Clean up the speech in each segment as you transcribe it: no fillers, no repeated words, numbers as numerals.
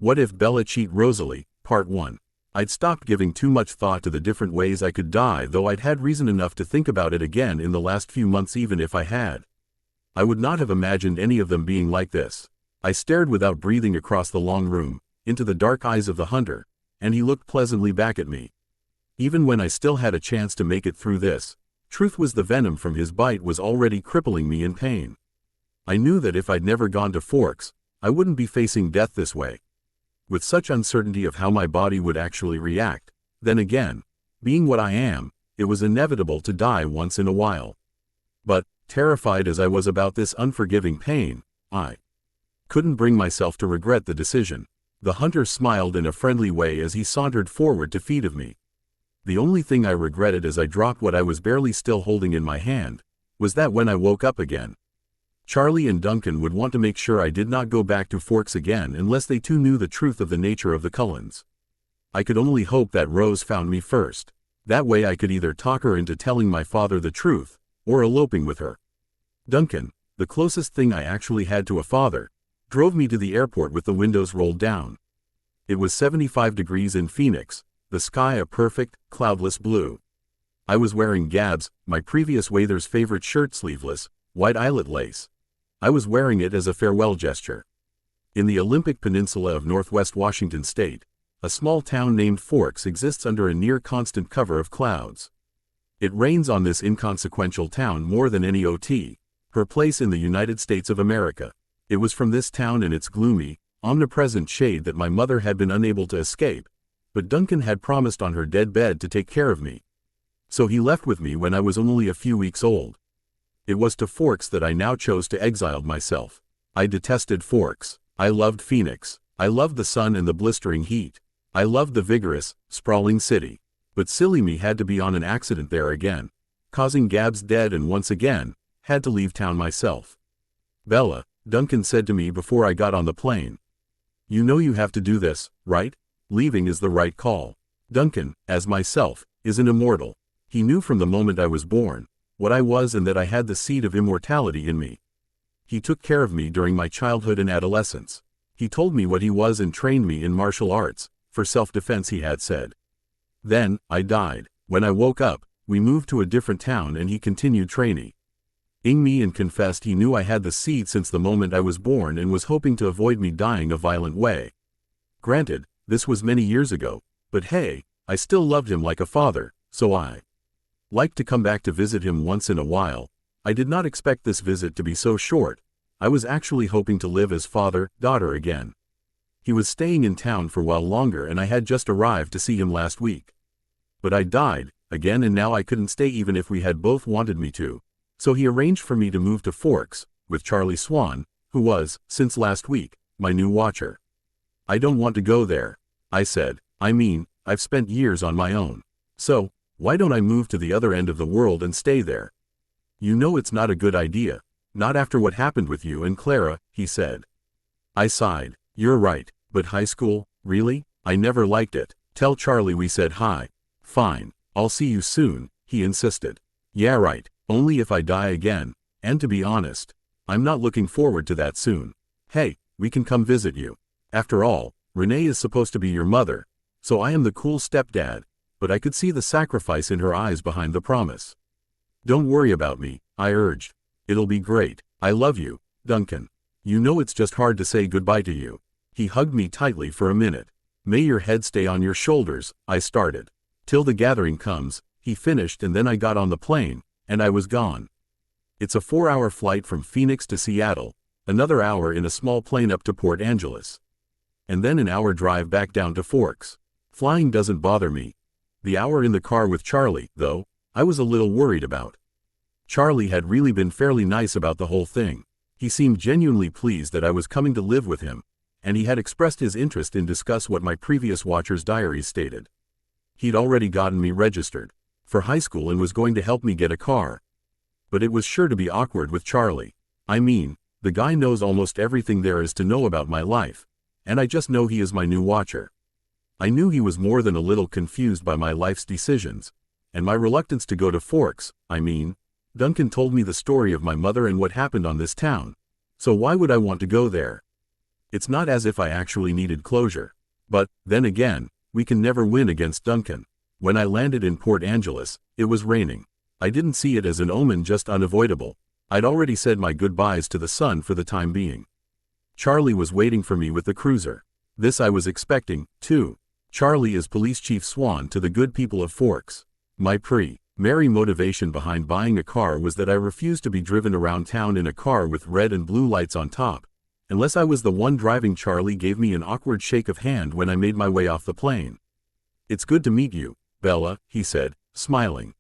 What if Bella cheat Rosalie? Part 1. I'd stopped giving too much thought to the different ways I could die, though I'd had reason enough to think about it again in the last few months. Even if I had, I would not have imagined any of them being like this. I stared without breathing across the long room, into the dark eyes of the hunter, and he looked pleasantly back at me. Even when I still had a chance to make it through this, truth was the venom from his bite was already crippling me in pain. I knew that if I'd never gone to Forks, I wouldn't be facing death this way. With such uncertainty of how my body would actually react, then again, being what I am, it was inevitable to die once in a while. But, terrified as I was about this unforgiving pain, I couldn't bring myself to regret the decision. The hunter smiled in a friendly way as he sauntered forward to feed of me. The only thing I regretted as I dropped what I was barely still holding in my hand, was that when I woke up again, Charlie and Duncan would want to make sure I did not go back to Forks again unless they too knew the truth of the nature of the Cullens. I could only hope that Rose found me first. That way I could either talk her into telling my father the truth, or eloping with her. Duncan, the closest thing I actually had to a father, drove me to the airport with the windows rolled down. It was 75 degrees in Phoenix, the sky a perfect, cloudless blue. I was wearing Gab's, my previous waiter's favorite shirt, sleeveless, white eyelet lace. I was wearing it as a farewell gesture. In the Olympic Peninsula of northwest Washington state, a small town named Forks exists under a near-constant cover of clouds. It rains on this inconsequential town more than any her place in the United States of America. It was from this town and its gloomy, omnipresent shade that my mother had been unable to escape, but Duncan had promised on her deathbed to take care of me. So he left with me when I was only a few weeks old. It was to Forks that I now chose to exile myself. I detested Forks. I loved Phoenix. I loved the sun and the blistering heat. I loved the vigorous, sprawling city. But silly me had to be on an accident there again, causing Gab's death, and once again, had to leave town myself. Bella, Duncan said to me before I got on the plane. You know you have to do this, right? Leaving is the right call. Duncan, as myself, is an immortal. He knew from the moment I was born what I was and that I had the seed of immortality in me. He took care of me during my childhood and adolescence. He told me what he was and trained me in martial arts, for self-defense, he had said. Then, I died. When I woke up, we moved to a different town and he continued training me and confessed he knew I had the seed since the moment I was born and was hoping to avoid me dying a violent way. Granted, this was many years ago, but hey, I still loved him like a father, so I liked to come back to visit him once in a while. I did not expect this visit to be so short. I was actually hoping to live as father-daughter again. He was staying in town for a while longer and I had just arrived to see him last week. But I died, again, and now I couldn't stay even if we had both wanted me to. So he arranged for me to move to Forks, with Charlie Swan, who was, since last week, my new watcher. I don't want to go there, I said. I mean, I've spent years on my own. So, why don't I move to the other end of the world and stay there? You know it's not a good idea. Not after what happened with you and Clara, he said. I sighed. You're right, but high school, really? I never liked it. Tell Charlie we said hi. Fine, I'll see you soon, he insisted. Yeah, right, only if I die again, and to be honest, I'm not looking forward to that soon. Hey, we can come visit you. After all, Renee is supposed to be your mother, so I am the cool stepdad, but I could see the sacrifice in her eyes behind the promise. Don't worry about me, I urged. It'll be great. I love you, Duncan. You know it's just hard to say goodbye to you. He hugged me tightly for a minute. May your head stay on your shoulders, I started. Till the gathering comes, he finished, and then I got on the plane, and I was gone. It's a 4-hour flight from Phoenix to Seattle, another hour in a small plane up to Port Angeles, and then an hour drive back down to Forks. Flying doesn't bother me. The hour in the car with Charlie, though, I was a little worried about. Charlie had really been fairly nice about the whole thing. He seemed genuinely pleased that I was coming to live with him, and he had expressed his interest in discuss what my previous watcher's diaries stated. He'd already gotten me registered for high school and was going to help me get a car. But it was sure to be awkward with Charlie. I mean, the guy knows almost everything there is to know about my life, and I just know he is my new watcher. I knew he was more than a little confused by my life's decisions, and my reluctance to go to Forks. I mean, Duncan told me the story of my mother and what happened on this town, so why would I want to go there? It's not as if I actually needed closure. But, then again, we can never win against Duncan. When I landed in Port Angeles, it was raining. I didn't see it as an omen, just unavoidable. I'd already said my goodbyes to the sun for the time being. Charlie was waiting for me with the cruiser. This I was expecting, too. Charlie is Police Chief Swan to the good people of Forks. My primary motivation behind buying a car was that I refused to be driven around town in a car with red and blue lights on top, unless I was the one driving. Charlie gave me an awkward shake of hand when I made my way off the plane. "It's good to meet you, Bella," he said, smiling.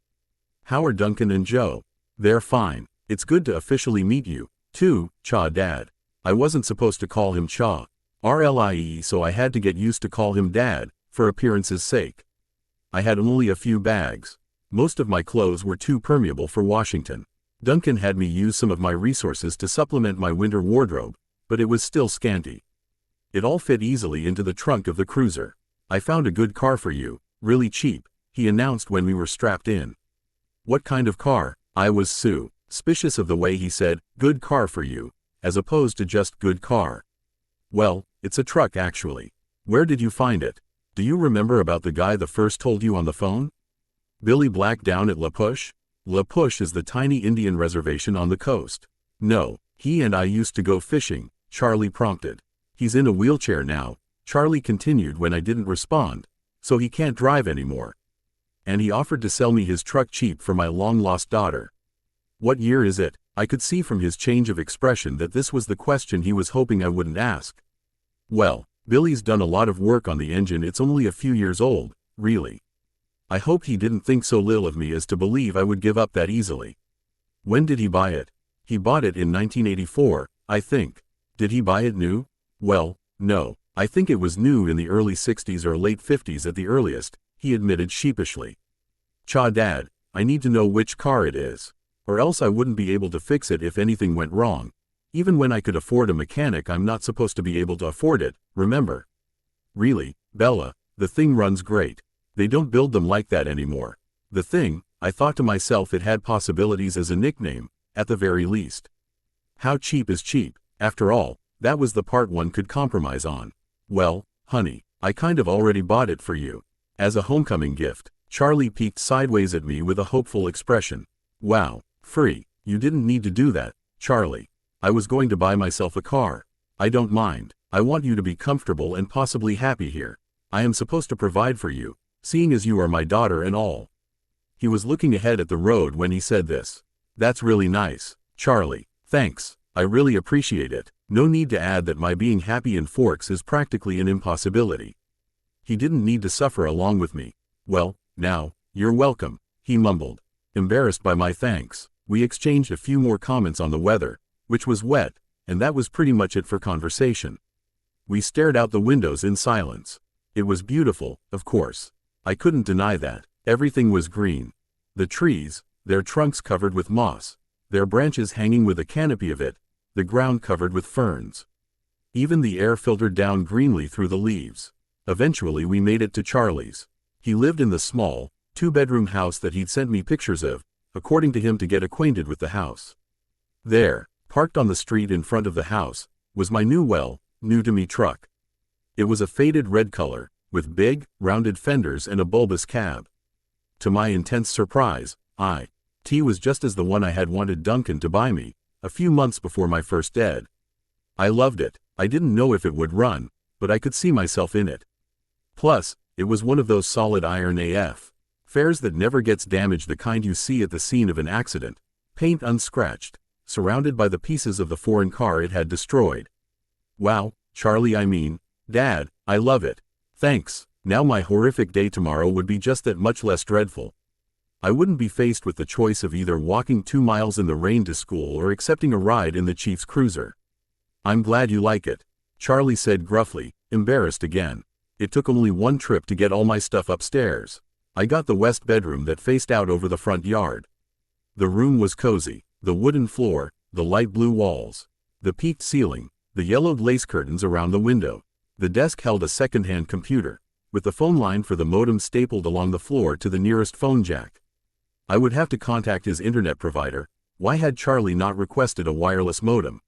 "How are Duncan and Joe?" "They're fine. It's good to officially meet you, too, Cha Dad." I wasn't supposed to call him Cha, RLIE, so I had to get used to call him Dad, for appearance's sake. I had only a few bags. Most of my clothes were too permeable for Washington. Duncan had me use some of my resources to supplement my winter wardrobe, but it was still scanty. It all fit easily into the trunk of the cruiser. "I found a good car for you, really cheap," he announced when we were strapped in. "What kind of car?" I was suspicious of the way he said, "good car for you," as opposed to just good car. "Well, it's a truck actually." "Where did you find it? Do you remember about the guy that first told you on the phone? Billy Black down at La Push?" La Push is the tiny Indian reservation on the coast. "No, he and I used to go fishing," Charlie prompted. "He's in a wheelchair now," Charlie continued when I didn't respond, "so he can't drive anymore. And he offered to sell me his truck cheap for my long-lost daughter." "What year is it?" I could see from his change of expression that this was the question he was hoping I wouldn't ask. "Well, Billy's done a lot of work on the engine. It's only a few years old, really." I hoped he didn't think so little of me as to believe I would give up that easily. "When did he buy it?" "He bought it in 1984, I think." "Did he buy it new?" "Well, no. I think it was new in the early 60s or late 50s at the earliest," he admitted sheepishly. "Cha Dad, I need to know which car it is. Or else I wouldn't be able to fix it if anything went wrong. Even when I could afford a mechanic, I'm not supposed to be able to afford it, remember?" "Really, Bella, the thing runs great. They don't build them like that anymore." "The thing," I thought to myself, it had possibilities as a nickname, at the very least. How cheap is cheap? After all, that was the part one could compromise on. "Well, honey, I kind of already bought it for you. As a homecoming gift." Charlie peeked sideways at me with a hopeful expression. "Wow, free. You didn't need to do that, Charlie. I was going to buy myself a car. I don't mind. I want you to be comfortable and possibly happy here. I am supposed to provide for you, seeing as you are my daughter and all." He was looking ahead at the road when he said this. "That's really nice, Charlie. Thanks. I really appreciate it. No need to add that my being happy in Forks is practically an impossibility." He didn't need to suffer along with me. "Well, now, you're welcome," he mumbled, embarrassed by my thanks. We exchanged a few more comments on the weather, which was wet, and that was pretty much it for conversation. We stared out the windows in silence. It was beautiful, of course. I couldn't deny that. Everything was green. The trees, their trunks covered with moss, their branches hanging with a canopy of it, the ground covered with ferns. Even the air filtered down greenly through the leaves. Eventually we made it to Charlie's. He lived in the small, two-bedroom house that he'd sent me pictures of, according to him, to get acquainted with the house. There, parked on the street in front of the house, was my new-to-me truck. It was a faded red color, with big, rounded fenders and a bulbous cab. To my intense surprise, it was just as the one I had wanted Duncan to buy me, a few months before my first ded. I loved it. I didn't know if it would run, but I could see myself in it. Plus, it was one of those solid iron AF fares that never gets damaged, the kind you see at the scene of an accident, paint unscratched, surrounded by the pieces of the foreign car it had destroyed. "Wow, Charlie, I mean, Dad, I love it. Thanks. Now my horrific day tomorrow would be just that much less dreadful. I wouldn't be faced with the choice of either walking 2 miles in the rain to school or accepting a ride in the Chief's cruiser." "I'm glad you like it," Charlie said gruffly, embarrassed again. "It took only one trip to get all my stuff upstairs. I got the west bedroom that faced out over the front yard." The room was cozy. The wooden floor, the light blue walls, the peaked ceiling, the yellowed lace curtains around the window. The desk held a second-hand computer, with the phone line for the modem stapled along the floor to the nearest phone jack. I would have to contact his internet provider. Why had Charlie not requested a wireless modem?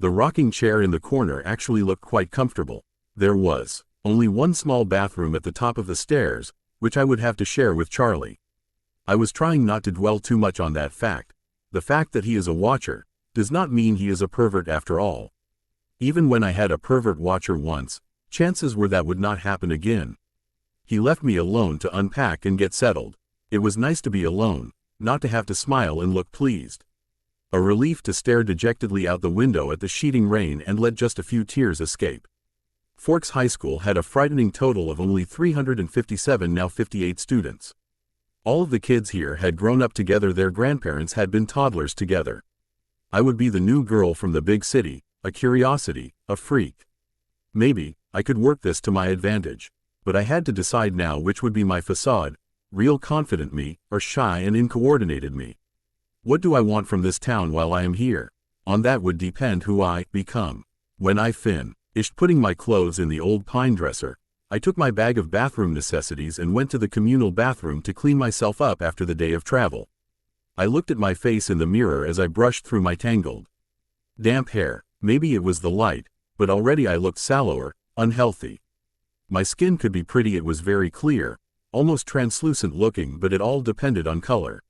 The rocking chair in the corner actually looked quite comfortable. There was only one small bathroom at the top of the stairs, which I would have to share with Charlie. I was trying not to dwell too much on that fact. The fact that he is a watcher does not mean he is a pervert after all. Even when I had a pervert watcher once, chances were that would not happen again. He left me alone to unpack and get settled. It was nice to be alone, not to have to smile and look pleased. A relief to stare dejectedly out the window at the sheeting rain and let just a few tears escape. Forks High School had a frightening total of only 357, now 58 students. All of the kids here had grown up together. Their grandparents had been toddlers together. I would be the new girl from the big city, a curiosity, a freak. Maybe I could work this to my advantage, but I had to decide now which would be my facade, real confident me, or shy and incoordinated me. What do I want from this town while I am here? On that would depend who I become. When I finished putting my clothes in the old pine dresser, I took my bag of bathroom necessities and went to the communal bathroom to clean myself up after the day of travel. I looked at my face in the mirror as I brushed through my tangled, damp hair. Maybe it was the light, but already I looked sallower, unhealthy. My skin could be pretty. It was very clear, almost translucent looking, but it all depended on color.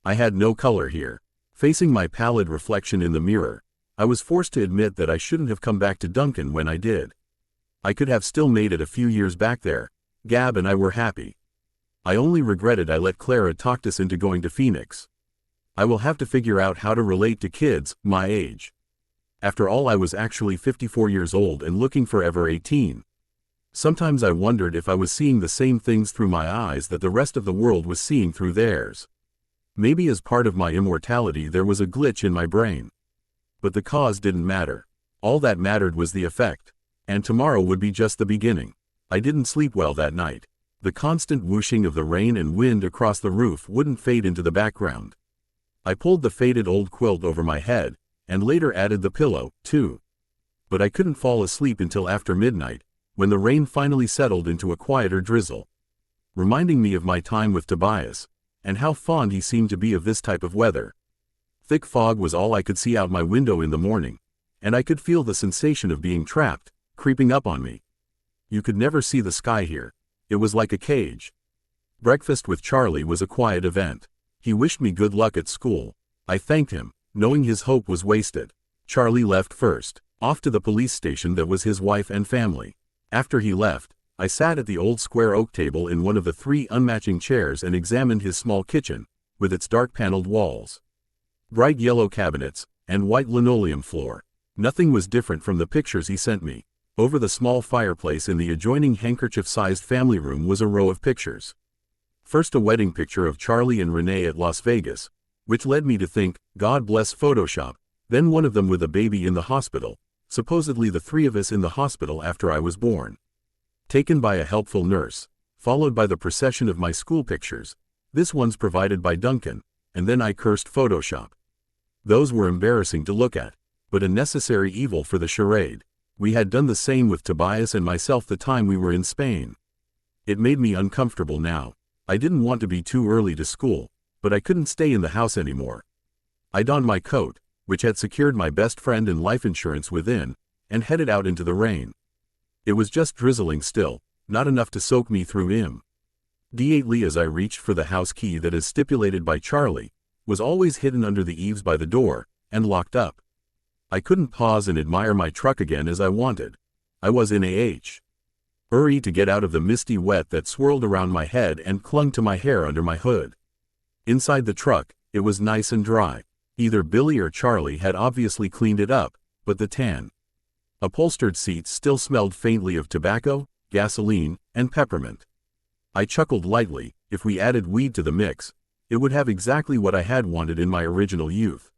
I had no color here. Facing my pallid reflection in the mirror, I was forced to admit that I shouldn't have come back to Duncan when I did. I could have still made it a few years back there. Gab and I were happy. I only regretted I let Clara talk us into going to Phoenix. I will have to figure out how to relate to kids my age. After all, I was actually 54 years old and looking forever 18. Sometimes I wondered if I was seeing the same things through my eyes that the rest of the world was seeing through theirs. Maybe as part of my immortality there was a glitch in my brain. But the cause didn't matter. All that mattered was the effect. And tomorrow would be just the beginning. I didn't sleep well that night. The constant whooshing of the rain and wind across the roof wouldn't fade into the background. I pulled the faded old quilt over my head, and later added the pillow, too. But I couldn't fall asleep until after midnight, when the rain finally settled into a quieter drizzle, reminding me of my time with Tobias, and how fond he seemed to be of this type of weather. Thick fog was all I could see out my window in the morning, and I could feel the sensation of being trapped, creeping up on me. You could never see the sky here. It was like a cage. Breakfast with Charlie was a quiet event. He wished me good luck at school. I thanked him, knowing his hope was wasted. Charlie left first, off to the police station that was his wife and family. After he left, I sat at the old square oak table in one of the 3 unmatching chairs and examined his small kitchen, with its dark paneled walls, bright yellow cabinets, and white linoleum floor. Nothing was different from the pictures he sent me. Over the small fireplace in the adjoining handkerchief-sized family room was a row of pictures. First, a wedding picture of Charlie and Renee at Las Vegas, which led me to think, God bless Photoshop. Then one of them with a baby in the hospital, supposedly the 3 of us in the hospital after I was born, taken by a helpful nurse, followed by the procession of my school pictures. This one's provided by Duncan, and then I cursed Photoshop. Those were embarrassing to look at, but a necessary evil for the charade. We had done the same with Tobias and myself the time we were in Spain. It made me uncomfortable now. I didn't want to be too early to school, but I couldn't stay in the house anymore. I donned my coat, which had secured my best friend and life insurance within, and headed out into the rain. It was just drizzling still, not enough to soak me through immediately as I reached for the house key that, as stipulated by Charlie, was always hidden under the eaves by the door, and locked up. I couldn't pause and admire my truck again as I wanted. I was in a hurry to get out of the misty wet that swirled around my head and clung to my hair under my hood. Inside the truck, it was nice and dry. Either Billy or Charlie had obviously cleaned it up, but the tan upholstered seats still smelled faintly of tobacco, gasoline, and peppermint. I chuckled lightly. If we added weed to the mix, it would have exactly what I had wanted in my original youth.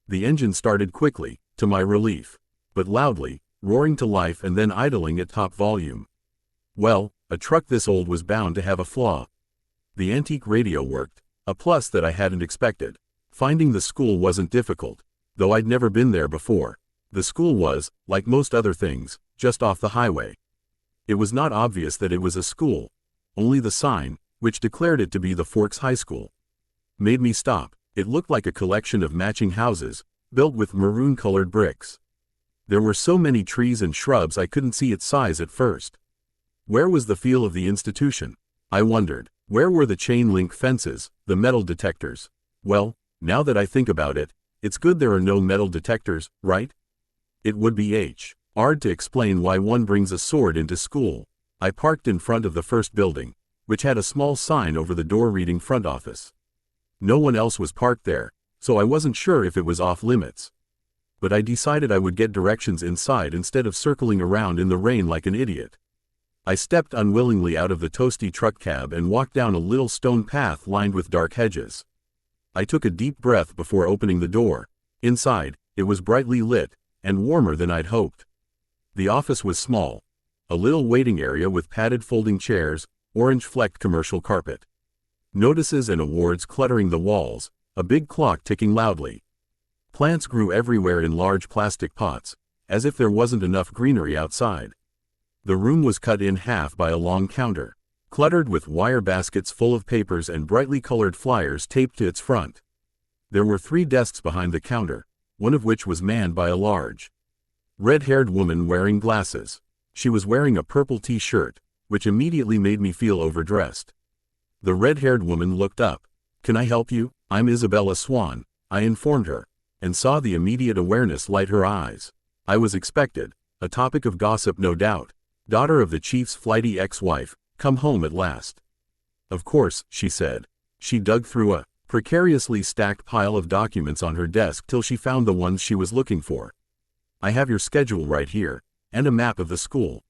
The engine started quickly, to my relief, but loudly, roaring to life and then idling at top volume. Well, a truck this old was bound to have a flaw. The antique radio worked, a plus that I hadn't expected. Finding the school wasn't difficult, though I'd never been there before. The school was, like most other things, just off the highway. It was not obvious that it was a school. Only the sign, which declared it to be the Forks High School, made me stop. It looked like a collection of matching houses, built with maroon-colored bricks. There were so many trees and shrubs I couldn't see its size at first. Where was the feel of the institution? I wondered. Where were the chain link fences, the metal detectors? Well, now that I think about it, it's good there are no metal detectors, right? It would be hard to explain why one brings a sword into school. I parked in front of the first building, which had a small sign over the door reading front office. No one else was parked there, so I wasn't sure if it was off limits. But I decided I would get directions inside instead of circling around in the rain like an idiot. I stepped unwillingly out of the toasty truck cab and walked down a little stone path lined with dark hedges. I took a deep breath before opening the door. Inside, it was brightly lit, and warmer than I'd hoped. The office was small. A little waiting area with padded folding chairs, orange-flecked commercial carpet. Notices and awards cluttering the walls, a big clock ticking loudly. Plants grew everywhere in large plastic pots, as if there wasn't enough greenery outside. The room was cut in half by a long counter, cluttered with wire baskets full of papers and brightly colored flyers taped to its front. There were 3 desks behind the counter, one of which was manned by a large, red-haired woman wearing glasses. She was wearing a purple t-shirt, which immediately made me feel overdressed. The red-haired woman looked up. "Can I help you? I'm Isabella Swan," I informed her, and saw the immediate awareness light her eyes. I was expected, a topic of gossip no doubt. Daughter of the chief's flighty ex-wife, come home at last. "Of course," she said. She dug through a precariously stacked pile of documents on her desk till she found the ones she was looking for. "I have your schedule right here, and a map of the school."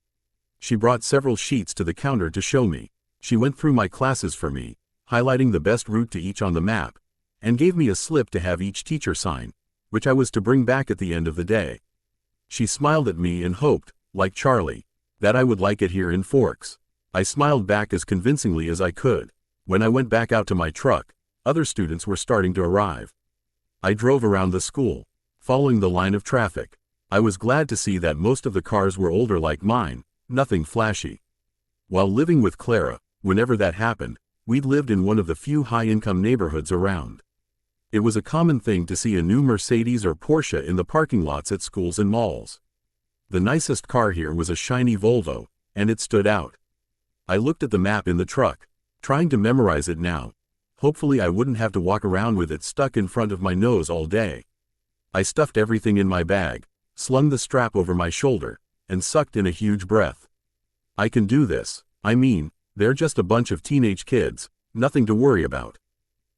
She brought several sheets to the counter to show me. She went through my classes for me, highlighting the best route to each on the map, and gave me a slip to have each teacher sign, which I was to bring back at the end of the day. She smiled at me and hoped, like Charlie, that I would like it here in Forks. I smiled back as convincingly as I could. When I went back out to my truck, other students were starting to arrive. I drove around the school, following the line of traffic. I was glad to see that most of the cars were older like mine, nothing flashy. While living with Clara, whenever that happened, we'd lived in one of the few high-income neighborhoods around. It was a common thing to see a new Mercedes or Porsche in the parking lots at schools and malls. The nicest car here was a shiny Volvo, and it stood out. I looked at the map in the truck, trying to memorize it now. Hopefully I wouldn't have to walk around with it stuck in front of my nose all day. I stuffed everything in my bag, slung the strap over my shoulder, and sucked in a huge breath. I can do this. I mean, they're just a bunch of teenage kids, nothing to worry about.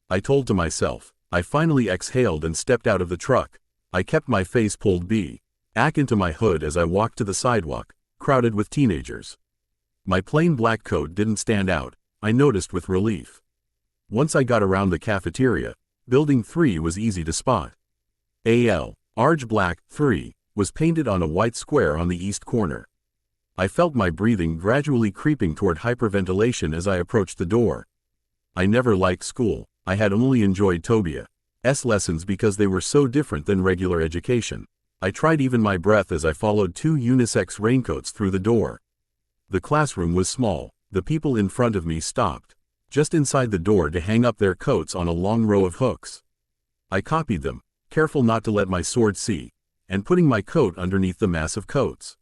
I told to myself. I finally exhaled and stepped out of the truck. I kept my face pulled back into my hood as I walked to the sidewalk, crowded with teenagers. My plain black coat didn't stand out, I noticed with relief. Once I got around the cafeteria, Building 3 was easy to spot. Large Black 3 was painted on a white square on the east corner. I felt my breathing gradually creeping toward hyperventilation as I approached the door. I never liked school. I had only enjoyed Tobia's lessons because they were so different than regular education. I tried even my breath as I followed 2 unisex raincoats through the door. The classroom was small. The people in front of me stopped just inside the door to hang up their coats on a long row of hooks. I copied them, careful not to let my sword see, and putting my coat underneath the mass of coats.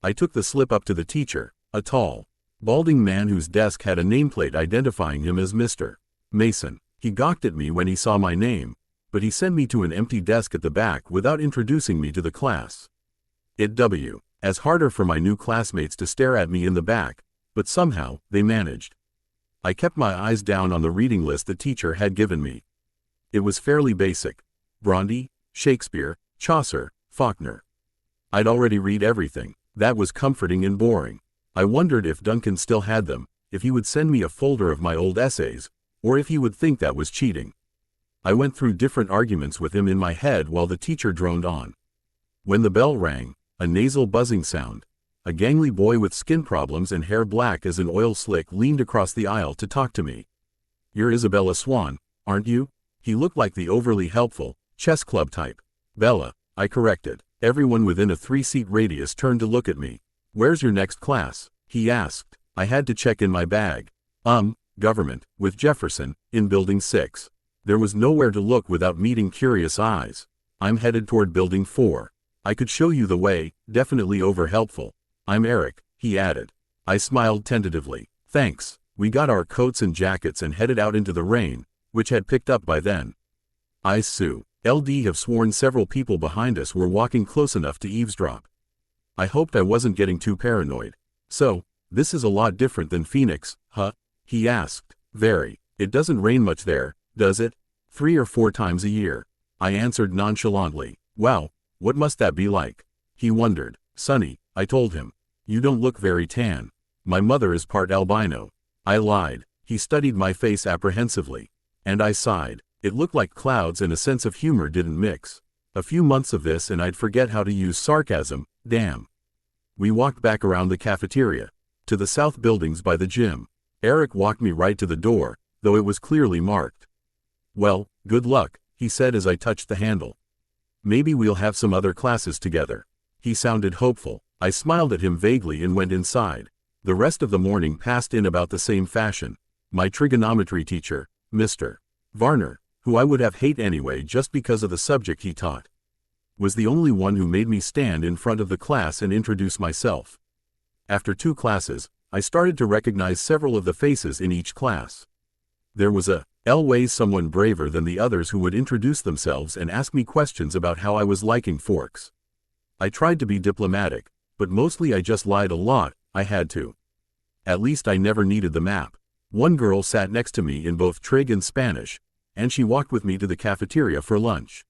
I took the slip up to the teacher, a tall, balding man whose desk had a nameplate identifying him as Mr. Mason. He gawked at me when he saw my name, but he sent me to an empty desk at the back without introducing me to the class. It was harder for my new classmates to stare at me in the back, but somehow, they managed. I kept my eyes down on the reading list the teacher had given me. It was fairly basic. Bronte, Shakespeare, Chaucer, Faulkner. I'd already read everything. That was comforting and boring. I wondered if Duncan still had them, if he would send me a folder of my old essays, or if he would think that was cheating. I went through different arguments with him in my head while the teacher droned on. When the bell rang, a nasal buzzing sound, a gangly boy with skin problems and hair black as an oil slick leaned across the aisle to talk to me. "You're Isabella Swan, aren't you?" He looked like the overly helpful, chess club type. "Bella," I corrected. Everyone within a 3-seat radius turned to look at me. "Where's your next class?" he asked. I had to check in my bag. Government, with Jefferson, in Building 6. There was nowhere to look without meeting curious eyes. "I'm headed toward Building 4. I could show you the way, definitely over-helpful. I'm Eric, he added. I smiled tentatively. Thanks. We got our coats and jackets and headed out into the rain, which had picked up by then. I Sue. LD have sworn several people behind us were walking close enough to eavesdrop. I hoped I wasn't getting too paranoid. So, this is a lot different than Phoenix, huh? He asked. Very. It doesn't rain much there, does it? 3 or 4 times a year. I answered nonchalantly. Wow, what must that be like? He wondered. Sunny, I told him. You don't look very tan. My mother is part albino. I lied. He studied my face apprehensively. And I sighed. It looked like clouds and a sense of humor didn't mix. A few months of this and I'd forget how to use sarcasm, damn. We walked back around the cafeteria, to the south buildings by the gym. Eric walked me right to the door, though it was clearly marked. Well, good luck, he said as I touched the handle. Maybe we'll have some other classes together. He sounded hopeful. I smiled at him vaguely and went inside. The rest of the morning passed in about the same fashion. My trigonometry teacher, Mr. Varner, who I would have hate anyway just because of the subject he taught, was the only one who made me stand in front of the class and introduce myself. After 2 classes, I started to recognize several of the faces in each class. There was always someone braver than the others who would introduce themselves and ask me questions about how I was liking forks. I tried to be diplomatic, but mostly I just lied a lot. I had to. At least I never needed the map. One girl sat next to me in both Trig and Spanish, and she walked with me to the cafeteria for lunch.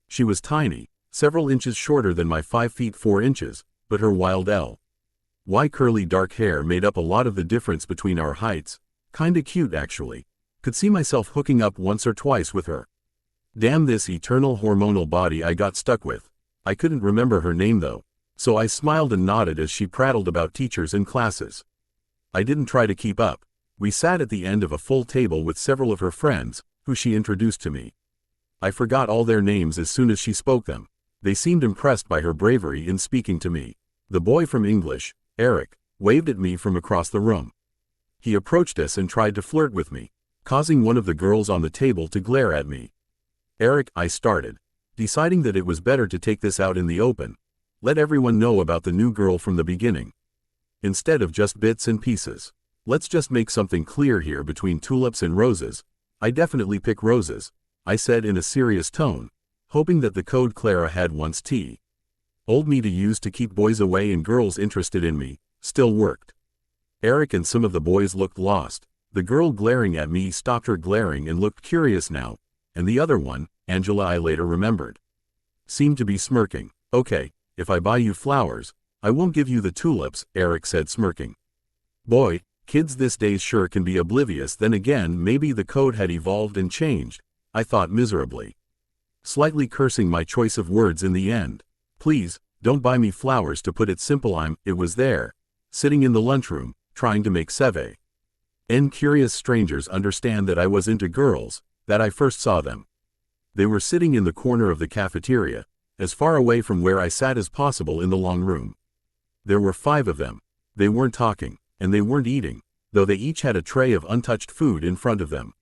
She was tiny, several inches shorter than my 5 feet 4 inches, but her wild L.Y. curly dark hair made up a lot of the difference between our heights. Kinda cute actually. Could see myself hooking up once or twice with her. Damn this eternal hormonal body I got stuck with. I couldn't remember her name though, so I smiled and nodded as she prattled about teachers and classes. I didn't try to keep up. We sat at the end of a full table with several of her friends, who she introduced to me. I forgot all their names as soon as she spoke them. They seemed impressed by her bravery in speaking to me. The boy from English, Eric, waved at me from across the room. He approached us and tried to flirt with me, causing one of the girls on the table to glare at me. Eric, I started, deciding that it was better to take this out in the open. Let everyone know about the new girl from the beginning, instead of just bits and pieces. Let's just make something clear here between tulips and roses. I definitely pick roses, I said in a serious tone, hoping that the code Clara had once told me to use to keep boys away and girls interested in me still worked. Eric and some of the boys looked lost. The girl glaring at me stopped her glaring and looked curious now, and the other one, Angela I later remembered, seemed to be smirking. Okay, if I buy you flowers, I won't give you the tulips, Eric said smirking. Boy, kids these days sure can be oblivious. Then again, maybe the code had evolved and changed, I thought miserably, slightly cursing my choice of words in the end. Please, don't buy me flowers. To put it simple, it was there, sitting in the lunchroom, trying to make seve. Curious strangers understand that I was into girls, that I first saw them. They were sitting in the corner of the cafeteria, as far away from where I sat as possible in the long room. There were 5 of them. They weren't talking, and they weren't eating, though they each had a tray of untouched food in front of them.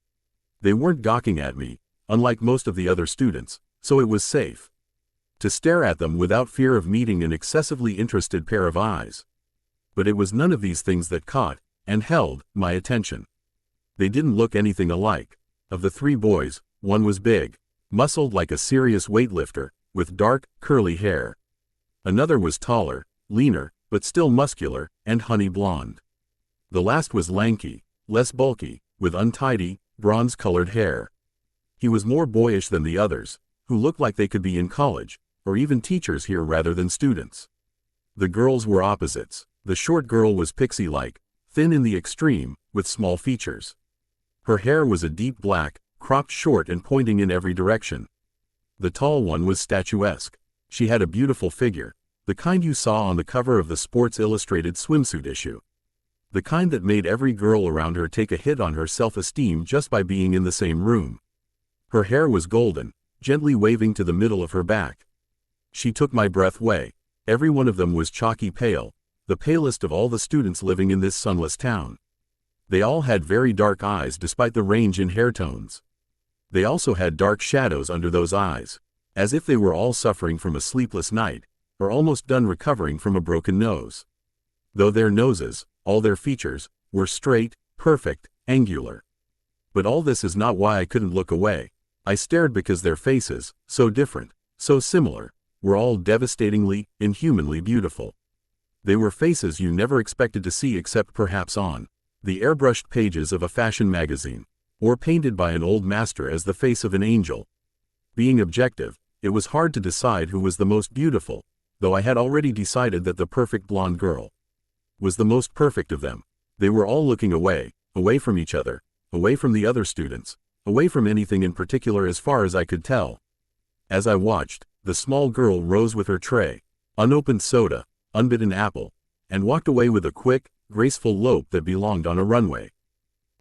They weren't gawking at me, unlike most of the other students, so it was safe to stare at them without fear of meeting an excessively interested pair of eyes. But it was none of these things that caught and held my attention. They didn't look anything alike. Of the 3 boys, one was big, muscled like a serious weightlifter, with dark, curly hair. Another was taller, leaner, but still muscular, and honey blonde. The last was lanky, less bulky, with untidy, bronze-colored hair. He was more boyish than the others, who looked like they could be in college, or even teachers here rather than students. The girls were opposites. The short girl was pixie-like, thin in the extreme, with small features. Her hair was a deep black, cropped short and pointing in every direction. The tall one was statuesque. She had a beautiful figure, the kind you saw on the cover of the Sports Illustrated swimsuit issue. The kind that made every girl around her take a hit on her self-esteem just by being in the same room. Her hair was golden, gently waving to the middle of her back. She took my breath away. Every one of them was chalky pale, the palest of all the students living in this sunless town. They all had very dark eyes despite the range in hair tones. They also had dark shadows under those eyes, as if they were all suffering from a sleepless night, or almost done recovering from a broken nose. Though their noses, all their features, were straight, perfect, angular. But all this is not why I couldn't look away. I stared because their faces, so different, so similar, were all devastatingly, inhumanly beautiful. They were faces you never expected to see except perhaps on the airbrushed pages of a fashion magazine, or painted by an old master as the face of an angel. Being objective, it was hard to decide who was the most beautiful, though I had already decided that the perfect blonde girl was the most perfect of them. They were all looking away, away from each other, away from the other students, away from anything in particular as far as I could tell. As I watched, the small girl rose with her tray, unopened soda, unbitten apple, and walked away with a quick, graceful lope that belonged on a runway.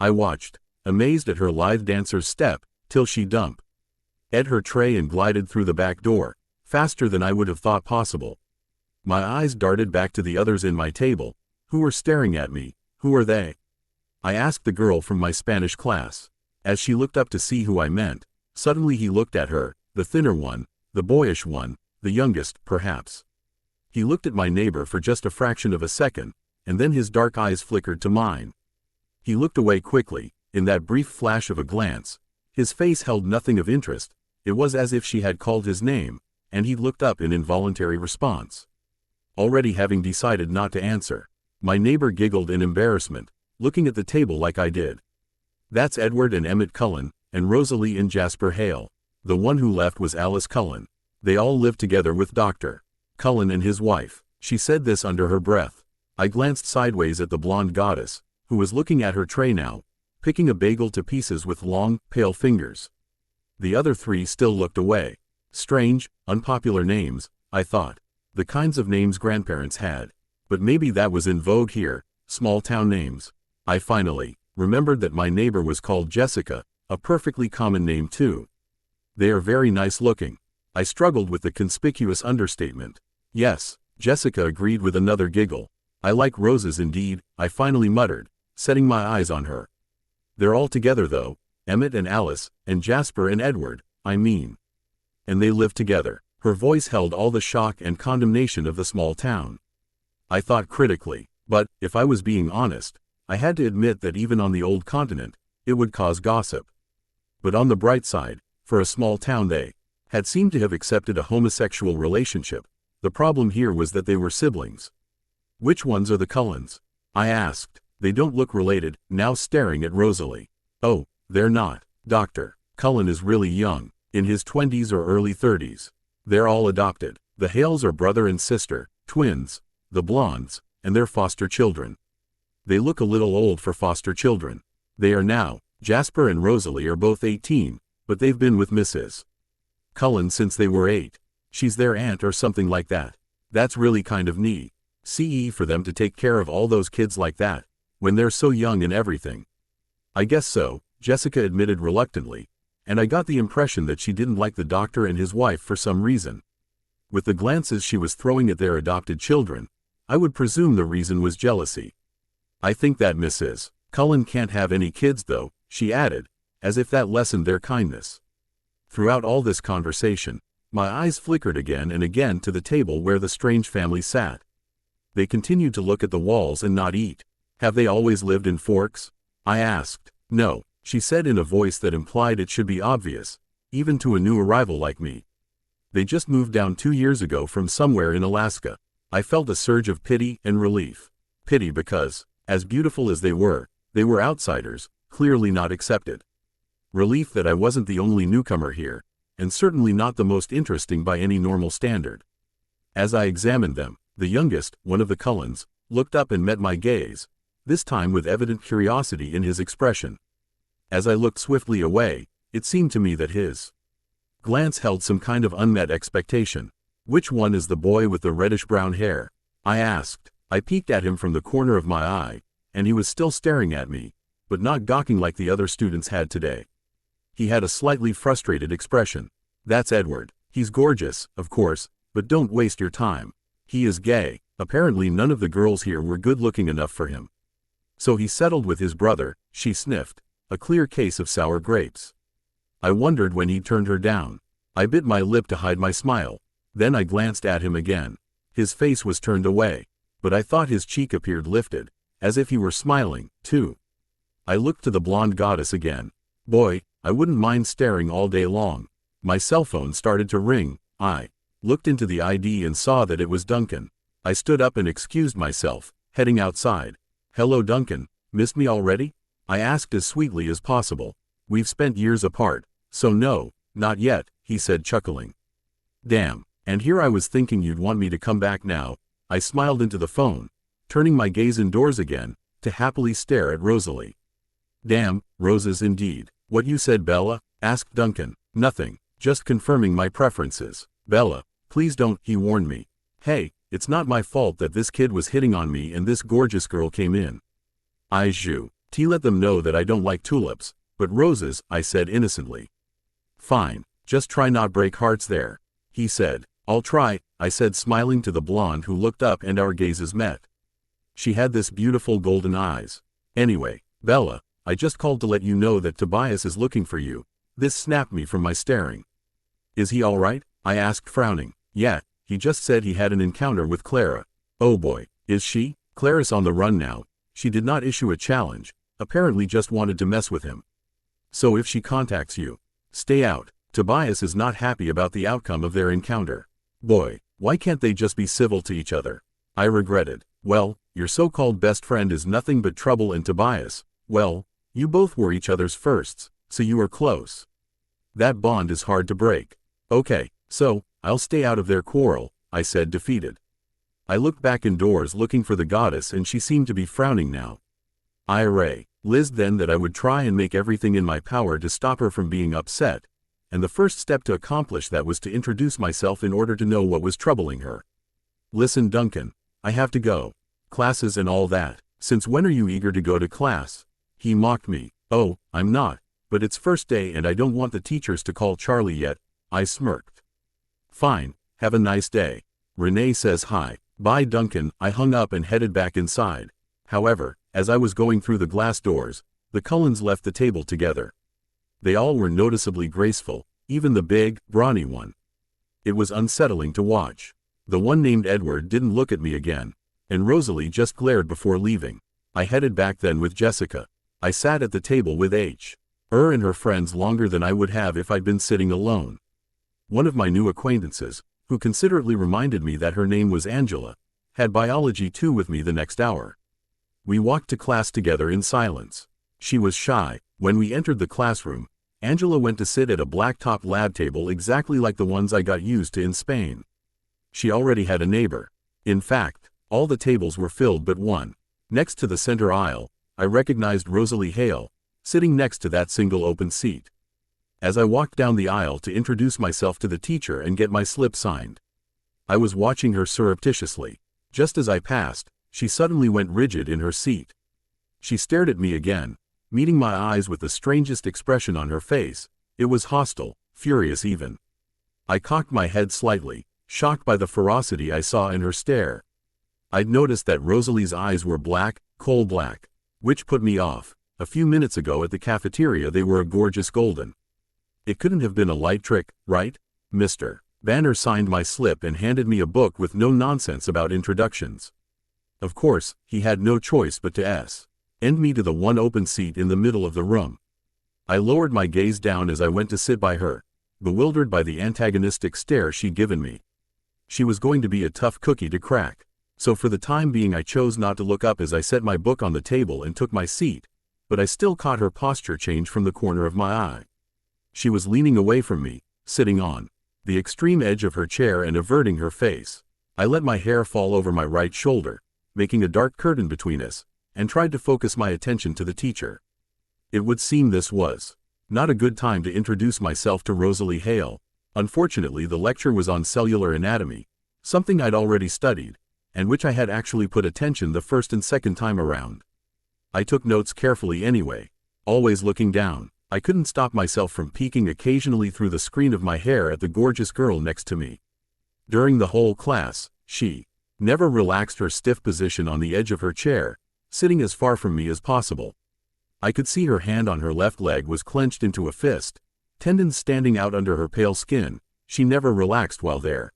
I watched, amazed at her lithe dancer's step, till she dumped her tray and glided through the back door, faster than I would have thought possible. My eyes darted back to the others in my table, who were staring at me. Who are they? I asked the girl from my Spanish class. As she looked up to see who I meant, suddenly he looked at her, the thinner one, the boyish one, the youngest, perhaps. He looked at my neighbor for just a fraction of a second, and then his dark eyes flickered to mine. He looked away quickly, in that brief flash of a glance. His face held nothing of interest. It was as if she had called his name, and he looked up in involuntary response. Already having decided not to answer, my neighbor giggled in embarrassment, looking at the table like I did. That's Edward and Emmett Cullen, and Rosalie and Jasper Hale. The one who left was Alice Cullen. They all lived together with Dr. Cullen and his wife. She said this under her breath. I glanced sideways at the blonde goddess, who was looking at her tray now, picking a bagel to pieces with long, pale fingers. The other three still looked away. Strange, unpopular names, I thought. The kinds of names grandparents had. But maybe that was in vogue here, small-town names. I finally remembered that my neighbor was called Jessica, a perfectly common name too. They are very nice-looking. I struggled with the conspicuous understatement. Yes, Jessica agreed with another giggle. I like roses indeed, I finally muttered, setting my eyes on her. They're all together though, Emmett and Alice, and Jasper and Edward, I mean. And they live together. Her voice held all the shock and condemnation of the small town. I thought critically, but, if I was being honest, I had to admit that even on the old continent, it would cause gossip. But on the bright side, for a small town they had seemed to have accepted a homosexual relationship. The problem here was that they were siblings. Which ones are the Cullens? I asked. They don't look related, now staring at Rosalie. Oh, they're not. Dr. Cullen is really young, in his 20s or early 30s. They're all adopted. The Hales are brother and sister, twins, the Blondes, and their foster children. They look a little old for foster children. They are now. Jasper and Rosalie are both 18, but they've been with Mrs. Cullen since they were 8. She's their aunt or something like that. That's really kind of neat. CE for them to take care of all those kids like that, when they're so young and everything. I guess so, Jessica admitted reluctantly, and I got the impression that she didn't like the doctor and his wife for some reason. With the glances she was throwing at their adopted children, I would presume the reason was jealousy. I think that Mrs. Cullen can't have any kids though, she added, as if that lessened their kindness. Throughout all this conversation, my eyes flickered again and again to the table where the strange family sat. They continued to look at the walls and not eat. Have they always lived in Forks? I asked. No, she said in a voice that implied it should be obvious, even to a new arrival like me. They just moved down 2 years ago from somewhere in Alaska. I felt a surge of pity and relief. Pity because, as beautiful as they were outsiders, clearly not accepted. Relief that I wasn't the only newcomer here, and certainly not the most interesting by any normal standard. As I examined them, the youngest, one of the Cullens, looked up and met my gaze, this time with evident curiosity in his expression. As I looked swiftly away, it seemed to me that his glance held some kind of unmet expectation. Which one is the boy with the reddish-brown hair? I asked. I peeked at him from the corner of my eye, and he was still staring at me, but not gawking like the other students had today. He had a slightly frustrated expression. That's Edward. He's gorgeous, of course, but don't waste your time. He is gay. Apparently none of the girls here were good-looking enough for him. So he settled with his brother, she sniffed, a clear case of sour grapes. I wondered when he turned her down. I bit my lip to hide my smile. Then I glanced at him again. His face was turned away, but I thought his cheek appeared lifted, as if he were smiling, too. I looked to the blonde goddess again. Boy, I wouldn't mind staring all day long. My cell phone started to ring. I looked into the ID and saw that it was Duncan. I stood up and excused myself, heading outside. "Hello Duncan, missed me already?" I asked as sweetly as possible. "We've spent years apart, so no, not yet," he said chuckling. "Damn, and here I was thinking you'd want me to come back now." I smiled into the phone, turning my gaze indoors again, to happily stare at Rosalie. "Damn, roses indeed. What you said, Bella?" asked Duncan. "Nothing, just confirming my preferences." "Bella, please don't," he warned me. "Hey, it's not my fault that this kid was hitting on me and this gorgeous girl came in. Let them know that I don't like tulips, but roses," I said innocently. "Fine, just try not break hearts there," he said. "I'll try," I said smiling to the blonde who looked up and our gazes met. She had this beautiful golden eyes. "Anyway, Bella, I just called to let you know that Tobias is looking for you." This snapped me from my staring. "Is he all right?" I asked frowning. "Yeah, he just said he had an encounter with Clara." "Oh boy, is she?" "Clara's on the run now. She did not issue a challenge, apparently just wanted to mess with him. So if she contacts you, stay out." Tobias is not happy about the outcome of their encounter. "Boy, why can't they just be civil to each other?" I regretted. "Well, your so-called best friend is nothing but trouble, and Tobias, well, you both were each other's firsts, so you are close. That bond is hard to break." "Okay, so, I'll stay out of their quarrel," I said defeated. I looked back indoors looking for the goddess and she seemed to be frowning now. I realized then that I would try and make everything in my power to stop her from being upset, and the first step to accomplish that was to introduce myself in order to know what was troubling her. "Listen Duncan, I have to go. Classes and all that. Since when are you eager to go to class?" He mocked me. "Oh, I'm not, but it's first day and I don't want the teachers to call Charlie yet," I smirked. "Fine, have a nice day. Renee says hi." "Bye Duncan." I hung up and headed back inside. However, as I was going through the glass doors, the Cullens left the table together. They all were noticeably graceful, even the big, brawny one. It was unsettling to watch. The one named Edward didn't look at me again, and Rosalie just glared before leaving. I headed back then with Jessica. I sat at the table with her and her friends longer than I would have if I'd been sitting alone. One of my new acquaintances, who considerately reminded me that her name was Angela, had biology 2 with me the next hour. We walked to class together in silence. She was shy. When we entered the classroom, Angela went to sit at a black-top lab table exactly like the ones I got used to in Spain. She already had a neighbor. In fact, all the tables were filled but one. Next to the center aisle, I recognized Rosalie Hale, sitting next to that single open seat. As I walked down the aisle to introduce myself to the teacher and get my slip signed, I was watching her surreptitiously. Just as I passed, she suddenly went rigid in her seat. She stared at me again, meeting my eyes with the strangest expression on her face. It was hostile, furious even. I cocked my head slightly, shocked by the ferocity I saw in her stare. I'd noticed that Rosalie's eyes were black, coal black, which put me off. A few minutes ago at the cafeteria they were a gorgeous golden. It couldn't have been a light trick, right? Mr. Banner signed my slip and handed me a book with no nonsense about introductions. Of course, he had no choice but to send me to the one open seat in the middle of the room. I lowered my gaze down as I went to sit by her, bewildered by the antagonistic stare she'd given me. She was going to be a tough cookie to crack, so for the time being I chose not to look up as I set my book on the table and took my seat, but I still caught her posture change from the corner of my eye. She was leaning away from me, sitting on the extreme edge of her chair and averting her face. I let my hair fall over my right shoulder, making a dark curtain between us, and tried to focus my attention to the teacher. It would seem this was not a good time to introduce myself to Rosalie Hale. Unfortunately, the lecture was on cellular anatomy, something I'd already studied, and which I had actually put attention the first and second time around. I took notes carefully anyway, always looking down. I couldn't stop myself from peeking occasionally through the screen of my hair at the gorgeous girl next to me. During the whole class, she never relaxed her stiff position on the edge of her chair, sitting as far from me as possible. I could see her hand on her left leg was clenched into a fist, tendons standing out under her pale skin. She never relaxed while there.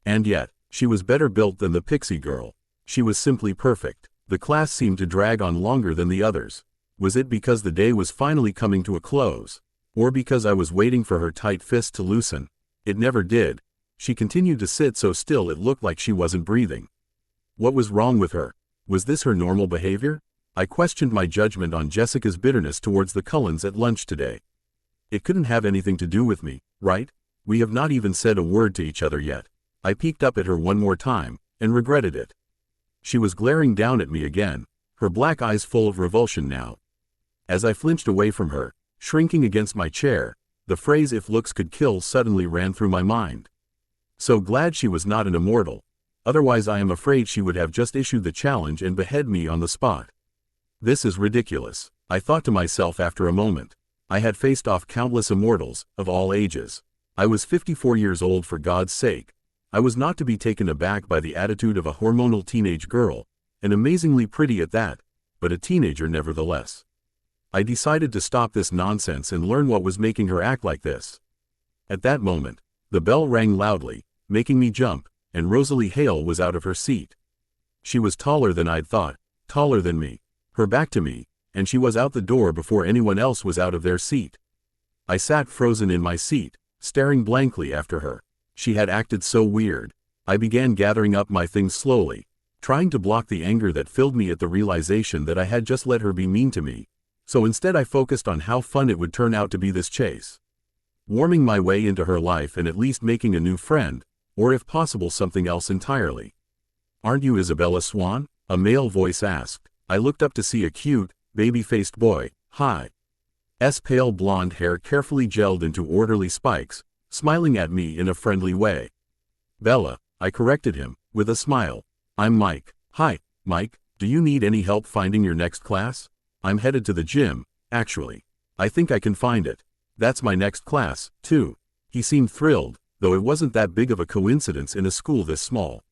And yet, She was better built than the pixie girl. She was simply perfect. The class seemed to drag on longer than the others. Was it because the day was finally coming to a close? Or because I was waiting for her tight fist to loosen? It never did. She continued to sit so still it looked like she wasn't breathing. What was wrong with her? Was this her normal behavior? I questioned my judgment on Jessica's bitterness towards the Cullens at lunch today. It couldn't have anything to do with me, right? We have not even said a word to each other yet. I peeked up at her one more time, and regretted it. She was glaring down at me again, her black eyes full of revulsion now. As I flinched away from her, shrinking against my chair, the phrase "if looks could kill" suddenly ran through my mind. So glad she was not an immortal. Otherwise I am afraid she would have just issued the challenge and behead me on the spot. This is ridiculous, I thought to myself after a moment. I had faced off countless immortals, of all ages. I was 54 years old, for God's sake. I was not to be taken aback by the attitude of a hormonal teenage girl, and amazingly pretty at that, but a teenager nevertheless. I decided to stop this nonsense and learn what was making her act like this. At that moment, the bell rang loudly, making me jump, and Rosalie Hale was out of her seat. She was taller than I'd thought, taller than me, her back to me, and she was out the door before anyone else was out of their seat. I sat frozen in my seat, staring blankly after her. She had acted so weird. I began gathering up my things slowly, trying to block the anger that filled me at the realization that I had just let her be mean to me. So instead I focused on how fun it would turn out to be this chase. Warming my way into her life and at least making a new friend, or if possible something else entirely. "Aren't you Isabella Swan?" a male voice asked. I looked up to see a cute, baby-faced boy, his pale blonde hair carefully gelled into orderly spikes, smiling at me in a friendly way. "Bella," I corrected him, with a smile. "I'm Mike." "Hi, Mike, do you need any help finding your next class? I'm headed to the gym, actually. I think I can find it. That's my next class, too." He seemed thrilled, though it wasn't that big of a coincidence in a school this small.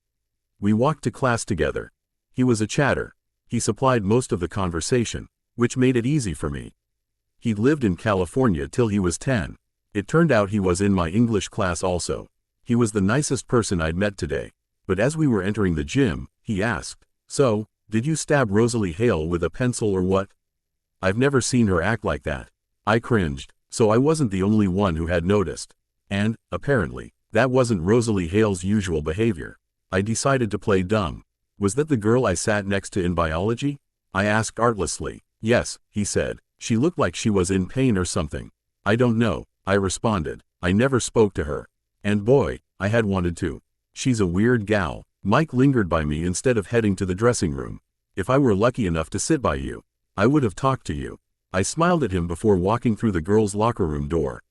We walked to class together. He was a chatter. He supplied most of the conversation, which made it easy for me. He'd lived in California till he was 10. It turned out he was in my English class also. He was the nicest person I'd met today. But as we were entering the gym, he asked, "So, did you stab Rosalie Hale with a pencil or what?" I've never seen her act like that. I cringed, so I wasn't the only one who had noticed. And, apparently, that wasn't Rosalie Hale's usual behavior. I decided to play dumb. "Was that the girl I sat next to in biology?" I asked artlessly. "Yes," he said. "She looked like she was in pain or something." "I don't know," I responded. I never spoke to her. And boy, I had wanted to. She's a weird gal. Mike lingered by me instead of heading to the dressing room. "If I were lucky enough to sit by you, I would have talked to you." I smiled at him before walking through the girls' locker room door.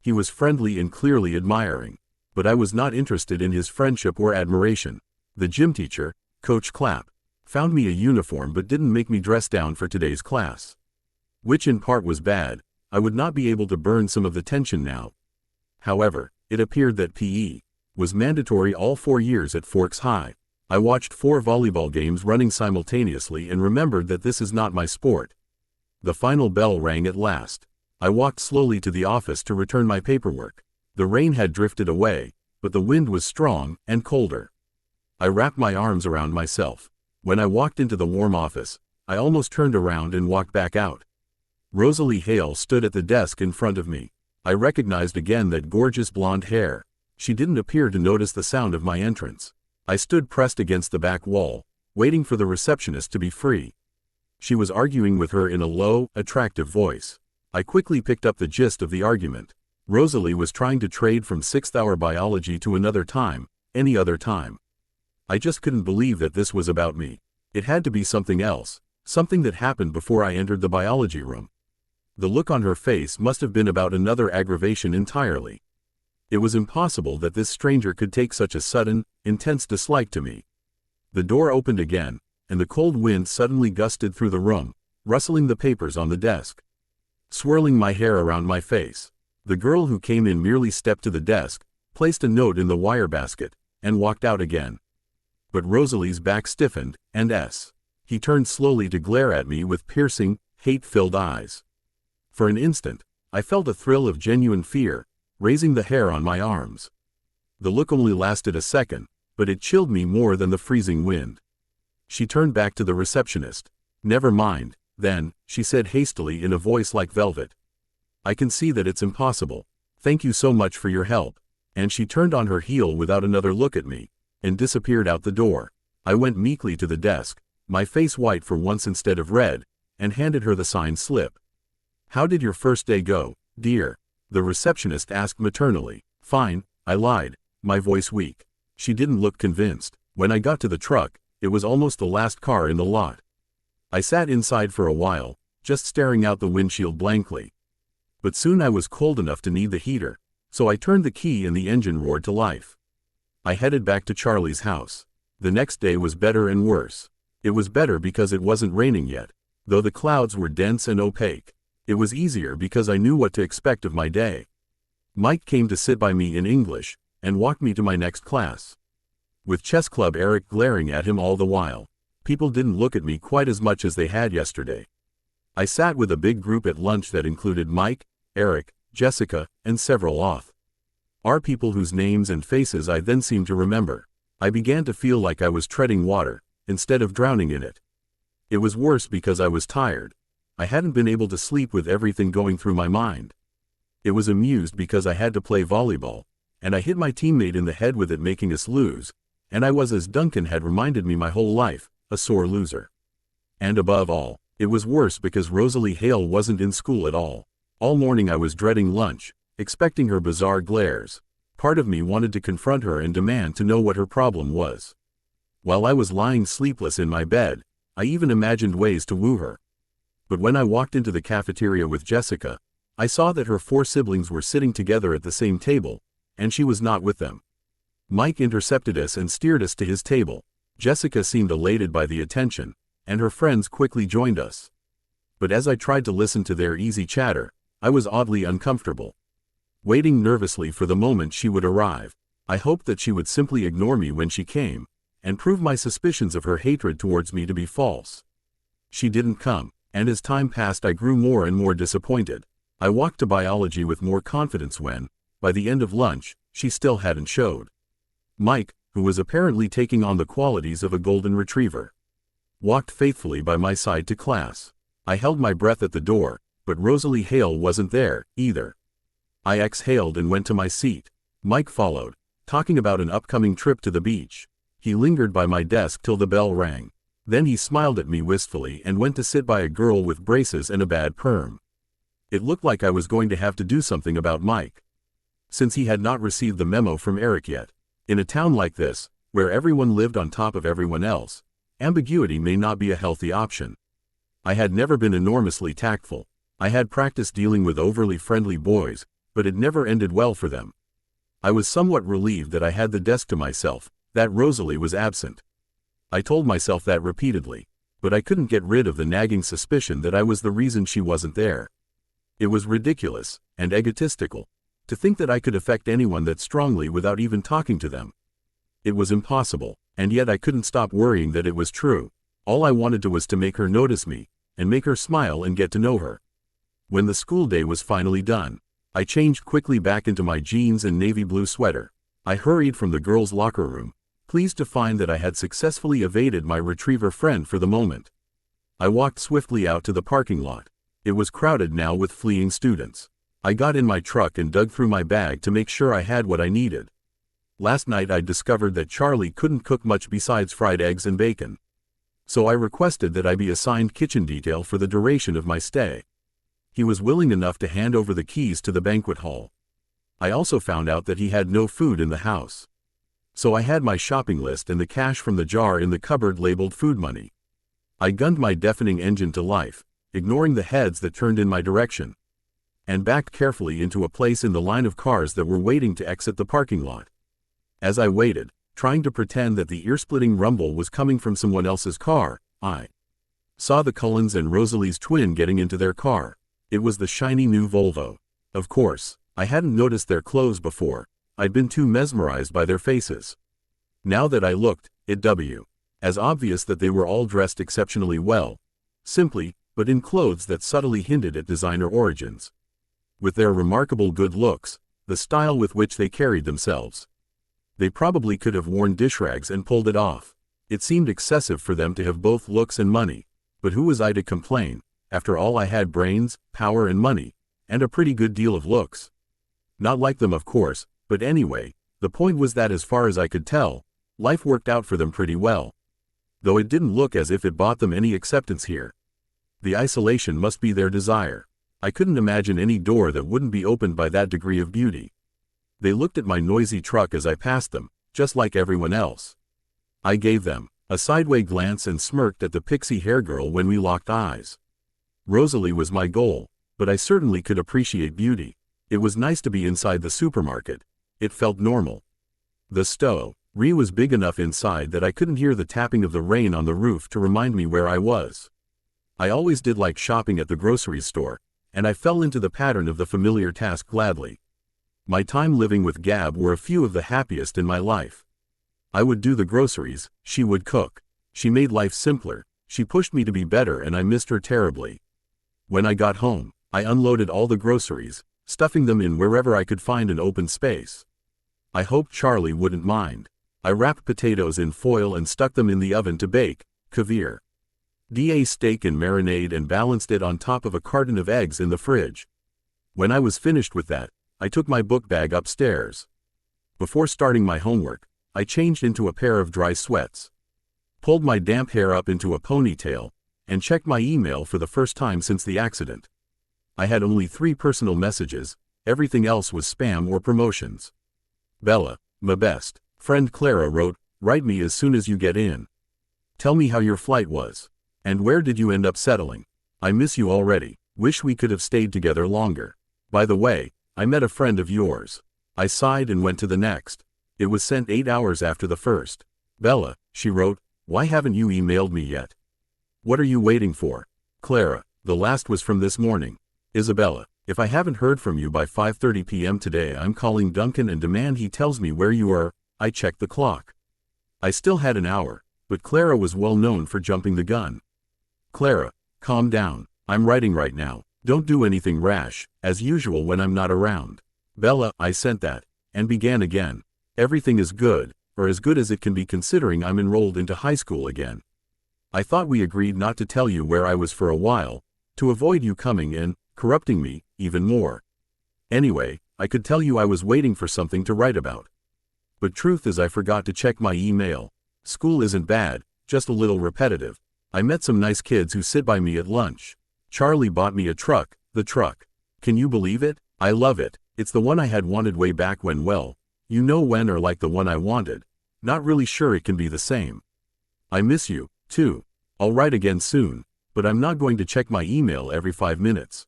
He was friendly and clearly admiring. But I was not interested in his friendship or admiration. The gym teacher, Coach Clapp, found me a uniform but didn't make me dress down for today's class. Which in part was bad. I would not be able to burn some of the tension now. However, it appeared that PE was mandatory all 4 years at Forks High. I watched 4 volleyball games running simultaneously and remembered that this is not my sport. The final bell rang at last. I walked slowly to the office to return my paperwork. The rain had drifted away, but the wind was strong and colder. I wrapped my arms around myself. When I walked into the warm office, I almost turned around and walked back out. Rosalie Hale stood at the desk in front of me. I recognized again that gorgeous blonde hair. She didn't appear to notice the sound of my entrance. I stood pressed against the back wall, waiting for the receptionist to be free. She was arguing with her in a low, attractive voice. I quickly picked up the gist of the argument. Rosalie was trying to trade from 6th hour biology to another time, any other time. I just couldn't believe that this was about me. It had to be something else, something that happened before I entered the biology room. The look on her face must have been about another aggravation entirely. It was impossible that this stranger could take such a sudden, intense dislike to me. The door opened again, and the cold wind suddenly gusted through the room, rustling the papers on the desk, swirling my hair around my face. The girl who came in merely stepped to the desk, placed a note in the wire basket, and walked out again. But Rosalie's back stiffened, and he turned slowly to glare at me with piercing, hate-filled eyes. For an instant, I felt a thrill of genuine fear, raising the hair on my arms. The look only lasted a second, but it chilled me more than the freezing wind. She turned back to the receptionist. "Never mind, then," she said hastily in a voice like velvet. "I can see that it's impossible. Thank you so much for your help." And she turned on her heel without another look at me, and disappeared out the door. I went meekly to the desk, my face white for once instead of red, and handed her the signed slip. "How did your first day go, dear?" the receptionist asked maternally. "Fine," I lied, my voice weak. She didn't look convinced. When I got to the truck, it was almost the last car in the lot. I sat inside for a while, just staring out the windshield blankly. But soon I was cold enough to need the heater, so I turned the key and the engine roared to life. I headed back to Charlie's house. The next day was better and worse. It was better because it wasn't raining yet, though the clouds were dense and opaque. It was easier because I knew what to expect of my day. Mike came to sit by me in English, and walked me to my next class. With chess club Eric glaring at him all the while, people didn't look at me quite as much as they had yesterday. I sat with a big group at lunch that included Mike, Eric, Jessica, and several other people whose names and faces I then seemed to remember. I began to feel like I was treading water, instead of drowning in it. It was worse because I was tired. I hadn't been able to sleep with everything going through my mind. It was amused because I had to play volleyball, and I hit my teammate in the head with it, making us lose, and I was, as Duncan had reminded me my whole life, a sore loser. And above all, it was worse because Rosalie Hale wasn't in school at all. All morning I was dreading lunch, expecting her bizarre glares. Part of me wanted to confront her and demand to know what her problem was. While I was lying sleepless in my bed, I even imagined ways to woo her. But when I walked into the cafeteria with Jessica, I saw that her 4 siblings were sitting together at the same table, and she was not with them. Mike intercepted us and steered us to his table. Jessica seemed elated by the attention, and her friends quickly joined us. But as I tried to listen to their easy chatter, I was oddly uncomfortable. Waiting nervously for the moment she would arrive, I hoped that she would simply ignore me when she came, and prove my suspicions of her hatred towards me to be false. She didn't come, and as time passed I grew more and more disappointed. I walked to biology with more confidence when, by the end of lunch, she still hadn't showed. Mike, who was apparently taking on the qualities of a golden retriever, walked faithfully by my side to class. I held my breath at the door, but Rosalie Hale wasn't there, either. I exhaled and went to my seat. Mike followed, talking about an upcoming trip to the beach. He lingered by my desk till the bell rang. Then he smiled at me wistfully and went to sit by a girl with braces and a bad perm. It looked like I was going to have to do something about Mike, since he had not received the memo from Eric yet. In a town like this, where everyone lived on top of everyone else, ambiguity may not be a healthy option. I had never been enormously tactful. I had practiced dealing with overly friendly boys, but it never ended well for them. I was somewhat relieved that I had the desk to myself, that Rosalie was absent. I told myself that repeatedly, but I couldn't get rid of the nagging suspicion that I was the reason she wasn't there. It was ridiculous, and egotistical, to think that I could affect anyone that strongly without even talking to them. It was impossible, and yet I couldn't stop worrying that it was true. All I wanted to was to make her notice me, and make her smile and get to know her. When the school day was finally done, I changed quickly back into my jeans and navy blue sweater. I hurried from the girls' locker room, pleased to find that I had successfully evaded my retriever friend for the moment. I walked swiftly out to the parking lot. It was crowded now with fleeing students. I got in my truck and dug through my bag to make sure I had what I needed. Last night I discovered that Charlie couldn't cook much besides fried eggs and bacon. So I requested that I be assigned kitchen detail for the duration of my stay. He was willing enough to hand over the keys to the banquet hall. I also found out that he had no food in the house. So I had my shopping list and the cash from the jar in the cupboard labeled food money. I gunned my deafening engine to life, ignoring the heads that turned in my direction, and backed carefully into a place in the line of cars that were waiting to exit the parking lot. As I waited, trying to pretend that the ear-splitting rumble was coming from someone else's car, I saw the Cullens and Rosalie's twin getting into their car. It was the shiny new Volvo. Of course, I hadn't noticed their clothes before. I'd been too mesmerized by their faces. Now that I looked, it was as obvious that they were all dressed exceptionally well, simply, but in clothes that subtly hinted at designer origins. With their remarkable good looks, the style with which they carried themselves, They probably could have worn dish rags and pulled it off. It seemed excessive for them to have both looks and money. But who was I to complain? After all, I had brains, power and money, and a pretty good deal of looks. Not like them, of course, but anyway, the point was that as far as I could tell, life worked out for them pretty well. Though it didn't look as if it bought them any acceptance here. The isolation must be their desire. I couldn't imagine any door that wouldn't be opened by that degree of beauty. They looked at my noisy truck as I passed them, just like everyone else. I gave them a sideways glance and smirked at the pixie hair girl when we locked eyes. Rosalie was my goal, but I certainly could appreciate beauty. It was nice to be inside the supermarket. It felt normal. The store was big enough inside that I couldn't hear the tapping of the rain on the roof to remind me where I was. I always did like shopping at the grocery store, and I fell into the pattern of the familiar task gladly. My time living with Gab were a few of the happiest in my life. I would do the groceries, she would cook. She made life simpler, she pushed me to be better, and I missed her terribly. When I got home, I unloaded all the groceries, stuffing them in wherever I could find an open space. I hoped Charlie wouldn't mind. I wrapped potatoes in foil and stuck them in the oven to bake, caviar. Steak and marinade, and balanced it on top of a carton of eggs in the fridge. When I was finished with that, I took my book bag upstairs. Before starting my homework, I changed into a pair of dry sweats, pulled my damp hair up into a ponytail, and checked my email for the first time since the accident. I had only 3 personal messages, everything else was spam or promotions. Bella, my best friend Clara wrote, "Write me as soon as you get in. Tell me how your flight was. And where did you end up settling? I miss you already. Wish we could have stayed together longer. By the way, I met a friend of yours." I sighed and went to the next. It was sent 8 hours after the first. "Bella," she wrote, "why haven't you emailed me yet? What are you waiting for?" Clara, the last was from this morning. "Isabella, if I haven't heard from you by 5:30 p.m. today, I'm calling Duncan and demand he tells me where you are." I checked the clock. I still had an hour, but Clara was well known for jumping the gun. "Clara, calm down. I'm writing right now. Don't do anything rash, as usual when I'm not around." "Bella," I sent that, and began again. "Everything is good, or as good as it can be considering I'm enrolled into high school again. I thought we agreed not to tell you where I was for a while, to avoid you coming and corrupting me even more. Anyway, I could tell you I was waiting for something to write about. But truth is I forgot to check my email. School isn't bad, just a little repetitive. I met some nice kids who sit by me at lunch. Charlie bought me a truck, the truck. Can you believe it? I love it. It's the one I had wanted way back when, well, you know when, or like the one I wanted. Not really sure it can be the same. I miss you, too. I'll write again soon, but I'm not going to check my email every 5 minutes.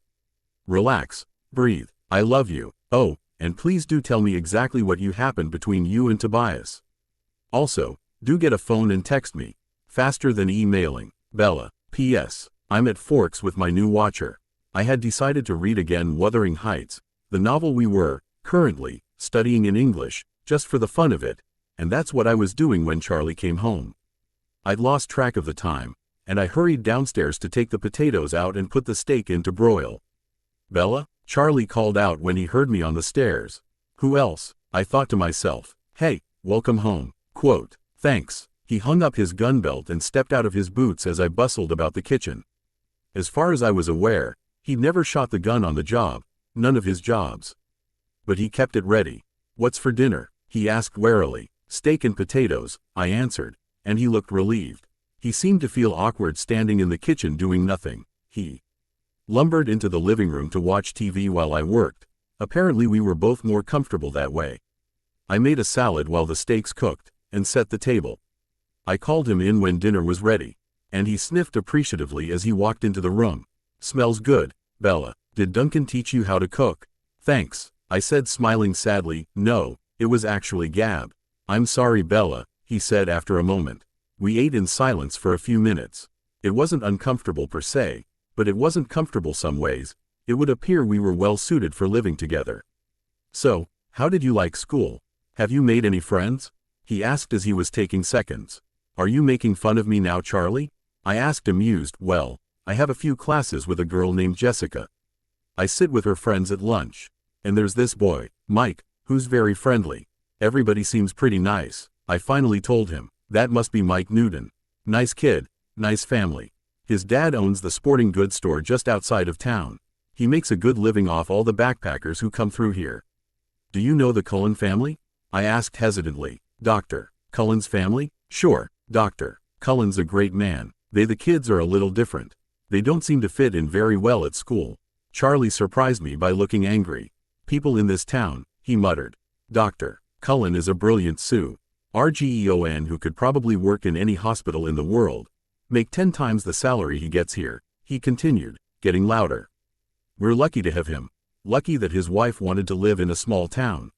Relax, breathe. I love you. Oh, and please do tell me exactly what happened between you and Tobias. Also, do get a phone and text me. Faster than emailing. Bella. P.S. I'm at Forks with my new watcher. I had decided to read again Wuthering Heights, the novel we were, currently, studying in English, just for the fun of it, and that's what I was doing when Charlie came home. I'd lost track of the time, and I hurried downstairs to take the potatoes out and put the steak in to broil. "Bella?" Charlie called out when he heard me on the stairs. "Who else?" I thought to myself. "Hey, welcome home." Quote, "Thanks." He hung up his gun belt and stepped out of his boots as I bustled about the kitchen. As far as I was aware, he'd never shot the gun on the job, none of his jobs. But he kept it ready. "What's for dinner?" he asked warily. "Steak and potatoes," I answered, and he looked relieved. He seemed to feel awkward standing in the kitchen doing nothing. He lumbered into the living room to watch TV while I worked. Apparently we were both more comfortable that way. I made a salad while the steaks cooked, and set the table. I called him in when dinner was ready, and he sniffed appreciatively as he walked into the room. "Smells good, Bella. Did Duncan teach you how to cook?" "Thanks," I said, smiling sadly. "No, it was actually Gab." "I'm sorry, Bella," he said after a moment. We ate in silence for a few minutes. It wasn't uncomfortable per se, but it wasn't comfortable some ways. It would appear we were well suited for living together. "So, how did you like school? Have you made any friends?" he asked as he was taking seconds. "Are you making fun of me now, Charlie?" I asked, amused. "Well, I have a few classes with a girl named Jessica. I sit with her friends at lunch. And there's this boy, Mike, who's very friendly. Everybody seems pretty nice, I finally told him. That must be Mike Newton. Nice kid, nice family. His dad owns the sporting goods store just outside of town. He makes a good living off all the backpackers who come through here. Do you know the Cullen family? I asked hesitantly. Dr. Cullen's family? Sure, Dr. Cullen's a great man. The kids are a little different. They don't seem to fit in very well at school. Charlie surprised me by looking angry. People in this town, he muttered. Dr. Cullen is a brilliant Sioux. RGEON who could probably work in any hospital in the world. Make 10 times the salary he gets here, he continued, getting louder. We're lucky to have him. Lucky that his wife wanted to live in a small town.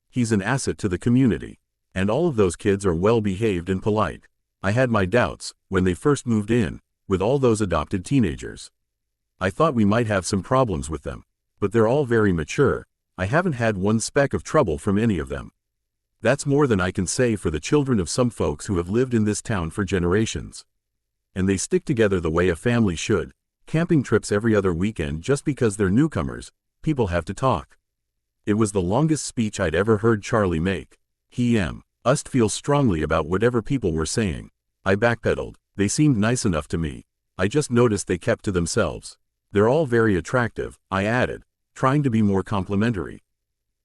He's an asset to the community. And all of those kids are well behaved and polite. I had my doubts, when they first moved in, with all those adopted teenagers. I thought we might have some problems with them. But they're all very mature. I haven't had one speck of trouble from any of them. That's more than I can say for the children of some folks who have lived in this town for generations. And they stick together the way a family should, camping trips every other weekend just because they're newcomers, people have to talk. It was the longest speech I'd ever heard Charlie make. Us feel strongly about whatever people were saying. I backpedaled. They seemed nice enough to me. I just noticed they kept to themselves. They're all very attractive, I added, trying to be more complimentary.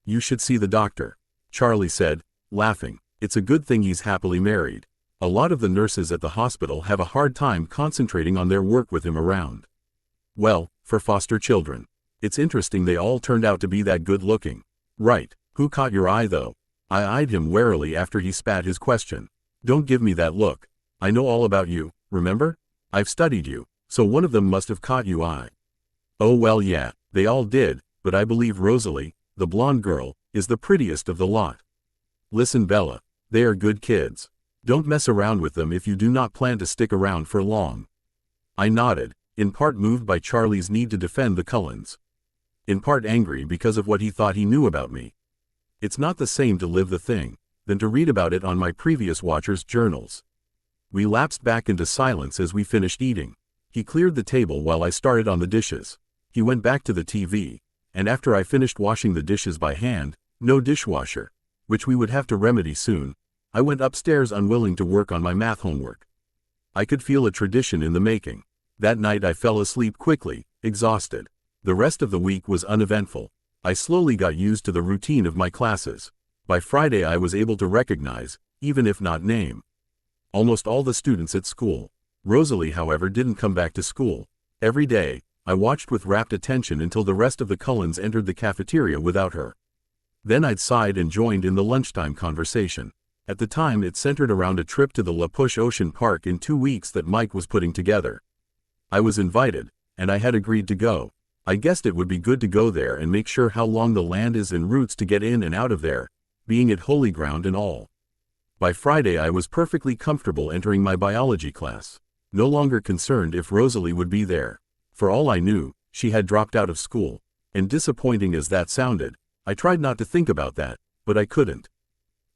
You should see the doctor, Charlie said, laughing. It's a good thing he's happily married. A lot of the nurses at the hospital have a hard time concentrating on their work with him around. Well, for foster children. It's interesting they all turned out to be that good looking. Right. Who caught your eye though? I eyed him warily after he spat his question. Don't give me that look. I know all about you, remember? I've studied you, so one of them must have caught you eye. Oh well yeah, they all did, but I believe Rosalie, the blonde girl, is the prettiest of the lot. Listen Bella, they are good kids. Don't mess around with them if you do not plan to stick around for long. I nodded, in part moved by Charlie's need to defend the Cullens. In part angry because of what he thought he knew about me. It's not the same to live the thing, than to read about it on my previous watcher's journals. We lapsed back into silence as we finished eating. He cleared the table while I started on the dishes. He went back to the TV, and after I finished washing the dishes by hand, no dishwasher, which we would have to remedy soon, I went upstairs unwilling to work on my math homework. I could feel a tradition in the making. That night I fell asleep quickly, exhausted. The rest of the week was uneventful. I slowly got used to the routine of my classes. By Friday I was able to recognize, even if not name, almost all the students at school. Rosalie, however, didn't come back to school. Every day, I watched with rapt attention until the rest of the Cullens entered the cafeteria without her. Then I'd sighed and joined in the lunchtime conversation. At the time it centered around a trip to the La Push Ocean Park in 2 weeks that Mike was putting together. I was invited, and I had agreed to go. I guessed it would be good to go there and make sure how long the land is and routes to get in and out of there, being it holy ground and all. By Friday I was perfectly comfortable entering my biology class, no longer concerned if Rosalie would be there. For all I knew, she had dropped out of school, and disappointing as that sounded, I tried not to think about that, but I couldn't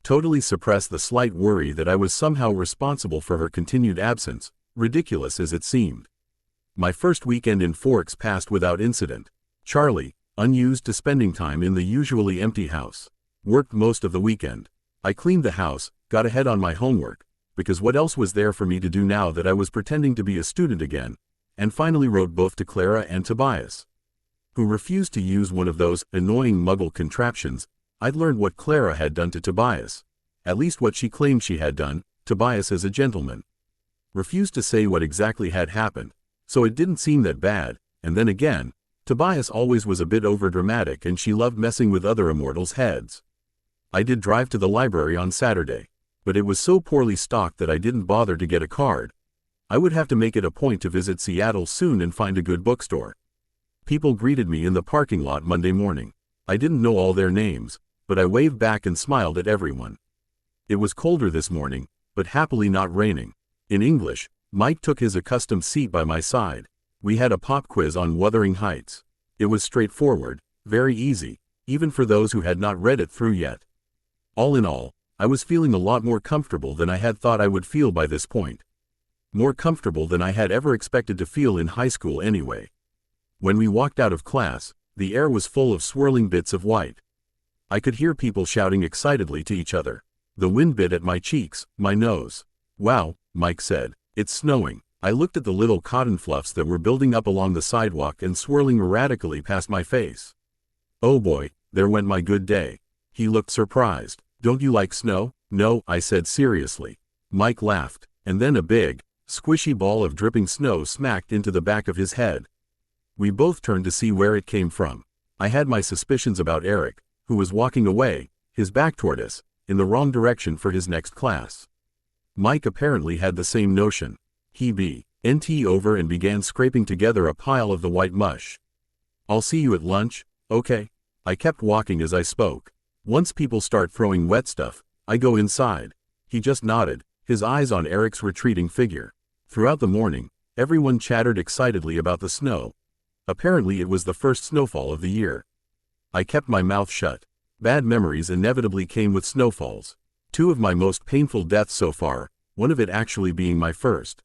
totally suppress the slight worry that I was somehow responsible for her continued absence, ridiculous as it seemed. My first weekend in Forks passed without incident. Charlie, unused to spending time in the usually empty house, worked most of the weekend. I cleaned the house, got ahead on my homework, because what else was there for me to do now that I was pretending to be a student again, and finally wrote both to Clara and Tobias, who refused to use one of those annoying muggle contraptions. I'd learned what Clara had done to Tobias, at least what she claimed she had done. Tobias, as a gentleman, refused to say what exactly had happened, so it didn't seem that bad. And then again, Tobias always was a bit overdramatic and she loved messing with other immortals' heads. I did drive to the library on Saturday, but it was so poorly stocked that I didn't bother to get a card. I would have to make it a point to visit Seattle soon and find a good bookstore. People greeted me in the parking lot Monday morning. I didn't know all their names, but I waved back and smiled at everyone. It was colder this morning, but happily not raining. In English, Mike took his accustomed seat by my side. We had a pop quiz on Wuthering Heights. It was straightforward, very easy, even for those who had not read it through yet. All in all, I was feeling a lot more comfortable than I had thought I would feel by this point. More comfortable than I had ever expected to feel in high school anyway. When we walked out of class, the air was full of swirling bits of white. I could hear people shouting excitedly to each other. The wind bit at my cheeks, my nose. Wow, Mike said. It's snowing. I looked at the little cotton fluffs that were building up along the sidewalk and swirling erratically past my face. Oh boy, there went my good day. He looked surprised. Don't you like snow? No, I said seriously. Mike laughed, and then a big, squishy ball of dripping snow smacked into the back of his head. We both turned to see where it came from. I had my suspicions about Eric, who was walking away, his back toward us, in the wrong direction for his next class. Mike apparently had the same notion. He bent over and began scraping together a pile of the white mush. I'll see you at lunch, okay? I kept walking as I spoke. Once people start throwing wet stuff, I go inside. He just nodded, his eyes on Eric's retreating figure. Throughout the morning, everyone chattered excitedly about the snow. Apparently it was the first snowfall of the year. I kept my mouth shut. Bad memories inevitably came with snowfalls. 2 of my most painful deaths so far, one of it actually being my first.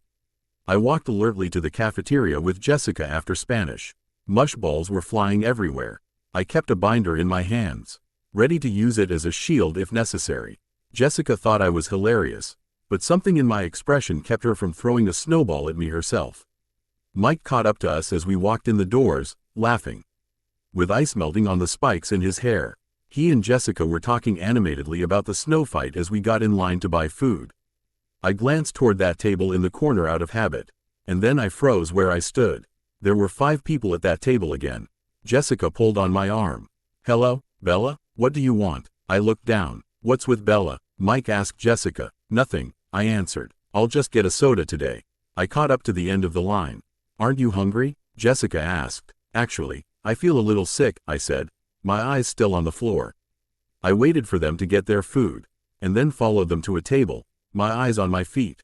I walked alertly to the cafeteria with Jessica after Spanish. Mush balls were flying everywhere. I kept a binder in my hands, ready to use it as a shield if necessary. Jessica thought I was hilarious, but something in my expression kept her from throwing a snowball at me herself. Mike caught up to us as we walked in the doors, laughing. With ice melting on the spikes in his hair, he and Jessica were talking animatedly about the snow fight as we got in line to buy food. I glanced toward that table in the corner out of habit, and then I froze where I stood. There were 5 people at that table again. Jessica pulled on my arm. Hello, Bella, what do you want? I looked down. What's with Bella? Mike asked Jessica. Nothing, I answered. I'll just get a soda today. I caught up to the end of the line. Aren't you hungry? Jessica asked. Actually, I feel a little sick, I said, my eyes still on the floor. I waited for them to get their food, and then followed them to a table, my eyes on my feet.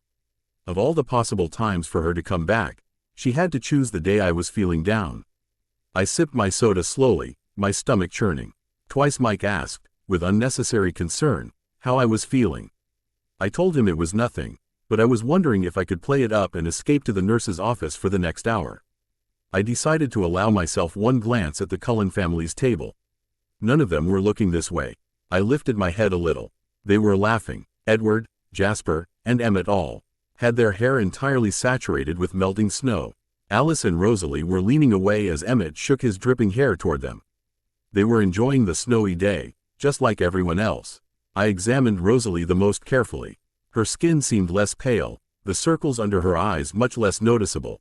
Of all the possible times for her to come back, she had to choose the day I was feeling down. I sipped my soda slowly, my stomach churning. Twice Mike asked, with unnecessary concern, how I was feeling. I told him it was nothing, but I was wondering if I could play it up and escape to the nurse's office for the next hour. I decided to allow myself one glance at the Cullen family's table. None of them were looking this way. I lifted my head a little. They were laughing. Edward, Jasper, and Emmett all had their hair entirely saturated with melting snow. Alice and Rosalie were leaning away as Emmett shook his dripping hair toward them. They were enjoying the snowy day, just like everyone else. I examined Rosalie the most carefully. Her skin seemed less pale, the circles under her eyes much less noticeable.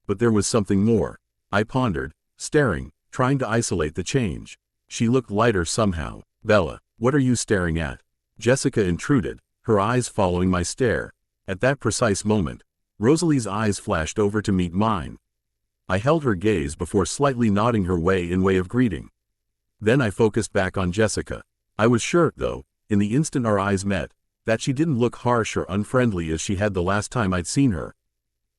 But there was something more. I pondered, staring, trying to isolate the change. She looked lighter somehow. Bella, what are you staring at? Jessica intruded, her eyes following my stare. At that precise moment, Rosalie's eyes flashed over to meet mine. I held her gaze before slightly nodding her way in way of greeting. Then I focused back on Jessica. I was sure, though, in the instant our eyes met, that she didn't look harsh or unfriendly as she had the last time I'd seen her.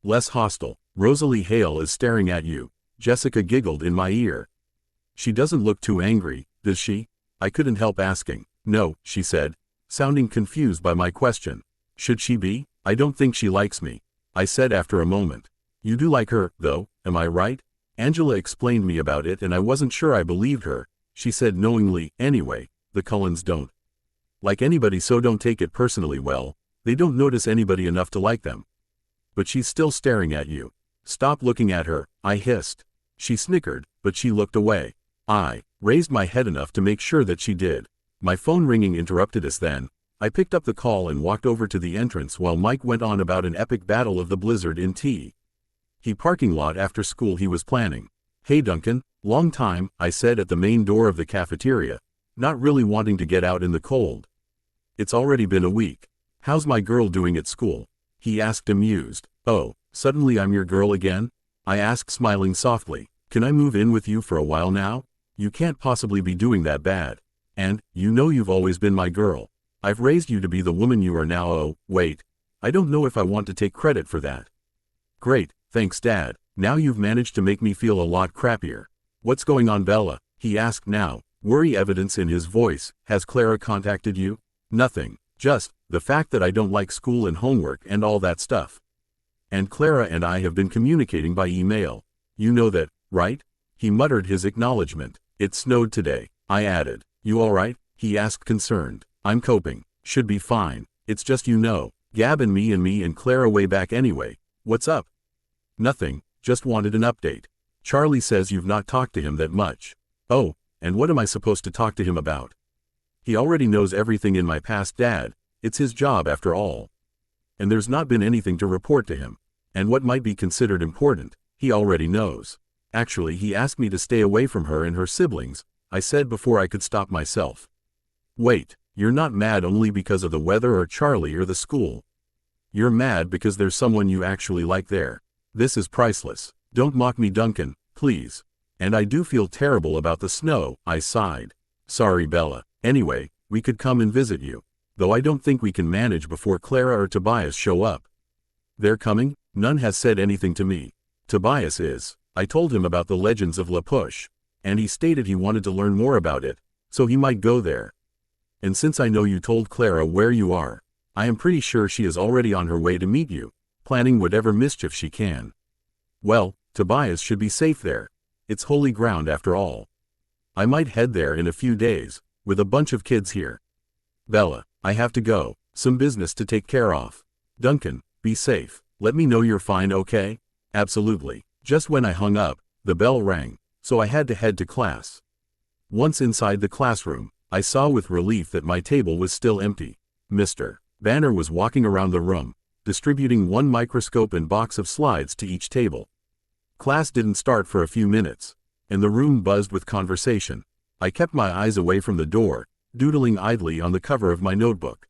Less hostile. Rosalie Hale is staring at you, Jessica giggled in my ear. She doesn't look too angry, does she? I couldn't help asking. No, she said, sounding confused by my question. Should she be? I don't think she likes me, I said after a moment. You do like her, though, am I right? Angela explained me about it and I wasn't sure I believed her. She said knowingly, anyway, the Cullens don't like anybody, so don't take it personally. Well, they don't notice anybody enough to like them. But she's still staring at you. Stop looking at her, I hissed. She snickered, but she looked away. I raised my head enough to make sure that she did. My phone ringing interrupted us then. I picked up the call and walked over to the entrance while Mike went on about an epic battle of the blizzard in T. He parking lot after school he was planning. Hey Duncan, long time, I said at the main door of the cafeteria, not really wanting to get out in the cold. It's already been a week. How's my girl doing at school? He asked amused. Oh, suddenly I'm your girl again? I asked smiling softly. Can I move in with you for a while now? You can't possibly be doing that bad. And, you know you've always been my girl. I've raised you to be the woman you are now. Oh, wait. I don't know if I want to take credit for that. Great, thanks Dad. Now you've managed to make me feel a lot crappier. What's going on, Bella? He asked now, worry evidence in his voice. Has Clara contacted you? Nothing. Just the fact that I don't like school and homework and all that stuff. And Clara and I have been communicating by email. You know that, right? He muttered his acknowledgement. It snowed today, I added. You alright? He asked concerned. I'm coping. Should be fine. It's just Gab and me and Clara way back anyway. What's up? Nothing, just wanted an update. Charlie says you've not talked to him that much. Oh, and what am I supposed to talk to him about? He already knows everything in my past, Dad. It's his job after all. And there's not been anything to report to him. And what might be considered important, he already knows. Actually, he asked me to stay away from her and her siblings, I said before I could stop myself. Wait, you're not mad only because of the weather or Charlie or the school. You're mad because there's someone you actually like there. This is priceless. Don't mock me, Duncan, please. And I do feel terrible about the snow, I sighed. Sorry, Bella. Anyway, we could come and visit you. Though I don't think we can manage before Clara or Tobias show up. They're coming? None has said anything to me. Tobias is. I told him about the legends of La Push. And he stated he wanted to learn more about it, so he might go there. And since I know you told Clara where you are, I am pretty sure she is already on her way to meet you, planning whatever mischief she can. Well, Tobias should be safe there. It's holy ground after all. I might head there in a few days, with a bunch of kids here. Bella, I have to go, some business to take care of. Duncan, be safe. Let me know you're fine, okay? Absolutely. Just when I hung up, the bell rang, so I had to head to class. Once inside the classroom, I saw with relief that my table was still empty. Mr. Banner was walking around the room, distributing one microscope and box of slides to each table. Class didn't start for a few minutes, and the room buzzed with conversation. I kept my eyes away from the door, doodling idly on the cover of my notebook.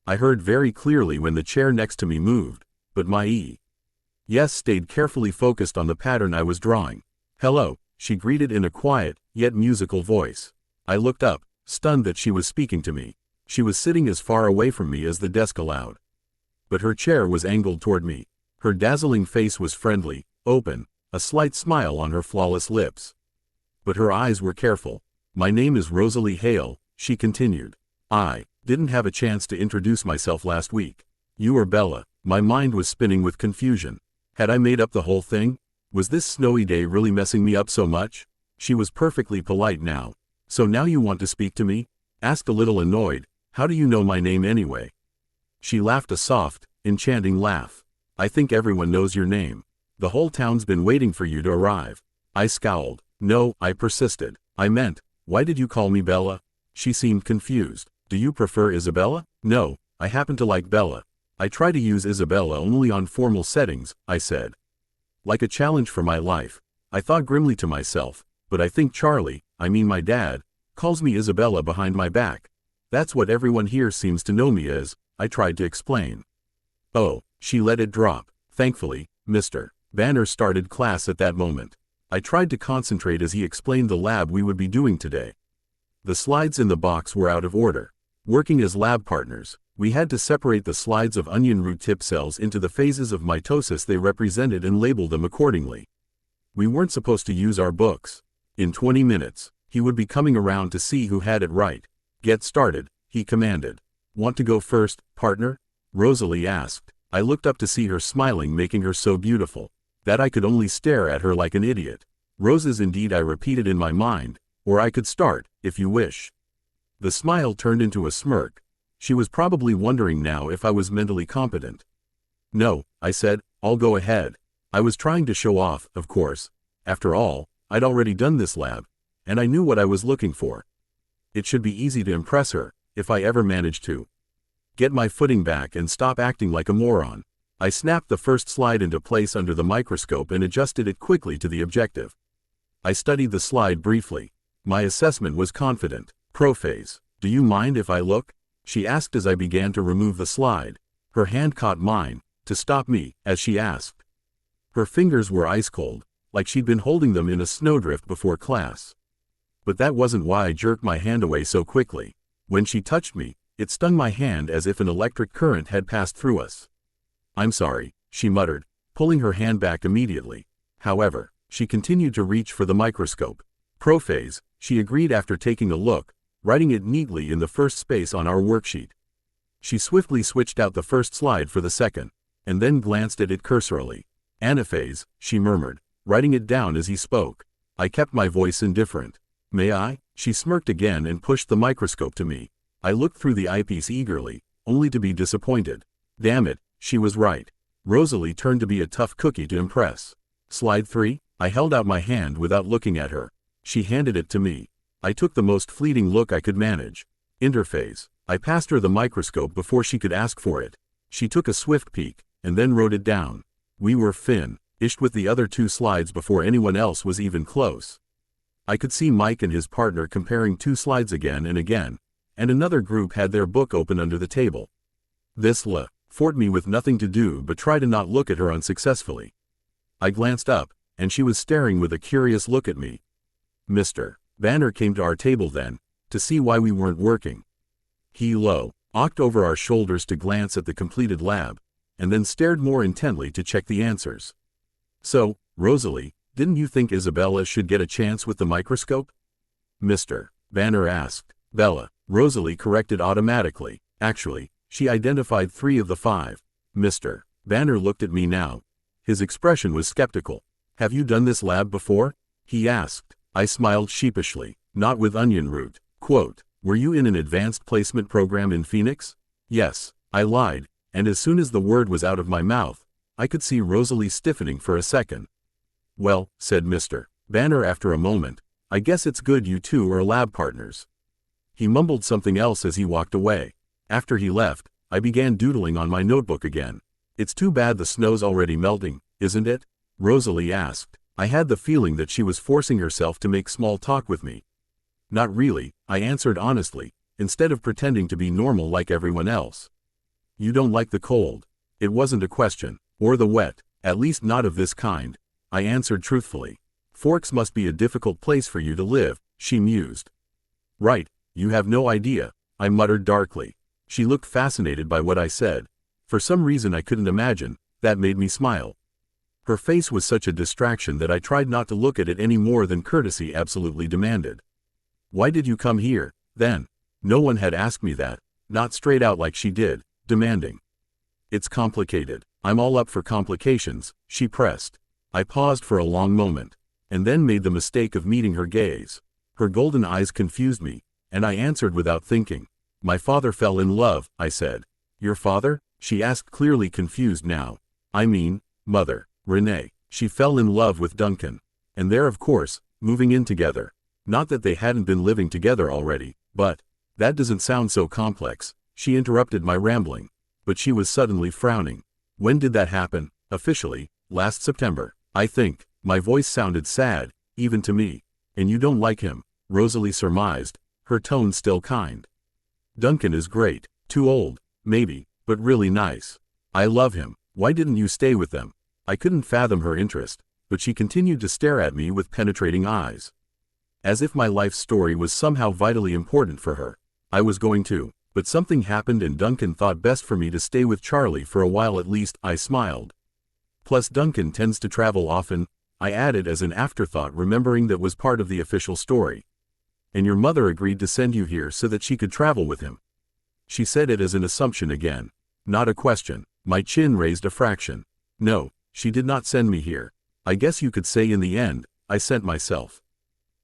I heard very clearly when the chair next to me moved, but my yes stayed carefully focused on the pattern I was drawing. Hello, she greeted in a quiet, yet musical voice. I looked up, stunned that she was speaking to me. She was sitting as far away from me as the desk allowed. But her chair was angled toward me. Her dazzling face was friendly, open, a slight smile on her flawless lips. But her eyes were careful. My name is Rosalie Hale, she continued. I didn't have a chance to introduce myself last week. You are Bella. My mind was spinning with confusion. Had I made up the whole thing? Was this snowy day really messing me up so much? She was perfectly polite now. So now you want to speak to me? Asked a little annoyed. How do you know my name anyway? She laughed a soft, enchanting laugh. I think everyone knows your name. The whole town's been waiting for you to arrive. I scowled. No, I persisted. I meant, why did you call me Bella? She seemed confused. Do you prefer Isabella? No, I happen to like Bella. I try to use Isabella only on formal settings, I said. Like a challenge for my life. I thought grimly to myself, but I think Charlie, I mean my dad, calls me Isabella behind my back. That's what everyone here seems to know me as, I tried to explain. Oh, she let it drop. Thankfully, Mr. Banner started class at that moment. I tried to concentrate as he explained the lab we would be doing today. The slides in the box were out of order. Working as lab partners, we had to separate the slides of onion root tip cells into the phases of mitosis they represented and label them accordingly. We weren't supposed to use our books. In 20 minutes, he would be coming around to see who had it right. Get started, he commanded. Want to go first, partner? Rosalie asked. I looked up to see her smiling, making her so beautiful that I could only stare at her like an idiot. Roses indeed, I repeated in my mind, or I could start, if you wish. The smile turned into a smirk. She was probably wondering now if I was mentally competent. No, I said, I'll go ahead. I was trying to show off, of course. After all, I'd already done this lab, and I knew what I was looking for. It should be easy to impress her, if I ever managed to get my footing back and stop acting like a moron. I snapped the first slide into place under the microscope and adjusted it quickly to the objective. I studied the slide briefly. My assessment was confident. Prophase. Do you mind if I look? She asked as I began to remove the slide. Her hand caught mine, to stop me, as she asked. Her fingers were ice cold, like she'd been holding them in a snowdrift before class. But that wasn't why I jerked my hand away so quickly. When she touched me, it stung my hand as if an electric current had passed through us. I'm sorry, she muttered, pulling her hand back immediately. However, she continued to reach for the microscope. Prophase, she agreed after taking a look, writing it neatly in the first space on our worksheet. She swiftly switched out the first slide for the second, and then glanced at it cursorily. Anaphase, she murmured, writing it down as he spoke. I kept my voice indifferent. May I? She smirked again and pushed the microscope to me. I looked through the eyepiece eagerly, only to be disappointed. Damn it, she was right. Rosalie turned to be a tough cookie to impress. Slide 3? I held out my hand without looking at her. She handed it to me. I took the most fleeting look I could manage. Interface. I passed her the microscope before she could ask for it. She took a swift peek, and then wrote it down. We were finished with the other 2 slides before anyone else was even close. I could see Mike and his partner comparing 2 slides again and again, and another group had their book open under the table. This forced me with nothing to do but try to not look at her unsuccessfully. I glanced up, and she was staring with a curious look at me. Mr. Banner came to our table then, to see why we weren't working. He looked over our shoulders to glance at the completed lab, and then stared more intently to check the answers. So, Rosalie, didn't you think Isabella should get a chance with the microscope? Mr. Banner asked. Bella, Rosalie corrected automatically. Actually, she identified 3 of the 5. Mr. Banner looked at me now. His expression was skeptical. Have you done this lab before? He asked. I smiled sheepishly. Not with onion root. Quote, were you in an advanced placement program in Phoenix? Yes, I lied, and as soon as the word was out of my mouth, I could see Rosalie stiffening for a second. Well, said Mr. Banner after a moment, I guess it's good you 2 are lab partners. He mumbled something else as he walked away. After he left, I began doodling on my notebook again. It's too bad the snow's already melting, isn't it? Rosalie asked. I had the feeling that she was forcing herself to make small talk with me. Not really, I answered honestly, instead of pretending to be normal like everyone else. You don't like the cold. It wasn't a question. Or the wet, at least not of this kind, I answered truthfully. Forks must be a difficult place for you to live, she mused. Right, you have no idea, I muttered darkly. She looked fascinated by what I said. For some reason I couldn't imagine, that made me smile. Her face was such a distraction that I tried not to look at it any more than courtesy absolutely demanded. Why did you come here, then? No one had asked me that, not straight out like she did, demanding. It's complicated. I'm all up for complications, she pressed. I paused for a long moment, and then made the mistake of meeting her gaze. Her golden eyes confused me, and I answered without thinking. My father fell in love, I said. Your father? She asked, clearly confused now. I mean, mother, Renee. She fell in love with Duncan. And they're, of course, moving in together. Not that they hadn't been living together already, but, that doesn't sound so complex, she interrupted my rambling. But she was suddenly frowning. When did that happen? Officially, last September, I think. My voice sounded sad, even to me. And you don't like him, Rosalie surmised, her tone still kind. Duncan is great. Too old, maybe, but really nice. I love him. Why didn't you stay with them? I couldn't fathom her interest, but she continued to stare at me with penetrating eyes. As if my life story was somehow vitally important for her. I was going to, but something happened and Duncan thought best for me to stay with Charlie for a while at least, I smiled. Plus Duncan tends to travel often, I added as an afterthought, remembering that was part of the official story. And your mother agreed to send you here so that she could travel with him. She said it as an assumption again. Not a question. My chin raised a fraction. No, she did not send me here. I guess you could say in the end, I sent myself.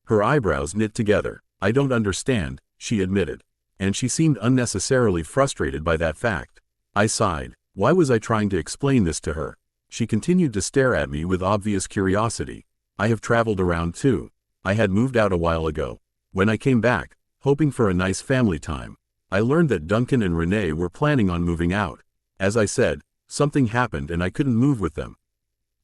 Her eyebrows knit together. I don't understand, she admitted. And she seemed unnecessarily frustrated by that fact. I sighed. Why was I trying to explain this to her? She continued to stare at me with obvious curiosity. I have traveled around too. I had moved out a while ago. When I came back, hoping for a nice family time, I learned that Duncan and Renee were planning on moving out. As I said, something happened and I couldn't move with them.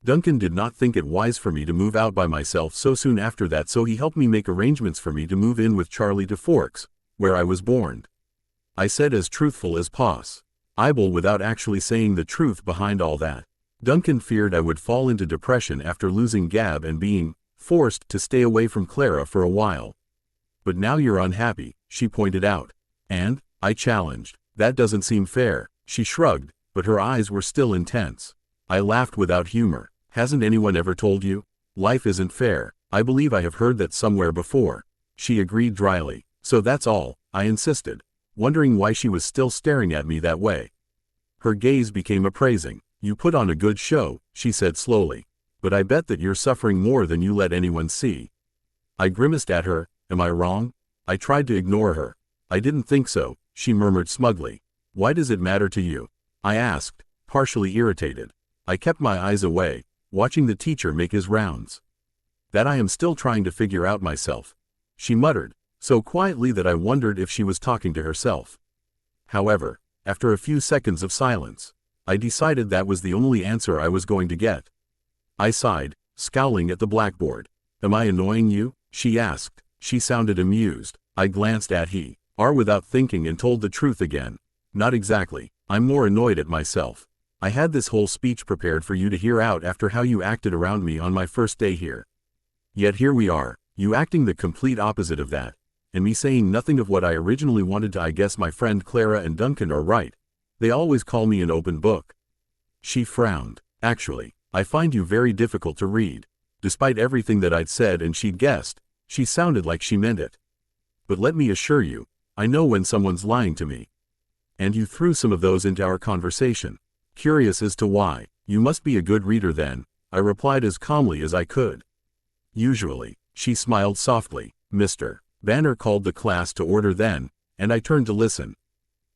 Duncan did not think it wise for me to move out by myself so soon after that, so he helped me make arrangements for me to move in with Charlie to Forks, where I was born. I said as truthful as possible without actually saying the truth behind all that. Duncan feared I would fall into depression after losing Gab and being forced to stay away from Clara for a while. But now you're unhappy, she pointed out. And, I challenged, that doesn't seem fair. She shrugged, but her eyes were still intense. I laughed without humor. Hasn't anyone ever told you? Life isn't fair. I believe I have heard that somewhere before. She agreed dryly. So that's all, I insisted, wondering why she was still staring at me that way. Her gaze became appraising. You put on a good show, she said slowly. But I bet that you're suffering more than you let anyone see. I grimaced at her. Am I wrong? I tried to ignore her. I didn't think so, she murmured smugly. Why does it matter to you? I asked, partially irritated. I kept my eyes away, watching the teacher make his rounds. That I am still trying to figure out myself, she muttered, so quietly that I wondered if she was talking to herself. However, after a few seconds of silence, I decided that was the only answer I was going to get. I sighed, scowling at the blackboard. Am I annoying you? She asked. She sounded amused. I glanced at her without thinking and told the truth again. Not exactly. I'm more annoyed at myself. I had this whole speech prepared for you to hear out after how you acted around me on my first day here. Yet here we are, you acting the complete opposite of that, and me saying nothing of what I originally wanted to. I guess my friend Clara and Duncan are right. They always call me an open book. She frowned. Actually, I find you very difficult to read. Despite everything that I'd said and she'd guessed, she sounded like she meant it. But let me assure you, I know when someone's lying to me. And you threw some of those into our conversation. Curious as to why. You must be a good reader then, I replied as calmly as I could. Usually, she smiled softly. Mr. Banner called the class to order then, and I turned to listen.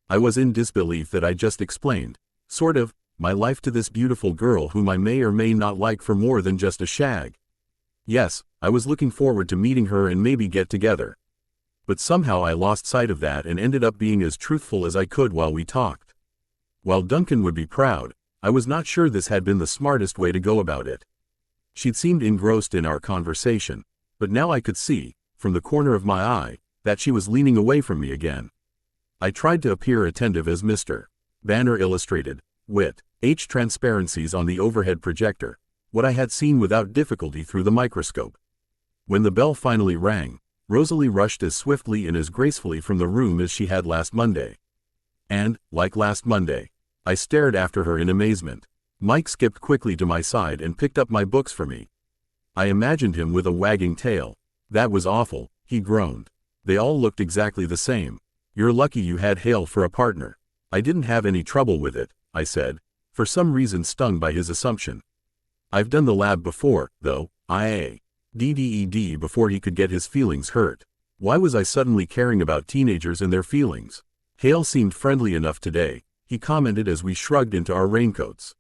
I was in disbelief that I just explained, sort of, my life to this beautiful girl whom I may or may not like for more than just a shag. Yes, I was looking forward to meeting her and maybe get together. But somehow I lost sight of that and ended up being as truthful as I could while we talked. While Duncan would be proud, I was not sure this had been the smartest way to go about it. She'd seemed engrossed in our conversation, but now I could see, from the corner of my eye, that she was leaning away from me again. I tried to appear attentive as Mr. Banner illustrated, with transparencies on the overhead projector, what I had seen without difficulty through the microscope. When the bell finally rang, Rosalie rushed as swiftly and as gracefully from the room as she had last Monday. And, like last Monday, I stared after her in amazement. Mike skipped quickly to my side and picked up my books for me. I imagined him with a wagging tail. That was awful, he groaned. They all looked exactly the same. You're lucky you had Hale for a partner. I didn't have any trouble with it, I said, for some reason stung by his assumption. I've done the lab before, though, IADDED before he could get his feelings hurt. Why was I suddenly caring about teenagers and their feelings? Hale seemed friendly enough today, he commented as we shrugged into our raincoats.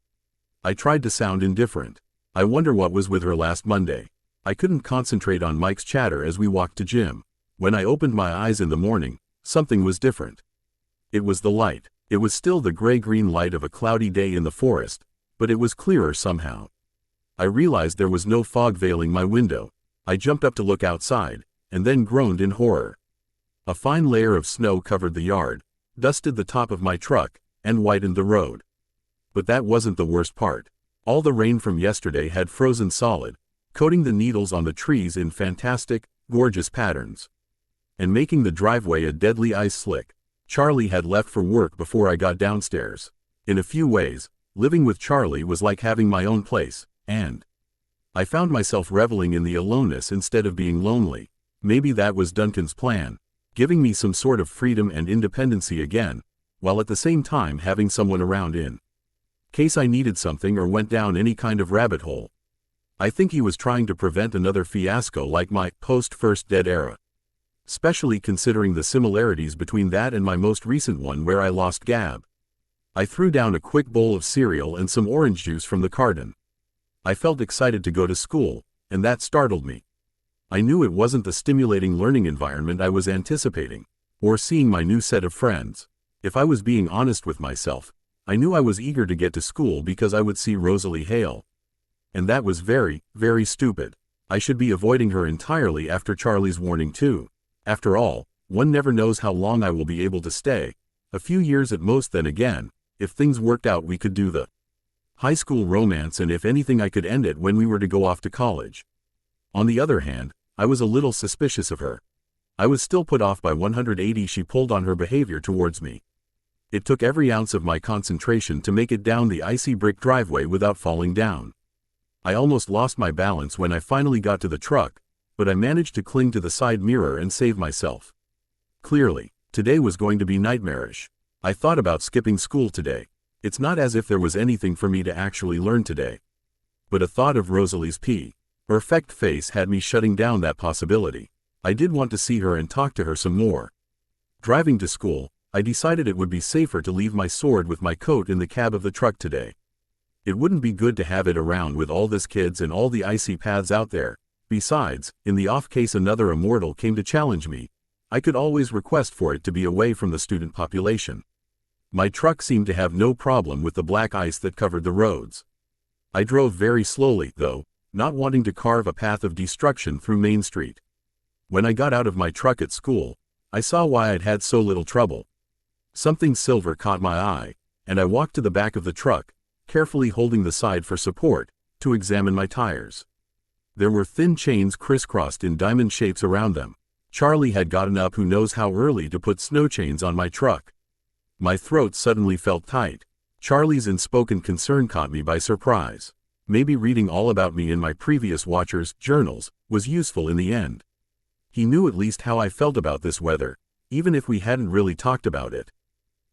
I tried to sound indifferent. I wonder what was with her last Monday. I couldn't concentrate on Mike's chatter as we walked to gym. When I opened my eyes in the morning, something was different. It was the light. It was still the gray-green light of a cloudy day in the forest, but it was clearer somehow. I realized there was no fog veiling my window. I jumped up to look outside, and then groaned in horror. A fine layer of snow covered the yard, dusted the top of my truck, and whitened the road. But that wasn't the worst part. All the rain from yesterday had frozen solid, coating the needles on the trees in fantastic, gorgeous patterns, and making the driveway a deadly ice slick. Charlie had left for work before I got downstairs. In a few ways, living with Charlie was like having my own place, and I found myself reveling in the aloneness instead of being lonely. Maybe that was Duncan's plan, giving me some sort of freedom and independency again, while at the same time having someone around in case I needed something or went down any kind of rabbit hole. I think he was trying to prevent another fiasco like my post-First Dead era, especially considering the similarities between that and my most recent one where I lost Gab. I threw down a quick bowl of cereal and some orange juice from the carton. I felt excited to go to school, and that startled me. I knew it wasn't the stimulating learning environment I was anticipating, or seeing my new set of friends. If I was being honest with myself, I knew I was eager to get to school because I would see Rosalie Hale. And that was very, very stupid. I should be avoiding her entirely after Charlie's warning too. After all, one never knows how long I will be able to stay. A few years at most. Then again, if things worked out we could do the high school romance, and if anything I could end it when we were to go off to college. On the other hand, I was a little suspicious of her. I was still put off by 180 she pulled on her behavior towards me. It took every ounce of my concentration to make it down the icy brick driveway without falling down. I almost lost my balance when I finally got to the truck, but I managed to cling to the side mirror and save myself. Clearly, today was going to be nightmarish. I thought about skipping school today. It's not as if there was anything for me to actually learn today. But a thought of Rosalie's perfect face had me shutting down that possibility. I did want to see her and talk to her some more. Driving to school, I decided it would be safer to leave my sword with my coat in the cab of the truck today. It wouldn't be good to have it around with all this kids and all the icy paths out there. Besides, in the off case another immortal came to challenge me, I could always request for it to be away from the student population. My truck seemed to have no problem with the black ice that covered the roads. I drove very slowly, though, not wanting to carve a path of destruction through Main Street. When I got out of my truck at school, I saw why I'd had so little trouble. Something silver caught my eye, and I walked to the back of the truck, carefully holding the side for support, to examine my tires. There were thin chains crisscrossed in diamond shapes around them. Charlie had gotten up who knows how early to put snow chains on my truck. My throat suddenly felt tight. Charlie's unspoken concern caught me by surprise. Maybe reading all about me in my previous watchers' journals was useful in the end. He knew at least how I felt about this weather, even if we hadn't really talked about it.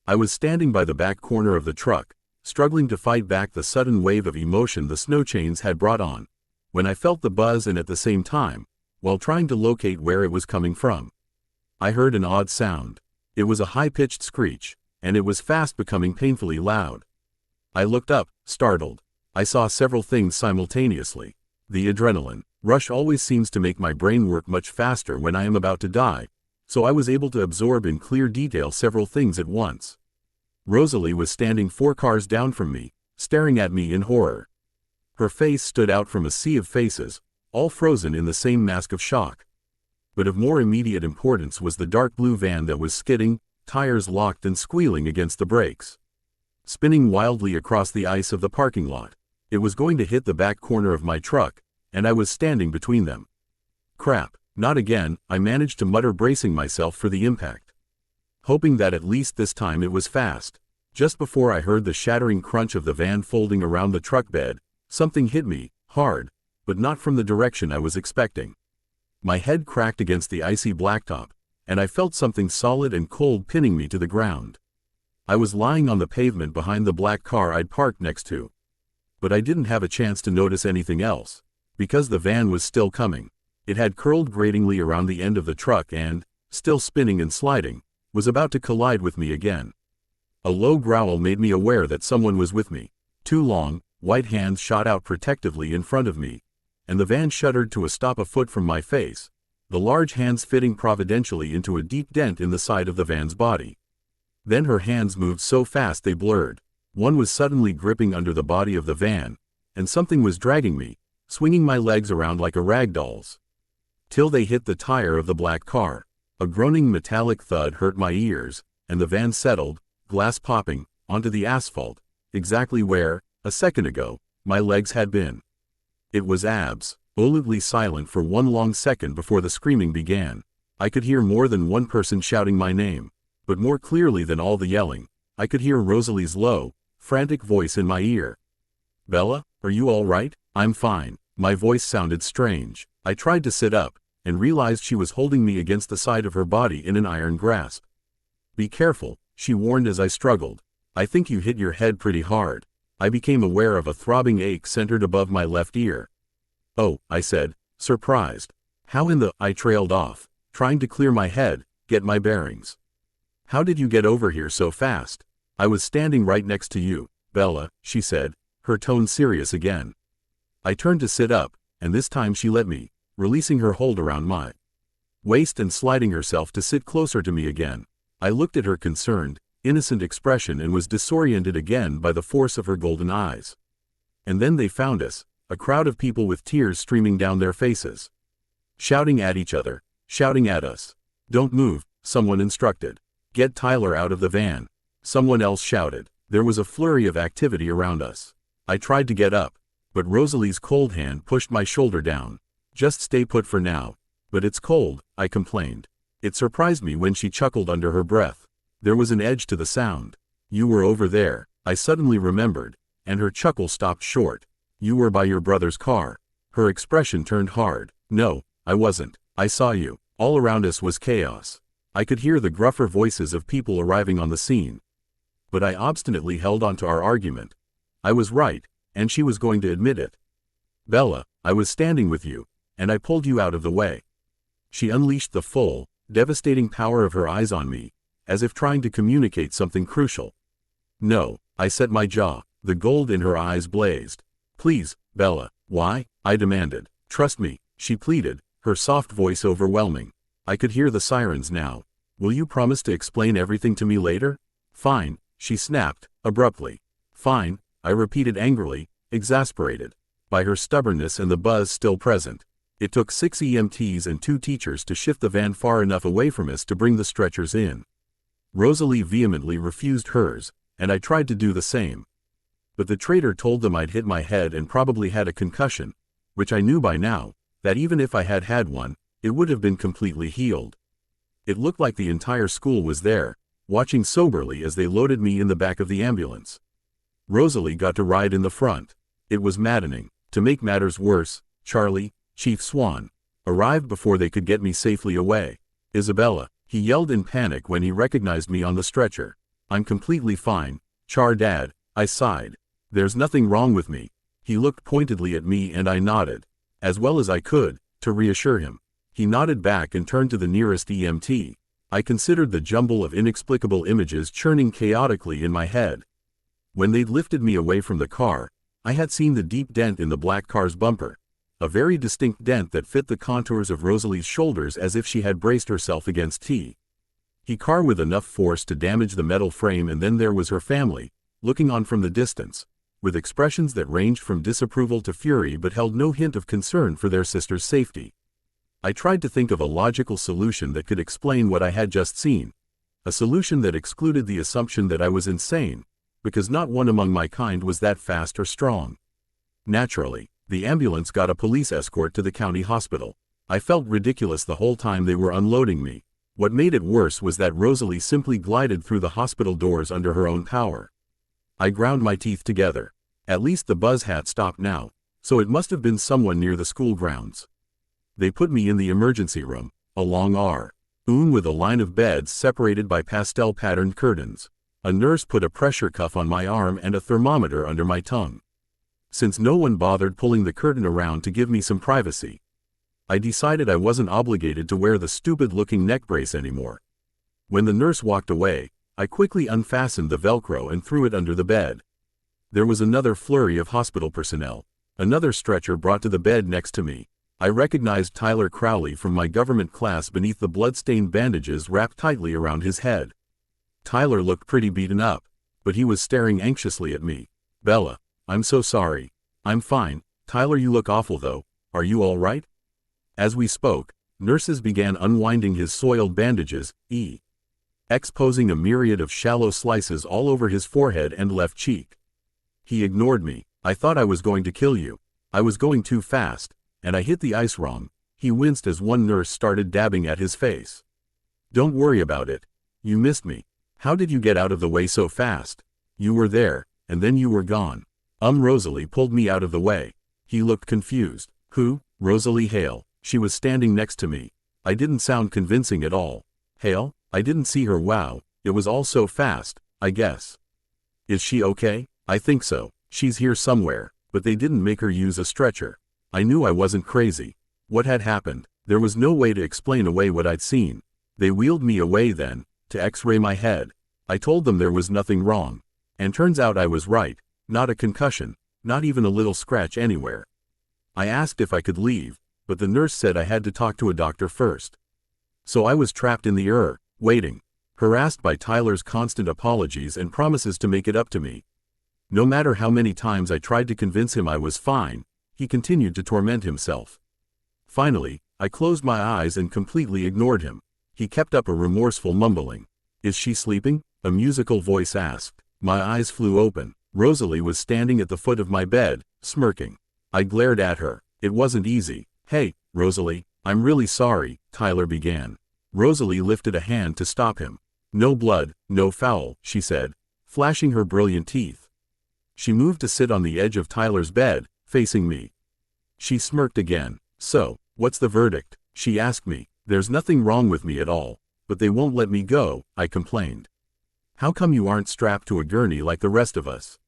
I was standing by the back corner of the truck, struggling to fight back the sudden wave of emotion the snow chains had brought on, when I felt the buzz and at the same time, while trying to locate where it was coming from, I heard an odd sound. It was a high-pitched screech, and it was fast becoming painfully loud. I looked up, startled. I saw several things simultaneously. The adrenaline rush always seems to make my brain work much faster when I am about to die, so I was able to absorb in clear detail several things at once. Rosalie was standing 4 cars down from me, staring at me in horror. Her face stood out from a sea of faces, all frozen in the same mask of shock. But of more immediate importance was the dark blue van that was skidding, tires locked and squealing against the brakes, spinning wildly across the ice of the parking lot. It was going to hit the back corner of my truck, and I was standing between them. Crap, not again, I managed to mutter, bracing myself for the impact, hoping that at least this time it was fast. Just before I heard the shattering crunch of the van folding around the truck bed, something hit me, hard, but not from the direction I was expecting. My head cracked against the icy blacktop, and I felt something solid and cold pinning me to the ground. I was lying on the pavement behind the black car I'd parked next to. But I didn't have a chance to notice anything else, because the van was still coming. It had curled gratingly around the end of the truck and, still spinning and sliding, was about to collide with me again. A low growl made me aware that someone was with me. 2 long, white hands shot out protectively in front of me, and the van shuddered to a stop a foot from my face, the large hands fitting providentially into a deep dent in the side of the van's body. Then her hands moved so fast they blurred. One was suddenly gripping under the body of the van, and something was dragging me, swinging my legs around like a rag doll's, till they hit the tire of the black car. A groaning metallic thud hurt my ears, and the van settled, glass popping, onto the asphalt, exactly where, a second ago, my legs had been. It was absolutely silent for one long second before the screaming began. I could hear more than one person shouting my name, but more clearly than all the yelling, I could hear Rosalie's low, frantic voice in my ear. "Bella, are you all right?" "I'm fine." My voice sounded strange. I tried to sit up, and realized she was holding me against the side of her body in an iron grasp. "Be careful," she warned as I struggled. "I think you hit your head pretty hard." I became aware of a throbbing ache centered above my left ear. "Oh," I said, surprised. "How in the—" I trailed off, trying to clear my head, get my bearings. "How did you get over here so fast?" "I was standing right next to you, Bella," she said, her tone serious again. I turned to sit up, and this time she let me, releasing her hold around my waist and sliding herself to sit closer to me again. I looked at her concerned, innocent expression and was disoriented again by the force of her golden eyes. And then they found us, a crowd of people with tears streaming down their faces, shouting at each other, shouting at us. "Don't move," someone instructed. "Get Tyler out of the van," someone else shouted. There was a flurry of activity around us. I tried to get up, but Rosalie's cold hand pushed my shoulder down. "Just stay put for now." "But it's cold," I complained. It surprised me when she chuckled under her breath. There was an edge to the sound. "You were over there," I suddenly remembered, and her chuckle stopped short. "You were by your brother's car." Her expression turned hard. "No, I wasn't. I saw you." All around us was chaos. I could hear the gruffer voices of people arriving on the scene. But I obstinately held on to our argument. I was right, and she was going to admit it. "Bella, I was standing with you, and I pulled you out of the way." She unleashed the full, devastating power of her eyes on me, as if trying to communicate something crucial. No, I set my jaw. The gold in her eyes blazed. Please, Bella. Why? I demanded. Trust me, she pleaded, her soft voice overwhelming. I could hear the sirens now. Will you promise to explain everything to me later? Fine, she snapped, abruptly. Fine, I repeated angrily, exasperated by her stubbornness and the buzz still present. It took 6 EMTs and 2 teachers to shift the van far enough away from us to bring the stretchers in. Rosalie vehemently refused hers, and I tried to do the same. But the traitor told them I'd hit my head and probably had a concussion, which I knew by now, that even if I had had one, it would have been completely healed. It looked like the entire school was there, watching soberly as they loaded me in the back of the ambulance. Rosalie got to ride in the front. It was maddening. To make matters worse, Charlie, Chief Swan, arrived before they could get me safely away. Isabella, he yelled in panic when he recognized me on the stretcher. I'm completely fine, Char Dad, I sighed. There's nothing wrong with me. He looked pointedly at me and I nodded, as well as I could, to reassure him. He nodded back and turned to the nearest EMT. I considered the jumble of inexplicable images churning chaotically in my head. When they'd lifted me away from the car, I had seen the deep dent in the black car's bumper, a very distinct dent that fit the contours of Rosalie's shoulders as if she had braced herself against the car with enough force to damage the metal frame. And then there was her family, looking on from the distance, with expressions that ranged from disapproval to fury but held no hint of concern for their sister's safety. I tried to think of a logical solution that could explain what I had just seen, a solution that excluded the assumption that I was insane, because not one among my kind was that fast or strong. Naturally, the ambulance got a police escort to the county hospital. I felt ridiculous the whole time they were unloading me. What made it worse was that Rosalie simply glided through the hospital doors under her own power. I ground my teeth together. At least the buzz had stopped now, so it must have been someone near the school grounds. They put me in the emergency room, a long room with a line of beds separated by pastel-patterned curtains. A nurse put a pressure cuff on my arm and a thermometer under my tongue. Since no one bothered pulling the curtain around to give me some privacy, I decided I wasn't obligated to wear the stupid-looking neck brace anymore. When the nurse walked away, I quickly unfastened the Velcro and threw it under the bed. There was another flurry of hospital personnel. Another stretcher brought to the bed next to me. I recognized Tyler Crowley from my government class beneath the blood-stained bandages wrapped tightly around his head. Tyler looked pretty beaten up, but he was staring anxiously at me. Bella, I'm so sorry. I'm fine. Tyler, you look awful though. Are you all right? As we spoke, nurses began unwinding his soiled bandages, exposing a myriad of shallow slices all over his forehead and left cheek. He ignored me. I thought I was going to kill you. I was going too fast, and I hit the ice wrong. He winced as one nurse started dabbing at his face. Don't worry about it. You missed me. How did you get out of the way so fast? You were there, and then you were gone. Rosalie pulled me out of the way. He looked confused. Who? Rosalie Hale. She was standing next to me. I didn't sound convincing at all. Hale? I didn't see her. Wow, it was all so fast, I guess. Is she okay? I think so. She's here somewhere, but they didn't make her use a stretcher. I knew I wasn't crazy. What had happened? There was no way to explain away what I'd seen. They wheeled me away then, to x-ray my head. I told them there was nothing wrong. And turns out I was right. Not a concussion, not even a little scratch anywhere. I asked if I could leave, but the nurse said I had to talk to a doctor first. So I was trapped in the waiting, harassed by Tyler's constant apologies and promises to make it up to me. No matter how many times I tried to convince him I was fine, he continued to torment himself. Finally, I closed my eyes and completely ignored him. He kept up a remorseful mumbling. Is she sleeping? A musical voice asked. My eyes flew open. Rosalie was standing at the foot of my bed, smirking. I glared at her. It wasn't easy. Hey, Rosalie, I'm really sorry, Tyler began. Rosalie lifted a hand to stop him. No blood, no foul, she said, flashing her brilliant teeth. She moved to sit on the edge of Tyler's bed, facing me. She smirked again. So, what's the verdict? She asked me. There's nothing wrong with me at all, but they won't let me go, I complained. How come you aren't strapped to a gurney like the rest of us?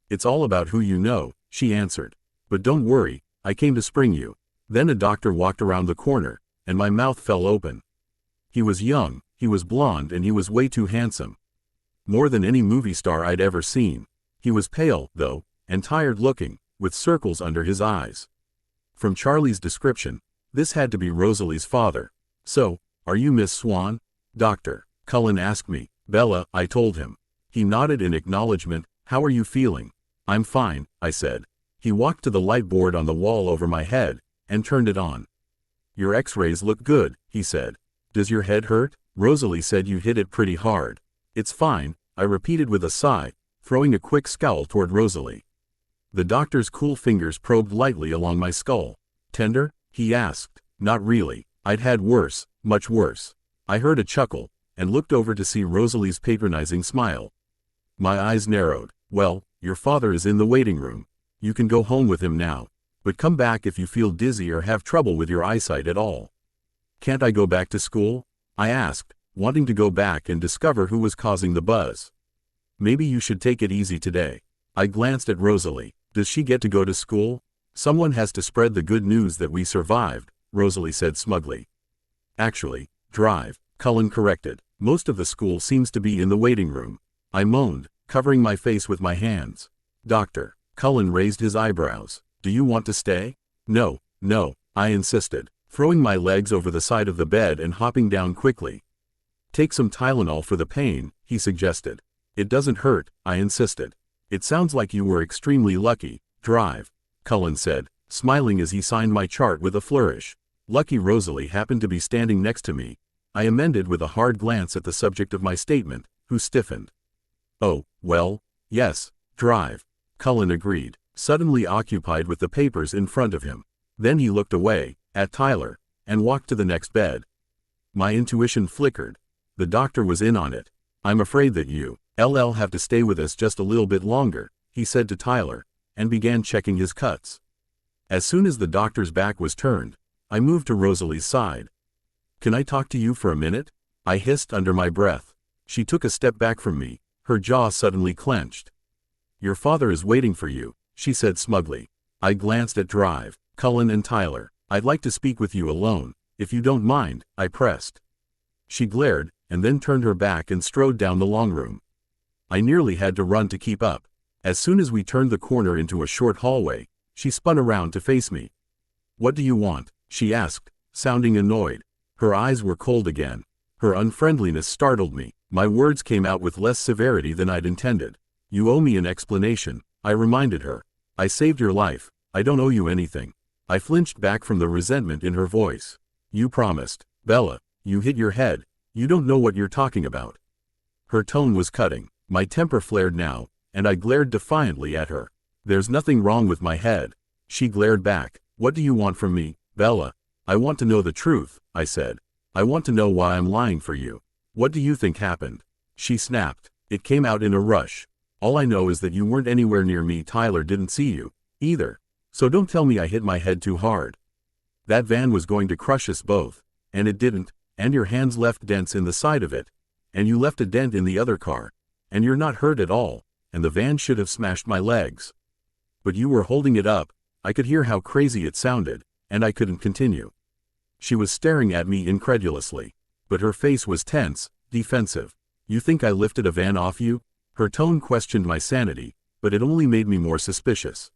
It's all about who you know, she answered. But don't worry, I came to spring you. Then a doctor walked around the corner, and my mouth fell open. He was young, he was blonde, and he was way too handsome. More than any movie star I'd ever seen. He was pale, though, and tired-looking, with circles under his eyes. From Charlie's description, this had to be Rosalie's father. "So, are you Miss Swan?" Dr. Cullen asked me. "Bella," I told him. He nodded in acknowledgement. "How are you feeling?" "I'm fine," I said. He walked to the light board on the wall over my head, and turned it on. "Your x-rays look good," he said. "Does your head hurt?" "Rosalie said you hit it pretty hard." "It's fine," I repeated with a sigh, throwing a quick scowl toward Rosalie. The doctor's cool fingers probed lightly along my skull. "Tender?" he asked. "Not really. I'd had worse, much worse." I heard a chuckle, and looked over to see Rosalie's patronizing smile. My eyes narrowed. "Well, your father is in the waiting room. You can go home with him now. But come back if you feel dizzy or have trouble with your eyesight at all." "Can't I go back to school?" I asked, wanting to go back and discover who was causing the buzz. "Maybe you should take it easy today." I glanced at Rosalie. "Does she get to go to school?" "Someone has to spread the good news that we survived," Rosalie said smugly. "Actually, drive," Cullen corrected. "Most of the school seems to be in the waiting room." I moaned, covering my face with my hands. Dr. Cullen raised his eyebrows. "Do you want to stay?" No, I insisted, throwing my legs over the side of the bed and hopping down quickly. "Take some Tylenol for the pain," he suggested. "It doesn't hurt," I insisted. "It sounds like you were extremely lucky." "Drive," Cullen said, smiling as he signed my chart with a flourish. Lucky Rosalie happened to be standing next to me, I amended with a hard glance at the subject of my statement, who stiffened. "Oh, well, yes, drive," Cullen agreed, suddenly occupied with the papers in front of him. Then he looked away, at Tyler, and walked to the next bed. My intuition flickered. The doctor was in on it. "I'm afraid that you'll have to stay with us just a little bit longer," he said to Tyler, and began checking his cuts. As soon as the doctor's back was turned, I moved to Rosalie's side. "Can I talk to you for a minute?" I hissed under my breath. She took a step back from me, her jaw suddenly clenched. "Your father is waiting for you," she said smugly. I glanced at Drive, Cullen and Tyler. "I'd like to speak with you alone, if you don't mind," I pressed. She glared, and then turned her back and strode down the long room. I nearly had to run to keep up. As soon as we turned the corner into a short hallway, she spun around to face me. "What do you want?" she asked, sounding annoyed. Her eyes were cold again. Her unfriendliness startled me. My words came out with less severity than I'd intended. "You owe me an explanation," I reminded her. "I saved your life. I don't owe you anything." I flinched back from the resentment in her voice. "You promised." "Bella, you hit your head. You don't know what you're talking about." Her tone was cutting. My temper flared now, and I glared defiantly at her. "There's nothing wrong with my head." She glared back. "What do you want from me, Bella?" "I want to know the truth," I said. "I want to know why I'm lying for you. What do you think happened?" She snapped. It came out in a rush. "All I know is that you weren't anywhere near me. Tyler didn't see you, either. So don't tell me I hit my head too hard. That van was going to crush us both, and it didn't, and your hands left dents in the side of it, and you left a dent in the other car, and you're not hurt at all, and the van should have smashed my legs. But you were holding it up." I could hear how crazy it sounded, and I couldn't continue. She was staring at me incredulously, but her face was tense, defensive. "You think I lifted a van off you?" Her tone questioned my sanity, but it only made me more suspicious.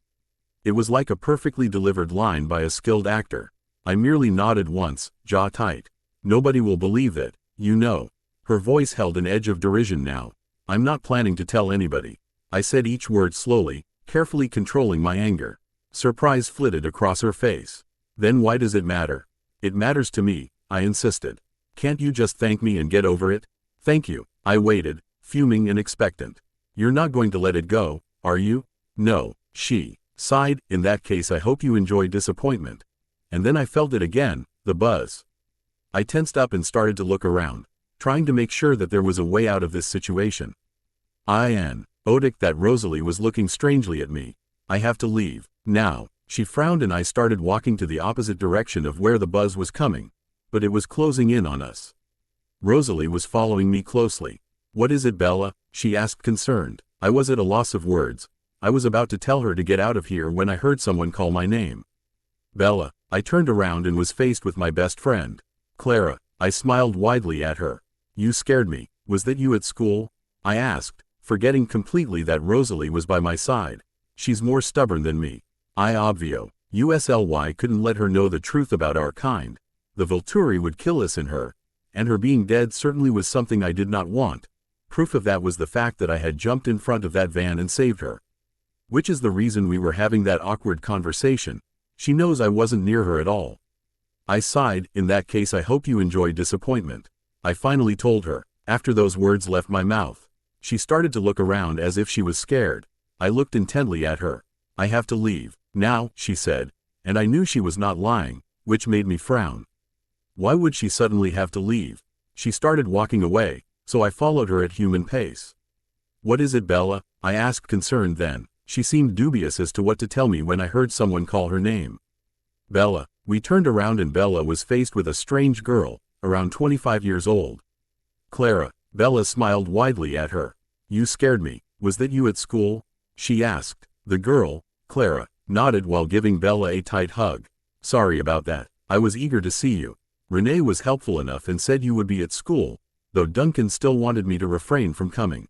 It was like a perfectly delivered line by a skilled actor. I merely nodded once, jaw tight. "Nobody will believe that, you know." Her voice held an edge of derision now. "I'm not planning to tell anybody." I said each word slowly, carefully controlling my anger. Surprise flitted across her face. "Then why does it matter?" "It matters to me," I insisted. "Can't you just thank me and get over it?" "Thank you." I waited, fuming and expectant. "You're not going to let it go, are you?" "No," she sighed. "In that case I hope you enjoy disappointment." And then I felt it again, the buzz. I tensed up and started to look around, trying to make sure that there was a way out of this situation. I noticed that Rosalie was looking strangely at me. "I have to leave now." She frowned and I started walking to the opposite direction of where the buzz was coming, but it was closing in on us. Rosalie was following me closely. "What is it, Bella?" she asked, concerned. I was at a loss of words. I was about to tell her to get out of here when I heard someone call my name. "Bella," I turned around and was faced with my best friend, Clara. I smiled widely at her. You scared me. Was that you at school? I asked, forgetting completely that Rosalie was by my side. She's more stubborn than me. I obvio. USLY couldn't let her know the truth about our kind. The Volturi would kill us in her, and her being dead certainly was something I did not want. Proof of that was the fact that I had jumped in front of that van and saved her. Which is the reason we were having that awkward conversation. She knows I wasn't near her at all. I sighed. In that case I hope you enjoy disappointment. I finally told her, after those words left my mouth. She started to look around as if she was scared. I looked intently at her. I have to leave now, she said, and I knew she was not lying, which made me frown. Why would she suddenly have to leave? She started walking away, so I followed her at human pace. What is it, Bella? I asked, concerned then. She seemed dubious as to what to tell me when I heard someone call her name. Bella. We turned around and Bella was faced with a strange girl, around 25 years old. Clara. Bella smiled widely at her. You scared me. Was that you at school? She asked. The girl, Clara, nodded while giving Bella a tight hug. Sorry about that. I was eager to see you. Renee was helpful enough and said you would be at school, though Duncan still wanted me to refrain from coming.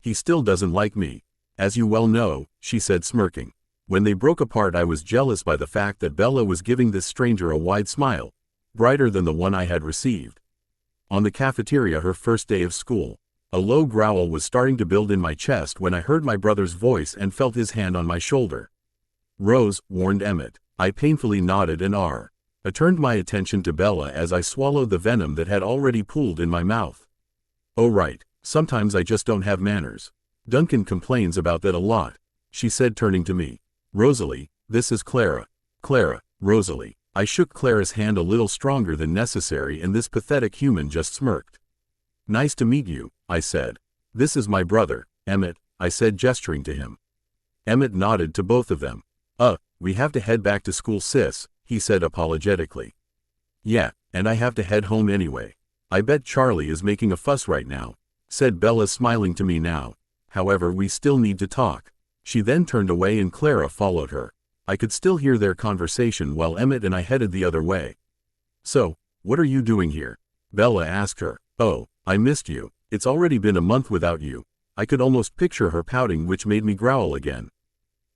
He still doesn't like me. As you well know, she said, smirking. When they broke apart I was jealous by the fact that Bella was giving this stranger a wide smile, brighter than the one I had received. On the cafeteria her first day of school, a low growl was starting to build in my chest when I heard my brother's voice and felt his hand on my shoulder. Rose, warned Emmett. I painfully nodded and I turned my attention to Bella as I swallowed the venom that had already pooled in my mouth. Oh right, sometimes I just don't have manners. Duncan complains about that a lot, she said, turning to me. Rosalie, this is Clara. Clara, Rosalie. I shook Clara's hand a little stronger than necessary and this pathetic human just smirked. Nice to meet you, I said. This is my brother, Emmett, I said, gesturing to him. Emmett nodded to both of them. We have to head back to school, sis, he said apologetically. Yeah, and I have to head home anyway. I bet Charlie is making a fuss right now, said Bella, smiling to me now. However, we still need to talk. She then turned away and Clara followed her. I could still hear their conversation while Emmett and I headed the other way. So, what are you doing here? Bella asked her. Oh, I missed you. It's already been a month without you. I could almost picture her pouting, which made me growl again.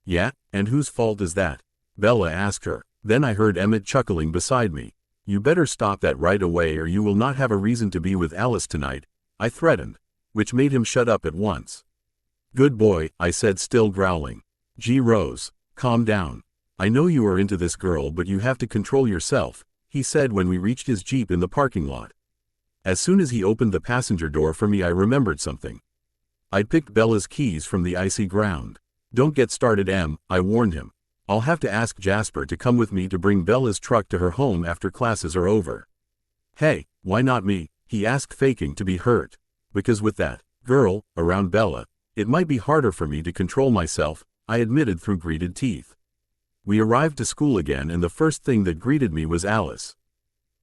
Yeah, and whose fault is that? Bella asked her. Then I heard Emmett chuckling beside me. You better stop that right away or you will not have a reason to be with Alice tonight, I threatened, which made him shut up at once. Good boy, I said, still growling. Gee, Rose, calm down. I know you are into this girl, but you have to control yourself, he said when we reached his Jeep in the parking lot. As soon as he opened the passenger door for me I remembered something. I'd picked Bella's keys from the icy ground. Don't get started, Em, I warned him. I'll have to ask Jasper to come with me to bring Bella's truck to her home after classes are over. Hey, why not me? He asked, faking to be hurt. Because with that girl around Bella, it might be harder for me to control myself, I admitted through gritted teeth. We arrived to school again and the first thing that greeted me was Alice.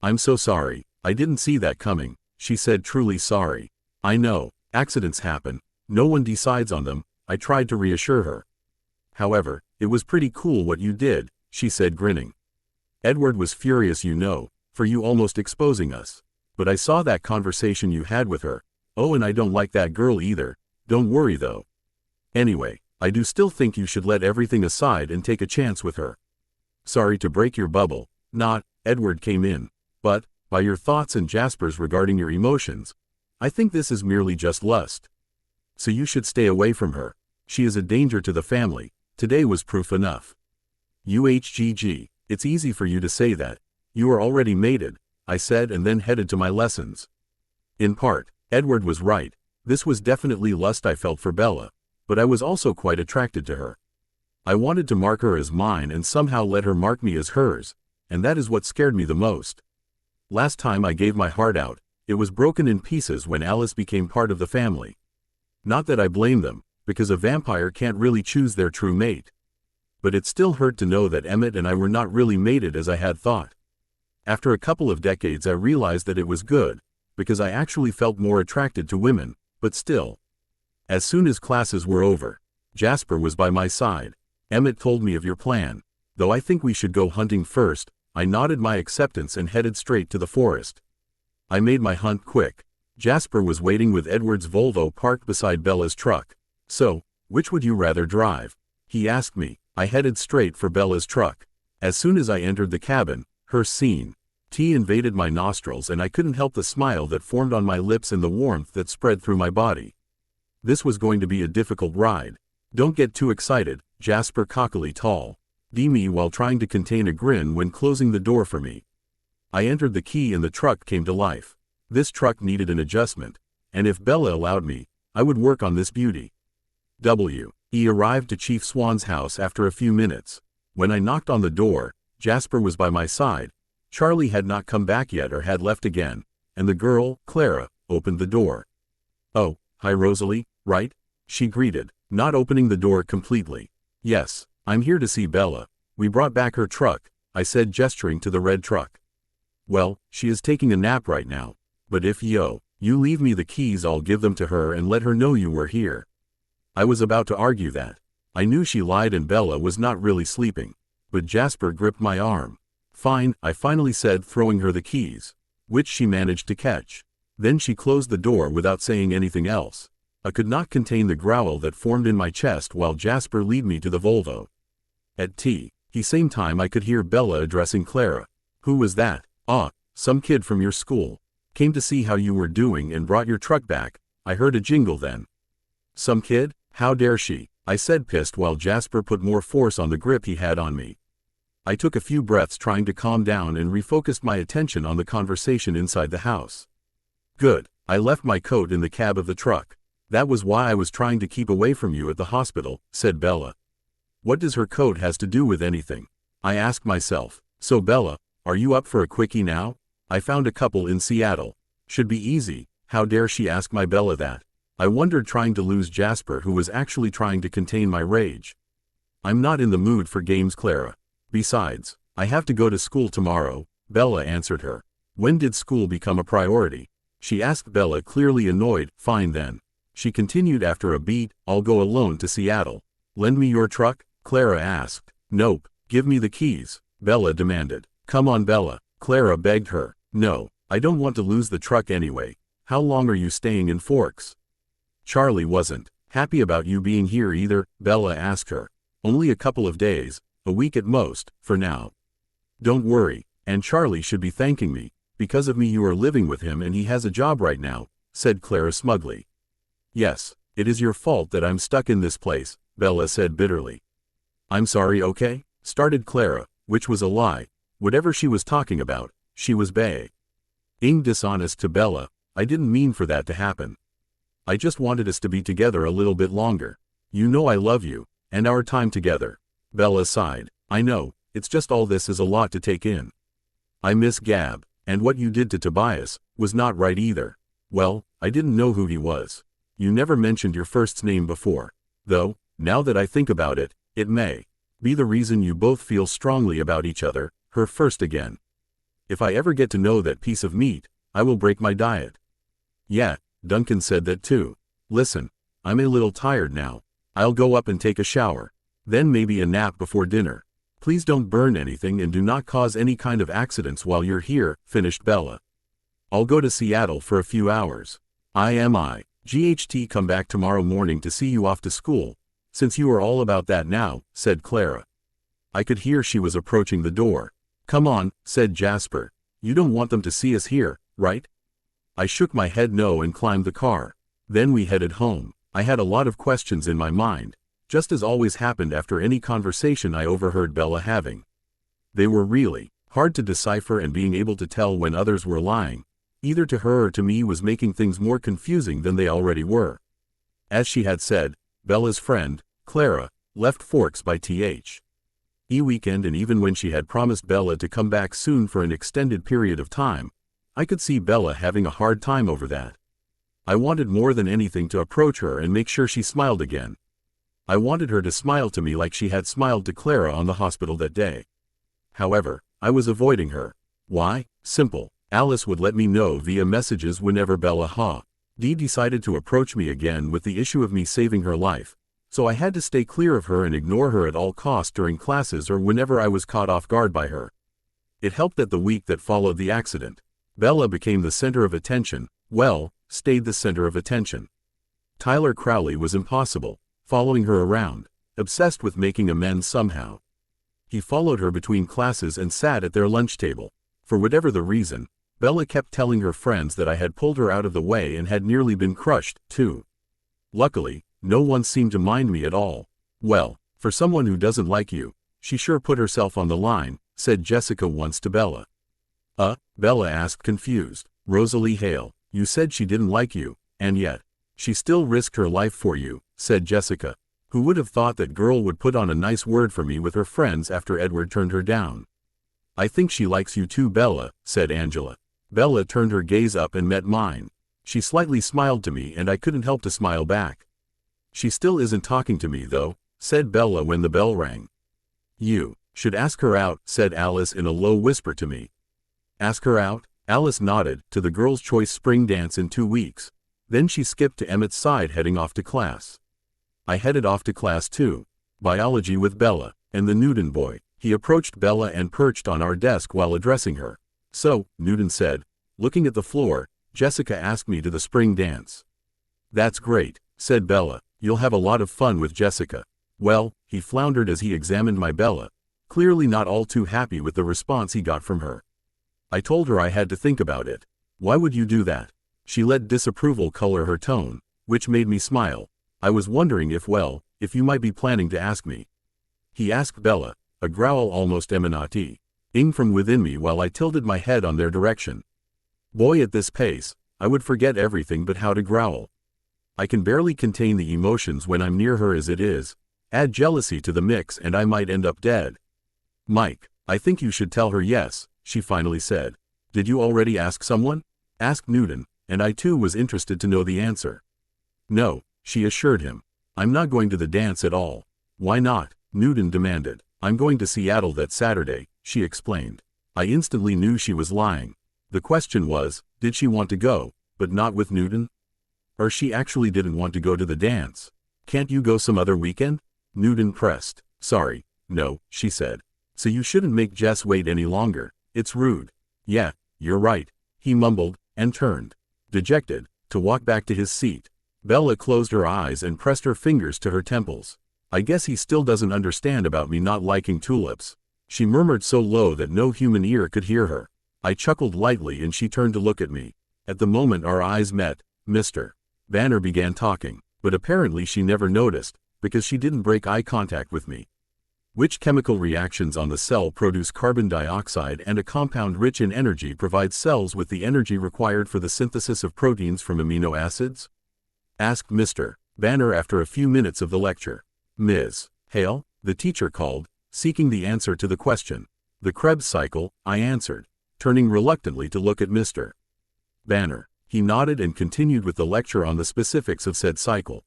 I'm so sorry, I didn't see that coming, she said, truly sorry. I know, accidents happen, no one decides on them, I tried to reassure her. However, it was pretty cool what you did, she said, grinning. Edward was furious, you know, for you almost exposing us. But I saw that conversation you had with her. Oh, and I don't like that girl either. Don't worry though. Anyway, I do still think you should let everything aside and take a chance with her. Sorry to break your bubble, not, Edward came in. But, by your thoughts and Jasper's regarding your emotions, I think this is merely just lust. So you should stay away from her. She is a danger to the family. Today was proof enough. UHGG, it's easy for you to say that. You are already mated, I said, and then headed to my lessons. In part, Edward was right. This was definitely lust I felt for Bella, but I was also quite attracted to her. I wanted to mark her as mine and somehow let her mark me as hers, and that is what scared me the most. Last time I gave my heart out, it was broken in pieces when Alice became part of the family. Not that I blame them, because a vampire can't really choose their true mate. But it still hurt to know that Emmett and I were not really mated as I had thought. After a couple of decades I realized that it was good, because I actually felt more attracted to women, but still. As soon as classes were over, Jasper was by my side. Emmett told me of your plan, though I think we should go hunting first, I nodded my acceptance and headed straight to the forest. I made my hunt quick. Jasper was waiting with Edward's Volvo parked beside Bella's truck. "So, which would you rather drive?" he asked me. I headed straight for Bella's truck. As soon as I entered the cabin, her scene. Tea invaded my nostrils and I couldn't help the smile that formed on my lips and the warmth that spread through my body. This was going to be a difficult ride. "Don't get too excited," Jasper cockily told me while trying to contain a grin when closing the door for me. I entered the key and the truck came to life. This truck needed an adjustment, and if Bella allowed me, I would work on this beauty. He arrived to Chief Swan's house after a few minutes. When I knocked on the door, Jasper was by my side. Charlie had not come back yet or had left again, and the girl, Clara, opened the door. "Oh, hi Rosalie, right?" she greeted, not opening the door completely. "Yes, I'm here to see Bella. We brought back her truck," I said, gesturing to the red truck. "Well, she is taking a nap right now, but if you leave me the keys, I'll give them to her and let her know you were here." I was about to argue that. I knew she lied and Bella was not really sleeping, but Jasper gripped my arm. "Fine," I finally said, throwing her the keys, which she managed to catch. Then she closed the door without saying anything else. I could not contain the growl that formed in my chest while Jasper led me to the Volvo. At same time I could hear Bella addressing Clara. "Who was that?" "Ah, some kid from your school. Came to see how you were doing and brought your truck back." I heard a jingle then. "Some kid? How dare she?" I said, pissed, while Jasper put more force on the grip he had on me. I took a few breaths trying to calm down and refocused my attention on the conversation inside the house. "Good. I left my coat in the cab of the truck. That was why I was trying to keep away from you at the hospital," said Bella. What does her coat has to do with anything? I asked myself. "So Bella, are you up for a quickie now? I found a couple in Seattle. Should be easy." How dare she ask my Bella that? I wondered, trying to lose Jasper, who was actually trying to contain my rage. "I'm not in the mood for games, Clara. Besides, I have to go to school tomorrow," Bella answered her. "When did school become a priority?" she asked Bella, clearly annoyed. "Fine then," she continued after a beat, "I'll go alone to Seattle." "Lend me your truck?" Clara asked. "Nope, give me the keys," Bella demanded. "Come on, Bella," Clara begged her. "No, I don't want to lose the truck anyway. How long are you staying in Forks?" "Charlie wasn't happy about you being here either," Bella asked her. "Only a couple of days, a week at most, for now." "Don't worry, and Charlie should be thanking me. Because of me you are living with him and he has a job right now," said Clara smugly. "Yes, it is your fault that I'm stuck in this place," Bella said bitterly. "I'm sorry, okay?" started Clara, which was a lie. Whatever she was talking about, she was being dishonest to Bella. "I didn't mean for that to happen. I just wanted us to be together a little bit longer. You know I love you, and our time together." Bella sighed. "I know, it's just all this is a lot to take in. I miss Gab, and what you did to Tobias was not right either." "Well, I didn't know who he was. You never mentioned your first name before. Though, now that I think about it, it may be the reason you both feel strongly about each other." Her first again. "If I ever get to know that piece of meat, I will break my diet." "Yeah, Duncan said that too. Listen, I'm a little tired now. I'll go up and take a shower. Then maybe a nap before dinner. Please don't burn anything and do not cause any kind of accidents while you're here," finished Bella. "I'll go to Seattle for a few hours. GHT come back tomorrow morning to see you off to school, since you are all about that now," said Clara. I could hear she was approaching the door. "Come on," said Jasper. "You don't want them to see us here, right?" I shook my head no and climbed the car. Then we headed home. I had a lot of questions in my mind, just as always happened after any conversation I overheard Bella having. They were really hard to decipher, and being able to tell when others were lying, either to her or to me, was making things more confusing than they already were. As she had said, Bella's friend, Clara, left Forks by weekend, and even when she had promised Bella to come back soon for an extended period of time, I could see Bella having a hard time over that. I wanted more than anything to approach her and make sure she smiled again. I wanted her to smile to me like she had smiled to Clara on the hospital that day. However, I was avoiding her. Why? Simple. Alice would let me know via messages whenever Bella decided to approach me again with the issue of me saving her life, so I had to stay clear of her and ignore her at all costs during classes or whenever I was caught off guard by her. It helped that the week that followed the accident, Bella became the center of attention, well, stayed the center of attention. Tyler Crowley was impossible, following her around, obsessed with making amends somehow. He followed her between classes and sat at their lunch table. For whatever the reason, Bella kept telling her friends that I had pulled her out of the way and had nearly been crushed, too. Luckily, no one seemed to mind me at all. Well, for someone who doesn't like you, she sure put herself on the line, said Jessica once to Bella. Bella asked confused. Rosalie Hale, you said she didn't like you, and yet, she still risked her life for you, said Jessica. Who would have thought that girl would put on a nice word for me with her friends after Edward turned her down? I think she likes you too, Bella, said Angela. Bella turned her gaze up and met mine. She slightly smiled to me and I couldn't help to smile back. She still isn't talking to me though, said Bella when the bell rang. You should ask her out, said Alice in a low whisper to me. Ask her out? Alice nodded, to the girls' choice spring dance in 2 weeks. Then she skipped to Emmett's side heading off to class. I headed off to class too. Biology with Bella, and the Newton boy. He approached Bella and perched on our desk while addressing her. So, Newton said, looking at the floor, Jessica asked me to the spring dance. That's great, said Bella. You'll have a lot of fun with Jessica. Well, he floundered as he examined my Bella, clearly not all too happy with the response he got from her. I told her I had to think about it. Why would you do that? She let disapproval color her tone, which made me smile. I was wondering if you might be planning to ask me. He asked Bella, a growl almost emanating from within me while I tilted my head on their direction. Boy, at this pace, I would forget everything but how to growl. I can barely contain the emotions when I'm near her as it is. Add jealousy to the mix and I might end up dead. Mike, I think you should tell her yes, she finally said. Did you already ask someone? Asked Newton, and I too was interested to know the answer. No, she assured him. I'm not going to the dance at all. Why not? Newton demanded. I'm going to Seattle that Saturday, she explained. I instantly knew she was lying. The question was, did she want to go, but not with Newton? Or she actually didn't want to go to the dance? Can't you go some other weekend? Newton pressed. Sorry, no, she said. So you shouldn't make Jess wait any longer. It's rude. Yeah, you're right, he mumbled, and turned, dejected, to walk back to his seat. Bella closed her eyes and pressed her fingers to her temples. I guess he still doesn't understand about me not liking tulips. She murmured so low that no human ear could hear her. I chuckled lightly and she turned to look at me. At the moment our eyes met, Mr. Banner began talking, but apparently she never noticed, because she didn't break eye contact with me. Which chemical reactions on the cell produce carbon dioxide and a compound rich in energy provides cells with the energy required for the synthesis of proteins from amino acids? Asked Mr. Banner after a few minutes of the lecture. Ms. Hale, the teacher called, seeking the answer to the question. The Krebs cycle, I answered, turning reluctantly to look at Mr. Banner. He nodded and continued with the lecture on the specifics of said cycle.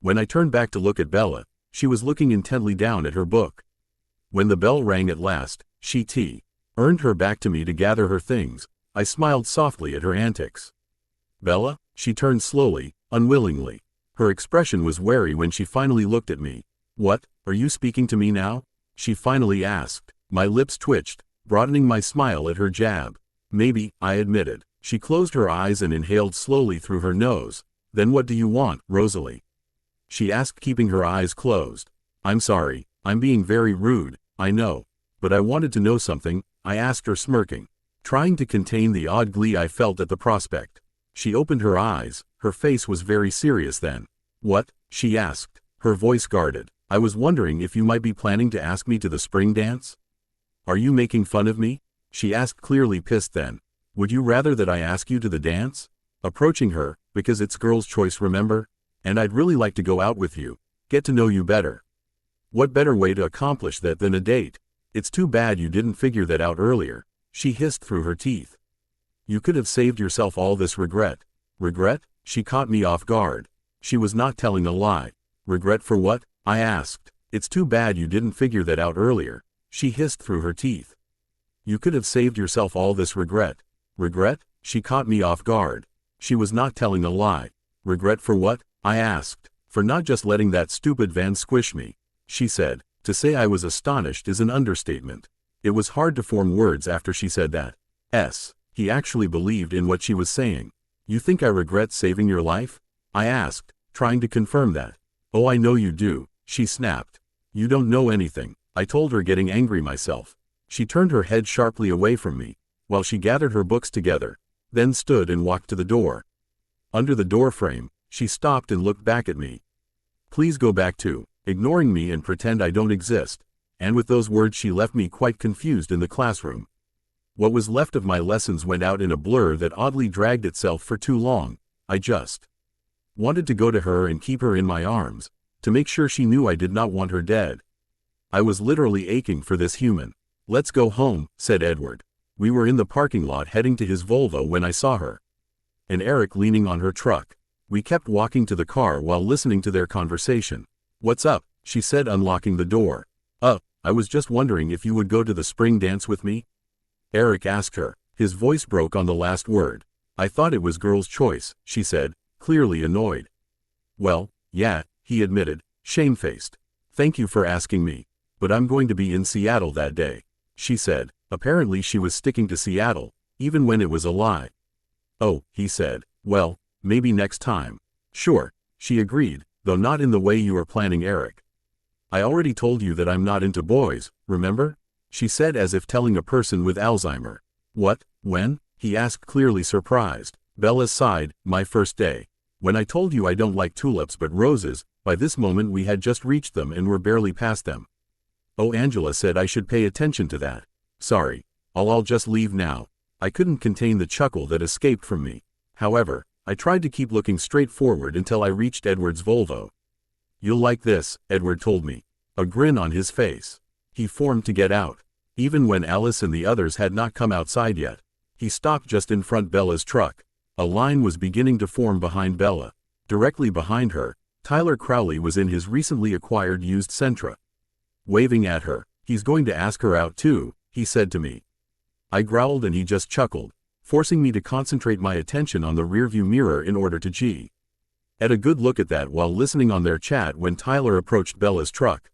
When I turned back to look at Bella, she was looking intently down at her book. When the bell rang at last, she turned her back to me to gather her things. I smiled softly at her antics. Bella? She turned slowly, unwillingly. Her expression was wary when she finally looked at me. What, are you speaking to me now? She finally asked. My lips twitched, broadening my smile at her jab. Maybe, I admitted. She closed her eyes and inhaled slowly through her nose. Then what do you want, Rosalie? She asked, keeping her eyes closed. I'm sorry, I'm being very rude, I know. But I wanted to know something, I asked her, smirking, trying to contain the odd glee I felt at the prospect. She opened her eyes, her face was very serious then. What? She asked, her voice guarded. I was wondering if you might be planning to ask me to the spring dance? Are you making fun of me? She asked, clearly pissed then. Would you rather that I ask you to the dance? Approaching her, because it's girl's choice, remember? And I'd really like to go out with you, get to know you better. What better way to accomplish that than a date? It's too bad you didn't figure that out earlier, she hissed through her teeth. You could have saved yourself all this regret. Regret? She caught me off guard. She was not telling a lie. Regret for what? I asked. It's too bad you didn't figure that out earlier, she hissed through her teeth. You could have saved yourself all this regret. Regret? She caught me off guard. She was not telling a lie. Regret for what? I asked. For not just letting that stupid van squish me, she said. To say I was astonished is an understatement. It was hard to form words after she said that. He actually believed in what she was saying. You think I regret saving your life? I asked, trying to confirm that. Oh, I know you do, she snapped. You don't know anything, I told her, getting angry myself. She turned her head sharply away from me, while she gathered her books together, then stood and walked to the door. Under the door frame, she stopped and looked back at me. Please go back too, ignoring me and pretend I don't exist. And with those words she left me quite confused in the classroom. What was left of my lessons went out in a blur that oddly dragged itself for too long. I just wanted to go to her and keep her in my arms, to make sure she knew I did not want her dead. I was literally aching for this human. Let's go home, said Edward. We were in the parking lot heading to his Volvo when I saw her and Eric leaning on her truck. We kept walking to the car while listening to their conversation. What's up? She said, unlocking the door. I was just wondering if you would go to the spring dance with me? Eric asked her. His voice broke on the last word. I thought it was girl's choice, she said, clearly annoyed. Well, yeah, he admitted, shamefaced. Thank you for asking me. But I'm going to be in Seattle that day, she said. Apparently she was sticking to Seattle, even when it was a lie. Oh, he said. Well, maybe next time. Sure, she agreed, though not in the way you are planning, Eric. I already told you that I'm not into boys, remember? She said, as if telling a person with Alzheimer. What? When? He asked, clearly surprised. Bella sighed. My first day. When I told you I don't like tulips but roses. By this moment we had just reached them and were barely past them. Oh, Angela said I should pay attention to that. Sorry. I'll just leave now. I couldn't contain the chuckle that escaped from me. However, I tried to keep looking straight forward until I reached Edward's Volvo. You'll like this, Edward told me, a grin on his face. He formed to get out. Even when Alice and the others had not come outside yet, he stopped just in front of Bella's truck. A line was beginning to form behind Bella. Directly behind her, Tyler Crowley was in his recently acquired used Sentra. Waving at her. He's going to ask her out too, he said to me. I growled and he just chuckled, forcing me to concentrate my attention on the rearview mirror in order to get a good look at that while listening on their chat when Tyler approached Bella's truck.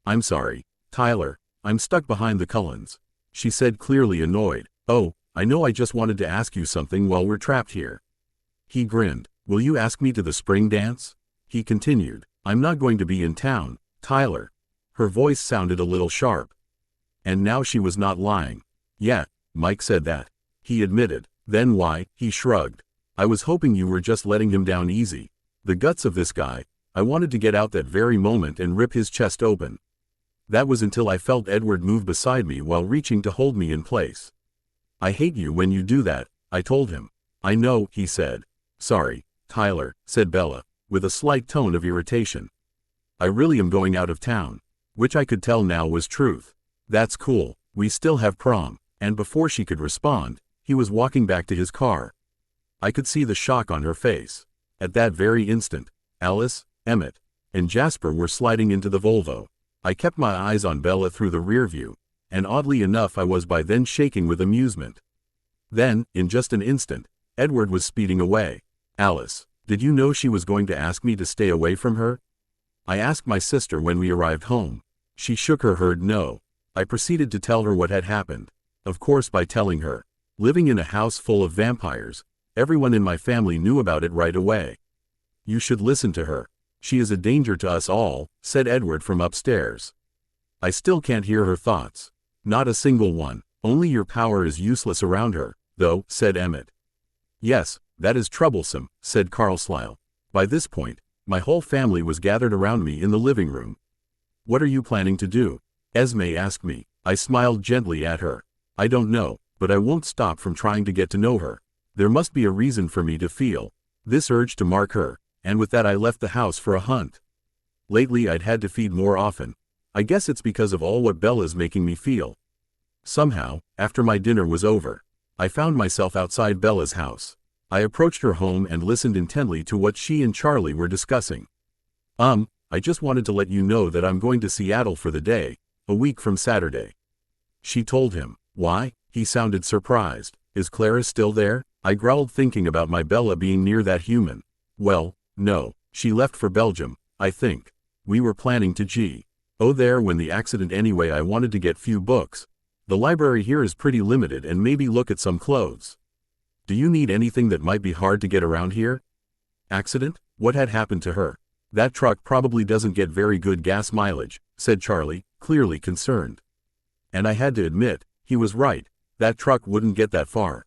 I'm sorry, Tyler, I'm stuck behind the Cullens, she said, clearly annoyed. Oh, I know, I just wanted to ask you something while we're trapped here. He grinned. Will you ask me to the spring dance? He continued. I'm not going to be in town, Tyler. Her voice sounded a little sharp. And now she was not lying. Yeah, Mike said that. He admitted. Then why? He shrugged. I was hoping you were just letting him down easy. The guts of this guy. I wanted to get out that very moment and rip his chest open. That was until I felt Edward move beside me while reaching to hold me in place. I hate you when you do that, I told him. I know, he said. Sorry, Tyler, said Bella, with a slight tone of irritation. I really am going out of town. Which I could tell now was truth. That's cool, we still have prom. And before she could respond, he was walking back to his car. I could see the shock on her face. At that very instant, Alice, Emmett, and Jasper were sliding into the Volvo. I kept my eyes on Bella through the rear view, and oddly enough I was by then shaking with amusement. Then, in just an instant, Edward was speeding away. Alice, did you know she was going to ask me to stay away from her? I asked my sister when we arrived home. She shook her head no. I proceeded to tell her what had happened. Of course, by telling her. Living in a house full of vampires, everyone in my family knew about it right away. You should listen to her. She is a danger to us all, said Edward from upstairs. I still can't hear her thoughts. Not a single one. Only your power is useless around her, though, said Emmett. Yes, that is troublesome, said Carlsile. By this point, my whole family was gathered around me in the living room. What are you planning to do? Esme asked me. I smiled gently at her. I don't know, but I won't stop from trying to get to know her. There must be a reason for me to feel this urge to mark her, and with that I left the house for a hunt. Lately I'd had to feed more often. I guess it's because of all what Bella's making me feel. Somehow, after my dinner was over, I found myself outside Bella's house. I approached her home and listened intently to what she and Charlie were discussing. I just wanted to let you know that I'm going to Seattle for the day, a week from Saturday. She told him. Why? He sounded surprised. Is Clara still there? I growled, thinking about my Bella being near that human. Well, no, she left for Belgium, I think. We were planning to go there when the accident anyway. I wanted to get few books. The library here is pretty limited and maybe look at some clothes. Do you need anything that might be hard to get around here? Accident? What had happened to her? That truck probably doesn't get very good gas mileage, said Charlie, clearly concerned. And I had to admit, he was right, that truck wouldn't get that far.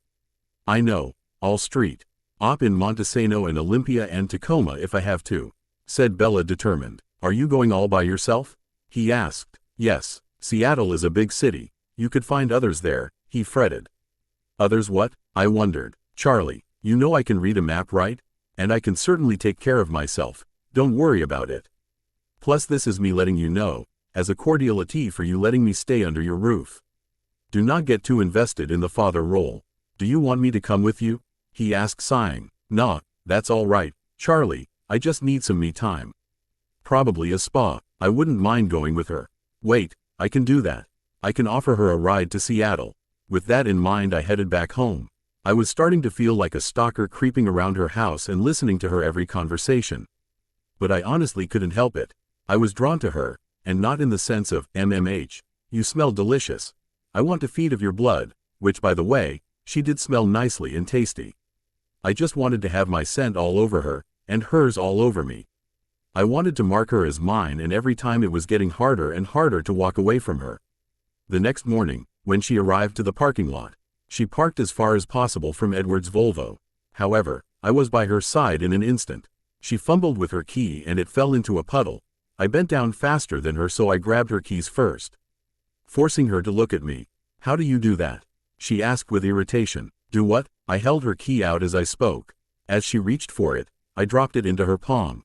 I know, I'll street op in Montesano and Olympia and Tacoma if I have to, said Bella determined. Are you going all by yourself? He asked. Yes, Seattle is a big city, you could find others there, he fretted. Others what? I wondered. Charlie, you know I can read a map, right? And I can certainly take care of myself, don't worry about it. Plus this is me letting you know, as a cordiality for you letting me stay under your roof. Do not get too invested in the father role. Do you want me to come with you? He asked sighing. Nah, that's all right, Charlie, I just need some me time. Probably a spa, I wouldn't mind going with her. Wait, I can do that. I can offer her a ride to Seattle. With that in mind I headed back home. I was starting to feel like a stalker creeping around her house and listening to her every conversation. But I honestly couldn't help it. I was drawn to her, and not in the sense of MMH, you smell delicious. I want to feed of your blood, which by the way, she did smell nicely and tasty. I just wanted to have my scent all over her, and hers all over me. I wanted to mark her as mine, and every time it was getting harder and harder to walk away from her. The next morning, when she arrived to the parking lot, she parked as far as possible from Edward's Volvo. However, I was by her side in an instant. She fumbled with her key and it fell into a puddle. I bent down faster than her, so I grabbed her keys first, forcing her to look at me. How do you do that? She asked with irritation. Do what? I held her key out as I spoke. As she reached for it, I dropped it into her palm.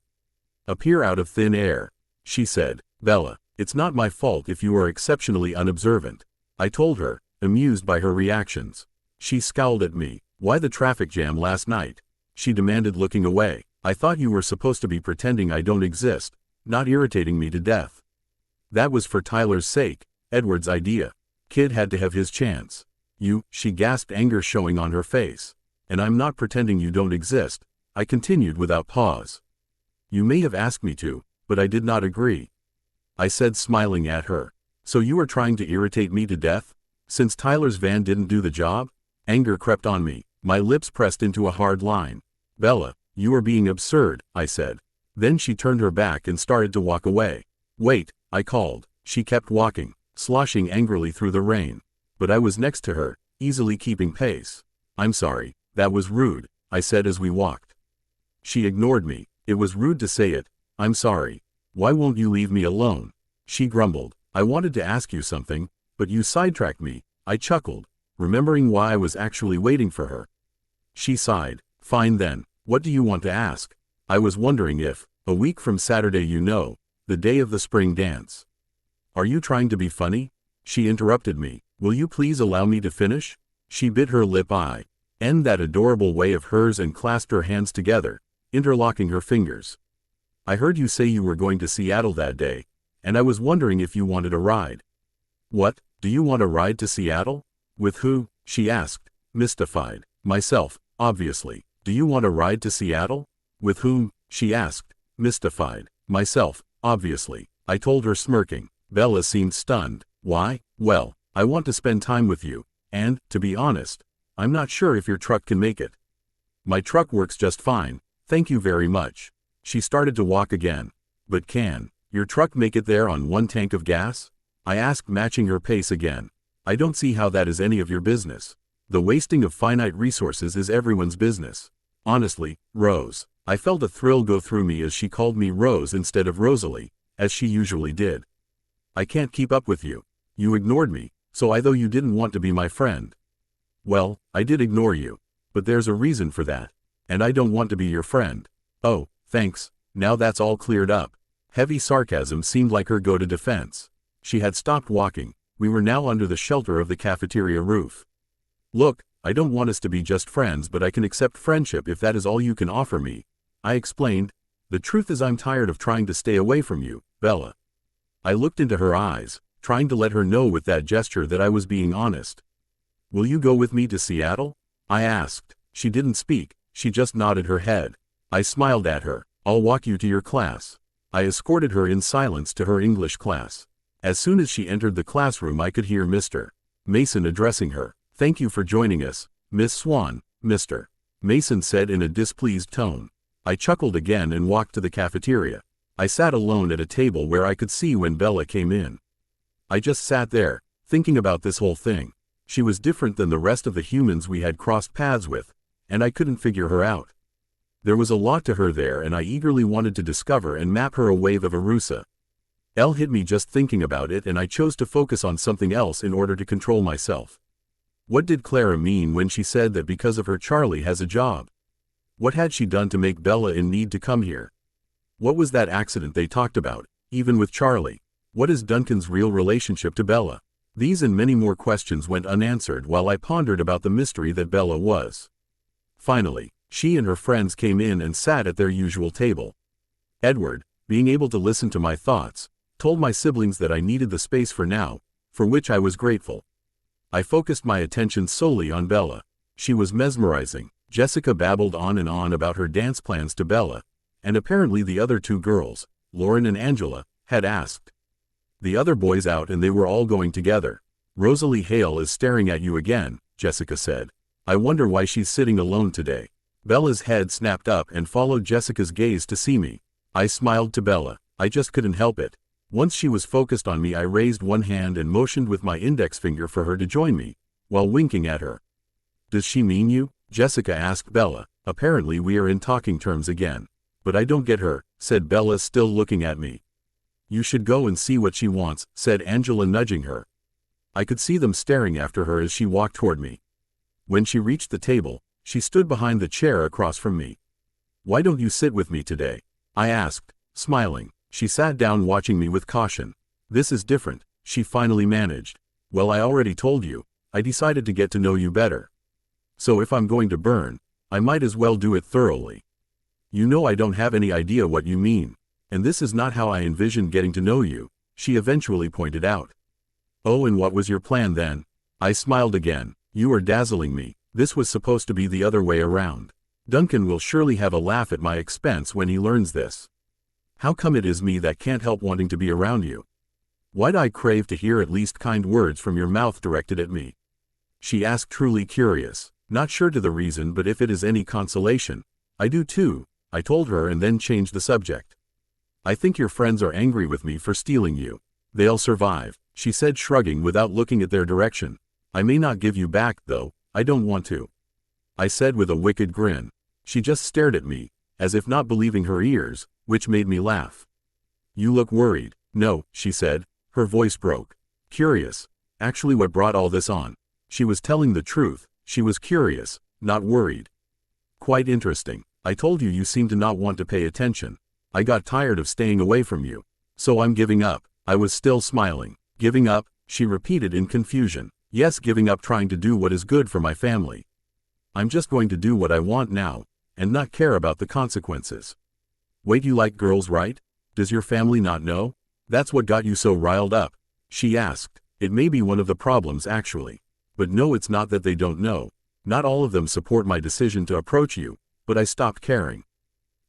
Appear out of thin air, she said. Bella, it's not my fault if you are exceptionally unobservant, I told her, amused by her reactions. She scowled at me. Why the traffic jam last night? She demanded, looking away. I thought you were supposed to be pretending I don't exist, not irritating me to death. That was for Tyler's sake, Edward's idea. Kid had to have his chance. She gasped, anger showing on her face. And I'm not pretending you don't exist, I continued without pause. You may have asked me to, but I did not agree, I said, smiling at her. So you are trying to irritate me to death? Since Tyler's van didn't do the job? Anger crept on me. My lips pressed into a hard line. Bella, you are being absurd, I said. Then she turned her back and started to walk away. Wait, I called. She kept walking, sloshing angrily through the rain. But I was next to her, easily keeping pace. I'm sorry, that was rude, I said as we walked. She ignored me. It was rude to say it. I'm sorry. Why won't you leave me alone? She grumbled. I wanted to ask you something, but you sidetracked me, I chuckled, remembering why I was actually waiting for her. She sighed. Fine then, what do you want to ask? I was wondering if, a week from Saturday, the day of the spring dance. Are you trying to be funny? She interrupted me. Will you please allow me to finish? She bit her lip in that adorable way of hers and clasped her hands together, interlocking her fingers. I heard you say you were going to Seattle that day, and I was wondering if you wanted a ride. What, do you want a ride to Seattle? With who? She asked, mystified. Myself, obviously. Do you want a ride to Seattle? With whom? She asked, mystified. Myself, obviously, I told her, smirking. Bella seemed stunned. Why? Well, I want to spend time with you, and, to be honest, I'm not sure if your truck can make it. My truck works just fine, thank you very much. She started to walk again. But can your truck make it there on one tank of gas? I asked, matching her pace again. I don't see how that is any of your business. The wasting of finite resources is everyone's business. Honestly, Rose. I felt a thrill go through me as she called me Rose instead of Rosalie, as she usually did. I can't keep up with you. You ignored me, so though you didn't want to be my friend. Well, I did ignore you, but there's a reason for that. And I don't want to be your friend. Oh, thanks, now that's all cleared up. Heavy sarcasm seemed like her go-to defense. She had stopped walking. We were now under the shelter of the cafeteria roof. Look, I don't want us to be just friends, but I can accept friendship if that is all you can offer me, I explained. The truth is I'm tired of trying to stay away from you, Bella. I looked into her eyes, trying to let her know with that gesture that I was being honest. Will you go with me to Seattle? I asked. She didn't speak, she just nodded her head. I smiled at her. I'll walk you to your class. I escorted her in silence to her English class. As soon as she entered the classroom I could hear Mr. Mason addressing her. "Thank you for joining us, Miss Swan, Mr. Mason said in a displeased tone. I chuckled again and walked to the cafeteria. I sat alone at a table where I could see when Bella came in. I just sat there, thinking about this whole thing. She was different than the rest of the humans we had crossed paths with, and I couldn't figure her out. There was a lot to her there, and I eagerly wanted to discover and map her a wave of Arusa. L hit me just thinking about it, and I chose to focus on something else in order to control myself. What did Clara mean when she said that because of her Charlie has a job? What had she done to make Bella in need to come here? What was that accident they talked about, even with Charlie? What is Duncan's real relationship to Bella? These and many more questions went unanswered while I pondered about the mystery that Bella was. Finally, she and her friends came in and sat at their usual table. Edward, being able to listen to my thoughts, told my siblings that I needed the space for now, for which I was grateful. I focused my attention solely on Bella. She was mesmerizing. Jessica babbled on and on about her dance plans to Bella, and apparently the other two girls, Lauren and Angela, had asked the other boys out and they were all going together. Rosalie Hale is staring at you again, Jessica said. I wonder why she's sitting alone today. Bella's head snapped up and followed Jessica's gaze to see me. I smiled to Bella. I just couldn't help it. Once she was focused on me, I raised one hand and motioned with my index finger for her to join me, while winking at her. Does she mean you? Jessica asked Bella. Apparently we are in talking terms again. But I don't get her, said Bella, still looking at me. You should go and see what she wants, said Angela, nudging her. I could see them staring after her as she walked toward me. When she reached the table, she stood behind the chair across from me. Why don't you sit with me today? I asked, smiling. She sat down, watching me with caution. This is different, she finally managed. Well, I already told you, I decided to get to know you better. So if I'm going to burn, I might as well do it thoroughly. You know I don't have any idea what you mean. And this is not how I envisioned getting to know you, she eventually pointed out. Oh, and what was your plan then? I smiled again. You are dazzling me. This was supposed to be the other way around. Duncan will surely have a laugh at my expense when he learns this. How come it is me that can't help wanting to be around you? Why'd I crave to hear at least kind words from your mouth directed at me? She asked, truly curious. Not sure to the reason, but if it is any consolation, I do too, I told her, and then changed the subject. I think your friends are angry with me for stealing you. They'll survive, she said, shrugging without looking at their direction. I may not give you back, though. I don't want to, I said with a wicked grin. She just stared at me, as if not believing her ears, which made me laugh. You look worried. No, she said. Her voice broke. Curious. Actually, what brought all this on? She was telling the truth. She was curious, not worried. Quite interesting. I told you you seem to not want to pay attention. I got tired of staying away from you. So I'm giving up. I was still smiling. Giving up? She repeated in confusion. Yes, giving up trying to do what is good for my family. I'm just going to do what I want now, and not care about the consequences. Wait, you like girls, right? Does your family not know? That's what got you so riled up? She asked. It may be one of the problems, actually. But no, it's not that they don't know. Not all of them support my decision to approach you, but I stopped caring.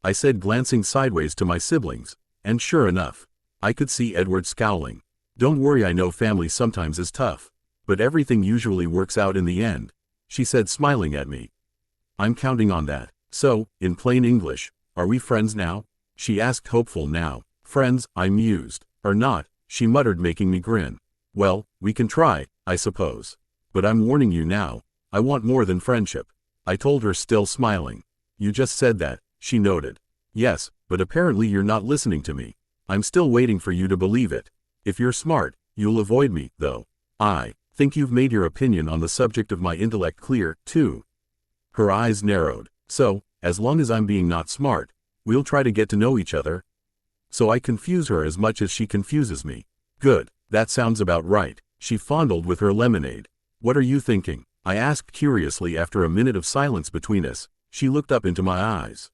I said, glancing sideways to my siblings, and sure enough, I could see Edward scowling. Don't worry, I know family sometimes is tough, but everything usually works out in the end, she said, smiling at me. I'm counting on that. So, in plain English, are we friends now? She asked, hopeful now. Friends, I mused. Or not, she muttered, making me grin. Well, we can try, I suppose. But I'm warning you now, I want more than friendship. I told her, still smiling. You just said that, she noted. Yes, but apparently you're not listening to me. I'm still waiting for you to believe it. If you're smart, you'll avoid me, though. I think you've made your opinion on the subject of my intellect clear, too. Her eyes narrowed. So, as long as I'm being not smart, we'll try to get to know each other. So I confuse her as much as she confuses me. Good, that sounds about right. She fondled with her lemonade. What are you thinking? I asked curiously after a minute of silence between us. She looked up into my eyes.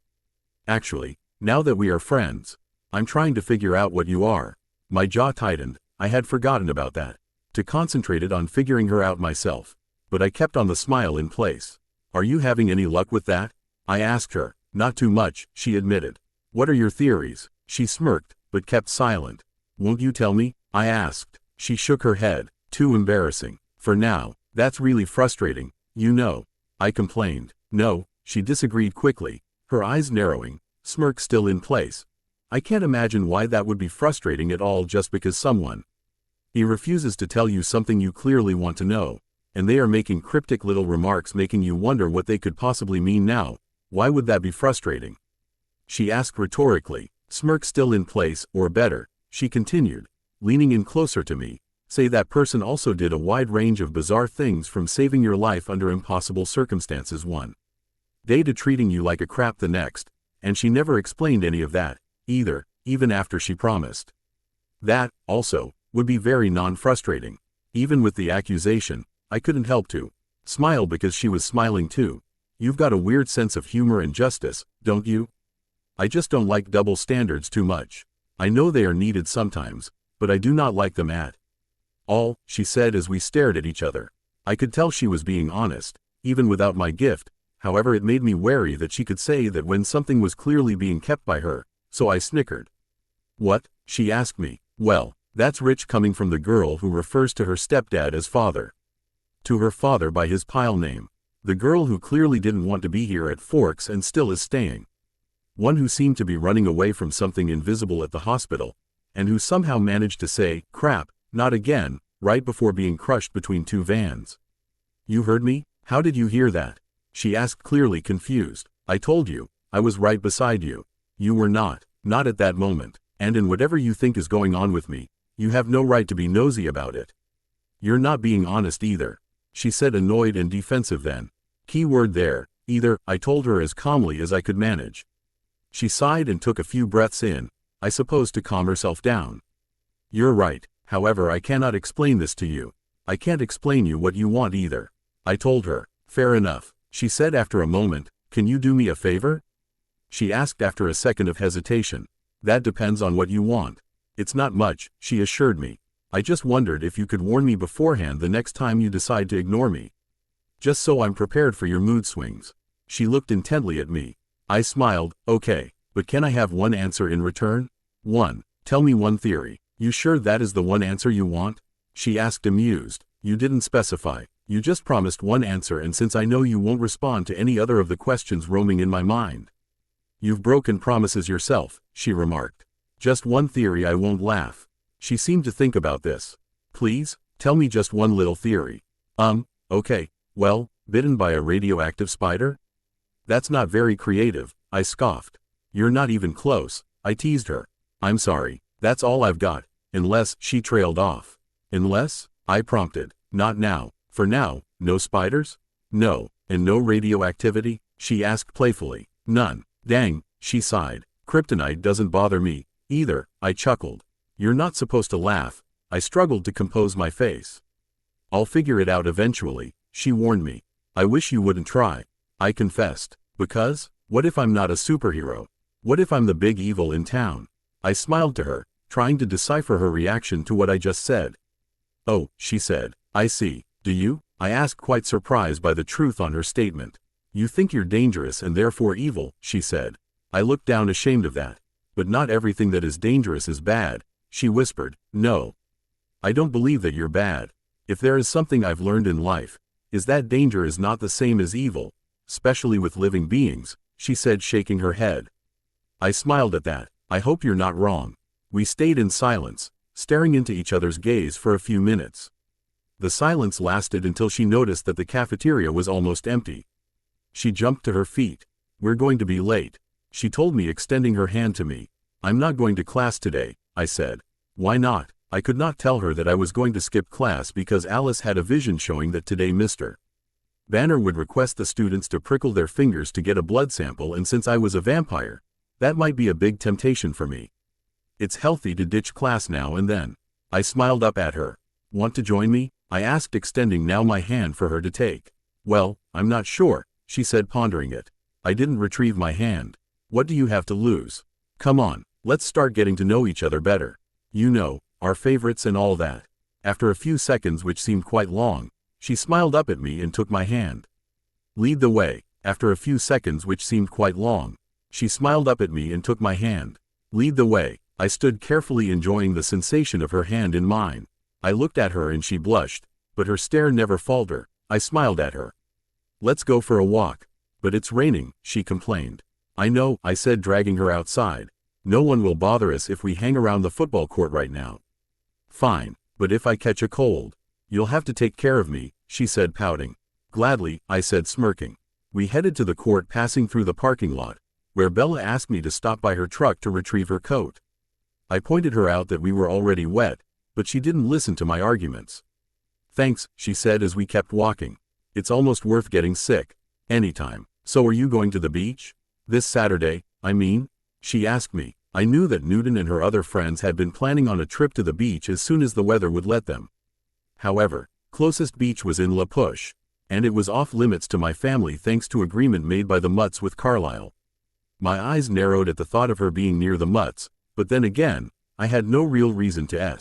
Actually, now that we are friends, I'm trying to figure out what you are. My jaw tightened. I had forgotten about that. To concentrate it on figuring her out myself. But I kept on the smile in place. Are you having any luck with that? I asked her. Not too much, she admitted. What are your theories? She smirked, but kept silent. Won't you tell me? I asked. She shook her head. Too embarrassing. For now, that's really frustrating, you know. I complained. No, she disagreed quickly, her eyes narrowing, smirk still in place. I can't imagine why that would be frustrating at all just because someone he refuses to tell you something you clearly want to know, and they are making cryptic little remarks making you wonder what they could possibly mean now. Why would that be frustrating? She asked rhetorically, smirk still in place, or better, she continued, leaning in closer to me, say that person also did a wide range of bizarre things from saving your life under impossible circumstances one day to treating you like a crap the next, and she never explained any of that, either, even after she promised. That, also, would be very non-frustrating. Even with the accusation, I couldn't help to smile because she was smiling too. You've got a weird sense of humor and justice, don't you? I just don't like double standards too much. I know they are needed sometimes, but I do not like them at all, she said as we stared at each other. I could tell she was being honest, even without my gift. However, it made me wary that she could say that when something was clearly being kept by her, so I snickered. What? She asked me. Well, that's rich coming from the girl who refers to her stepdad as father. To her father by his pile name. The girl who clearly didn't want to be here at Forks and still is staying. One who seemed to be running away from something invisible at the hospital, and who somehow managed to say, crap, not again, right before being crushed between two vans. You heard me? How did you hear that? She asked, clearly confused. I told you, I was right beside you. You were not at that moment, and in whatever you think is going on with me, you have no right to be nosy about it. You're not being honest either, she said, annoyed and defensive then. Key word there, either, I told her as calmly as I could manage. She sighed and took a few breaths in, I suppose to calm herself down. You're right, however I cannot explain this to you. I can't explain you what you want either. I told her. Fair enough, she said after a moment. Can you do me a favor? She asked after a second of hesitation. That depends on what you want. It's not much, she assured me. I just wondered if you could warn me beforehand the next time you decide to ignore me. Just so I'm prepared for your mood swings. She looked intently at me. I smiled. Okay, but can I have one answer in return? One. Tell me one theory. You sure that is the one answer you want? She asked, amused. You didn't specify. You just promised one answer, and since I know you won't respond to any other of the questions roaming in my mind. You've broken promises yourself, she remarked. Just one theory. I won't laugh. She seemed to think about this. Please, tell me just one little theory. Okay, well, bitten by a radioactive spider? That's not very creative, I scoffed. You're not even close, I teased her. I'm sorry, that's all I've got, unless, she trailed off. Unless? I prompted. Not now. For now, no spiders? No, and no radioactivity? She asked playfully. None. Dang, she sighed. Kryptonite doesn't bother me, either, I chuckled. You're not supposed to laugh. I struggled to compose my face. I'll figure it out eventually, she warned me. I wish you wouldn't try, I confessed. Because? What if I'm not a superhero? What if I'm the big evil in town? I smiled to her, trying to decipher her reaction to what I just said. Oh, she said. I see. Do you? I asked, quite surprised by the truth on her statement. You think you're dangerous and therefore evil, she said. I looked down, ashamed of that. But not everything that is dangerous is bad, she whispered. No. I don't believe that you're bad. If there is something I've learned in life, is that danger is not the same as evil, especially with living beings, she said, shaking her head. I smiled at that. I hope you're not wrong. We stayed in silence, staring into each other's gaze for a few minutes. The silence lasted until she noticed that the cafeteria was almost empty. She jumped to her feet. We're going to be late, she told me, extending her hand to me. I'm not going to class today, I said. Why not? I could not tell her that I was going to skip class because Alice had a vision showing that today Mr. Banner would request the students to prickle their fingers to get a blood sample, and since I was a vampire, that might be a big temptation for me. It's healthy to ditch class now and then. I smiled up at her. Want to join me? I asked, extending now my hand for her to take. Well, I'm not sure, she said, pondering it. I didn't retrieve my hand. What do you have to lose? Come on, let's start getting to know each other better. You know, our favorites and all that. After a few seconds, which seemed quite long, she smiled up at me and took my hand. Lead the way. After a few seconds, which seemed quite long, she smiled up at me and took my hand. Lead the way. I stood carefully, enjoying the sensation of her hand in mine. I looked at her and she blushed, but her stare never faltered. I smiled at her. "Let's go for a walk." "But it's raining," she complained. "I know," I said, dragging her outside. "No one will bother us if we hang around the football court right now." "Fine, but if I catch a cold, you'll have to take care of me," she said, pouting. "Gladly," I said, smirking. We headed to the court, passing through the parking lot, where Bella asked me to stop by her truck to retrieve her coat. I pointed her out that we were already wet, but she didn't listen to my arguments. "Thanks," she said as we kept walking. "It's almost worth getting sick. Anytime." "So are you going to the beach? This Saturday, I mean?" she asked me. I knew that Newton and her other friends had been planning on a trip to the beach as soon as the weather would let them. However, closest beach was in La Push, and it was off limits to my family thanks to agreement made by the Mutts with Carlisle. My eyes narrowed at the thought of her being near the Mutts, but then again, I had no real reason to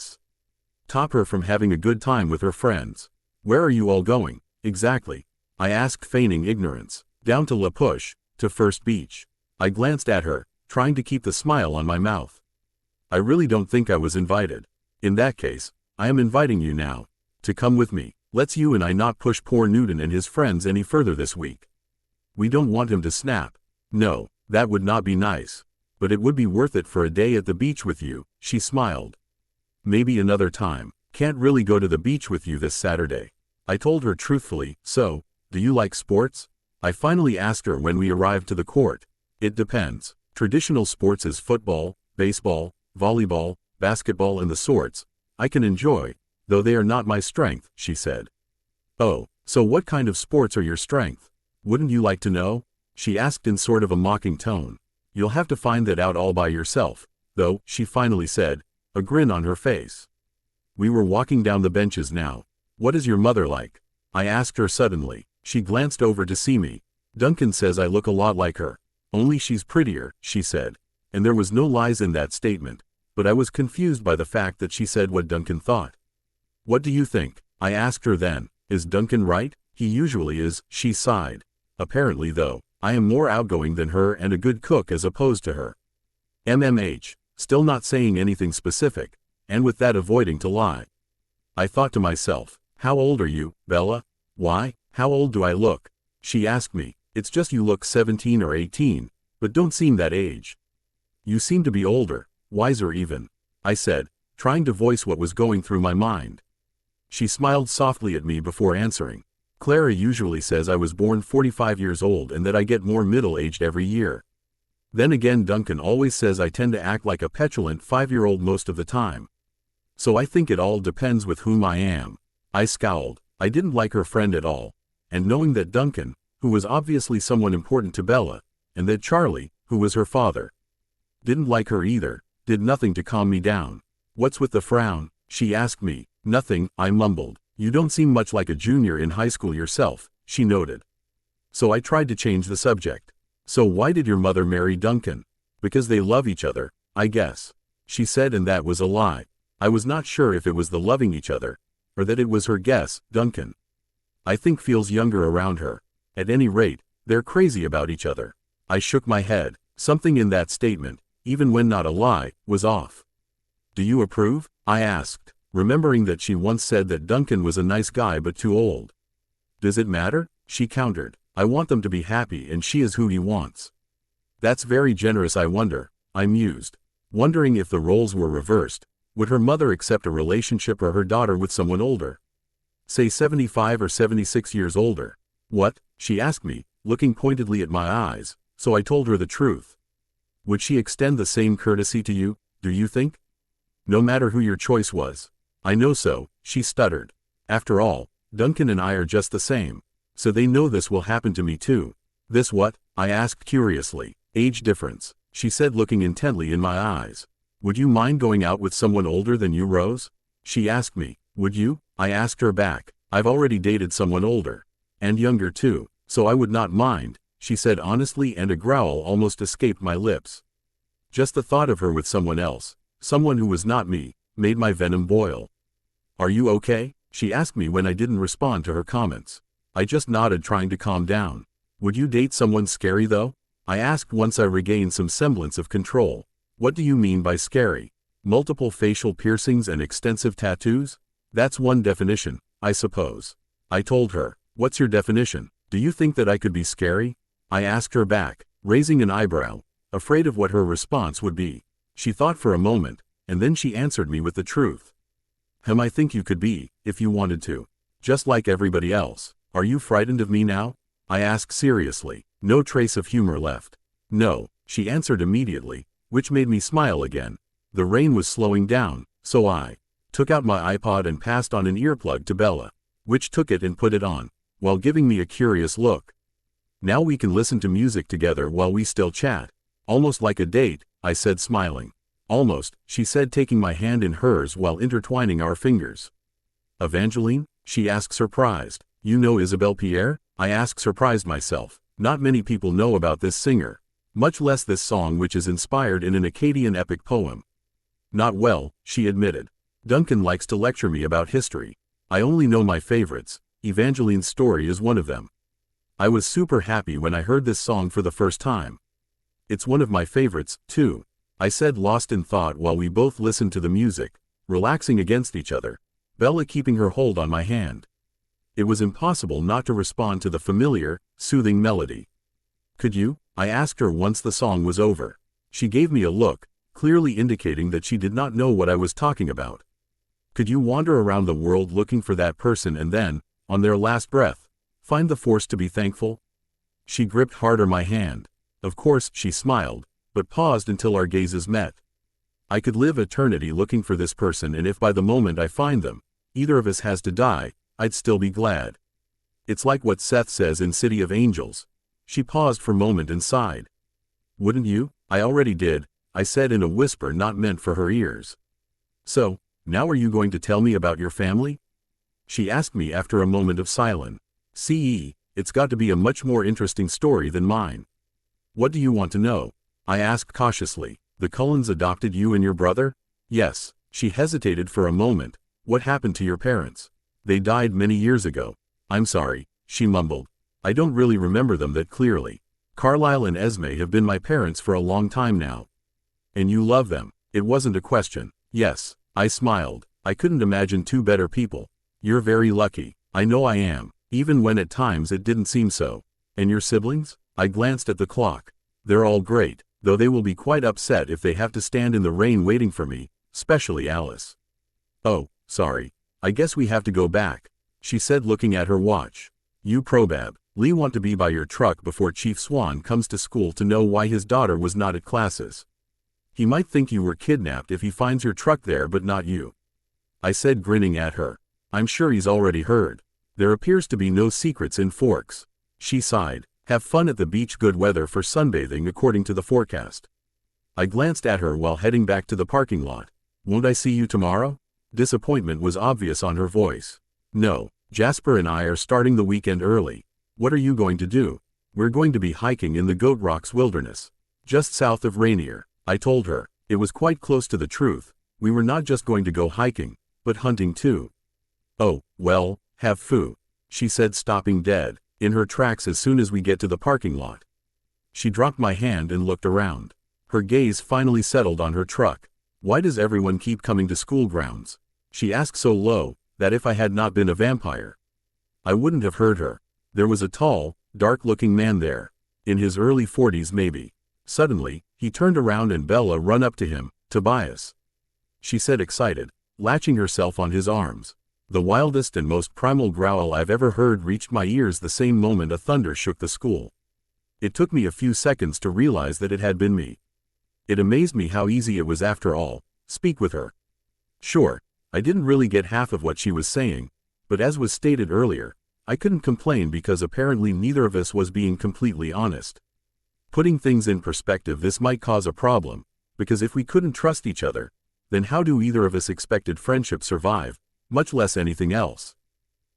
stop her from having a good time with her friends. "Where are you all going, exactly?" I asked, feigning ignorance. "Down to La Push, to First Beach." I glanced at her, trying to keep the smile on my mouth. "I really don't think I was invited." "In that case, I am inviting you now. To come with me. Let's you and I not push poor Newton and his friends any further this week. We don't want him to snap." "No, that would not be nice. But it would be worth it for a day at the beach with you," she smiled. "Maybe another time. Can't really go to the beach with you this Saturday." I told her truthfully. "So, do you like sports?" I finally asked her when we arrived to the court. "It depends. Traditional sports is football, baseball, volleyball, basketball and the sorts I can enjoy, though they are not my strength," she said. "Oh, so what kind of sports are your strength? Wouldn't you like to know?" she asked in sort of a mocking tone. "You'll have to find that out all by yourself, though," she finally said, a grin on her face. We were walking down the benches now. "What is your mother like?" I asked her suddenly. She glanced over to see me. "Duncan says I look a lot like her. Only she's prettier," she said. And there was no lies in that statement, but I was confused by the fact that she said what Duncan thought. "What do you think?" I asked her then. "Is Duncan right?" "He usually is," she sighed. "Apparently though, I am more outgoing than her and a good cook as opposed to her." MMH, still not saying anything specific, and with that avoiding to lie. I thought to myself, "How old are you, Bella?" "Why, how old do I look?" she asked me. "It's just you look 17 or 18, but don't seem that age." "You seem to be older, wiser even," I said, trying to voice what was going through my mind. She smiled softly at me before answering. "Clara usually says I was born 45 years old and that I get more middle-aged every year. Then again, Duncan always says I tend to act like a petulant 5-year-old most of the time. So I think it all depends with whom I am." I scowled. I didn't like her friend at all, and knowing that Duncan, who was obviously someone important to Bella, and that Charlie, who was her father, didn't like her either, did nothing to calm me down. "What's with the frown?" she asked me. "Nothing," I mumbled. "You don't seem much like a junior in high school yourself," she noted. So I tried to change the subject. "So why did your mother marry Duncan?" "Because they love each other, I guess," she said, and that was a lie. I was not sure if it was the loving each other, or that it was her guess. "Duncan, I think, feels younger around her. At any rate, they're crazy about each other." I shook my head. Something in that statement, even when not a lie, was off. "Do you approve?" I asked, remembering that she once said that Duncan was a nice guy but too old. "Does it matter?" she countered. "I want them to be happy and she is who he wants." "That's very generous. I wonder," I mused, wondering if the roles were reversed. Would her mother accept a relationship or her daughter with someone older? Say 75 or 76 years older. "What?" she asked me, looking pointedly at my eyes, so I told her the truth. "Would she extend the same courtesy to you, do you think? No matter who your choice was?" "I know so," she stuttered. "After all, Duncan and I are just the same, so they know this will happen to me too." "This what?" I asked curiously. "Age difference," she said, looking intently in my eyes. "Would you mind going out with someone older than you, Rose?" she asked me. "Would you?" I asked her back. "I've already dated someone older. And younger too, so I would not mind," she said honestly, and a growl almost escaped my lips. Just the thought of her with someone else, someone who was not me, made my venom boil. "Are you okay?" she asked me when I didn't respond to her comments. I just nodded, trying to calm down. "Would you date someone scary though?" I asked once I regained some semblance of control. "What do you mean by scary? Multiple facial piercings and extensive tattoos? That's one definition," I suppose. I told her. What's your definition? Do you think that I could be scary? I asked her back, raising an eyebrow, afraid of what her response would be. She thought for a moment, and then she answered me with the truth. I think you could be, if you wanted to. Just like everybody else. Are you frightened of me now? I asked seriously, no trace of humor left. No, she answered immediately, which made me smile again. The rain was slowing down, so I took out my iPod and passed on an earplug to Bella, which took it and put it on, while giving me a curious look. Now we can listen to music together while we still chat. Almost like a date, I said smiling. Almost, she said taking my hand in hers while intertwining our fingers. Evangeline? She asked surprised. You know Isabelle Pierre? I asked surprised myself. Not many people know about this singer. Much less this song which is inspired in an Akkadian epic poem. Not well, she admitted. Duncan likes to lecture me about history. I only know my favorites. Evangeline's story is one of them. I was super happy when I heard this song for the first time. It's one of my favorites, too. I said lost in thought while we both listened to the music, relaxing against each other, Bella keeping her hold on my hand. It was impossible not to respond to the familiar, soothing melody. Could you? I asked her once the song was over. She gave me a look, clearly indicating that she did not know what I was talking about. Could you wander around the world looking for that person and then, on their last breath, find the force to be thankful? She gripped harder my hand. Of course, she smiled, but paused until our gazes met. I could live eternity looking for this person, and if by the moment I find them, either of us has to die, I'd still be glad. It's like what Seth says in City of Angels. She paused for a moment and sighed. Wouldn't you? I already did, I said in a whisper not meant for her ears. So, now are you going to tell me about your family? She asked me after a moment of silence. It's got to be a much more interesting story than mine. What do you want to know? I asked cautiously. The Cullens adopted you and your brother? Yes. She hesitated for a moment. What happened to your parents? They died many years ago. I'm sorry, she mumbled. I don't really remember them that clearly. Carlisle and Esme have been my parents for a long time now. And you love them? It wasn't a question. Yes, I smiled. I couldn't imagine two better people. You're very lucky. I know I am, even when at times it didn't seem so. And your siblings? I glanced at the clock. They're all great, though they will be quite upset if they have to stand in the rain waiting for me, especially Alice. Oh, sorry. I guess we have to go back, she said looking at her watch. You probab. Lee want to be by your truck before Chief Swan comes to school to know why his daughter was not at classes. He might think you were kidnapped if he finds your truck there but not you. I said grinning at her. I'm sure he's already heard. There appears to be no secrets in Forks. She sighed. Have fun at the beach, good weather for sunbathing according to the forecast. I glanced at her while heading back to the parking lot. Won't I see you tomorrow? Disappointment was obvious on her voice. No, Jasper and I are starting the weekend early. What are you going to do? We're going to be hiking in the Goat Rocks Wilderness, just south of Rainier, I told her. It was quite close to the truth. We were not just going to go hiking, but hunting too. Oh, well, have fun, she said, stopping dead in her tracks as soon as we get to the parking lot. She dropped my hand and looked around. Her gaze finally settled on her truck. Why does everyone keep coming to school grounds? She asked so low that if I had not been a vampire, I wouldn't have heard her. There was a tall, dark-looking man there, in his early 40s maybe. Suddenly, he turned around and Bella ran up to him. Tobias, she said excited, latching herself on his arms. The wildest and most primal growl I've ever heard reached my ears the same moment a thunder shook the school. It took me a few seconds to realize that it had been me. It amazed me how easy it was after all. Speak with her. Sure, I didn't really get half of what she was saying, but as was stated earlier, I couldn't complain because apparently neither of us was being completely honest. Putting things in perspective, this might cause a problem, because if we couldn't trust each other, then how do either of us expected friendship survive, much less anything else?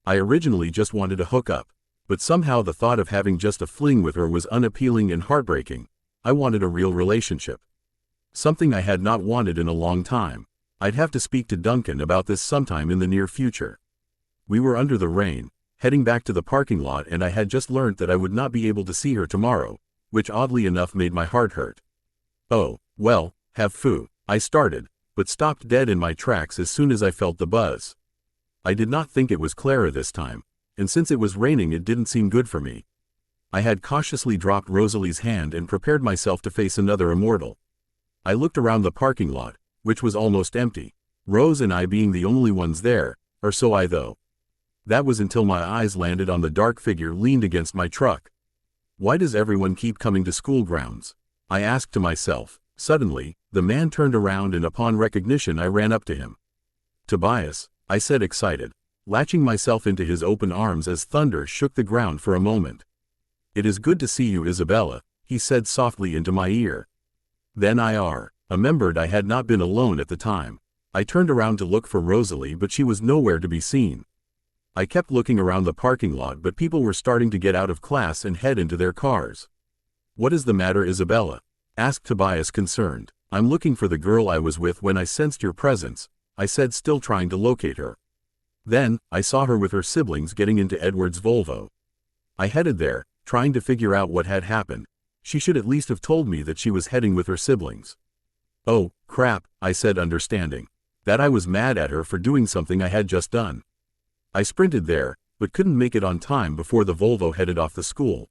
I originally just wanted to hook up, but somehow the thought of having just a fling with her was unappealing and heartbreaking. I wanted a real relationship. Something I had not wanted in a long time. I'd have to speak to Duncan about this sometime in the near future. We were under the rain, heading back to the parking lot, and I had just learned that I would not be able to see her tomorrow, which oddly enough made my heart hurt. Oh, well, have fun, I started, but stopped dead in my tracks as soon as I felt the buzz. I did not think it was Clara this time, and since it was raining it didn't seem good for me. I had cautiously dropped Rosalie's hand and prepared myself to face another immortal. I looked around the parking lot, which was almost empty, Rose and I being the only ones there, or so I thought. That was until my eyes landed on the dark figure leaned against my truck. Why does everyone keep coming to school grounds? I asked to myself. Suddenly, the man turned around and upon recognition I ran up to him. Tobias, I said excited, latching myself into his open arms as thunder shook the ground for a moment. It is good to see you, Isabella, he said softly into my ear. Then I remembered I had not been alone at the time. I turned around to look for Rosalie but she was nowhere to be seen. I kept looking around the parking lot but people were starting to get out of class and head into their cars. What is the matter, Isabella? Asked Tobias concerned. I'm looking for the girl I was with when I sensed your presence, I said still trying to locate her. Then, I saw her with her siblings getting into Edward's Volvo. I headed there, trying to figure out what had happened. She should at least have told me that she was heading with her siblings. Oh, crap, I said understanding. That I was mad at her for doing something I had just done. I sprinted there, but couldn't make it on time before the Volvo headed off the school.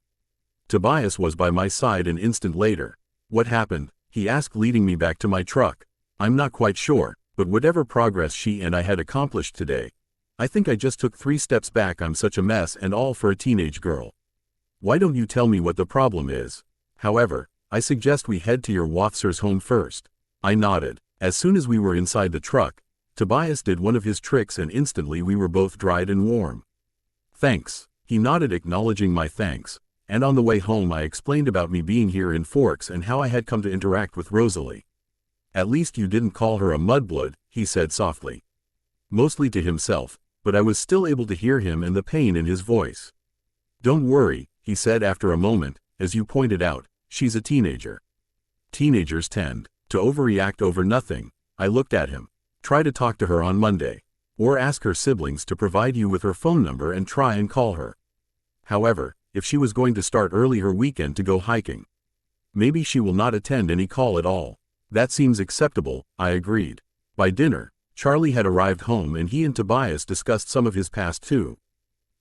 Tobias was by my side an instant later. What happened? He asked leading me back to my truck. I'm not quite sure, but whatever progress she and I had accomplished today, I think I just took 3 steps back. I'm such a mess and all for a teenage girl. Why don't you tell me what the problem is? However, I suggest we head to your Wathser's home first. I nodded. As soon as we were inside the truck, Tobias did one of his tricks and instantly we were both dried and warm. Thanks. He nodded acknowledging my thanks, and on the way home I explained about me being here in Forks and how I had come to interact with Rosalie. At least you didn't call her a mudblood, he said softly. Mostly to himself, but I was still able to hear him and the pain in his voice. Don't worry, he said after a moment, as you pointed out, she's a teenager. Teenagers tend to overreact over nothing. I looked at him. Try to talk to her on Monday. Or ask her siblings to provide you with her phone number and try and call her. However, if she was going to start early her weekend to go hiking, maybe she will not attend any call at all. That seems acceptable, I agreed. By dinner, Charlie had arrived home and he and Tobias discussed some of his past too.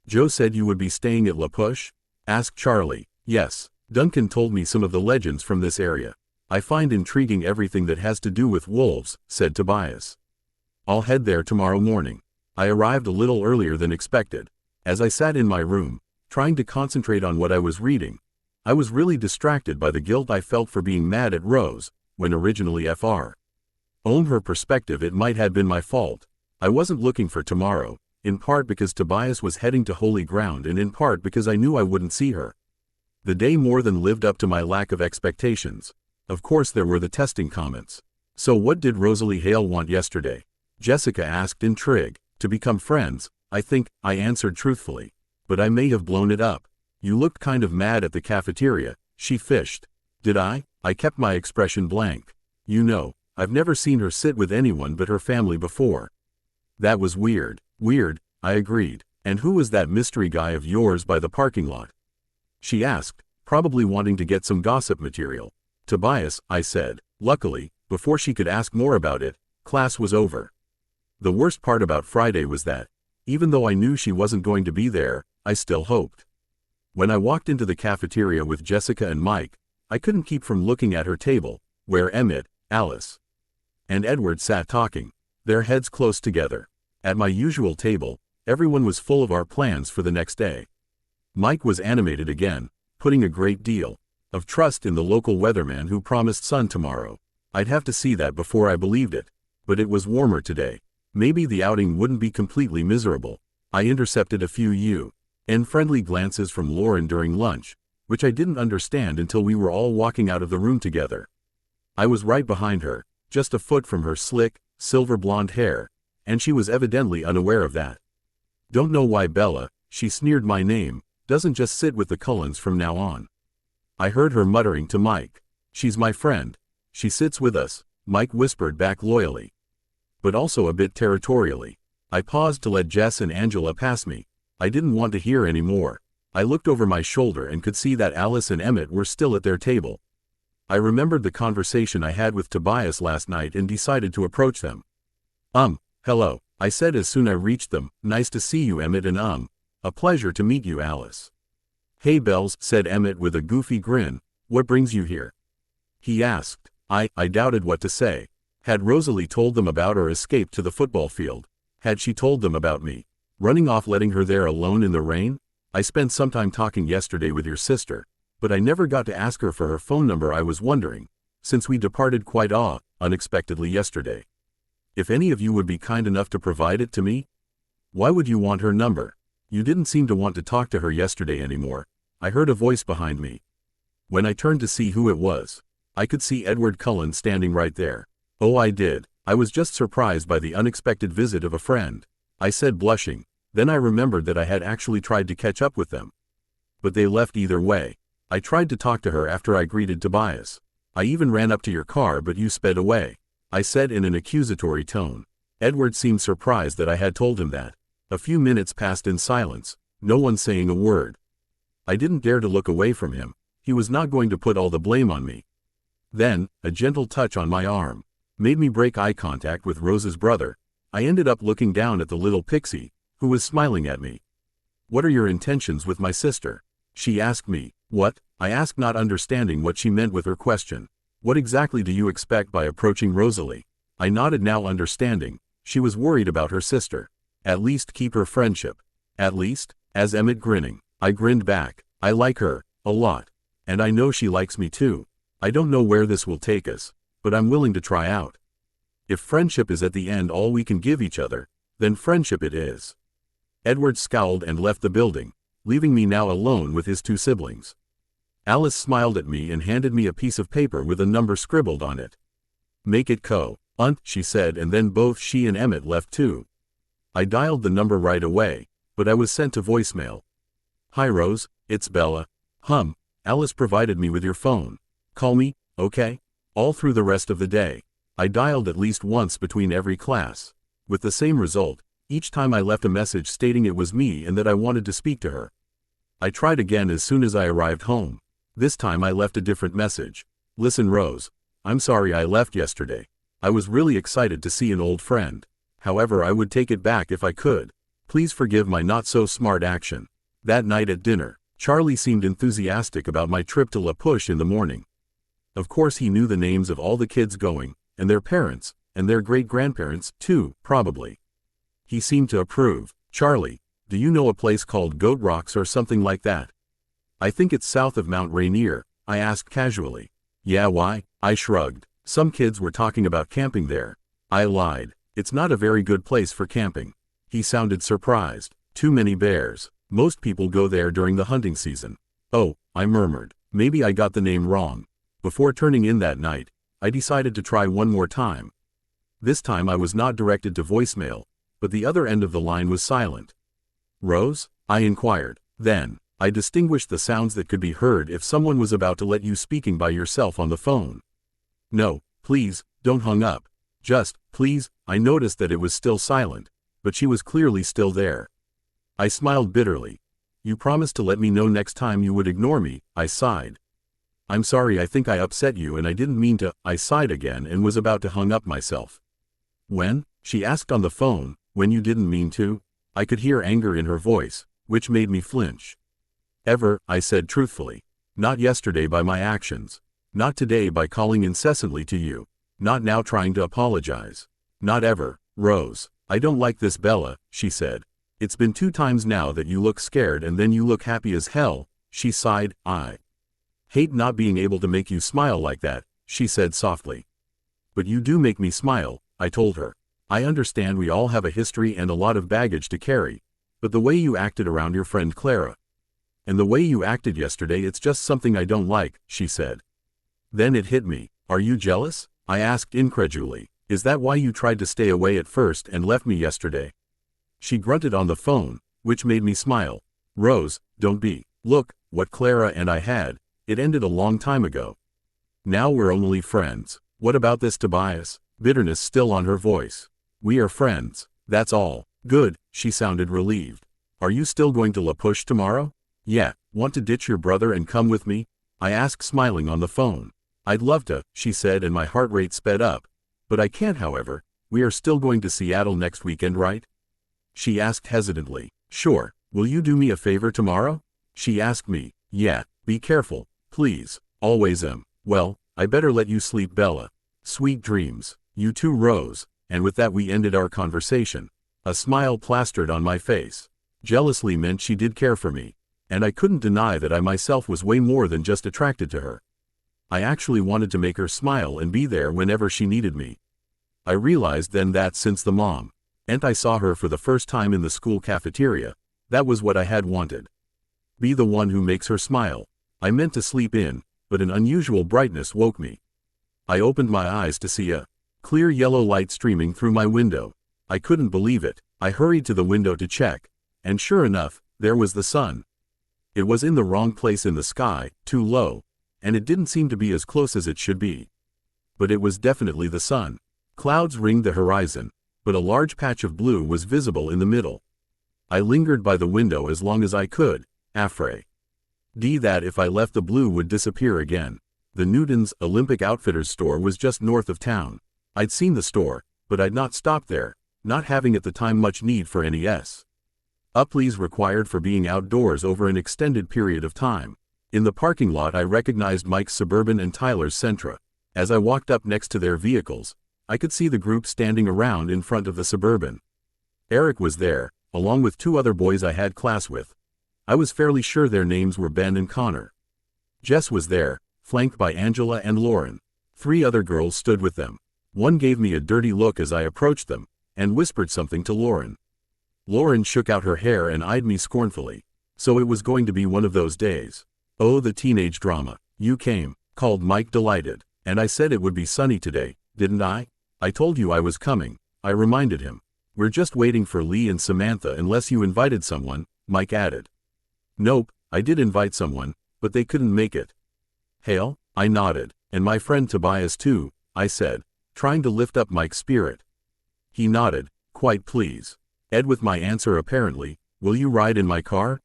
Joe said you would be staying at La Push? Asked Charlie. Yes. Duncan told me some of the legends from this area. I find intriguing everything that has to do with wolves, said Tobias. I'll head there tomorrow morning. I arrived a little earlier than expected. As I sat in my room, trying to concentrate on what I was reading, I was really distracted by the guilt I felt for being mad at Rose, when originally Fr. Owned her perspective it might have been my fault. I wasn't looking for tomorrow, in part because Tobias was heading to holy ground and in part because I knew I wouldn't see her. The day more than lived up to my lack of expectations. Of course there were the testing comments. So what did Rosalie Hale want yesterday? Jessica asked intrigued. To become friends, I think, I answered truthfully. But I may have blown it up. You looked kind of mad at the cafeteria, she fished. Did I? I kept my expression blank. You know, I've never seen her sit with anyone but her family before. That was weird. Weird, I agreed. And who was that mystery guy of yours by the parking lot? She asked, probably wanting to get some gossip material. Tobias, I said. Luckily, before she could ask more about it, class was over. The worst part about Friday was that, even though I knew she wasn't going to be there, I still hoped. When I walked into the cafeteria with Jessica and Mike, I couldn't keep from looking at her table, where Emmett, Alice, and Edward sat talking, their heads close together. At my usual table, everyone was full of our plans for the next day. Mike was animated again, putting a great deal of trust in the local weatherman who promised sun tomorrow. I'd have to see that before I believed it. But it was warmer today. Maybe the outing wouldn't be completely miserable. I intercepted a few and friendly glances from Lauren during lunch, which I didn't understand until we were all walking out of the room together. I was right behind her, just a foot from her slick, silver blonde hair, and she was evidently unaware of that. Don't know why Bella, she sneered my name, doesn't just sit with the Cullens from now on. I heard her muttering to Mike. She's my friend. She sits with us, Mike whispered back loyally, but also a bit territorially. I paused to let Jess and Angela pass me. I didn't want to hear any more. I looked over my shoulder and could see that Alice and Emmett were still at their table. I remembered the conversation I had with Tobias last night and decided to approach them. Hello, I said as soon as I reached them. Nice to see you, Emmett, and a pleasure to meet you, Alice. Hey, Bells, said Emmett with a goofy grin. What brings you here? He asked. I doubted what to say. Had Rosalie told them about our escape to the football field? Had she told them about me running off, letting her there alone in the rain? I spent some time talking yesterday with your sister, but I never got to ask her for her phone number. I was wondering, since we departed quite unexpectedly yesterday, if any of you would be kind enough to provide it to me? Why would you want her number? You didn't seem to want to talk to her yesterday anymore. I heard a voice behind me. When I turned to see who it was, I could see Edward Cullen standing right there. Oh, I did. I was just surprised by the unexpected visit of a friend, I said, blushing. Then I remembered that I had actually tried to catch up with them. But they left either way. I tried to talk to her after I greeted Tobias. I even ran up to your car, but you sped away, I said in an accusatory tone. Edward seemed surprised that I had told him that. A few minutes passed in silence, no one saying a word. I didn't dare to look away from him. He was not going to put all the blame on me. Then, a gentle touch on my arm made me break eye contact with Rose's brother. I ended up looking down at the little pixie, who was smiling at me. What are your intentions with my sister? She asked me. What? I asked, not understanding what she meant with her question. What exactly do you expect by approaching Rosalie? I nodded, now understanding. She was worried about her sister. At least keep her friendship. At least, as Emmett grinning. I grinned back. I like her, a lot. And I know she likes me too. I don't know where this will take us, but I'm willing to try out. If friendship is at the end all we can give each other, then friendship it is. Edward scowled and left the building, leaving me now alone with his two siblings. Alice smiled at me and handed me a piece of paper with a number scribbled on it. Make it co. Aunt, she said, and then both she and Emmett left too. I dialed the number right away, but I was sent to voicemail. Hi Rose, it's Bella. Alice provided me with your phone. Call me, okay? All through the rest of the day. I dialed at least once between every class, with the same result. Each time I left a message stating it was me and that I wanted to speak to her. I tried again as soon as I arrived home. This time I left a different message. Listen Rose, I'm sorry I left yesterday. I was really excited to see an old friend. However, I would take it back if I could. Please forgive my not so smart action. That night at dinner, Charlie seemed enthusiastic about my trip to La Push in the morning. Of course he knew the names of all the kids going, and their parents, and their great-grandparents, too, probably. He seemed to approve. Charlie, do you know a place called Goat Rocks or something like that? I think it's south of Mount Rainier, I asked casually. Yeah, why? I shrugged. Some kids were talking about camping there. I lied. It's not a very good place for camping. He sounded surprised. Too many bears. Most people go there during the hunting season. Oh, I murmured. Maybe I got the name wrong. Before turning in that night, I decided to try one more time. This time I was not directed to voicemail, but the other end of the line was silent. Rose? I inquired. Then, I distinguished the sounds that could be heard if someone was about to let you speaking by yourself on the phone. No, please, don't hang up. Just, please. I noticed that it was still silent, but she was clearly still there. I smiled bitterly. You promised to let me know next time you would ignore me, I sighed. I'm sorry, I think I upset you and I didn't mean to. I sighed again and was about to hang up myself. When? She asked on the phone. When you didn't mean to? I could hear anger in her voice, which made me flinch. Ever, I said truthfully. Not yesterday by my actions. Not today by calling incessantly to you. Not now trying to apologize. Not ever, Rose. I don't like this, Bella, she said. It's been 2 times now that you look scared and then you look happy as hell, she sighed. I hate not being able to make you smile like that, she said softly. But you do make me smile, I told her. I understand we all have a history and a lot of baggage to carry, but the way you acted around your friend Clara, and the way you acted yesterday, it's just something I don't like, she said. Then it hit me. Are you jealous? I asked incredulously. Is that why you tried to stay away at first and left me yesterday? She grunted on the phone, which made me smile. Rose, don't be. Look, what Clara and I had, it ended a long time ago. Now we're only friends. What about this, Tobias? Bitterness still on her voice. We are friends. That's all. Good, she sounded relieved. Are you still going to La Push tomorrow? Yeah. Want to ditch your brother and come with me? I asked, smiling on the phone. I'd love to, she said, and my heart rate sped up. But I can't, however. We are still going to Seattle next weekend, right? She asked hesitantly. Sure. Will you do me a favor tomorrow? She asked me. Yeah, be careful, please. Always am. Well, I better let you sleep, Bella. Sweet dreams. You too, Rose. And with that we ended our conversation. A smile plastered on my face. Jealously meant she did care for me. And I couldn't deny that I myself was way more than just attracted to her. I actually wanted to make her smile and be there whenever she needed me. I realized then that since the mom and I saw her for the first time in the school cafeteria, that was what I had wanted. Be the one who makes her smile. I meant to sleep in, but an unusual brightness woke me. I opened my eyes to see a clear yellow light streaming through my window. I couldn't believe it. I hurried to the window to check, and sure enough, there was the sun. It was in the wrong place in the sky, too low, and it didn't seem to be as close as it should be. But it was definitely the sun. Clouds ringed the horizon, but a large patch of blue was visible in the middle. I lingered by the window as long as I could, afraid that if I left the blue would disappear again. The Newton's Olympic Outfitters store was just north of town. I'd seen the store, but I'd not stopped there, not having at the time much need for any Upleys required for being outdoors over an extended period of time. In the parking lot I recognized Mike's Suburban and Tyler's Sentra. As I walked up next to their vehicles, I could see the group standing around in front of the Suburban. Eric was there, along with two other boys I had class with. I was fairly sure their names were Ben and Connor. Jess was there, flanked by Angela and Lauren. 3 other girls stood with them. One gave me a dirty look as I approached them, and whispered something to Lauren. Lauren shook out her hair and eyed me scornfully. So it was going to be one of those days. Oh, the teenage drama. You came, called Mike, delighted. And I said it would be sunny today, didn't I? I told you I was coming, I reminded him. We're just waiting for Lee and Samantha unless you invited someone, Mike added. Nope, I did invite someone, but they couldn't make it. Hale? I nodded. And my friend Tobias too, I said, trying to lift up Mike's spirit. He nodded, quite pleased. Ed with my answer apparently. Will you ride in my car?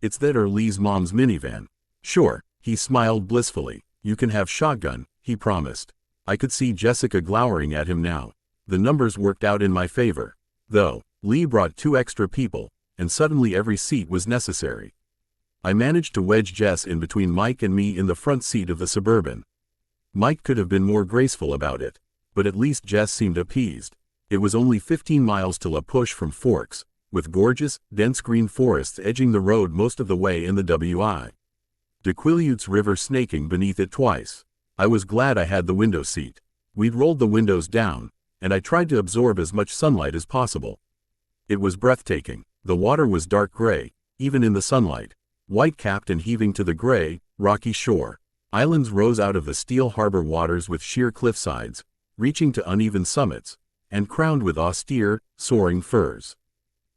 It's that or Lee's mom's minivan. Sure, he smiled blissfully. You can have shotgun, he promised. I could see Jessica glowering at him now. The numbers worked out in my favor. Though, Lee brought 2 extra people, and suddenly every seat was necessary. I managed to wedge Jess in between Mike and me in the front seat of the Suburban. Mike could have been more graceful about it, but at least Jess seemed appeased. It was only 15 miles to La Push from Forks, with gorgeous, dense green forests edging the road most of the way and the W.I. de Quileutes River snaking beneath it twice. I was glad I had the window seat. We'd rolled the windows down, and I tried to absorb as much sunlight as possible. It was breathtaking. The water was dark gray, even in the sunlight, white-capped and heaving to the gray, rocky shore. Islands rose out of the steel harbor waters with sheer cliffsides, reaching to uneven summits, and crowned with austere, soaring firs.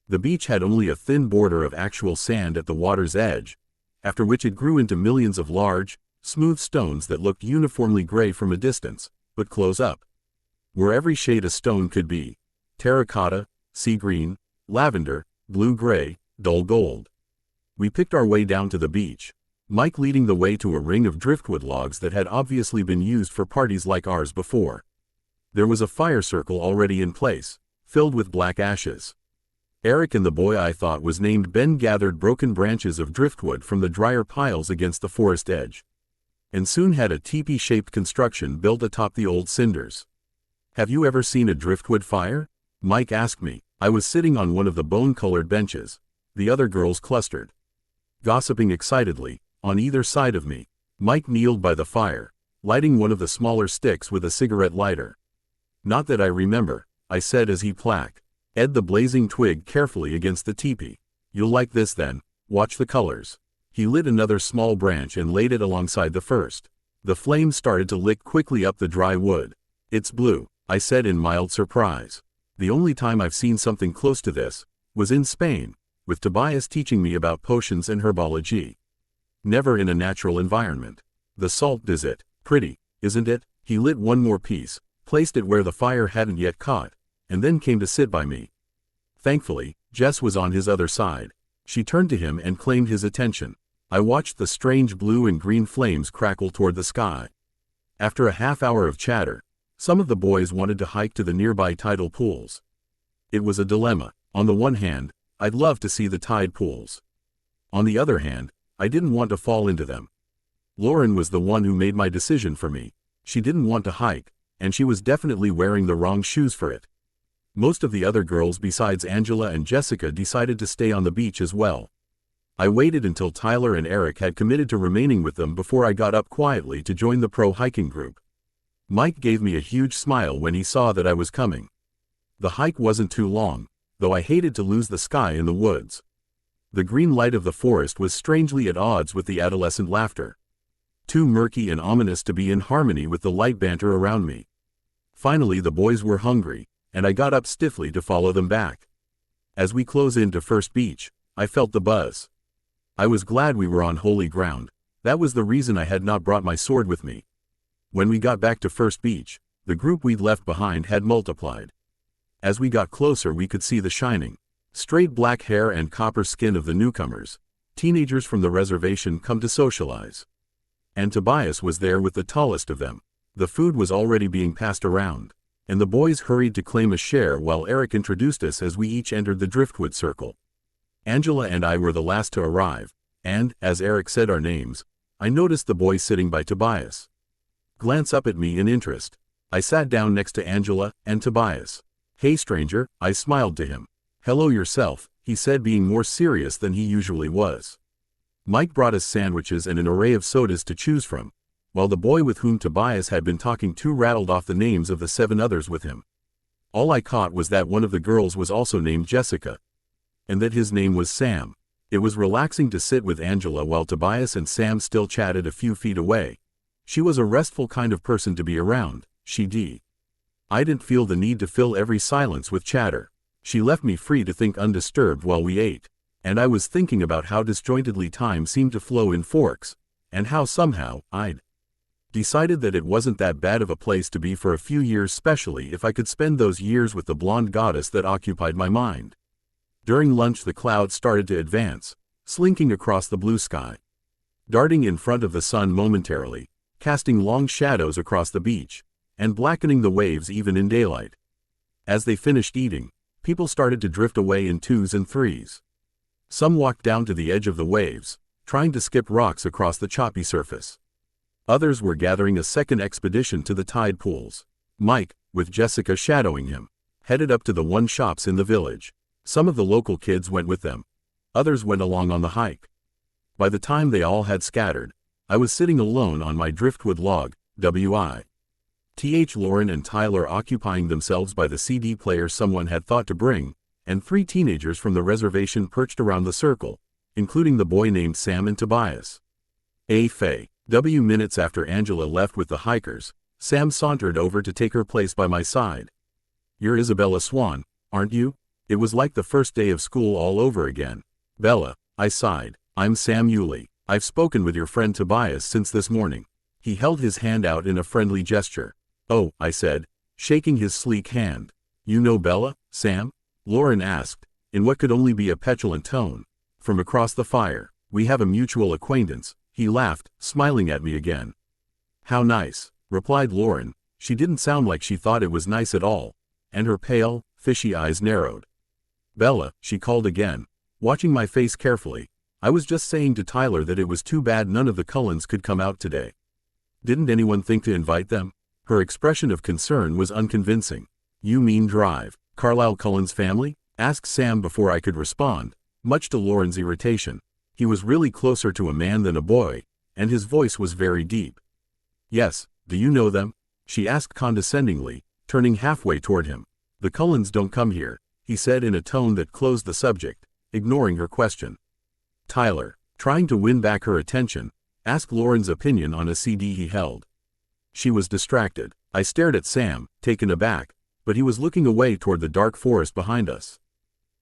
The beach had only a thin border of actual sand at the water's edge, after which it grew into millions of large, smooth stones that looked uniformly gray from a distance, but close up were every shade a stone could be: terracotta, sea green, lavender, blue-gray, dull gold. We picked our way down to the beach, Mike leading the way to a ring of driftwood logs that had obviously been used for parties like ours before. There was a fire circle already in place, filled with black ashes. Eric and the boy I thought was named Ben gathered broken branches of driftwood from the drier piles against the forest edge, and soon had a teepee-shaped construction built atop the old cinders. Have you ever seen a driftwood fire? Mike asked me. I was sitting on one of the bone-colored benches. The other girls clustered, gossiping excitedly, on either side of me. Mike kneeled by the fire, lighting one of the smaller sticks with a cigarette lighter. Not that I remember, I said as he placked Ed the blazing twig carefully against the teepee. You'll like this then, watch the colors. He lit another small branch and laid it alongside the first. The flame started to lick quickly up the dry wood. It's blue, I said in mild surprise. The only time I've seen something close to this was in Spain, with Tobias teaching me about potions and herbology. Never in a natural environment. The salt does it. Pretty, isn't it? He lit one more piece, placed it where the fire hadn't yet caught, and then came to sit by me. Thankfully, Jess was on his other side. She turned to him and claimed his attention. I watched the strange blue and green flames crackle toward the sky. After a half hour of chatter, Some of the boys wanted to hike to the nearby tidal pools. It was a dilemma. On the one hand, I'd love to see the tide pools. On the other hand, I didn't want to fall into them. Lauren was the one who made my decision for me. She didn't want to hike, and she was definitely wearing the wrong shoes for it. Most of the other girls besides Angela and Jessica decided to stay on the beach as well. I waited until Tyler and Eric had committed to remaining with them before I got up quietly to join the pro hiking group. Mike gave me a huge smile when he saw that I was coming. The hike wasn't too long, though I hated to lose the sky in the woods. The green light of the forest was strangely at odds with the adolescent laughter. Too murky and ominous to be in harmony with the light banter around me. Finally the boys were hungry, and I got up stiffly to follow them back. As we close into First Beach, I felt the buzz. I was glad we were on holy ground. That was the reason I had not brought my sword with me. When we got back to First Beach, the group we'd left behind had multiplied. As we got closer we could see the shining, straight black hair and copper skin of the newcomers, teenagers from the reservation come to socialize. And Tobias was there with the tallest of them. The food was already being passed around, and the boys hurried to claim a share while Eric introduced us as we each entered the driftwood circle. Angela and I were the last to arrive, and, as Eric said our names, I noticed the boy sitting by Tobias glance up at me in interest. I sat down next to Angela and Tobias. "Hey stranger," I smiled to him. "Hello yourself," he said, being more serious than he usually was. Mike brought us sandwiches and an array of sodas to choose from, while the boy with whom Tobias had been talking to rattled off the names of the 7 others with him. All I caught was that one of the girls was also named Jessica, and that his name was Sam. It was relaxing to sit with Angela while Tobias and Sam still chatted a few feet away. She was a restful kind of person to be around, I didn't feel the need to fill every silence with chatter. She left me free to think undisturbed while we ate, and I was thinking about how disjointedly time seemed to flow in forks, and how somehow I'd decided that it wasn't that bad of a place to be for a few years, especially if I could spend those years with the blonde goddess that occupied my mind. During lunch the clouds started to advance, slinking across the blue sky, darting in front of the sun momentarily, casting long shadows across the beach, and blackening the waves even in daylight. As they finished eating, people started to drift away in 2s and 3s. Some walked down to the edge of the waves, trying to skip rocks across the choppy surface. Others were gathering a second expedition to the tide pools. Mike, with Jessica shadowing him, headed up to the one shops in the village. Some of the local kids went with them. Others went along on the hike. By the time they all had scattered, I was sitting alone on my driftwood log, Lauren and Tyler occupying themselves by the CD player someone had thought to bring, and 3 teenagers from the reservation perched around the circle, including the boy named Sam and Tobias. Minutes after Angela left with the hikers, Sam sauntered over to take her place by my side. "You're Isabella Swan, aren't you?" It was like the first day of school all over again. "Bella," I sighed. "I'm Sam Yulee. I've spoken with your friend Tobias since this morning." He held his hand out in a friendly gesture. "Oh," I said, shaking his sleek hand. "You know Bella, Sam?" Lauren asked, in what could only be a petulant tone. From across the fire. "We have a mutual acquaintance," he laughed, smiling at me again. "How nice," replied Lauren. She didn't sound like she thought it was nice at all, and her pale, fishy eyes narrowed. "Bella," she called again, watching my face carefully. "I was just saying to Tyler that it was too bad none of the Cullens could come out today. Didn't anyone think to invite them?" Her expression of concern was unconvincing. "You mean Drive, Carlisle Cullen's family?" asked Sam before I could respond, much to Lauren's irritation. He was really closer to a man than a boy, and his voice was very deep. "Yes, do you know them?" she asked condescendingly, turning halfway toward him. "The Cullens don't come here," he said in a tone that closed the subject, ignoring her question. Tyler, trying to win back her attention, asked Lauren's opinion on a CD he held. She was distracted. I stared at Sam, taken aback, but he was looking away toward the dark forest behind us.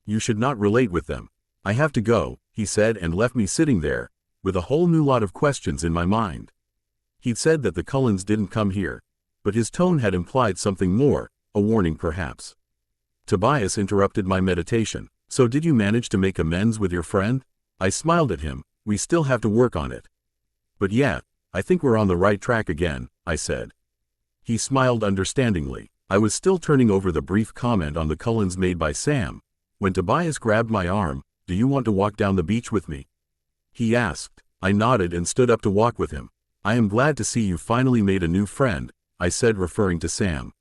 "You should not relate with them. I have to go," he said, and left me sitting there, with a whole new lot of questions in my mind. He'd said that the Cullens didn't come here, but his tone had implied something more, a warning perhaps. Tobias interrupted my meditation. "So did you manage to make amends with your friend?" I smiled at him. "We still have to work on it." "But yeah, I think we're on the right track again," I said. He smiled understandingly. I was still turning over the brief comment on the Cullens made by Sam, when Tobias grabbed my arm. "Do you want to walk down the beach with me?" he asked. I nodded and stood up to walk with him. "I am glad to see you finally made a new friend," I said, referring to Sam.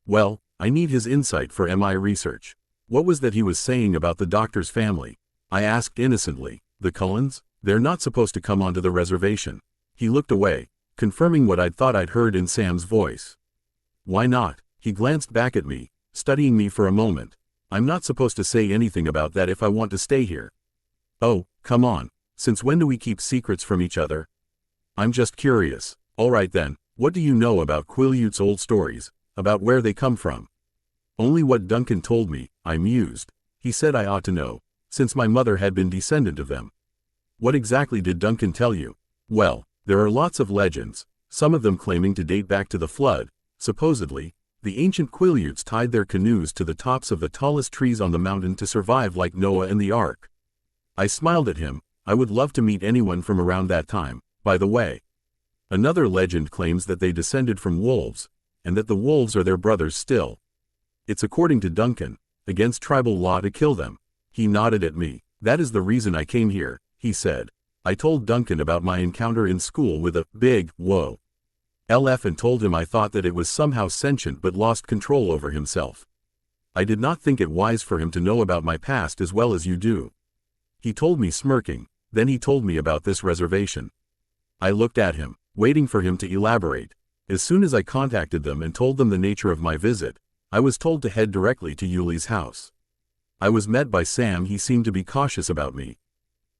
"Well, I need his insight for MI research." "What was that he was saying about the doctor's family?" I asked innocently. "The Cullens? They're not supposed to come onto the reservation." He looked away, confirming what I'd thought I'd heard in Sam's voice. "Why not?" He glanced back at me, studying me for a moment. "I'm not supposed to say anything about that if I want to stay here." "Oh, come on. Since when do we keep secrets from each other?" "I'm just curious." "All right then, what do you know about Quileute's old stories, about where they come from?" "Only what Duncan told me," I mused. "He said I ought to know, since my mother had been descendant of them." "What exactly did Duncan tell you?" "Well, there are lots of legends, some of them claiming to date back to the flood. Supposedly, the ancient Quileutes tied their canoes to the tops of the tallest trees on the mountain to survive like Noah and the Ark." I smiled at him. I would love to meet anyone from around that time, by the way. "Another legend claims that they descended from wolves, and that the wolves are their brothers still. It's according to Duncan, against tribal law to kill them." He nodded at me. "That is the reason I came here," he said. "I told Duncan about my encounter in school with a big LF and told him I thought that it was somehow sentient but lost control over himself. I did not think it wise for him to know about my past as well as you do." He told me, smirking. Then he told me about this reservation. I looked at him, waiting for him to elaborate. As soon as I contacted them and told them the nature of my visit, I was told to head directly to Yuli's house. I was met by Sam. He seemed to be cautious about me.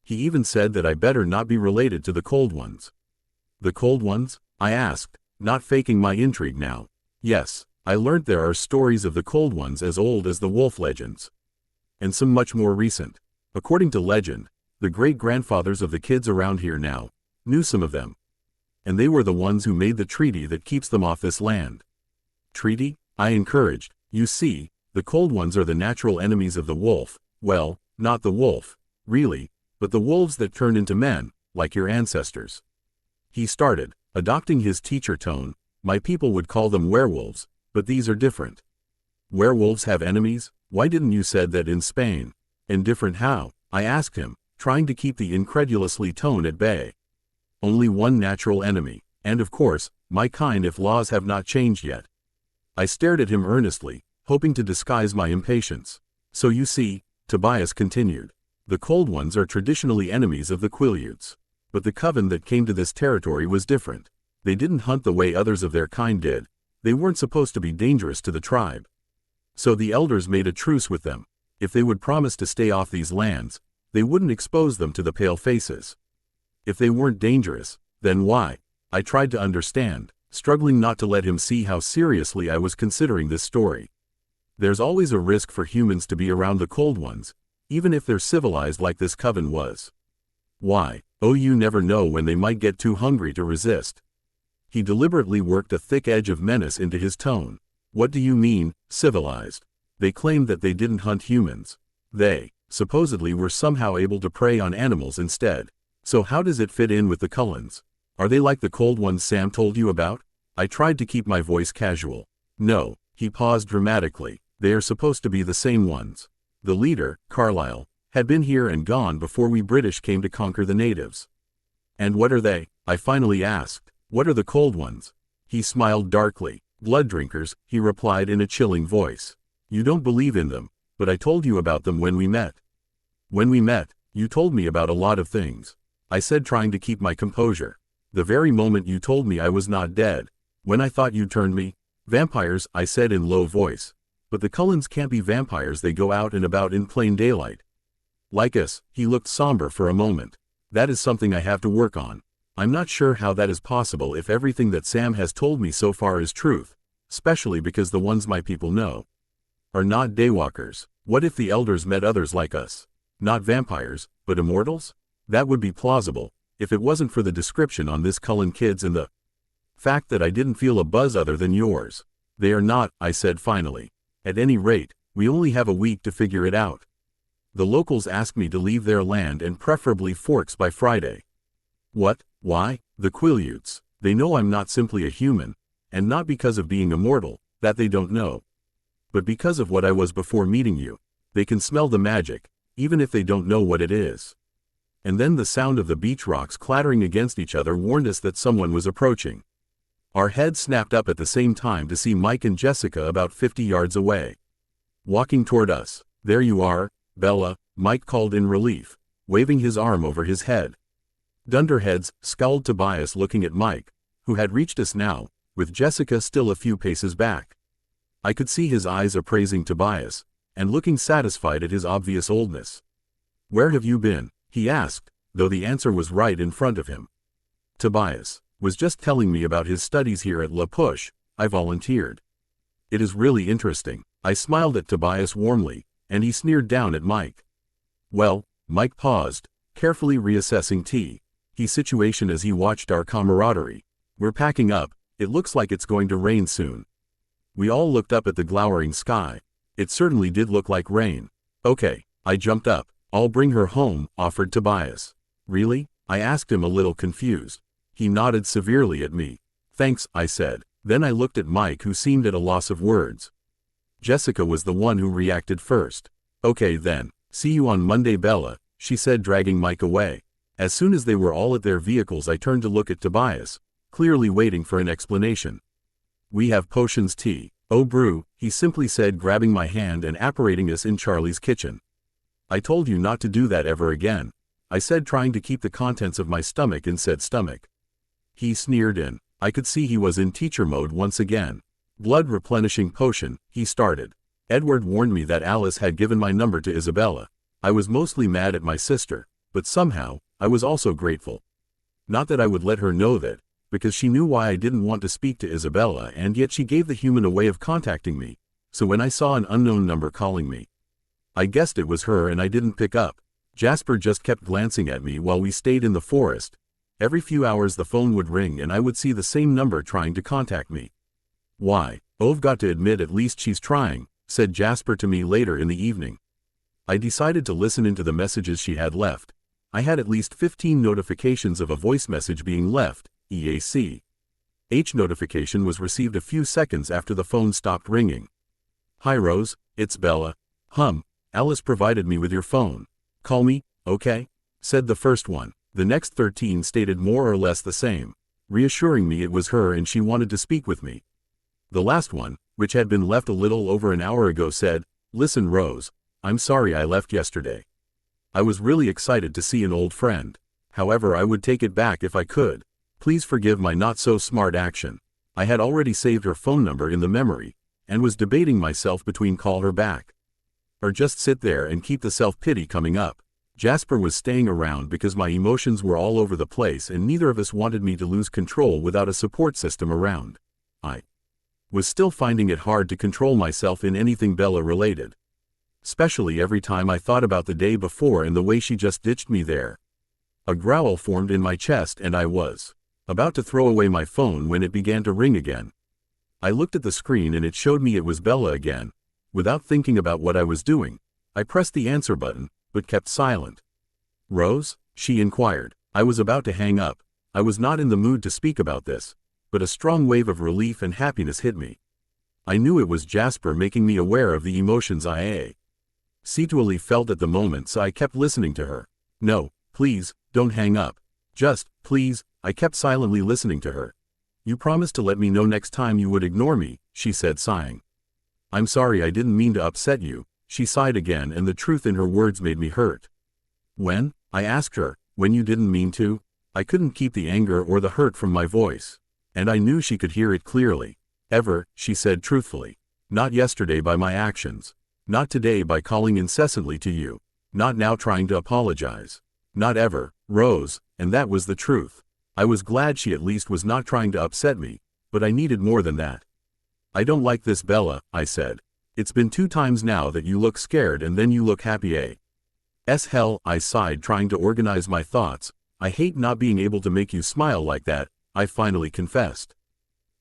He even said that I better not be related to the Cold Ones. "The Cold Ones?" I asked, not faking my intrigue now. "Yes, I learned there are stories of the Cold Ones as old as the wolf legends. And some much more recent. According to legend, the great-grandfathers of the kids around here now knew some of them. And they were the ones who made the treaty that keeps them off this land." "Treaty?" I encouraged. "You see, the Cold Ones are the natural enemies of the wolf. Well, not the wolf, really, but the wolves that turned into men, like your ancestors." He started, adopting his teacher tone. "My people would call them werewolves, but these are different." "Werewolves have enemies? Why didn't you said that in Spain?" "And different how?" I asked him, trying to keep the incredulously tone at bay. "Only one natural enemy, and of course, my kind if laws have not changed yet." I stared at him earnestly, hoping to disguise my impatience. "So you see," Tobias continued, "the Cold Ones are traditionally enemies of the Quileutes. But the coven that came to this territory was different. They didn't hunt the way others of their kind did. They weren't supposed to be dangerous to the tribe. So the elders made a truce with them. If they would promise to stay off these lands, they wouldn't expose them to the pale faces. If they weren't dangerous, then why?" I tried to understand, struggling not to let him see how seriously I was considering this story. "There's always a risk for humans to be around the Cold Ones, even if they're civilized like this coven was." "Why?" "Oh, you never know when they might get too hungry to resist." He deliberately worked a thick edge of menace into his tone. "What do you mean, civilized?" "They claimed that they didn't hunt humans. They, supposedly, were somehow able to prey on animals instead. So how does it fit in with the Cullens? Are they like the Cold Ones Sam told you about?" I tried to keep my voice casual. "No." He paused dramatically. "They are supposed to be the same ones. The leader, Carlyle, had been here and gone before we British came to conquer the natives." "And what are they?" I finally asked. "What are the Cold Ones?" He smiled darkly. "Blood drinkers," he replied in a chilling voice. "You don't believe in them, but I told you about them when we met." "When we met, you told me about a lot of things," I said, trying to keep my composure. "The very moment you told me I was not dead. When I thought you turned me." "Vampires," I said in low voice. "But the Cullens can't be vampires. They go out and about in plain daylight." "Like us." He looked somber for a moment. "That is something I have to work on. I'm not sure how that is possible if everything that Sam has told me so far is truth, especially because the ones my people know are not daywalkers. What if the elders met others like us? Not vampires, but immortals? That would be plausible, if it wasn't for the description on this Cullen kids and the fact that I didn't feel a buzz other than yours." "They are not," I said finally. "At any rate, we only have a week to figure it out. The locals asked me to leave their land and preferably Forks by Friday." "What? Why?" "The Quileutes. They know I'm not simply a human. And not because of being immortal, that they don't know. But because of what I was before meeting you. They can smell the magic, even if they don't know what it is. And then the sound of the beach rocks clattering against each other warned us that someone was approaching. Our heads snapped up at the same time to see Mike and Jessica about 50 yards away. Walking toward us. There you are, Bella, Mike called in relief, waving his arm over his head. Dunderheads, scowled Tobias looking at Mike, who had reached us now, with Jessica still a few paces back. I could see his eyes appraising Tobias, and looking satisfied at his obvious oldness. Where have you been? He asked, though the answer was right in front of him. Tobias was just telling me about his studies here at La Push, I volunteered. It is really interesting. I smiled at Tobias warmly, and he sneered down at Mike. Well, Mike paused, carefully reassessing his situation as he watched our camaraderie. We're packing up, it looks like it's going to rain soon. We all looked up at the glowering sky. It certainly did look like rain. Okay, I jumped up. I'll bring her home, offered Tobias. Really? I asked him a little confused. He nodded severely at me. Thanks, I said. Then I looked at Mike, who seemed at a loss of words. Jessica was the one who reacted first. Okay then, see you on Monday, Bella, she said, dragging Mike away. As soon as they were all at their vehicles, I turned to look at Tobias, clearly waiting for an explanation. We have potions tea. Oh brew, he simply said, grabbing my hand and apparating us in Charlie's kitchen. I told you not to do that ever again, I said, trying to keep the contents of my stomach in said stomach. He sneered in. I could see he was in teacher mode once again. Blood replenishing potion, he started. Edward warned me that Alice had given my number to Isabella. I was mostly mad at my sister, but somehow, I was also grateful. Not that I would let her know that, because she knew why I didn't want to speak to Isabella, and yet she gave the human a way of contacting me, so when I saw an unknown number calling me, I guessed it was her and I didn't pick up. Jasper just kept glancing at me while we stayed in the forest. Every few hours the phone would ring and I would see the same number trying to contact me. Why, I've got to admit at least she's trying, said Jasper to me later in the evening. I decided to listen into the messages she had left. I had at least 15 notifications of a voice message being left, EAC. H notification was received a few seconds after the phone stopped ringing. Hi Rose, it's Bella. Alice provided me with your phone. Call me, okay? Said the first one. The next 13 stated more or less the same, reassuring me it was her and she wanted to speak with me. The last one, which had been left a little over an hour ago, said, Listen Rose, I'm sorry I left yesterday. I was really excited to see an old friend. However, I would take it back if I could. Please forgive my not so smart action. I had already saved her phone number in the memory, and was debating myself between call her back or just sit there and keep the self-pity coming up. Jasper was staying around because my emotions were all over the place and neither of us wanted me to lose control without a support system around. I was still finding it hard to control myself in anything Bella related. Especially every time I thought about the day before and the way she just ditched me there. A growl formed in my chest and I was about to throw away my phone when it began to ring again. I looked at the screen and it showed me it was Bella again. Without thinking about what I was doing, I pressed the answer button, but kept silent. Rose? She inquired. I was about to hang up. I was not in the mood to speak about this, but a strong wave of relief and happiness hit me. I knew it was Jasper making me aware of the emotions I situally felt at the moment, so I kept listening to her. No, please, don't hang up. Just, please, I kept silently listening to her. You promised to let me know next time you would ignore me, she said, sighing. I'm sorry, I didn't mean to upset you, she sighed again, and the truth in her words made me hurt. When? I asked her. When you didn't mean to? I couldn't keep the anger or the hurt from my voice. And I knew she could hear it clearly. Ever, she said truthfully. Not yesterday by my actions. Not today by calling incessantly to you. Not now trying to apologize. Not ever, Rose, and that was the truth. I was glad she at least was not trying to upset me, but I needed more than that. I don't like this, Bella, I said. It's been 2 times now that you look scared and then you look happy. Hell, I sighed, trying to organize my thoughts. I hate not being able to make you smile like that, I finally confessed.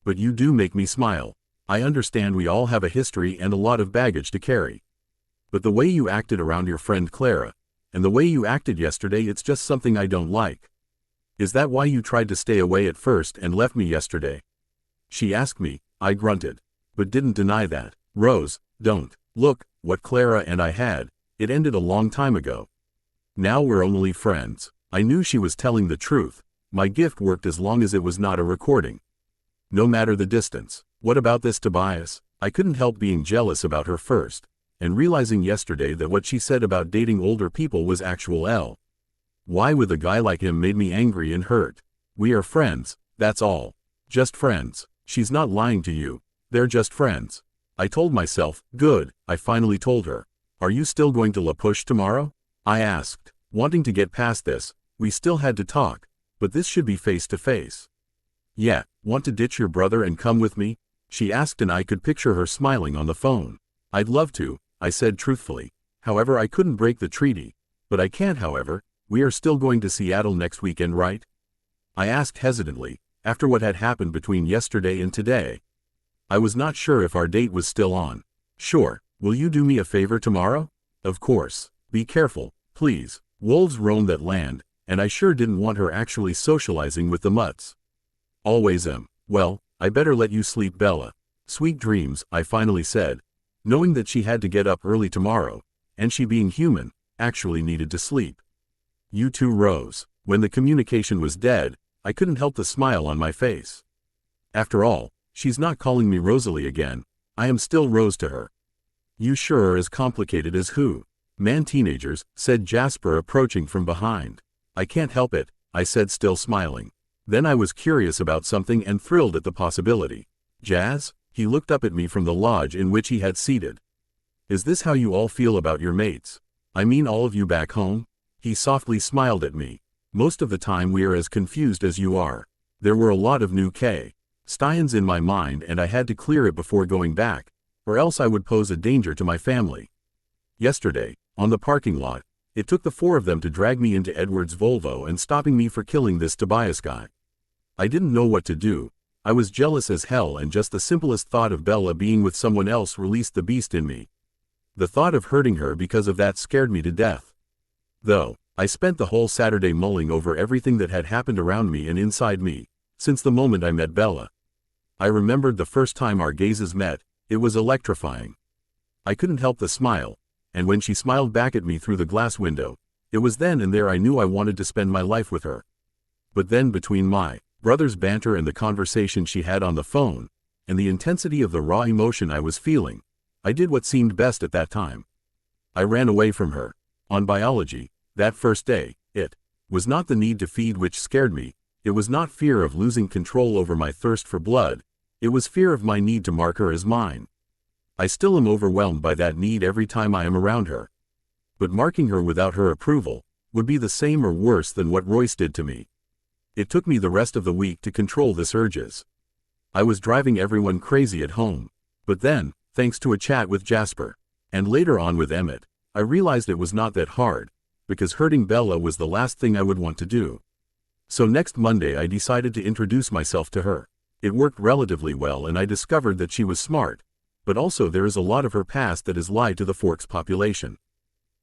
But you do make me smile. I understand we all have a history and a lot of baggage to carry. But the way you acted around your friend Clara, and the way you acted yesterday, it's just something I don't like. Is that why you tried to stay away at first and left me yesterday? She asked me. I grunted, but didn't deny that. Rose, don't. Look, what Clara and I had, it ended a long time ago. Now we're only friends. I knew she was telling the truth. My gift worked as long as it was not a recording. No matter the distance. What about this Tobias? I couldn't help being jealous about her first, and realizing yesterday that what she said about dating older people was actual L. Why with a guy like him made me angry and hurt. We are friends, that's all. Just friends. She's not lying to you. They're just friends. I told myself, good, I finally told her. Are you still going to La Push tomorrow? I asked, wanting to get past this. We still had to talk, but this should be face to face. Yeah, want to ditch your brother and come with me? She asked, and I could picture her smiling on the phone. I'd love to, I said truthfully. However, I couldn't break the treaty. But I can't, however. We are still going to Seattle next weekend, right? I asked hesitantly, after what had happened between yesterday and today. I was not sure if our date was still on. Sure. Will you do me a favor tomorrow? Of course. Be careful, please. Wolves roam that land, and I sure didn't want her actually socializing with the mutts. Always am. Well, I better let you sleep, Bella. Sweet dreams, I finally said, knowing that she had to get up early tomorrow, and she, being human, actually needed to sleep. You too, Rose. When the communication was dead, I couldn't help the smile on my face. After all, she's not calling me Rosalie again. I am still Rose to her. You sure are as complicated as who? Man, teenagers, said Jasper, approaching from behind. I can't help it, I said, still smiling. Then I was curious about something and thrilled at the possibility. Jazz? He looked up at me from the lodge in which he had seated. Is this how you all feel about your mates? I mean all of you back home? He softly smiled at me. Most of the time we are as confused as you are. There were a lot of new Steins in my mind, and I had to clear it before going back, or else I would pose a danger to my family. Yesterday, on the parking lot, it took the four of them to drag me into Edward's Volvo and stopping me for killing this Tobias guy. I didn't know what to do. I was jealous as hell, and just the simplest thought of Bella being with someone else released the beast in me. The thought of hurting her because of that scared me to death. Though, I spent the whole Saturday mulling over everything that had happened around me and inside me, since the moment I met Bella. I remembered the first time our gazes met. It was electrifying. I couldn't help the smile, and when she smiled back at me through the glass window, it was then and there I knew I wanted to spend my life with her. But then, between my brother's banter and the conversation she had on the phone, and the intensity of the raw emotion I was feeling, I did what seemed best at that time. I ran away from her. On biology, that first day, it was not the need to feed which scared me. It was not fear of losing control over my thirst for blood. It was fear of my need to mark her as mine. I still am overwhelmed by that need every time I am around her. But marking her without her approval would be the same or worse than what Royce did to me. It took me the rest of the week to control this urges. I was driving everyone crazy at home. But then, thanks to a chat with Jasper, and later on with Emmett, I realized it was not that hard, because hurting Bella was the last thing I would want to do. So next Monday I decided to introduce myself to her. It worked relatively well, and I discovered that she was smart, but also there is a lot of her past that is lied to the Forks population.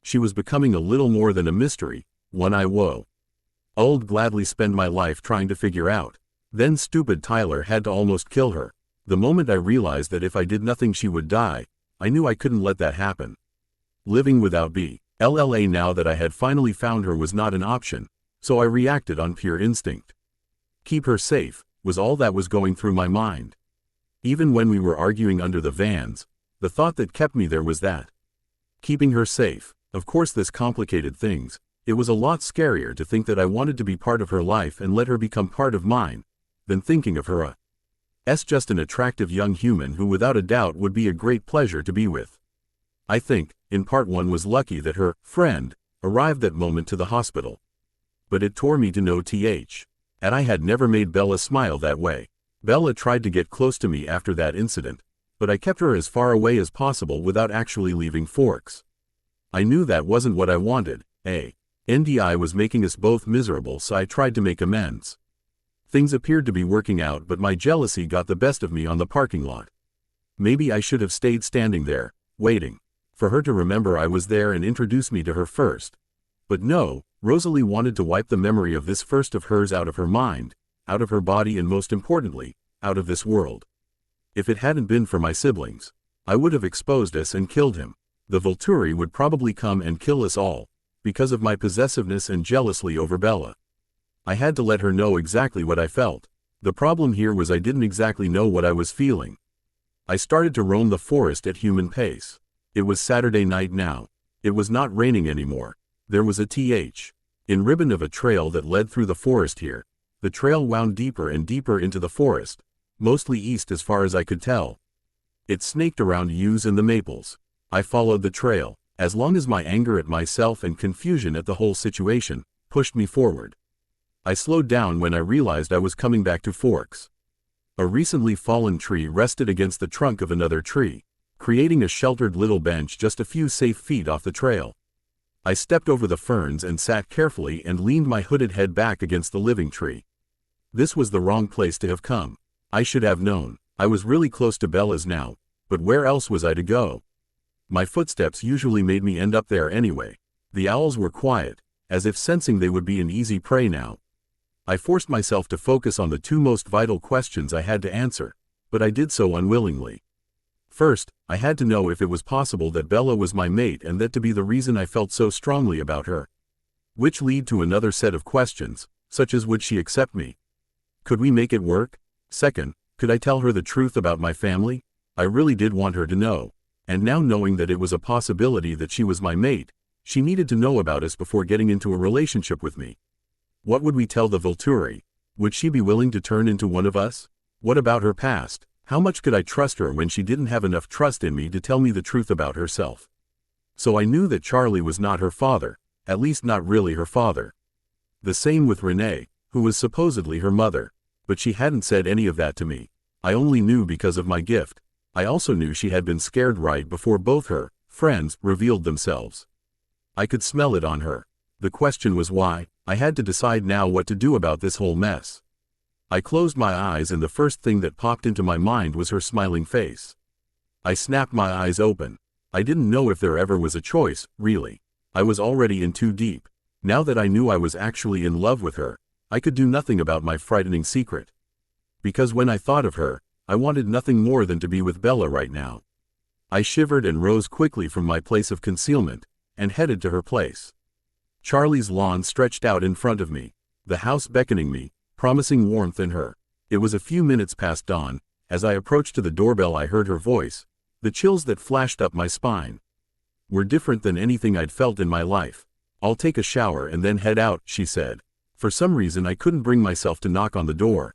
She was becoming a little more than a mystery, one I would gladly spend my life trying to figure out. Then stupid Tyler had to almost kill her. The moment I realized that if I did nothing she would die, I knew I couldn't let that happen. Living without Bella now that I had finally found her was not an option, so I reacted on pure instinct. Keep her safe was all that was going through my mind. Even when we were arguing under the vans, the thought that kept me there was that. Keeping her safe. Of course, this complicated things. It was a lot scarier to think that I wanted to be part of her life and let her become part of mine, than thinking of her as just an attractive young human who without a doubt would be a great pleasure to be with. I think, in part, one was lucky that her friend arrived that moment to the hospital. But it tore me to no and I had never made Bella smile that way. Bella tried to get close to me after that incident, but I kept her as far away as possible without actually leaving Forks. I knew that wasn't what I wanted. NDI was making us both miserable, so I tried to make amends. Things appeared to be working out, but my jealousy got the best of me on the parking lot. Maybe I should have stayed standing there, waiting for her to remember I was there and introduce me to her first. But no, Rosalie wanted to wipe the memory of this first of hers out of her mind, out of her body, and most importantly, out of this world. If it hadn't been for my siblings, I would have exposed us and killed him. The Volturi would probably come and kill us all, because of my possessiveness and jealousy over Bella. I had to let her know exactly what I felt. The problem here was I didn't exactly know what I was feeling. I started to roam the forest at human pace. It was Saturday night now. It was not raining anymore. There was a in ribbon of a trail that led through the forest here. The trail wound deeper and deeper into the forest, mostly east as far as I could tell. It snaked around yews and the maples. I followed the trail, as long as my anger at myself and confusion at the whole situation pushed me forward. I slowed down when I realized I was coming back to forks. A recently fallen tree rested against the trunk of another tree, creating a sheltered little bench just a few safe feet off the trail. I stepped over the ferns and sat carefully and leaned my hooded head back against the living tree. This was the wrong place to have come. I should have known. I was really close to Bella's now, but where else was I to go? My footsteps usually made me end up there anyway. The owls were quiet, as if sensing they would be an easy prey now. I forced myself to focus on the two most vital questions I had to answer, but I did so unwillingly. First, I had to know if it was possible that Bella was my mate and that to be the reason I felt so strongly about her. Which lead to another set of questions, such as would she accept me? Could we make it work? Second, could I tell her the truth about my family? I really did want her to know, and now knowing that it was a possibility that she was my mate, she needed to know about us before getting into a relationship with me. What would we tell the Volturi? Would she be willing to turn into one of us? What about her past? How much could I trust her when she didn't have enough trust in me to tell me the truth about herself? So I knew that Charlie was not her father, at least not really her father. The same with Renee, who was supposedly her mother, but she hadn't said any of that to me. I only knew because of my gift. I also knew she had been scared right before both her friends revealed themselves. I could smell it on her. The question was why. I had to decide now what to do about this whole mess. I closed my eyes and the first thing that popped into my mind was her smiling face. I snapped my eyes open. I didn't know if there ever was a choice, really. I was already in too deep. Now that I knew I was actually in love with her, I could do nothing about my frightening secret. Because when I thought of her, I wanted nothing more than to be with Bella right now. I shivered and rose quickly from my place of concealment, and headed to her place. Charlie's lawn stretched out in front of me, the house beckoning me, promising warmth in her. It was a few minutes past dawn. As I approached to the doorbell I heard her voice, the chills that flashed up my spine were different than anything I'd felt in my life. "I'll take a shower and then head out," she said. For some reason I couldn't bring myself to knock on the door.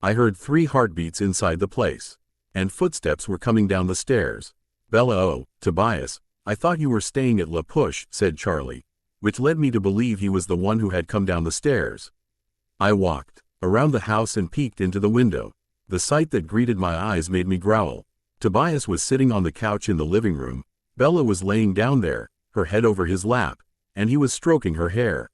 I heard 3 heartbeats inside the place, and footsteps were coming down the stairs. "Bella, oh, Tobias, I thought you were staying at La Push," said Charlie, which led me to believe he was the one who had come down the stairs. I walked around the house and peeked into the window. The sight that greeted my eyes made me growl. Tobias was sitting on the couch in the living room. Bella was laying down there, her head over his lap, and he was stroking her hair.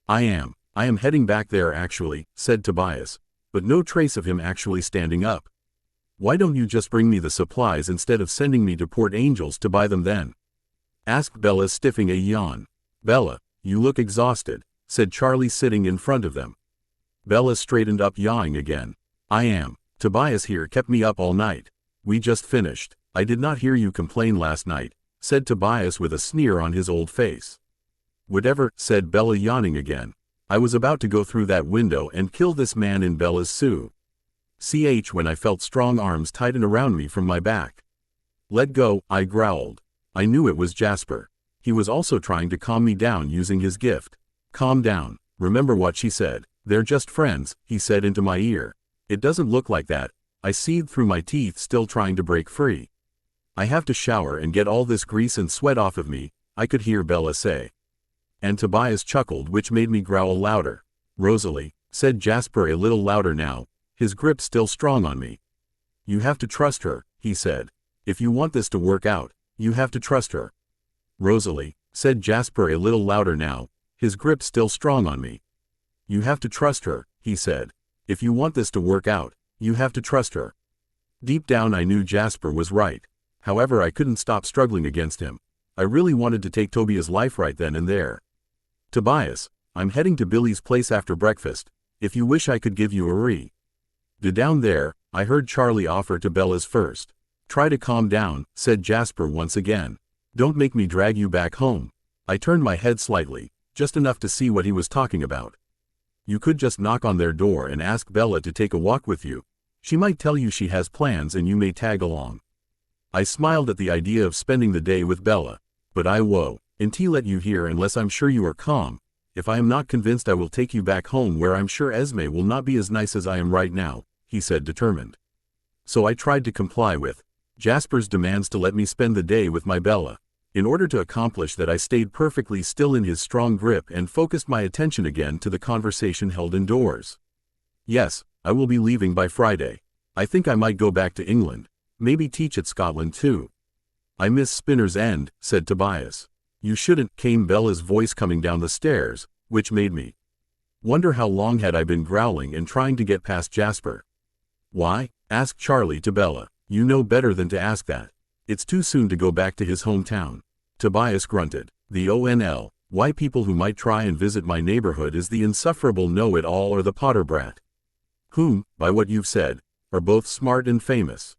I am heading back there actually," said Tobias, but no trace of him actually standing up. "Why don't you just bring me the supplies instead of sending me to Port Angels to buy them then?" asked Bella, stiffing a yawn. "Bella, you look exhausted," said Charlie, sitting in front of them. Bella straightened up, yawning again. "I am. Tobias here kept me up all night. We just finished." "I did not hear you complain last night," said Tobias with a sneer on his old face. "Whatever," said Bella, yawning again. "I was about to go through that window and kill this man in Bella's ch when I felt strong arms tighten around me from my back. "Let go," I growled. I knew it was Jasper. He was also trying to calm me down using his gift. "Calm down. Remember what she said. They're just friends," he said into my ear. "It doesn't look like that." I seethed through my teeth, still trying to break free. "I have to shower and get all this grease and sweat off of me," I could hear Bella say. And Tobias chuckled, which made me growl louder. "Rosalie," said Jasper a little louder now, his grip still strong on me. "You have to trust her," he said. "If you want this to work out, you have to trust her." "Rosalie," said Jasper a little louder now, his grip still strong on me. "You have to trust her," he said. "If you want this to work out, you have to trust her." Deep down I knew Jasper was right. However, I couldn't stop struggling against him. I really wanted to take Tobias' life right then and there. "Tobias, I'm heading to Billy's place after breakfast. If you wish I could give you a Down there, I heard Charlie offer to Bella's first. Try to calm down, said Jasper once again. Don't make me drag you back home. I turned my head slightly, just enough to see what he was talking about. You could just knock on their door and ask Bella to take a walk with you. She might tell you she has plans and you may tag along. I smiled at the idea of spending the day with Bella. But I won't let you here unless I'm sure you are calm. If I am not convinced, I will take you back home where I'm sure Esme will not be as nice as I am right now, he said, determined. So I tried to comply with Jasper's demands to let me spend the day with my Bella. In order to accomplish that, I stayed perfectly still in his strong grip and focused my attention again to the conversation held indoors. Yes, I will be leaving by Friday. I think I might go back to England. Maybe teach at Scotland too. I miss Spinner's End, said Tobias. You shouldn't, came Bella's voice coming down the stairs, which made me wonder how long had I been growling and trying to get past Jasper. Why? Asked Charlie to Bella. You know better than to ask that. It's too soon to go back to his hometown. Tobias grunted. The only people who might try and visit my neighborhood is the insufferable know-it-all or the Potter brat, whom, by what you've said, are both smart and famous.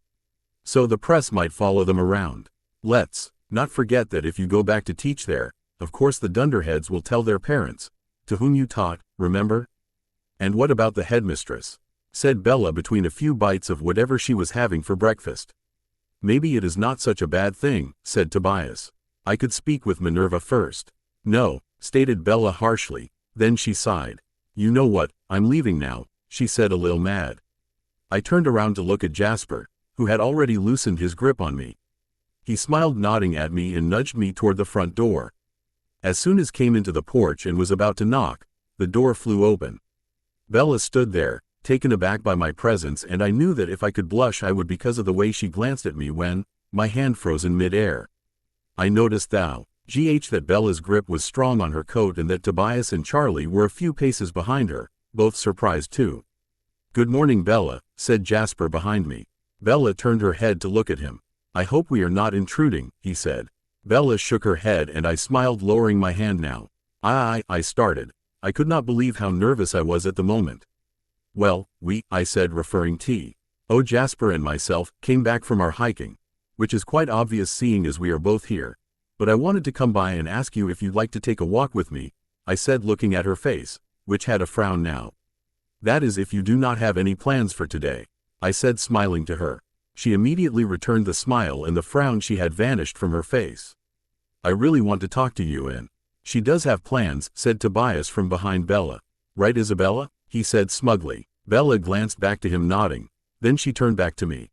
So the press might follow them around. Let's not forget that if you go back to teach there, of course the dunderheads will tell their parents, to whom you taught, remember? And what about the headmistress? Said Bella between a few bites of whatever she was having for breakfast. Maybe it is not such a bad thing, said Tobias. I could speak with Minerva first. No, stated Bella harshly, then she sighed. You know what, I'm leaving now, she said, a little mad. I turned around to look at Jasper, who had already loosened his grip on me. He smiled, nodding at me, and nudged me toward the front door. As soon as came into the porch and was about to knock, the door flew open. Bella stood there, taken aback by my presence, and I knew that if I could blush I would because of the way she glanced at me when my hand froze in mid-air. I noticed that Bella's grip was strong on her coat and that Tobias and Charlie were a few paces behind her, both surprised too. Good morning, Bella, said Jasper behind me. Bella turned her head to look at him. I hope we are not intruding, he said. Bella shook her head and I smiled, lowering my hand now. I started. I could not believe how nervous I was at the moment. Well, I said, referring to Jasper and myself, came back from our hiking, which is quite obvious seeing as we are both here. But I wanted to come by and ask you if you'd like to take a walk with me, I said, looking at her face, which had a frown now. That is if you do not have any plans for today, I said, smiling to her. She immediately returned the smile and the frown she had vanished from her face. I really want to talk to you, and she does have plans, said Tobias from behind Bella. Right, Isabella? He said smugly. Bella glanced back to him, nodding. Then she turned back to me.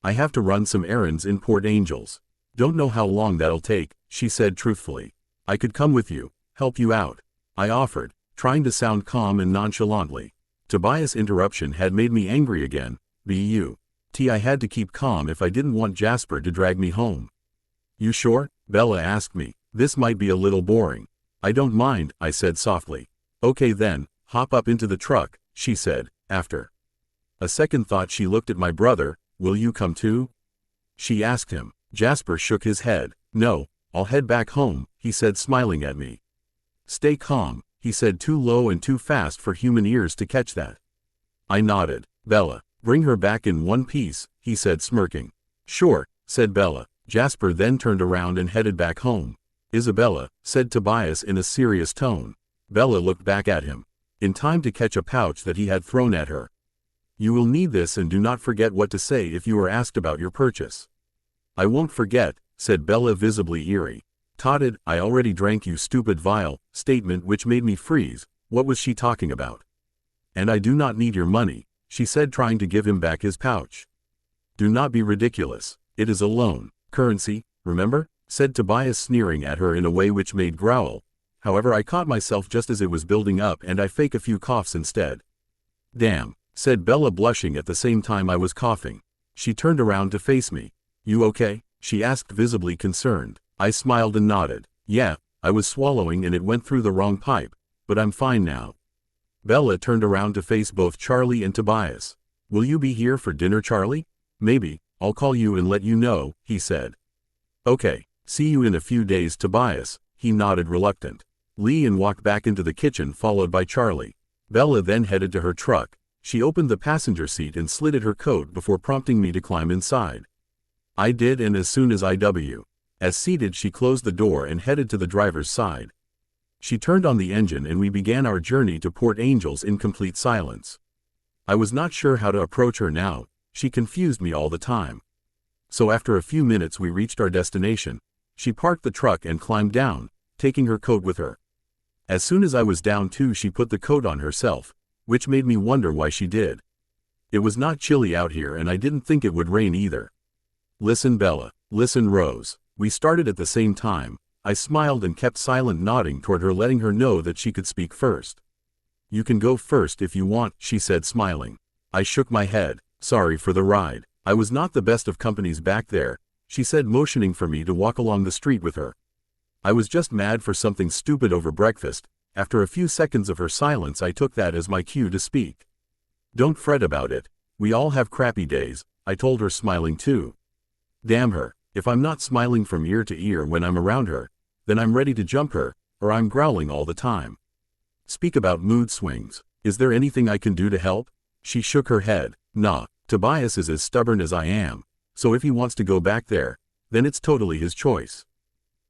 I have to run some errands in Port Angels. Don't know how long that'll take, she said truthfully. I could come with you, help you out, I offered, trying to sound calm and nonchalantly. Tobias' interruption had made me angry again. I had to keep calm if I didn't want Jasper to drag me home. You sure? Bella asked me. This might be a little boring. I don't mind, I said softly. Okay then, hop up into the truck, she said. After a second thought she looked at my brother. Will you come too? She asked him. Jasper shook his head. No, I'll head back home, he said, smiling at me. Stay calm, he said, too low and too fast for human ears to catch that. I nodded. Bella, bring her back in one piece, he said, smirking. Sure, said Bella. Jasper then turned around and headed back home. Isabella, said Tobias in a serious tone. Bella looked back at him, in time to catch a pouch that he had thrown at her. You will need this, and do not forget what to say if you are asked about your purchase. I won't forget, said Bella, visibly eerie. Totted, I already drank, you stupid vile, statement which made me freeze. What was she talking about? And I do not need your money, she said, trying to give him back his pouch. Do not be ridiculous. It is a loan. Currency, remember? Said Tobias, sneering at her in a way which made growl. However, I caught myself just as it was building up and I fake a few coughs instead. Damn, said Bella, blushing at the same time I was coughing. She turned around to face me. You okay? She asked, visibly concerned. I smiled and nodded. Yeah, I was swallowing and it went through the wrong pipe, but I'm fine now. Bella turned around to face both Charlie and Tobias. Will you be here for dinner, Charlie? Maybe, I'll call you and let you know, he said. Okay, see you in a few days, Tobias, he nodded, reluctant. And walked back into the kitchen, followed by Charlie. Bella then headed to her truck, She opened the passenger seat and slid at her coat before prompting me to climb inside. I did, and as soon as as seated, she closed the door and headed to the driver's side. She turned on the engine and we began our journey to Port Angels in complete silence. I was not sure how to approach her now. She confused me all the time. So after a few minutes we reached our destination. She parked the truck and climbed down, taking her coat with her. As soon as I was down too, she put the coat on herself, which made me wonder why she did. It was not chilly out here and I didn't think it would rain either. Listen, Bella. Listen, Rose. We started at the same time. I smiled and kept silent, nodding toward her, letting her know that she could speak first. You can go first if you want, she said, smiling. I shook my head. Sorry for the ride. I was not the best of companies back there, she said, motioning for me to walk along the street with her. I was just mad for something stupid over breakfast. After a few seconds of her silence, I took that as my cue to speak. Don't fret about it. We all have crappy days, I told her, smiling too. Damn her. If I'm not smiling from ear to ear when I'm around her, then I'm ready to jump her, or I'm growling all the time. Speak about mood swings. Is there anything I can do to help? She shook her head. Nah, Tobias is as stubborn as I am, so if he wants to go back there, then it's totally his choice.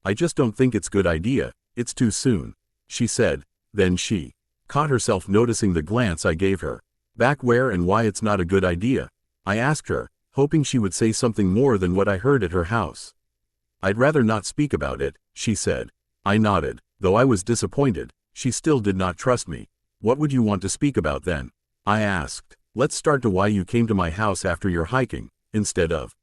I just don't think it's a good idea. It's too soon, she said. Then she caught herself noticing the glance I gave her. Back where and why it's not a good idea? I asked her, hoping she would say something more than what I heard at her house. I'd rather not speak about it, she said. I nodded. Though I was disappointed, she still did not trust me. What would you want to speak about then? I asked. Let's start to why you came to my house after your hiking, instead of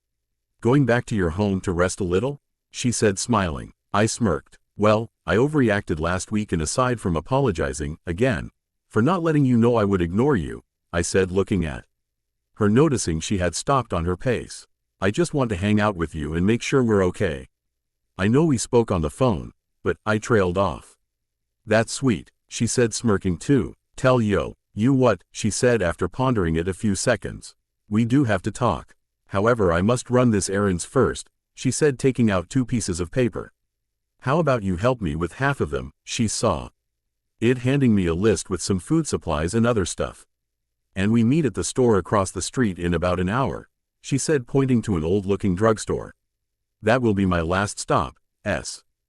going back to your home to rest a little, she said, smiling. I smirked. Well, I overreacted last week, and aside from apologizing, again, for not letting you know I would ignore you, I said, looking at her, noticing she had stopped on her pace. I just want to hang out with you and make sure we're okay. I know we spoke on the phone, but I trailed off. That's sweet, she said, smirking too. Tell you what, she said after pondering it a few seconds. We do have to talk. However, I must run this errands first, she said, taking out 2 pieces of paper. How about you help me with half of them, she saw it, handing me a list with some food supplies and other stuff. And we meet at the store across the street in about an hour, she said, pointing to an old-looking drugstore. That will be my last stop.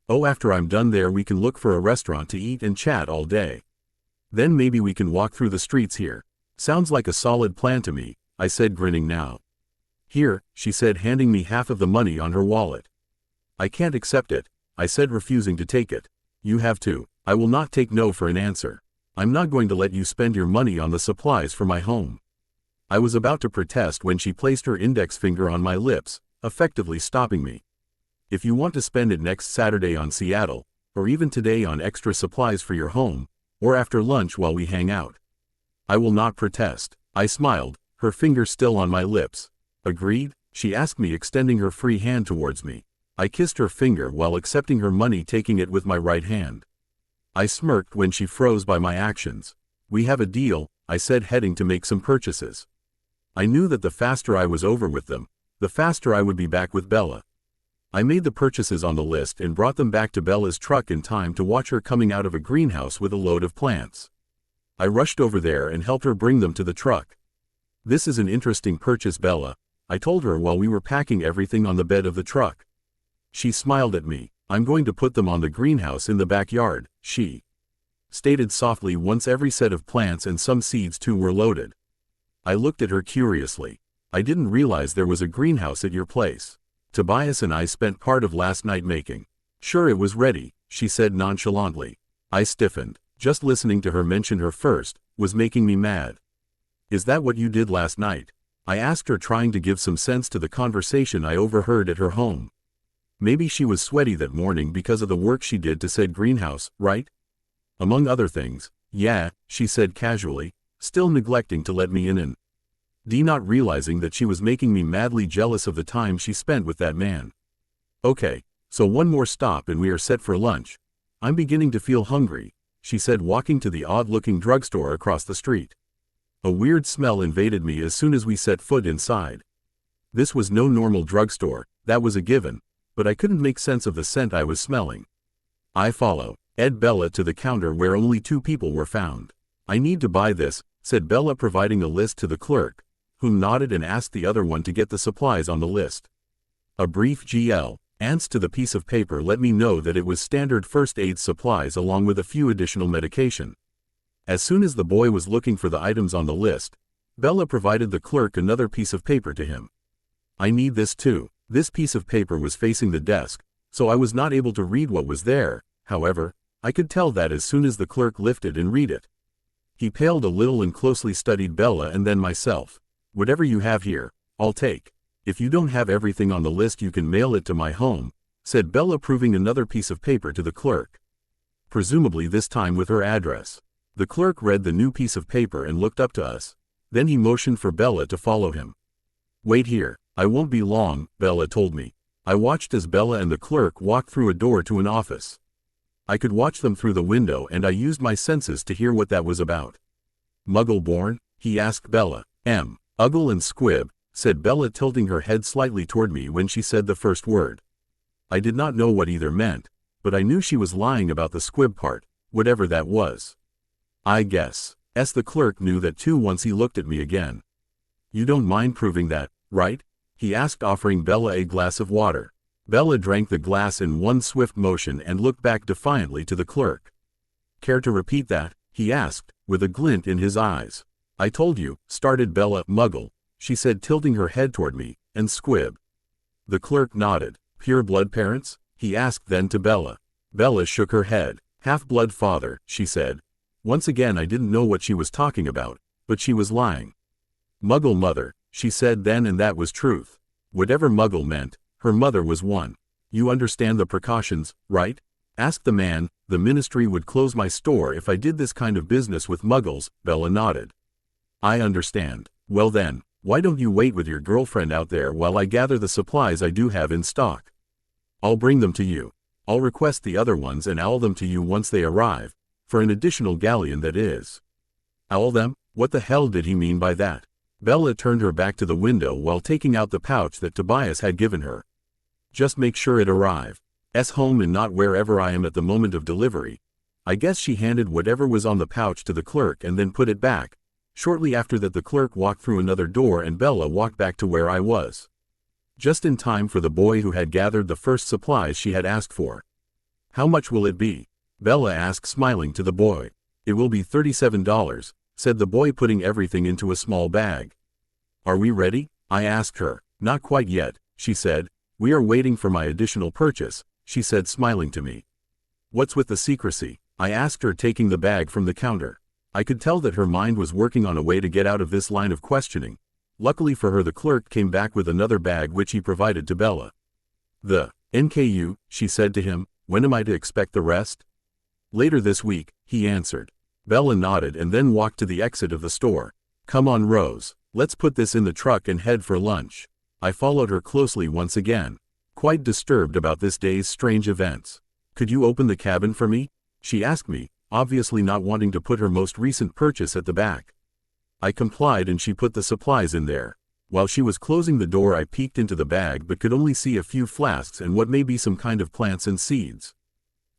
Oh, after I'm done there we can look for a restaurant to eat and chat all day. Then maybe we can walk through the streets here. Sounds like a solid plan to me, I said, grinning now. Here, she said, handing me half of the money on her wallet. I can't accept it, I said, refusing to take it. You have to. I will not take no for an answer. I'm not going to let you spend your money on the supplies for my home. I was about to protest when she placed her index finger on my lips, effectively stopping me. If you want to spend it next Saturday on Seattle, or even today on extra supplies for your home, or after lunch while we hang out, I will not protest. I smiled, her finger still on my lips. Agreed? She asked me, extending her free hand towards me. I kissed her finger while accepting her money, taking it with my right hand. I smirked when she froze by my actions. We have a deal, I said, heading to make some purchases. I knew that the faster I was over with them, the faster I would be back with Bella. I made the purchases on the list and brought them back to Bella's truck in time to watch her coming out of a greenhouse with a load of plants. I rushed over there and helped her bring them to the truck. This is an interesting purchase, Bella, I told her while we were packing everything on the bed of the truck. She smiled at me. I'm going to put them on the greenhouse in the backyard, she stated softly, once every set of plants and some seeds too were loaded. I looked at her curiously. I didn't realize there was a greenhouse at your place. Tobias and I spent part of last night making sure it was ready, she said nonchalantly. I stiffened. Just listening to her mention her first was making me mad. Is that what you did last night? I asked her, trying to give some sense to the conversation I overheard at her home. Maybe she was sweaty that morning because of the work she did to said greenhouse, right? Among other things. Yeah, she said casually, still neglecting to let me in and not realizing that she was making me madly jealous of the time she spent with that man. Okay, so one more stop and we are set for lunch. I'm beginning to feel hungry, she said, walking to the odd-looking drugstore across the street. A weird smell invaded me as soon as we set foot inside. This was no normal drugstore, that was a given, but I couldn't make sense of the scent I was smelling. I followed Bella to the counter where only 2 people were found. I need to buy this, said Bella, providing a list to the clerk, who nodded and asked the other one to get the supplies on the list. A brief glance to the piece of paper let me know that it was standard first aid supplies along with a few additional medication. As soon as the boy was looking for the items on the list, Bella provided the clerk another piece of paper to him. I need this too. This piece of paper was facing the desk, so I was not able to read what was there. However, I could tell that as soon as the clerk lifted and read it. He paled a little and closely studied Bella and then myself. Whatever you have here, I'll take. If you don't have everything on the list, you can mail it to my home, said Bella, proving another piece of paper to the clerk. Presumably this time with her address. The clerk read the new piece of paper and looked up to us. Then he motioned for Bella to follow him. Wait here, I won't be long, Bella told me. I watched as Bella and the clerk walked through a door to an office. I could watch them through the window and I used my senses to hear what that was about. Muggle born? He asked Bella. Uggle and squib, said Bella, tilting her head slightly toward me when she said the first word. I did not know what either meant, but I knew she was lying about the squib part, whatever that was. I guess. The clerk knew that too once he looked at me again. You don't mind proving that, right? He asked, offering Bella a glass of water. Bella drank the glass in one swift motion and looked back defiantly to the clerk. Care to repeat that? He asked, with a glint in his eyes. I told you, started Bella. Muggle, she said, tilting her head toward me, and squib. The clerk nodded. Pure blood parents? He asked then to Bella. Bella shook her head. Half-blood father, she said. Once again I didn't know what she was talking about, but she was lying. Muggle mother, she said then, and that was truth. Whatever Muggle meant, her mother was one. You understand the precautions, right? Asked the man. The ministry would close my store if I did this kind of business with Muggles. Bella nodded. I understand. Well then, why don't you wait with your girlfriend out there while I gather the supplies I do have in stock? I'll bring them to you. I'll request the other ones and owl them to you once they arrive, for an additional galleon, that is. Owl them? What the hell did he mean by that? Bella turned her back to the window while taking out the pouch that Tobias had given her. Just make sure it arrives home and not wherever I am at the moment of delivery. I guess she handed whatever was on the pouch to the clerk and then put it back. Shortly after that the clerk walked through another door and Bella walked back to where I was. Just in time for the boy who had gathered the first supplies she had asked for. How much will it be? Bella asked, smiling to the boy. It will be $37, said the boy, putting everything into a small bag. Are we ready? I asked her. Not quite yet, she said. We are waiting for my additional purchase, she said, smiling to me. What's with the secrecy? I asked her, taking the bag from the counter. I could tell that her mind was working on a way to get out of this line of questioning. Luckily for her, the clerk came back with another bag which he provided to Bella. The NKU, she said to him. When am I to expect the rest? Later this week, he answered. Bella nodded and then walked to the exit of the store. Come on, Rose. Let's put this in the truck and head for lunch. I followed her closely once again, quite disturbed about this day's strange events. Could you open the cabin for me? She asked me, obviously not wanting to put her most recent purchase at the back. I complied and she put the supplies in there. While she was closing the door, I peeked into the bag but could only see a few flasks and what may be some kind of plants and seeds.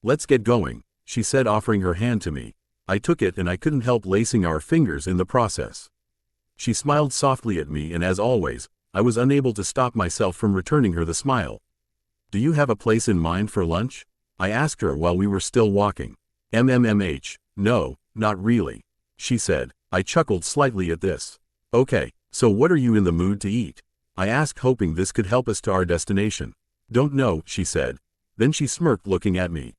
Let's get going, she said, offering her hand to me. I took it and I couldn't help lacing our fingers in the process. She smiled softly at me and as always, I was unable to stop myself from returning her the smile. Do you have a place in mind for lunch? I asked her while we were still walking. No, not really, she said. I chuckled slightly at this. Okay, so what are you in the mood to eat? I asked, hoping this could help us to our destination. Don't know, she said. Then she smirked, looking at me.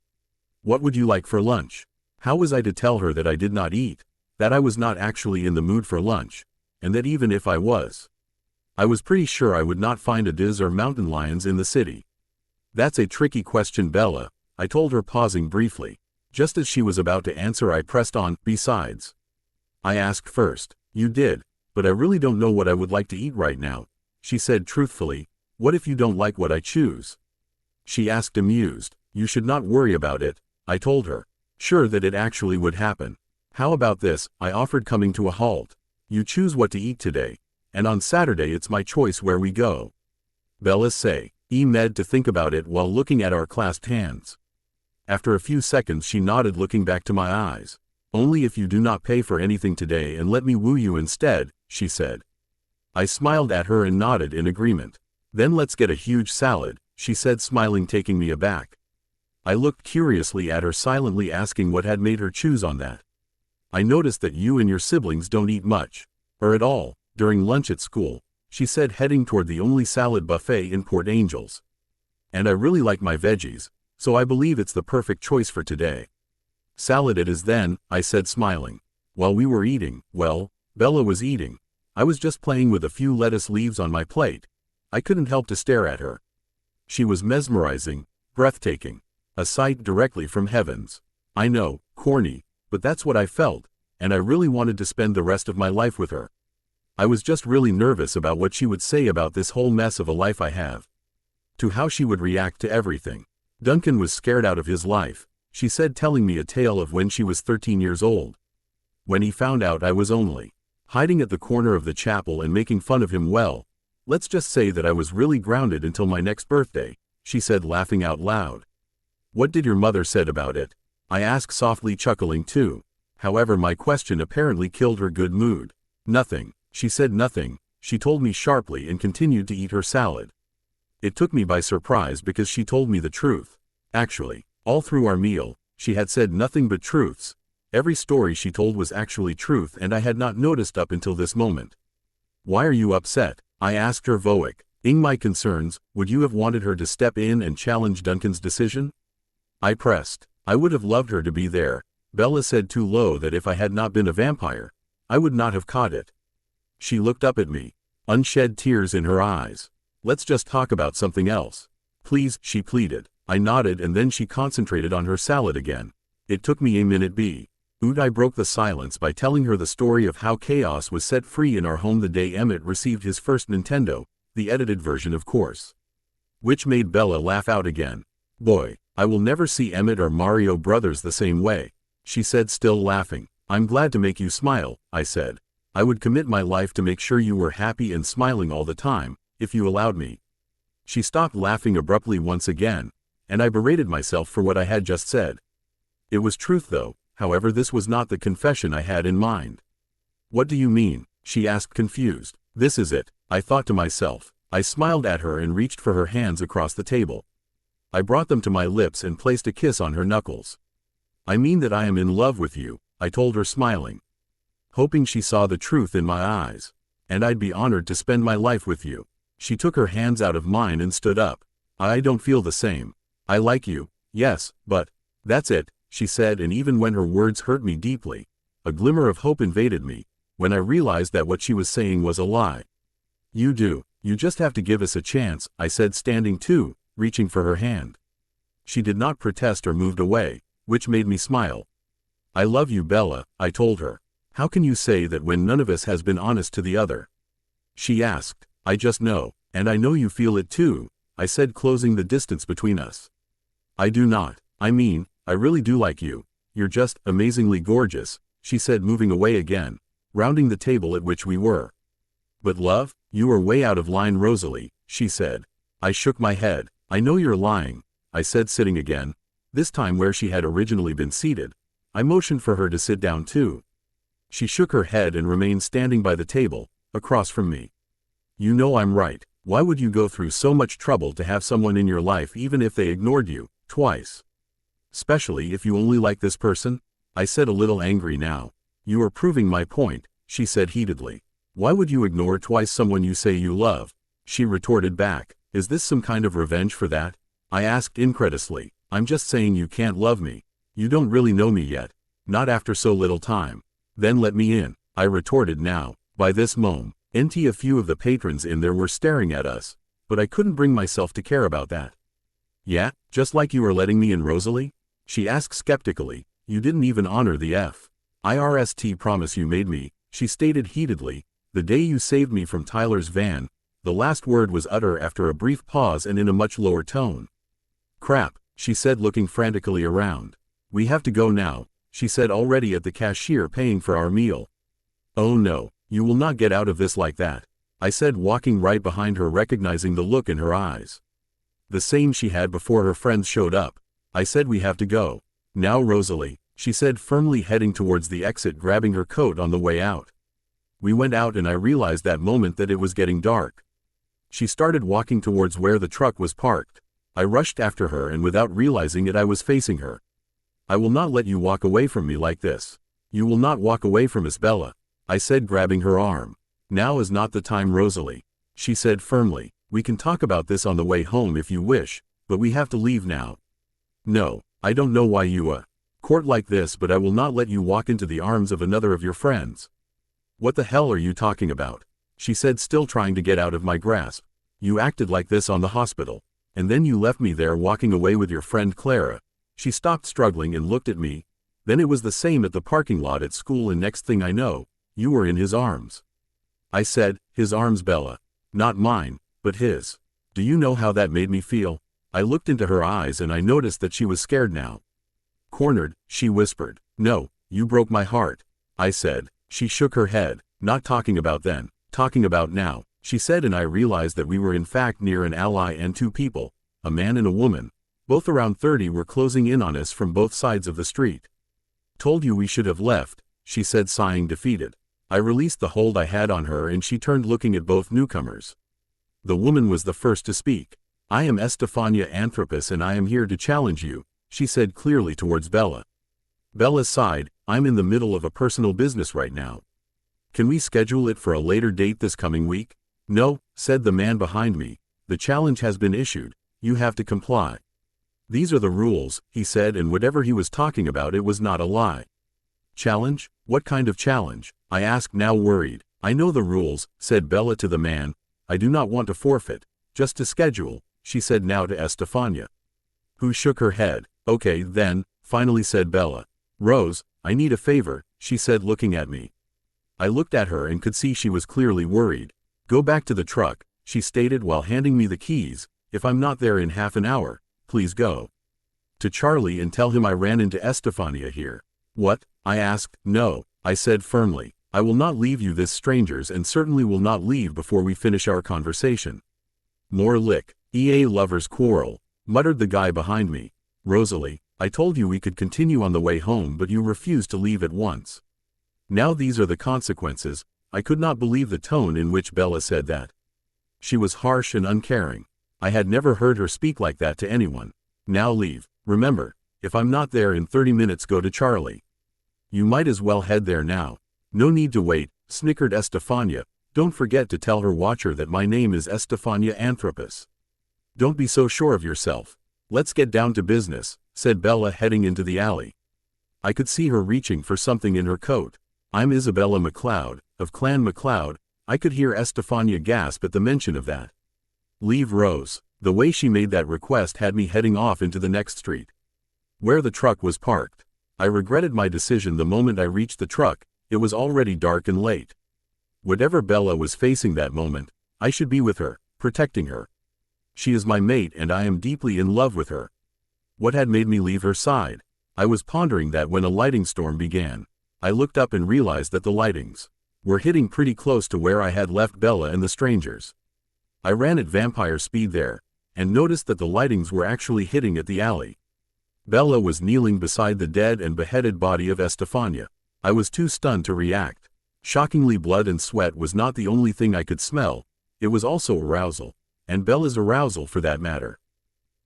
What would you like for lunch? How was I to tell her that I did not eat, that I was not actually in the mood for lunch, and that even if I was pretty sure I would not find a Diz or mountain lions in the city? That's a tricky question, Bella, I told her, pausing briefly. Just as she was about to answer, I pressed on. Besides, I asked first. You did, but I really don't know what I would like to eat right now, she said truthfully. What if you don't like what I choose? She asked, amused. You should not worry about it, I told her, sure that it actually would happen. How about this? I offered, coming to a halt. You choose what to eat today, and on Saturday it's my choice where we go. Bella med to think about it while looking at our clasped hands. After a few seconds she nodded, looking back to my eyes. Only if you do not pay for anything today and let me woo you instead, she said. I smiled at her and nodded in agreement. Then let's get a huge salad, she said, smiling, taking me aback. I looked curiously at her, silently asking what had made her choose on that. I noticed that you and your siblings don't eat much, or at all, during lunch at school, she said, heading toward the only salad buffet in Port Angels. And I really like my veggies, so I believe it's the perfect choice for today. Salad it is then, I said, smiling. While we were eating, well, Bella was eating. I was just playing with a few lettuce leaves on my plate. I couldn't help to stare at her. She was mesmerizing, breathtaking, a sight directly from heavens. I know, corny, but that's what I felt, and I really wanted to spend the rest of my life with her. I was just really nervous about what she would say about this whole mess of a life I have. To how she would react to everything. Duncan was scared out of his life, she said, telling me a tale of when she was 13 years old. When he found out I was only hiding at the corner of the chapel and making fun of him, well, let's just say that I was really grounded until my next birthday, she said, laughing out loud. What did your mother said about it? I asked softly, chuckling too. However, my question apparently killed her good mood. Nothing, she said, nothing, she told me sharply, and continued to eat her salad. It took me by surprise because she told me the truth. Actually, all through our meal, she had said nothing but truths. Every story she told was actually truth, and I had not noticed up until this moment. Why are you upset? I asked her, voicing my concerns. Would you have wanted her to step in and challenge Duncan's decision? I pressed. I would have loved her to be there, Bella said, too low that if I had not been a vampire, I would not have caught it. She looked up at me, unshed tears in her eyes. Let's just talk about something else. Please, she pleaded. I nodded, and then she concentrated on her salad again. It took me a minute. I broke the silence by telling her the story of how chaos was set free in our home the day Emmett received his first Nintendo, the edited version of course. Which made Bella laugh out again. Boy, I will never see Emmett or Mario Brothers the same way, she said, still laughing. I'm glad to make you smile, I said. I would commit my life to make sure you were happy and smiling all the time, if you allowed me. She stopped laughing abruptly once again, and I berated myself for what I had just said. It was truth though, however this was not the confession I had in mind. What do you mean? She asked, confused. This is it, I thought to myself. I smiled at her and reached for her hands across the table. I brought them to my lips and placed a kiss on her knuckles. I mean that I am in love with you, I told her, smiling. Hoping she saw the truth in my eyes. And I'd be honored to spend my life with you. She took her hands out of mine and stood up. I don't feel the same. I like you, yes, but that's it, she said, and even when her words hurt me deeply, a glimmer of hope invaded me, when I realized that what she was saying was a lie. You do, you just have to give us a chance, I said, standing too, reaching for her hand. She did not protest or moved away, which made me smile. I love you, Bella, I told her. How can you say that when none of us has been honest to the other? She asked. I just know, and I know you feel it too, I said, closing the distance between us. I do not. I mean, I really do like you. You're just amazingly gorgeous, she said, moving away again, rounding the table at which we were. But love, you are way out of line, Rosalie, she said. I shook my head. I know you're lying, I said, sitting again, this time where she had originally been seated. I motioned for her to sit down too. She shook her head and remained standing by the table, across from me. You know I'm right. Why would you go through so much trouble to have someone in your life even if they ignored you, twice? Especially if you only like this person? I said, a little angry now. You are proving my point, she said heatedly. Why would you ignore twice someone you say you love? She retorted back. Is this some kind of revenge for that? I asked incredulously. I'm just saying you can't love me. You don't really know me yet. Not after so little time. Then let me in, I retorted now. By this moment, a few of the patrons in there were staring at us, but I couldn't bring myself to care about that. Yeah, just like you are letting me in, Rosalie? She asked skeptically. You didn't even honor the FIRST promise you made me, she stated heatedly. The day you saved me from Tyler's van. The last word was uttered after a brief pause and in a much lower tone. Crap, she said, looking frantically around. We have to go now, she said, already at the cashier paying for our meal. Oh no, you will not get out of this like that, I said, walking right behind her, recognizing the look in her eyes. The same she had before her friends showed up. I said, we have to go. Now, Rosalie, she said firmly, heading towards the exit, grabbing her coat on the way out. We went out and I realized that moment that it was getting dark. She started walking towards where the truck was parked. I rushed after her and without realizing it I was facing her. I will not let you walk away from me like this. You will not walk away from us, Bella, I said, grabbing her arm. Now is not the time, Rosalie, she said firmly. We can talk about this on the way home if you wish, but we have to leave now. No, I don't know why you court like this, but I will not let you walk into the arms of another of your friends. What the hell are you talking about? She said, still trying to get out of my grasp. You acted like this on the hospital, and then you left me there walking away with your friend Clara. She stopped struggling and looked at me. Then it was the same at the parking lot at school, and next thing I know, you were in his arms. I said, his arms, Bella. Not mine, but his. Do you know how that made me feel? I looked into her eyes and I noticed that she was scared now. Cornered, she whispered. No, you broke my heart, I said. She shook her head. Not talking about then, talking about now, she said, and I realized that we were in fact near an alley and two people, a man and a woman, both around 30, were closing in on us from both sides of the street. Told you we should have left, she said, sighing defeated. I released the hold I had on her and she turned, looking at both newcomers. The woman was the first to speak. I am Estefania Anthropos and I am here to challenge you, she said clearly towards Bella. Bella sighed. I'm in the middle of a personal business right now. Can we schedule it for a later date this coming week? No, said the man behind me. The challenge has been issued. You have to comply. These are the rules, he said, and whatever he was talking about, it was not a lie. Challenge? What kind of challenge? I asked, now worried. I know the rules, said Bella to the man. I do not want to forfeit, just to schedule, she said now to Estefania, who shook her head. Okay then, finally said Bella. Rose, I need a favor, she said, looking at me. I looked at her and could see she was clearly worried. Go back to the truck, she stated while handing me the keys. If I'm not there in half an hour, please go to Charlie and tell him I ran into Estefania here. What? I asked. No, I said firmly. I will not leave you this, strangers, and certainly will not leave before we finish our conversation. More lick. EA lovers quarrel, muttered the guy behind me. Rosalie, I told you we could continue on the way home, but you refused to leave at once. Now these are the consequences. I could not believe the tone in which Bella said that. She was harsh and uncaring. I had never heard her speak like that to anyone. Now leave. Remember, if I'm not there in 30 minutes, go to Charlie. You might as well head there now. No need to wait, snickered Estefania. Don't forget to tell her watcher that my name is Estefania Anthropos. Don't be so sure of yourself. Let's get down to business, said Bella, heading into the alley. I could see her reaching for something in her coat. I'm Isabella McLeod, of Clan McLeod. I could hear Estefania gasp at the mention of that. Leave, Rose. The way she made that request had me heading off into the next street, where the truck was parked. I regretted my decision the moment I reached the truck. It was already dark and late. Whatever Bella was facing that moment, I should be with her, protecting her. She is my mate and I am deeply in love with her. What had made me leave her side? I was pondering that when a lighting storm began. I looked up and realized that the lightings were hitting pretty close to where I had left Bella and the strangers. I ran at vampire speed there, and noticed that the lightings were actually hitting at the alley. Bella was kneeling beside the dead and beheaded body of Estefania. I was too stunned to react. Shockingly, blood and sweat was not the only thing I could smell. It was also arousal, and Bella's arousal for that matter.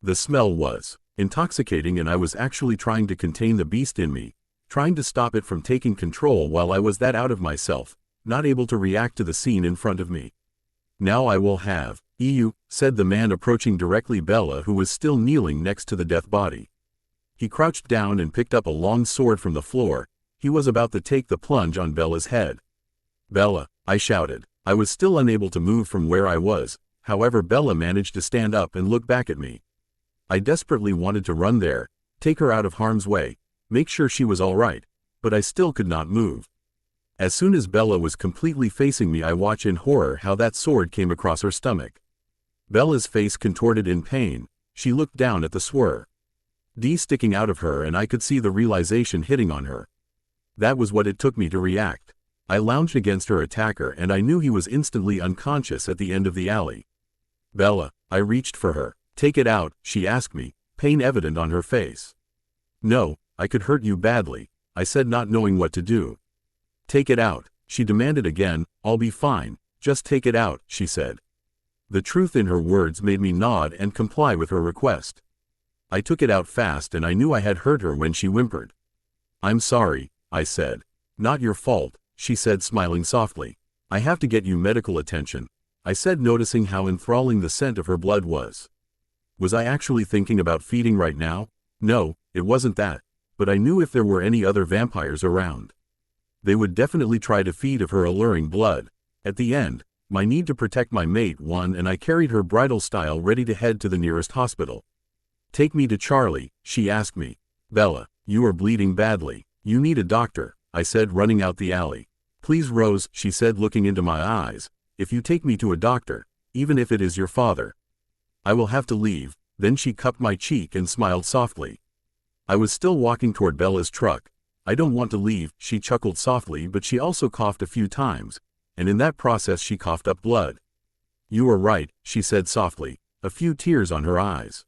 The smell was intoxicating, and I was actually trying to contain the beast in me, trying to stop it from taking control while I was that out of myself, not able to react to the scene in front of me. Now I will have you, said the man, approaching directly Bella, who was still kneeling next to the death body. He crouched down and picked up a long sword from the floor. He was about to take the plunge on Bella's head. Bella, I shouted. I was still unable to move from where I was. However, Bella managed to stand up and look back at me. I desperately wanted to run there, take her out of harm's way, make sure she was all right, but I still could not move. As soon as Bella was completely facing me, I watched in horror how that sword came across her stomach. Bella's face contorted in pain. She looked down at the sword sticking out of her, and I could see the realization hitting on her. That was what it took me to react. I lounged against her attacker, and I knew he was instantly unconscious at the end of the alley. Bella, I reached for her. Take it out, she asked me, pain evident on her face. No, I could hurt you badly, I said, not knowing what to do. Take it out, she demanded again. I'll be fine, just take it out, she said. The truth in her words made me nod and comply with her request. I took it out fast and I knew I had hurt her when she whimpered. I'm sorry, I said. Not your fault, she said, smiling softly. I have to get you medical attention, I said, noticing how enthralling the scent of her blood was. Was I actually thinking about feeding right now? No, it wasn't that, but I knew if there were any other vampires around, they would definitely try to feed of her alluring blood. At the end, my need to protect my mate won and I carried her bridal style ready to head to the nearest hospital. Take me to Charlie, she asked me. Bella, you are bleeding badly. You need a doctor, I said, running out the alley. Please, Rose, she said, looking into my eyes. If you take me to a doctor, even if it is your father, I will have to leave. Then she cupped my cheek and smiled softly. I was still walking toward Bella's truck. I don't want to leave, she chuckled softly, but she also coughed a few times, and in that process she coughed up blood. You are right, she said softly, a few tears on her eyes.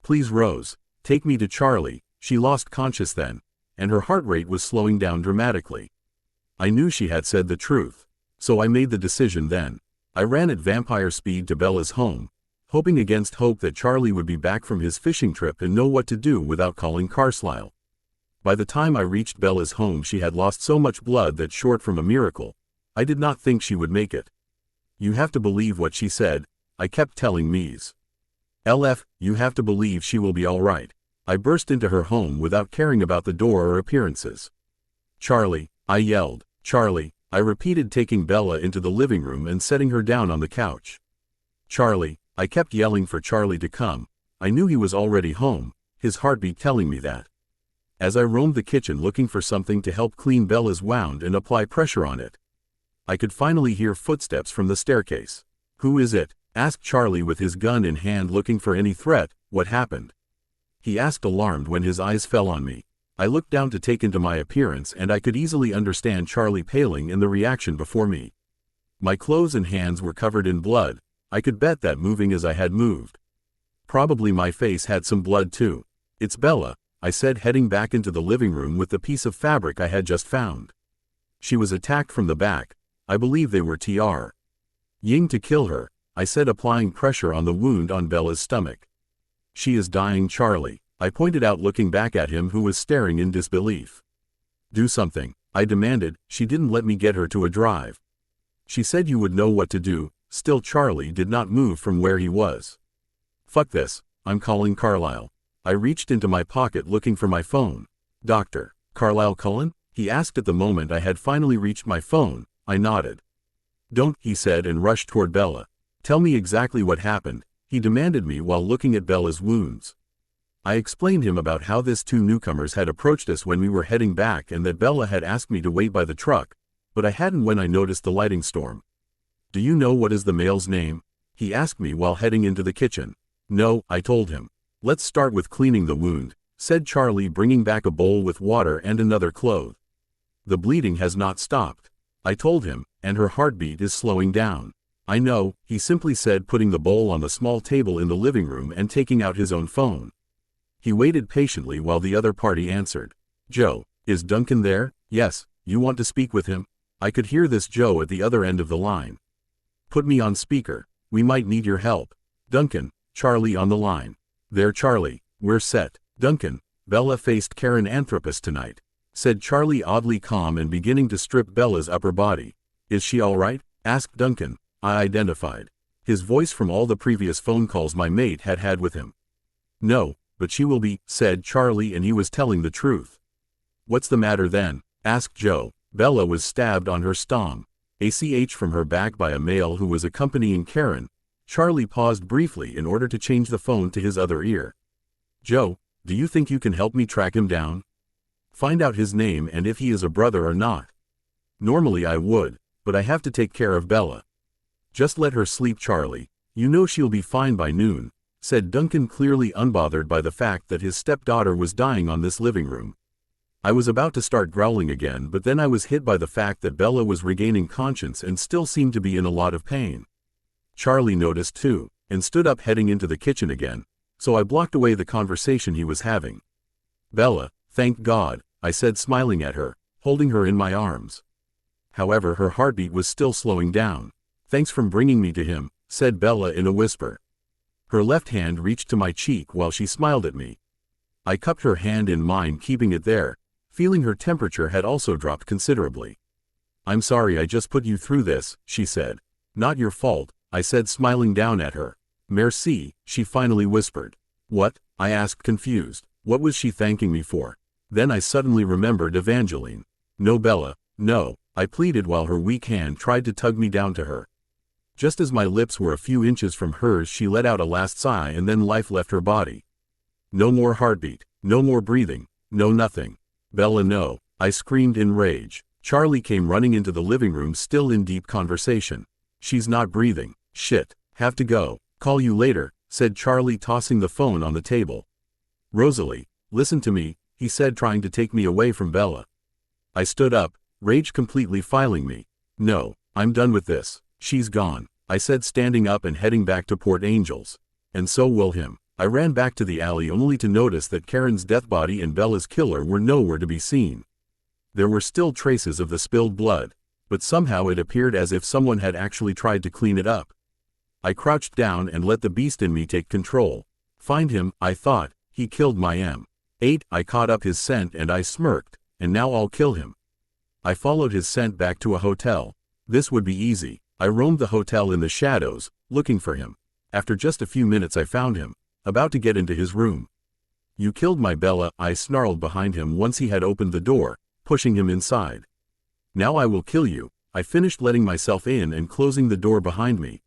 Please, Rose, take me to Charlie. She lost conscious then, and her heart rate was slowing down dramatically. I knew she had said the truth, so I made the decision then. I ran at vampire speed to Bella's home, hoping against hope that Charlie would be back from his fishing trip and know what to do without calling Carlisle. By the time I reached Bella's home, she had lost so much blood that, short from a miracle, I did not think she would make it. You have to believe what she said, I kept telling Mies. LF, you have to believe she will be all right. I burst into her home without caring about the door or appearances. Charlie, I yelled. Charlie, I repeated, taking Bella into the living room and setting her down on the couch. Charlie, I kept yelling for Charlie to come. I knew he was already home, his heartbeat telling me that. As I roamed the kitchen looking for something to help clean Bella's wound and apply pressure on it, I could finally hear footsteps from the staircase. Who is it? Asked Charlie with his gun in hand, looking for any threat. What happened? He asked, alarmed, when his eyes fell on me. I looked down to take into my appearance, and I could easily understand Charlie paling and the reaction before me. My clothes and hands were covered in blood. I could bet that, moving as I had moved, probably my face had some blood too. It's Bella, I said, heading back into the living room with the piece of fabric I had just found. She was attacked from the back. I believe they were Ying to kill her, I said, applying pressure on the wound on Bella's stomach. She is dying, Charlie, I pointed out, looking back at him, who was staring in disbelief. Do something, I demanded. She didn't let me get her to a drive. She said you would know what to do. Still, Charlie did not move from where he was. Fuck this, I'm calling Carlisle. I reached into my pocket looking for my phone. Dr. Carlisle Cullen? He asked at the moment I had finally reached my phone. I nodded. Don't, he said, and rushed toward Bella. Tell me exactly what happened, he demanded me while looking at Bella's wounds. I explained him about how these two newcomers had approached us when we were heading back and that Bella had asked me to wait by the truck, but I hadn't when I noticed the lighting storm. Do you know what is the male's name? He asked me while heading into the kitchen. No, I told him. Let's start with cleaning the wound, said Charlie, bringing back a bowl with water and another cloth. The bleeding has not stopped, I told him, and her heartbeat is slowing down. I know, he simply said, putting the bowl on the small table in the living room and taking out his own phone. He waited patiently while the other party answered. Joe, is Duncan there? Yes, you want to speak with him? I could hear this Joe at the other end of the line. Put me on speaker, we might need your help. Duncan, Charlie on the line. There, Charlie, we're set. Duncan, Bella faced Karen Anthropus tonight, said Charlie, oddly calm and beginning to strip Bella's upper body. Is she all right? Asked Duncan. I identified his voice from all the previous phone calls my mate had had with him. No, but she will be, said Charlie, and he was telling the truth. What's the matter then? Asked Joe. Bella was stabbed on her stomach, from her back by a male who was accompanying Karen. Charlie paused briefly in order to change the phone to his other ear. Joe, do you think you can help me track him down? Find out his name and if he is a brother or not. Normally I would, but I have to take care of Bella. Just let her sleep, Charlie. You know she'll be fine by noon, said Duncan, clearly unbothered by the fact that his stepdaughter was dying on this living room. I was about to start growling again, but then I was hit by the fact that Bella was regaining conscience and still seemed to be in a lot of pain. Charlie noticed too, and stood up, heading into the kitchen again, so I blocked away the conversation he was having. Bella, Thank God, I said, smiling at her, holding her in my arms. However, her heartbeat was still slowing down. Thanks for bringing me to him, said Bella in a whisper. Her left hand reached to my cheek while she smiled at me. I cupped her hand in mine, keeping it there, feeling her temperature had also dropped considerably. I'm sorry I just put you through this, she said. Not your fault, I said, smiling down at her. Merci, she finally whispered. What? I asked, confused. What was she thanking me for? Then I suddenly remembered Evangeline. No, Bella, no, I pleaded while her weak hand tried to tug me down to her. Just as my lips were a few inches from hers, she let out a last sigh and then life left her body. No more heartbeat, no more breathing, no nothing. Bella, no, I screamed in rage. Charlie came running into the living room, still in deep conversation. She's not breathing. Shit, have to go. Call you later, said Charlie, tossing the phone on the table. Rosalie, listen to me, he said, trying to take me away from Bella. I stood up, rage completely filing me. No, I'm done with this. She's gone, I said, standing up and heading back to Port Angels. And so will him. I ran back to the alley only to notice that Karen's death body and Bella's killer were nowhere to be seen. There were still traces of the spilled blood, but somehow it appeared as if someone had actually tried to clean it up. I crouched down and let the beast in me take control. Find him, I thought, he killed my M8. I caught up his scent and I smirked, and now I'll kill him. I followed his scent back to a hotel. This would be easy. I roamed the hotel in the shadows, looking for him. After just a few minutes I found him, about to get into his room. You killed my Bella, I snarled behind him once he had opened the door, pushing him inside. Now I will kill you, I finished, letting myself in and closing the door behind me.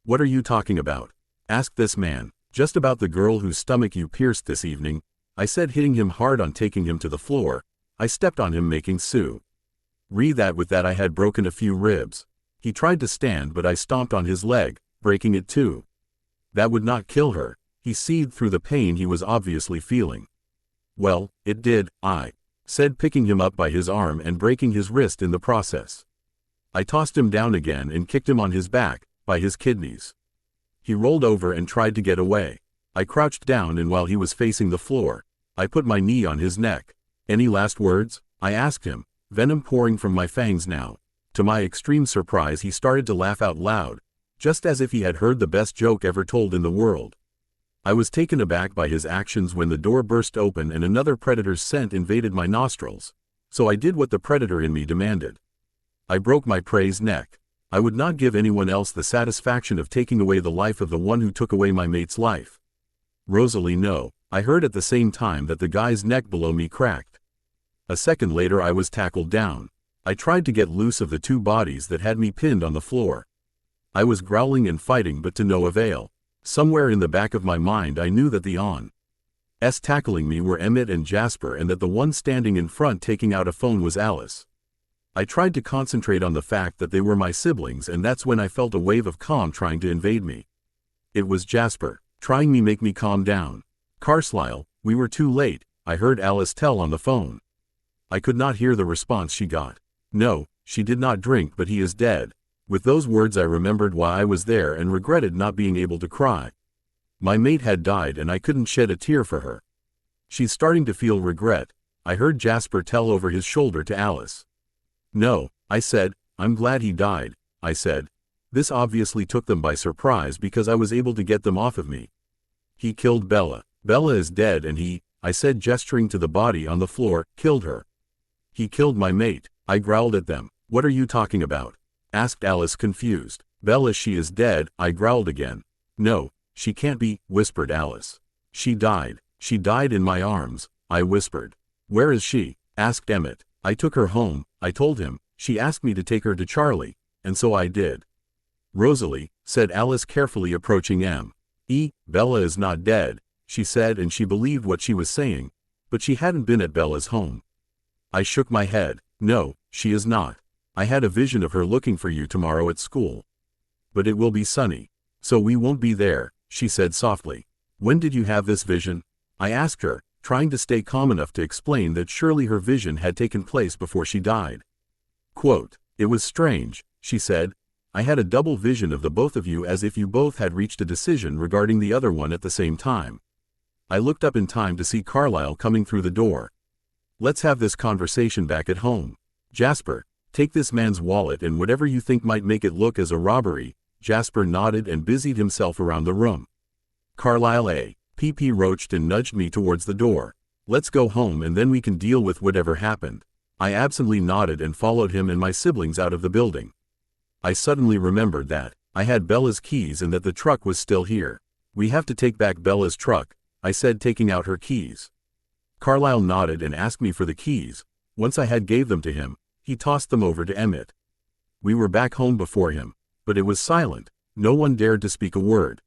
What are you talking about? Asked this man. Just about the girl whose stomach you pierced this evening, I said, hitting him hard on taking him to the floor. I stepped on him, making Sue. Read that. With that I had broken a few ribs. He tried to stand, but I stomped on his leg, breaking it too. That would not kill her. He seethed through the pain he was obviously feeling. Well, it did, I said, picking him up by his arm and breaking his wrist in the process. I tossed him down again and kicked him on his back, by his kidneys. He rolled over and tried to get away. I crouched down, and while he was facing the floor, I put my knee on his neck. Any last words? I asked him, venom pouring from my fangs now. To my extreme surprise, he started to laugh out loud, just as if he had heard the best joke ever told in the world. I was taken aback by his actions when the door burst open and another predator's scent invaded my nostrils, so I did what the predator in me demanded. I broke my prey's neck. I would not give anyone else the satisfaction of taking away the life of the one who took away my mate's life. Rosalie, no. I heard at the same time that the guy's neck below me cracked. A second later I was tackled down. I tried to get loose of the two bodies that had me pinned on the floor. I was growling and fighting, but to no avail. Somewhere in the back of my mind I knew that the on's tackling me were Emmett and Jasper, and that the one standing in front taking out a phone was Alice. I tried to concentrate on the fact that they were my siblings, and that's when I felt a wave of calm trying to invade me. It was Jasper, trying to make me calm down. Carlisle, we were too late, I heard Alice tell on the phone. I could not hear the response she got. No, she did not drink, but he is dead. With those words I remembered why I was there and regretted not being able to cry. My mate had died and I couldn't shed a tear for her. She's starting to feel regret, I heard Jasper tell over his shoulder to Alice. No, I said, I'm glad he died, I said. This obviously took them by surprise because I was able to get them off of me. He killed Bella. Bella is dead, and he, I said, gesturing to the body on the floor, killed her. He killed my mate. I growled at them. What are you talking about? Asked Alice, confused. Bella, she is dead, I growled again. No, she can't be, whispered Alice. She died. She died in my arms, I whispered. Where is she? Asked Emmett. I took her home, I told him. She asked me to take her to Charlie, and so I did. Rosalie, said Alice, carefully approaching Bella is not dead, she said, and she believed what she was saying, but she hadn't been at Bella's home. I shook my head. No, she is not. I had a vision of her looking for you tomorrow at school. But it will be sunny, so we won't be there, she said softly. When did you have this vision? I asked her, trying to stay calm enough to explain that surely her vision had taken place before she died. Quote, it was strange, she said. I had a double vision of the both of you, as if you both had reached a decision regarding the other one at the same time. I looked up in time to see Carlisle coming through the door. Let's have this conversation back at home. Jasper, take this man's wallet and whatever you think might make it look as a robbery. Jasper nodded and busied himself around the room. Carlisle P.P. roached and nudged me towards the door. Let's go home and then we can deal with whatever happened. I absently nodded and followed him and my siblings out of the building. I suddenly remembered that I had Bella's keys and that the truck was still here. We have to take back Bella's truck, I said, taking out her keys. Carlisle nodded and asked me for the keys. Once I had gave them to him, he tossed them over to Emmett. We were back home before him, but it was silent. No one dared to speak a word.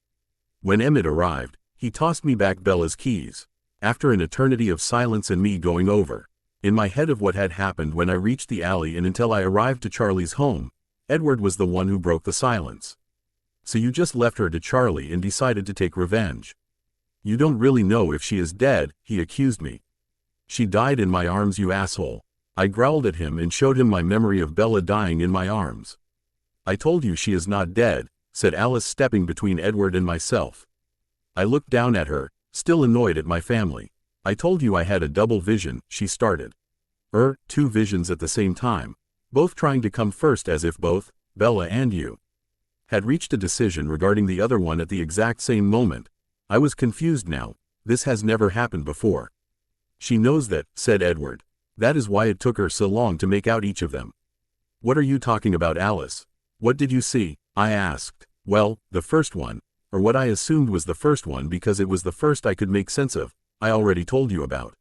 When Emmett arrived, he tossed me back Bella's keys. After an eternity of silence and me going over in my head of what had happened when I reached the alley and until I arrived to Charlie's home, Edward was the one who broke the silence. So you just left her to Charlie and decided to take revenge. You don't really know if she is dead, he accused me. She died in my arms, you asshole. I growled at him and showed him my memory of Bella dying in my arms. I told you she is not dead, said Alice, stepping between Edward and myself. I looked down at her, still annoyed at my family. I told you I had a double vision, she started. Two visions at the same time, both trying to come first, as if both, Bella and you, had reached a decision regarding the other one at the exact same moment. I was confused now. This has never happened before. She knows that, said Edward. That is why it took her so long to make out each of them. What are you talking about, Alice? What did you see? I asked. Well, the first one, or what I assumed was the first one because it was the first I could make sense of, I already told you about.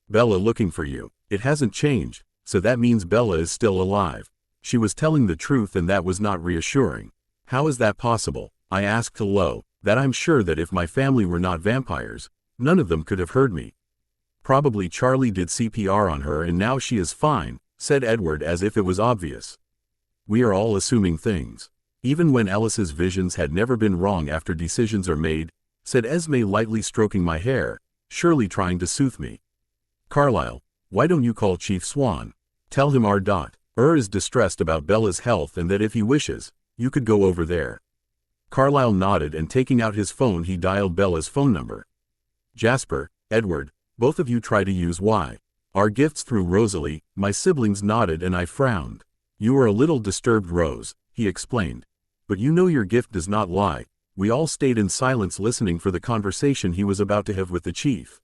Bella looking for you. It hasn't changed, so that means Bella is still alive. She was telling the truth and that was not reassuring. How is that possible? I asked low. That I'm sure that if my family were not vampires, none of them could have heard me. Probably Charlie did CPR on her and now she is fine, said Edward as if it was obvious. We are all assuming things. Even when Alice's visions had never been wrong after decisions are made, said Esme, lightly stroking my hair, surely trying to soothe me. Carlisle, why don't you call Chief Swan? Tell him our is distressed about Bella's health and that if he wishes, you could go over there. Carlisle nodded and taking out his phone he dialed Bella's phone number. Jasper, Edward, both of you try to use our gifts through Rosalie. My siblings nodded and I frowned. You are a little disturbed, Rose, he explained. But you know your gift does not lie. We all stayed in silence listening for the conversation he was about to have with the chief.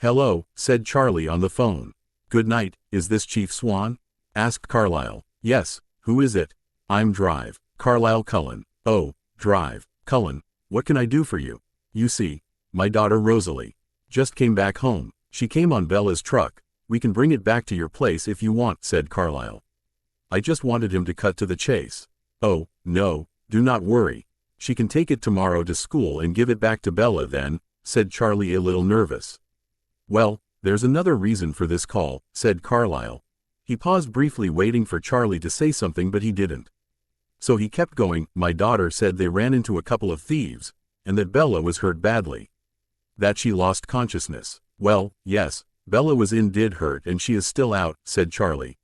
Hello, said Charlie on the phone. Good night, is this Chief Swan? Asked Carlisle. Yes, who is it? I'm Drive, Carlisle Cullen. Oh, Drive, Cullen, what can I do for you? You see, my daughter Rosalie just came back home. She came on Bella's truck. We can bring it back to your place if you want, said Carlisle. I just wanted him to cut to the chase. Oh, no, do not worry. She can take it tomorrow to school and give it back to Bella then, said Charlie, a little nervous. Well, there's another reason for this call, said Carlisle. He paused briefly waiting for Charlie to say something but he didn't. So he kept going. My daughter said they ran into a couple of thieves, and that Bella was hurt badly. That she lost consciousness. Well, yes, Bella was did hurt and she is still out, said Charlie.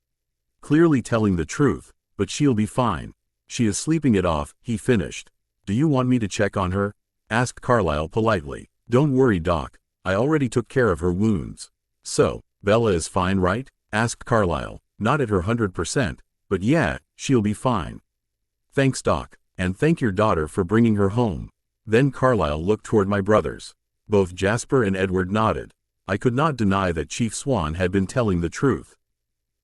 Clearly telling the truth, but she'll be fine. She is sleeping it off, he finished. Do you want me to check on her? Asked Carlisle politely. Don't worry, Doc. I already took care of her wounds. So, Bella is fine, right? Asked Carlisle. Not at her 100%, but yeah, she'll be fine. Thanks, Doc, and thank your daughter for bringing her home. Then Carlisle looked toward my brothers. Both Jasper and Edward nodded. I could not deny that Chief Swan had been telling the truth.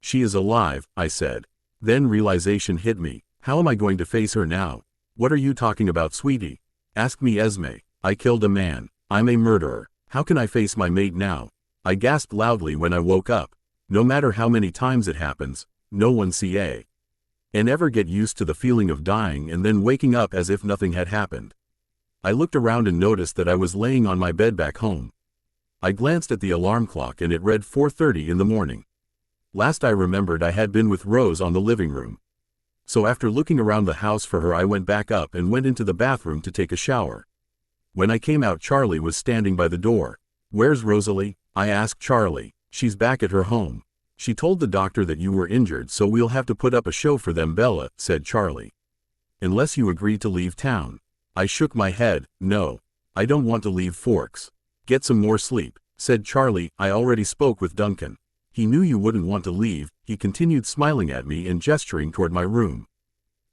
She is alive, I said. Then realization hit me. How am I going to face her now? What are you talking about, sweetie? Asked me Esme. I killed a man. I'm a murderer. How can I face my mate now? I gasped loudly when I woke up. No matter how many times it happens, no one and ever get used to the feeling of dying and then waking up as if nothing had happened. I looked around and noticed that I was laying on my bed back home. I glanced at the alarm clock and it read 4:30 in the morning. Last I remembered I had been with Rose on the living room. So after looking around the house for her I went back up and went into the bathroom to take a shower. When I came out Charlie was standing by the door. Where's Rosalie? I asked Charlie. She's back at her home. She told the doctor that you were injured so we'll have to put up a show for them, Bella, said Charlie. Unless you agree to leave town. I shook my head. No. I don't want to leave Forks. Get some more sleep, said Charlie. I already spoke with Duncan. He knew you wouldn't want to leave, he continued smiling at me and gesturing toward my room.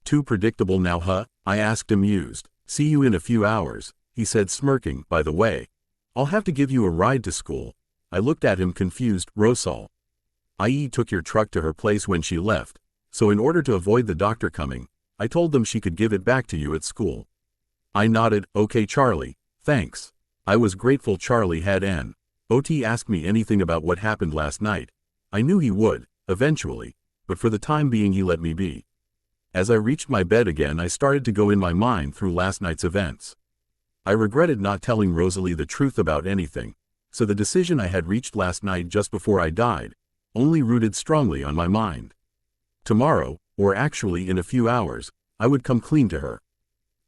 Too predictable now, huh? I asked amused. See you in a few hours, he said smirking. By the way, I'll have to give you a ride to school. I looked at him confused. Rosalie I.e. took your truck to her place when she left, so in order to avoid the doctor coming, I told them she could give it back to you at school. I nodded. Okay Charlie, thanks. I was grateful Charlie had an OT ask me anything about what happened last night. I knew he would, eventually, but for the time being he let me be. As I reached my bed again I started to go in my mind through last night's events. I regretted not telling Rosalie the truth about anything, so the decision I had reached last night just before I died, only rooted strongly on my mind. Tomorrow, or actually in a few hours, I would come clean to her.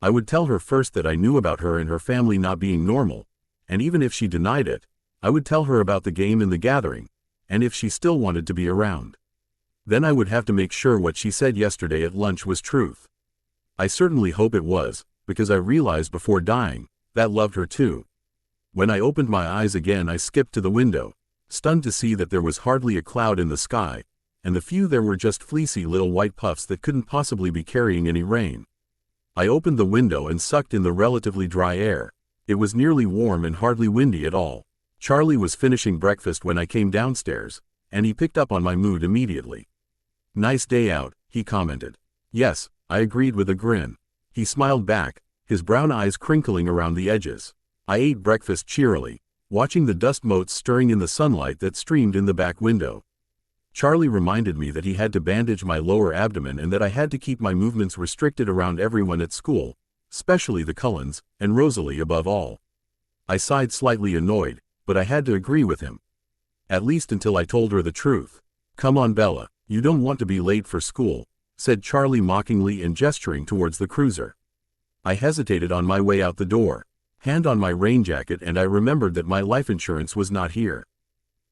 I would tell her first that I knew about her and her family not being normal, and even if she denied it, I would tell her about the game in the gathering, and if she still wanted to be around. Then I would have to make sure what she said yesterday at lunch was truth. I certainly hope it was, because I realized before dying, that loved her too. When I opened my eyes again I skipped to the window, stunned to see that there was hardly a cloud in the sky, and the few there were just fleecy little white puffs that couldn't possibly be carrying any rain. I opened the window and sucked in the relatively dry air. It was nearly warm and hardly windy at all. Charlie was finishing breakfast when I came downstairs, and he picked up on my mood immediately. Nice day out, he commented. Yes, I agreed with a grin. He smiled back, his brown eyes crinkling around the edges. I ate breakfast cheerily, watching the dust motes stirring in the sunlight that streamed in the back window. Charlie reminded me that he had to bandage my lower abdomen and that I had to keep my movements restricted around everyone at school, especially the Cullens, and Rosalie above all. I sighed slightly annoyed, but I had to agree with him. At least until I told her the truth. Come on Bella, you don't want to be late for school, said Charlie mockingly and gesturing towards the cruiser. I hesitated on my way out the door, hand on my rain jacket, and I remembered that my life insurance was not here.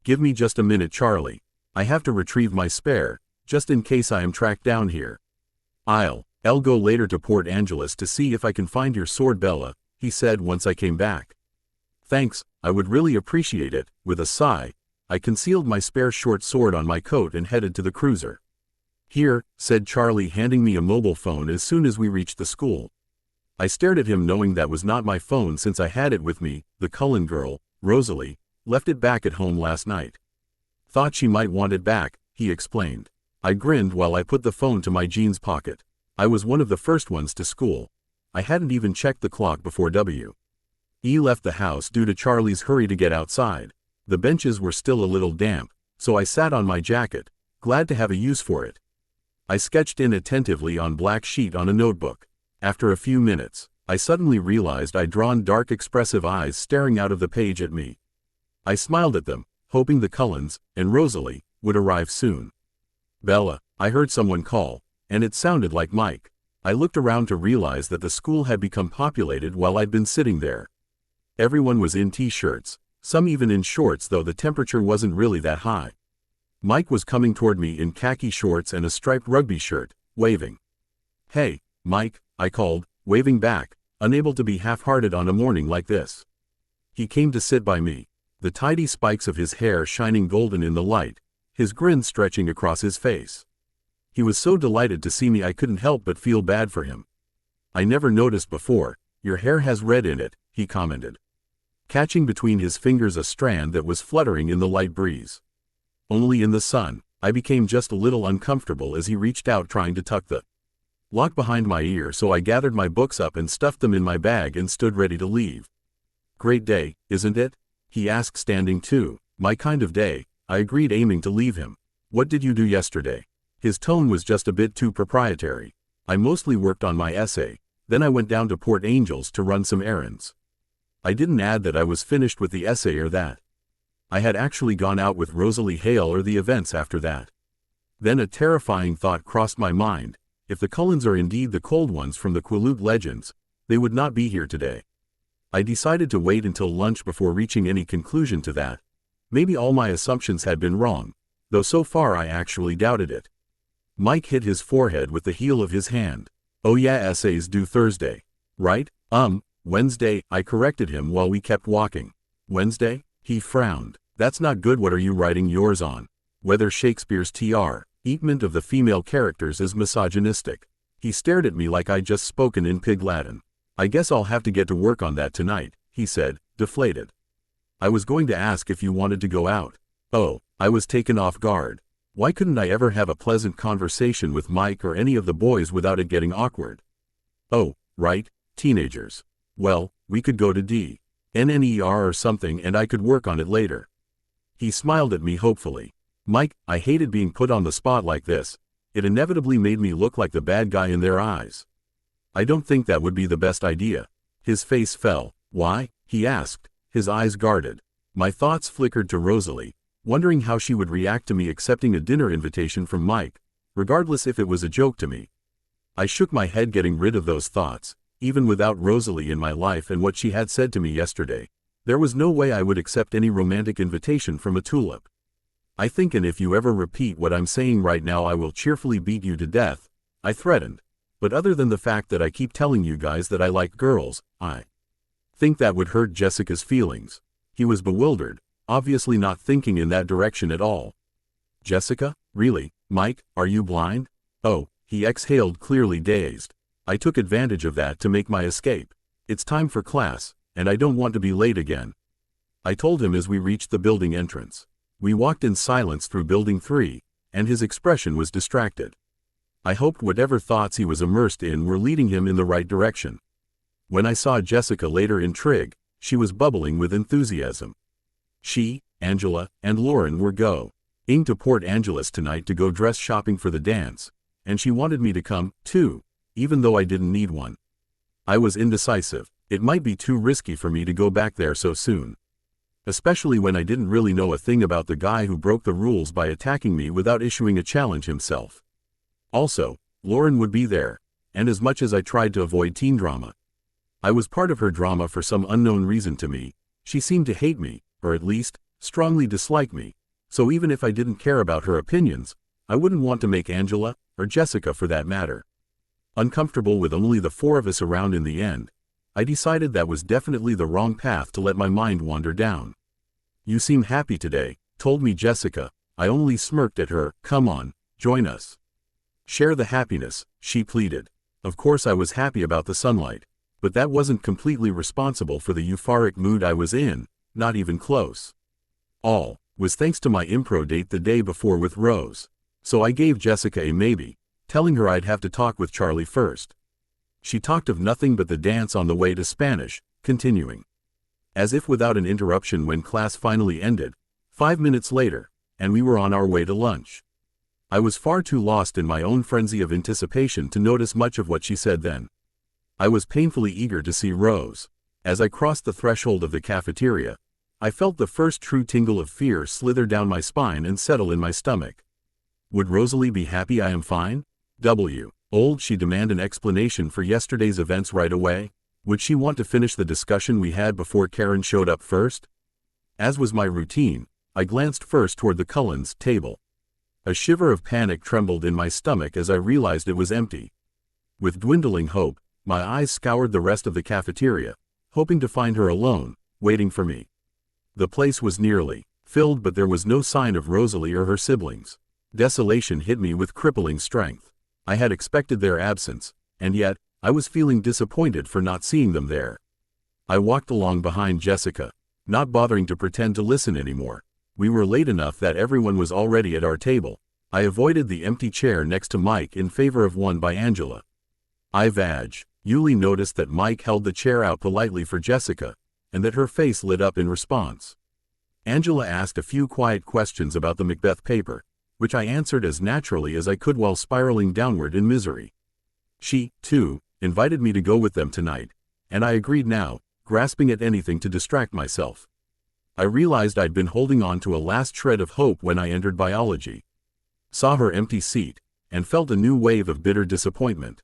Give me just a minute Charlie. I have to retrieve my spare, just in case I am tracked down here. I'll go later to Port Angeles to see if I can find your sword Bella, he said once I came back. Thanks, I would really appreciate it. With a sigh, I concealed my spare short sword on my coat and headed to the cruiser. Here, said Charlie handing me a mobile phone as soon as we reached the school. I stared at him knowing that was not my phone since I had it with me. The Cullen girl, Rosalie, left it back at home last night. Thought she might want it back, he explained. I grinned while I put the phone to my jeans pocket. I was one of the first ones to school. I hadn't even checked the clock before W.E. left the house due to Charlie's hurry to get outside. The benches were still a little damp, so I sat on my jacket, glad to have a use for it. I sketched inattentively on black sheet on a notebook. After a few minutes, I suddenly realized I'd drawn dark expressive eyes staring out of the page at me. I smiled at them, hoping the Cullens, and Rosalie, would arrive soon. Bella, I heard someone call, and it sounded like Mike. I looked around to realize that the school had become populated while I'd been sitting there. Everyone was in t-shirts, some even in shorts though the temperature wasn't really that high. Mike was coming toward me in khaki shorts and a striped rugby shirt, waving. Hey, Mike, I called, waving back, unable to be half-hearted on a morning like this. He came to sit by me, the tidy spikes of his hair shining golden in the light, his grin stretching across his face. He was so delighted to see me I couldn't help but feel bad for him. I never noticed before. Your hair has red in it, he commented, catching between his fingers a strand that was fluttering in the light breeze. Only in the sun. I became just a little uncomfortable as he reached out trying to tuck the lock behind my ear, so I gathered my books up and stuffed them in my bag and stood ready to leave. Great day, isn't it? He asked standing too. My kind of day, I agreed aiming to leave him. What did you do yesterday? His tone was just a bit too proprietary. I mostly worked on my essay, then I went down to Port Angeles to run some errands. I didn't add that I was finished with the essay or that I had actually gone out with Rosalie Hale or the events after that. Then a terrifying thought crossed my mind. If the Cullens are indeed the cold ones from the Quileute legends, they would not be here today. I decided to wait until lunch before reaching any conclusion to that. Maybe all my assumptions had been wrong, though so far I actually doubted it. Mike hit his forehead with the heel of his hand. Oh yeah, essays due Thursday. Right? Wednesday, I corrected him while we kept walking. Wednesday? He frowned. That's not good. What are you writing yours on? Whether Shakespeare's treatment of the female characters is misogynistic. He stared at me like I'd just spoken in pig Latin. I guess I'll have to get to work on that tonight, he said, deflated. I was going to ask if you wanted to go out. Oh, I was taken off guard. Why couldn't I ever have a pleasant conversation with Mike or any of the boys without it getting awkward? Oh, right, teenagers. Well, we could go to DNNER or something and I could work on it later. He smiled at me hopefully. Mike, I hated being put on the spot like this. It inevitably made me look like the bad guy in their eyes. I don't think that would be the best idea. His face fell. Why? He asked, his eyes guarded. My thoughts flickered to Rosalie, wondering how she would react to me accepting a dinner invitation from Mike, regardless if it was a joke to me. I shook my head, getting rid of those thoughts. Even without Rosalie in my life and what she had said to me yesterday, there was no way I would accept any romantic invitation from a tulip. I think, and if you ever repeat what I'm saying right now, I will cheerfully beat you to death, I threatened. But other than the fact that I keep telling you guys that I like girls, I think that would hurt Jessica's feelings. He was bewildered, obviously not thinking in that direction at all. Jessica? Really? Mike, are you blind? Oh, he exhaled, clearly dazed. I took advantage of that to make my escape. It's time for class, and I don't want to be late again. I told him as we reached the building entrance. We walked in silence through Building 3, and his expression was distracted. I hoped whatever thoughts he was immersed in were leading him in the right direction. When I saw Jessica later in Trig, she was bubbling with enthusiasm. She, Angela, and Lauren were going to Port Angeles tonight to go dress shopping for the dance, and she wanted me to come, too, even though I didn't need one. I was indecisive. It might be too risky for me to go back there so soon. Especially when I didn't really know a thing about the guy who broke the rules by attacking me without issuing a challenge himself. Also, Lauren would be there, and as much as I tried to avoid teen drama, I was part of her drama for some unknown reason to me. She seemed to hate me, or at least, strongly dislike me, so even if I didn't care about her opinions, I wouldn't want to make Angela, or Jessica for that matter, uncomfortable with only the four of us around in the end. I decided that was definitely the wrong path to let my mind wander down. You seem happy today, told me Jessica. I only smirked at her. Come on, join us. Share the happiness, she pleaded. Of course I was happy about the sunlight, but that wasn't completely responsible for the euphoric mood I was in, not even close. All was thanks to my impro date the day before with Rose. So I gave Jessica a maybe, telling her I'd have to talk with Charlie first. She talked of nothing but the dance on the way to Spanish, continuing as if without an interruption when class finally ended, 5 minutes later, and we were on our way to lunch. I was far too lost in my own frenzy of anticipation to notice much of what she said then. I was painfully eager to see Rose. As I crossed the threshold of the cafeteria, I felt the first true tingle of fear slither down my spine and settle in my stomach. Would Rosalie be happy I am fine? Old she demand an explanation for yesterday's events right away? Would she want to finish the discussion we had before Karen showed up first? As was my routine, I glanced first toward the Cullens' table. A shiver of panic trembled in my stomach as I realized it was empty. With dwindling hope, my eyes scoured the rest of the cafeteria, hoping to find her alone, waiting for me. The place was nearly filled, but there was no sign of Rosalie or her siblings. Desolation hit me with crippling strength. I had expected their absence, and yet, I was feeling disappointed for not seeing them there. I walked along behind Jessica, not bothering to pretend to listen anymore. We were late enough that everyone was already at our table. I avoided the empty chair next to Mike in favor of one by Angela. Yuli noticed that Mike held the chair out politely for Jessica, and that her face lit up in response. Angela asked a few quiet questions about the Macbeth paper, which I answered as naturally as I could while spiraling downward in misery. She, too, invited me to go with them tonight, and I agreed now, grasping at anything to distract myself. I realized I'd been holding on to a last shred of hope when I entered biology. Saw her empty seat, and felt a new wave of bitter disappointment.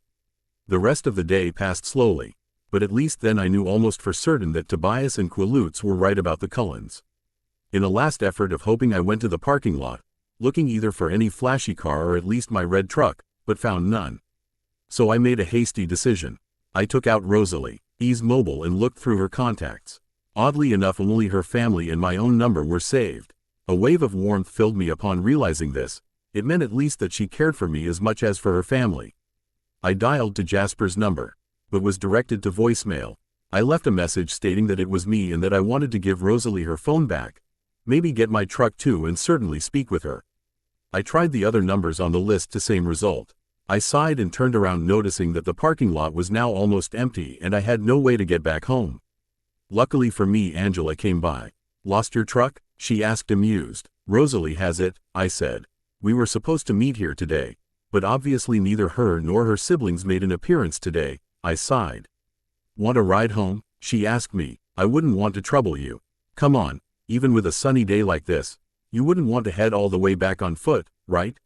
The rest of the day passed slowly, but at least then I knew almost for certain that Tobias and Quilutz were right about the Cullens. In a last effort of hoping, I went to the parking lot, looking either for any flashy car or at least my red truck, but found none. So I made a hasty decision. I took out Rosalie's mobile and looked through her contacts. Oddly enough, only her family and my own number were saved. A wave of warmth filled me upon realizing this. It meant at least that she cared for me as much as for her family. I dialed to Jasper's number, but was directed to voicemail. I left a message stating that it was me and that I wanted to give Rosalie her phone back, maybe get my truck too, and certainly speak with her. I tried the other numbers on the list to same result. I sighed and turned around, noticing that the parking lot was now almost empty and I had no way to get back home. Luckily for me, Angela came by. "Lost your truck?" she asked, amused. "Rosalie has it," I said. "We were supposed to meet here today, but obviously neither her nor her siblings made an appearance today." I sighed. "Want a ride home?" she asked me. "I wouldn't want to trouble you. Come on, even with a sunny day like this, you wouldn't want to head all the way back on foot, right?"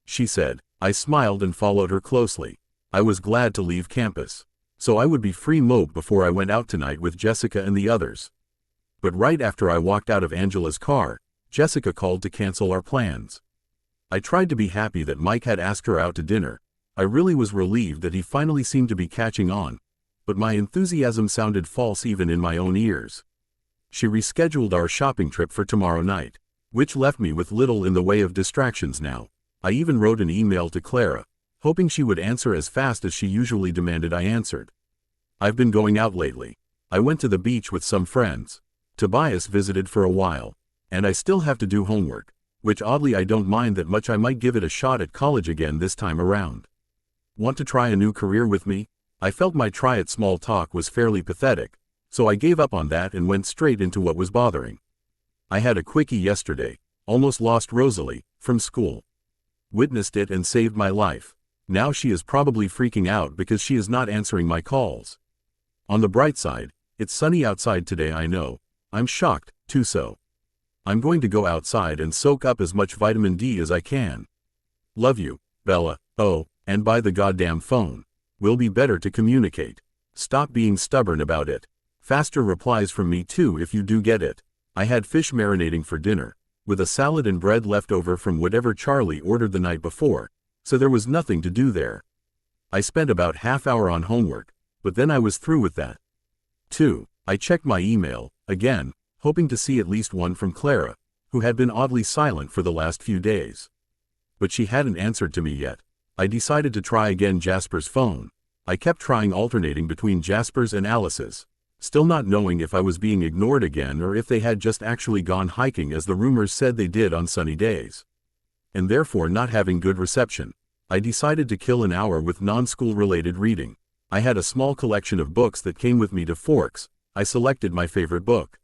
she said. I smiled and followed her closely. I was glad to leave campus, so I would be free mope before I went out tonight with Jessica and the others. But right after I walked out of Angela's car, Jessica called to cancel our plans. I tried to be happy that Mike had asked her out to dinner. I really was relieved that he finally seemed to be catching on, but my enthusiasm sounded false even in my own ears. She rescheduled our shopping trip for tomorrow night, which left me with little in the way of distractions now. I even wrote an email to Clara, hoping she would answer as fast as she usually demanded I answered. "I've been going out lately. I went to the beach with some friends. Tobias visited for a while. And I still have to do homework, which oddly I don't mind that much. I might give it a shot at college again this time around. Want to try a new career with me?" I felt my try at small talk was fairly pathetic, so I gave up on that and went straight into what was bothering. I had a quickie yesterday. Almost lost Rosalie from school. Witnessed it and saved my life. Now she is probably freaking out because she is not answering my calls. On the bright side, it's sunny outside today. I know. I'm shocked, too, so I'm going to go outside and soak up as much vitamin D as I can. Love you, Bella. Oh, and by the goddamn phone. Will be better to communicate. Stop being stubborn about it. Faster replies from me too if you do get it. I had fish marinating for dinner, with a salad and bread left over from whatever Charlie ordered the night before, so there was nothing to do there. I spent about half hour on homework, but then I was through with that. 2. I checked my email, again, hoping to see at least one from Clara, who had been oddly silent for the last few days. But she hadn't answered to me yet. I decided to try again Jasper's phone. I kept trying, alternating between Jasper's and Alice's, still not knowing if I was being ignored again or if they had just actually gone hiking as the rumors said they did on sunny days, and therefore not having good reception. I decided to kill an hour with non-school related reading. I had a small collection of books that came with me to Forks. I selected my favorite book,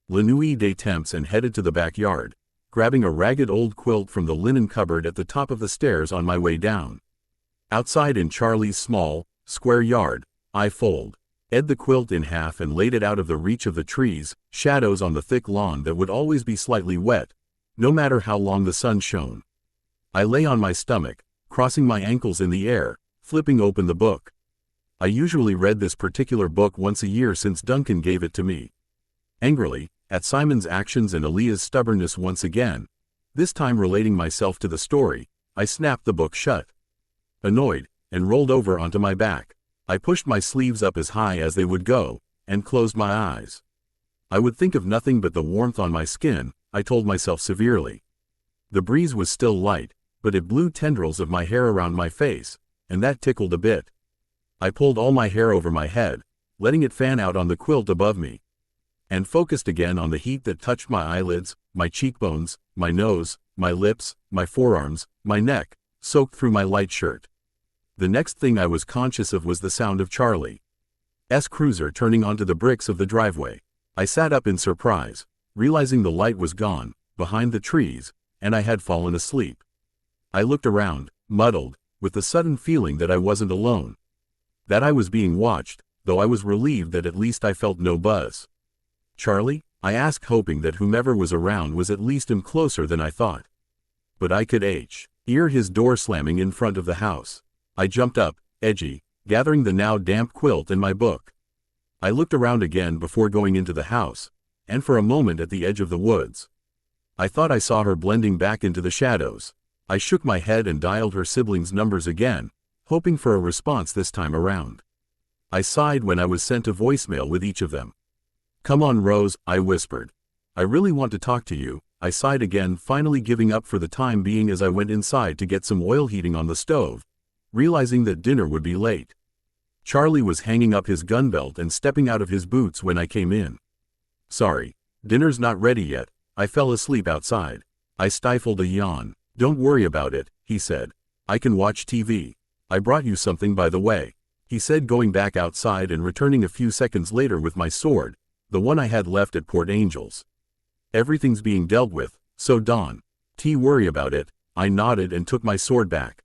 La Nuit des Temps, and headed to the backyard, grabbing a ragged old quilt from the linen cupboard at the top of the stairs on my way down. Outside in Charlie's small, square yard, I folded the quilt in half and laid it out of the reach of the trees, shadows on the thick lawn that would always be slightly wet, no matter how long the sun shone. I lay on my stomach, crossing my ankles in the air, flipping open the book. I usually read this particular book once a year since Duncan gave it to me. Angrily, at Simon's actions and Aaliyah's stubbornness once again, this time relating myself to the story, I snapped the book shut. Annoyed, and rolled over onto my back. I pushed my sleeves up as high as they would go, and closed my eyes. I would think of nothing but the warmth on my skin, I told myself severely. The breeze was still light, but it blew tendrils of my hair around my face, and that tickled a bit. I pulled all my hair over my head, letting it fan out on the quilt above me, and focused again on the heat that touched my eyelids, my cheekbones, my nose, my lips, my forearms, my neck, soaked through my light shirt. The next thing I was conscious of was the sound of Charlie's cruiser turning onto the bricks of the driveway. I sat up in surprise, realizing the light was gone, behind the trees, and I had fallen asleep. I looked around, muddled, with the sudden feeling that I wasn't alone, that I was being watched, though I was relieved that at least I felt no buzz. "Charlie?" I asked, hoping that whomever was around was at least him closer than I thought. But I could hear his door slamming in front of the house. I jumped up, edgy, gathering the now damp quilt and my book. I looked around again before going into the house, and for a moment at the edge of the woods. I thought I saw her blending back into the shadows. I shook my head and dialed her siblings' numbers again, hoping for a response this time around. I sighed when I was sent a voicemail with each of them. "Come on, Rose," I whispered. "I really want to talk to you. I sighed again, finally giving up for the time being as I went inside to get some oil heating on the stove, realizing that dinner would be late. Charlie was hanging up his gun belt and stepping out of his boots when I came in. "Sorry, dinner's not ready yet. I fell asleep outside." I stifled a yawn. "Don't worry about it," he said. "I can watch TV. I brought you something, by the way," he said, going back outside and returning a few seconds later with my sword, the one I had left at Port Angeles. "Everything's being dealt with, so don't worry about it." I nodded and took my sword back.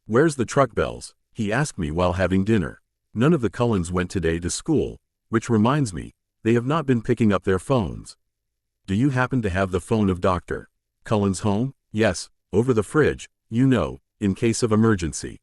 "Where's the truck bells?" he asked me while having dinner. "None of the Cullens went today to school, which reminds me, they have not been picking up their phones. Do you happen to have the phone of Dr. Cullen's home?" "Yes, over the fridge, you know, in case of emergency."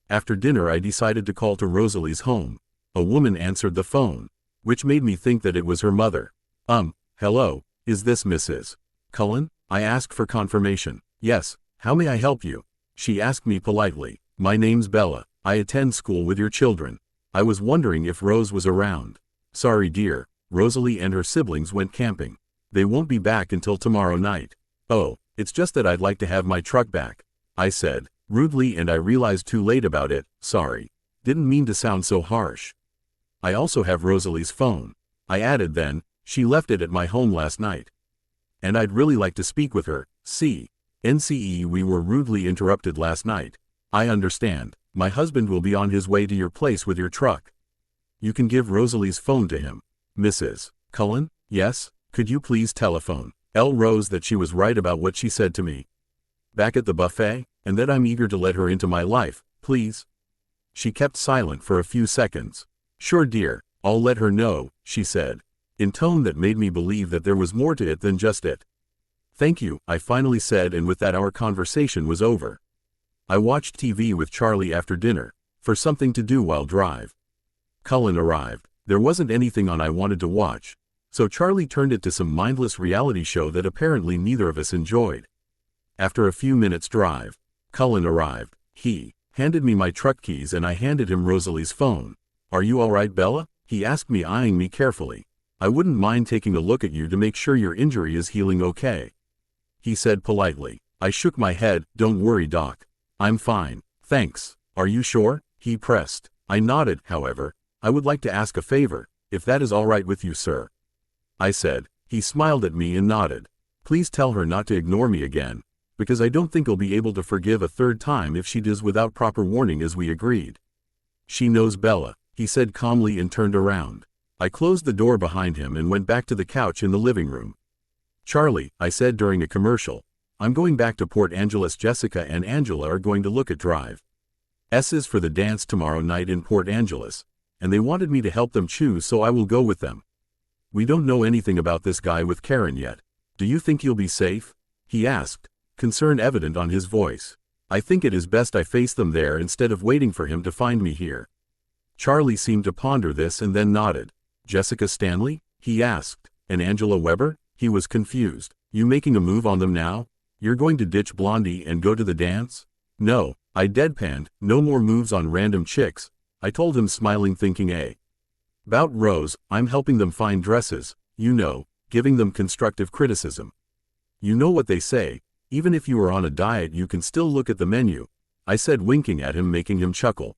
After dinner I decided to call to Rosalie's home. A woman answered the phone, which made me think that it was her mother. Hello, is this Mrs. Cullen?" I asked for confirmation. "Yes, how may I help you?" She asked me politely. "My name's Bella. I attend school with your children. I was wondering if Rose was around." "Sorry dear, Rosalie and her siblings went camping. They won't be back until tomorrow night." "Oh, it's just that I'd like to have my truck back," I said, rudely, and I realized too late about it. "Sorry. Didn't mean to sound so harsh. I also have Rosalie's phone," I added then. "She left it at my home last night. And I'd really like to speak with her." NCE we were rudely interrupted last night. "I understand. My husband will be on his way to your place with your truck. You can give Rosalie's phone to him." "Mrs. Cullen?" "Yes, could you please telephone Rose that she was right about what she said to me back at the buffet, and that I'm eager to let her into my life, please?" She kept silent for a few seconds. "Sure dear, I'll let her know," she said, in tone that made me believe that there was more to it than just it. "Thank you," I finally said, and with that our conversation was over. I watched TV with Charlie after dinner, for something to do while drive. Cullen arrived. There wasn't anything on I wanted to watch, so Charlie turned it to some mindless reality show that apparently neither of us enjoyed. After a few minutes' drive, Cullen arrived. He handed me my truck keys and I handed him Rosalie's phone. "Are you all right, Bella?" he asked me, eyeing me carefully. "I wouldn't mind taking a look at you to make sure your injury is healing okay," he said politely. I shook my head. "Don't worry, Doc. I'm fine, thanks." "Are you sure?" he pressed. I nodded. "However, I would like to ask a favor, if that is all right with you, sir," I said. He smiled at me and nodded. "Please tell her not to ignore me again, because I don't think I'll be able to forgive a third time if she does without proper warning as we agreed." "She knows, Bella," he said calmly and turned around. I closed the door behind him and went back to the couch in the living room. "Charlie," I said during a commercial, "I'm going back to Port Angeles. Jessica and Angela are going to look at Drive S's for the dance tomorrow night in Port Angeles, and they wanted me to help them choose, so I will go with them. We don't know anything about this guy with Karen yet. Do you think you'll be safe?" he asked, concern evident on his voice. "I think it is best I face them there instead of waiting for him to find me here." Charlie seemed to ponder this and then nodded. "Jessica Stanley?" he asked. "And Angela Weber?" He was confused. "You making a move on them now? You're going to ditch Blondie and go to the dance?" "No," I deadpanned. "No more moves on random chicks," I told him, smiling, thinking about Rose. "I'm helping them find dresses, you know, giving them constructive criticism. You know what they say, even if you are on a diet you can still look at the menu," I said, winking at him, making him chuckle.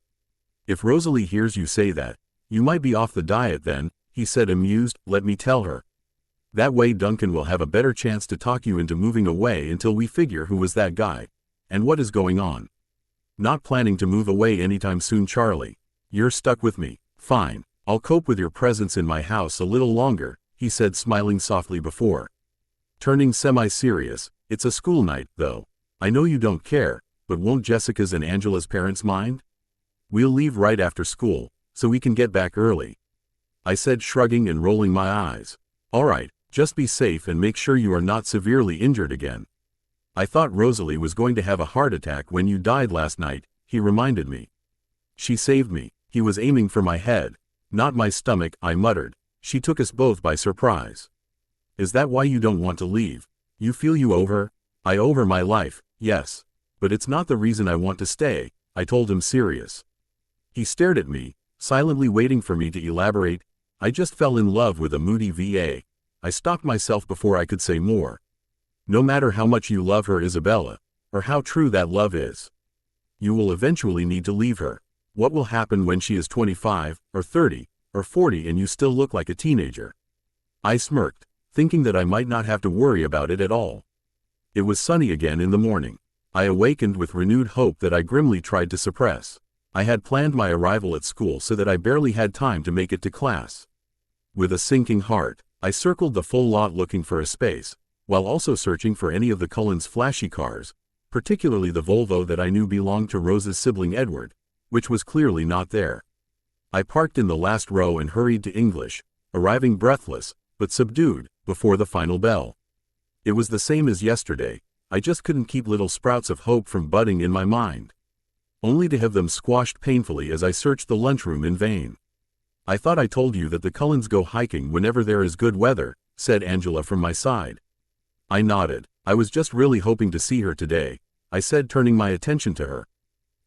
"If Rosalie hears you say that, you might be off the diet then," he said, amused. "Let me tell her. That way Duncan will have a better chance to talk you into moving away until we figure who was that guy, and what is going on." "Not planning to move away anytime soon, Charlie. You're stuck with me." "Fine, I'll cope with your presence in my house a little longer," he said, smiling softly before turning semi-serious. "It's a school night, though. I know you don't care, but won't Jessica's and Angela's parents mind? We'll leave right after school, so we can get back early," I said, shrugging and rolling my eyes. "All right, just be safe and make sure you are not severely injured again. I thought Rosalie was going to have a heart attack when you died last night," he reminded me. "She saved me." He was aiming for my head, not my stomach, I muttered. "She took us both by surprise. Is that why you don't want to leave? You feel you owe her?" "I owe her my life, yes. But it's not the reason I want to stay," I told him, serious. He stared at me, silently waiting for me to elaborate. "I just fell in love with a moody VA." I stopped myself before I could say more. No matter how much you love her, Isabella, or how true that love is, you will eventually need to leave her. What will happen when she is 25, or 30, or 40 and you still look like a teenager? I smirked, thinking that I might not have to worry about it at all. It was sunny again in the morning. I awakened with renewed hope that I grimly tried to suppress. I had planned my arrival at school so that I barely had time to make it to class. With a sinking heart, I circled the full lot looking for a space, while also searching for any of the Cullens' flashy cars, particularly the Volvo that I knew belonged to Rose's sibling Edward, which was clearly not there. I parked in the last row and hurried to English, arriving breathless, but subdued, before the final bell. It was the same as yesterday. I just couldn't keep little sprouts of hope from budding in my mind, only to have them squashed painfully as I searched the lunchroom in vain. I thought I told you that the Cullens go hiking whenever there is good weather, said Angela from my side. I nodded. I was just really hoping to see her today, I said, turning my attention to her.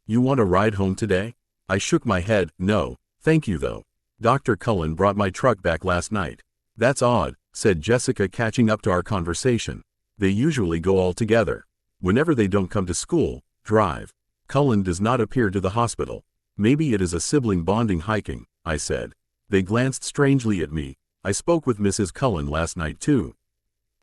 You want a ride home today? I shook my head. No, thank you though. Dr. Cullen brought my truck back last night. That's odd, said Jessica, catching up to our conversation. They usually go all together. Whenever they don't come to school, drive. Cullen does not appear to the hospital. Maybe it is a sibling bonding hiking, I said. They glanced strangely at me. I spoke with Mrs. Cullen last night too.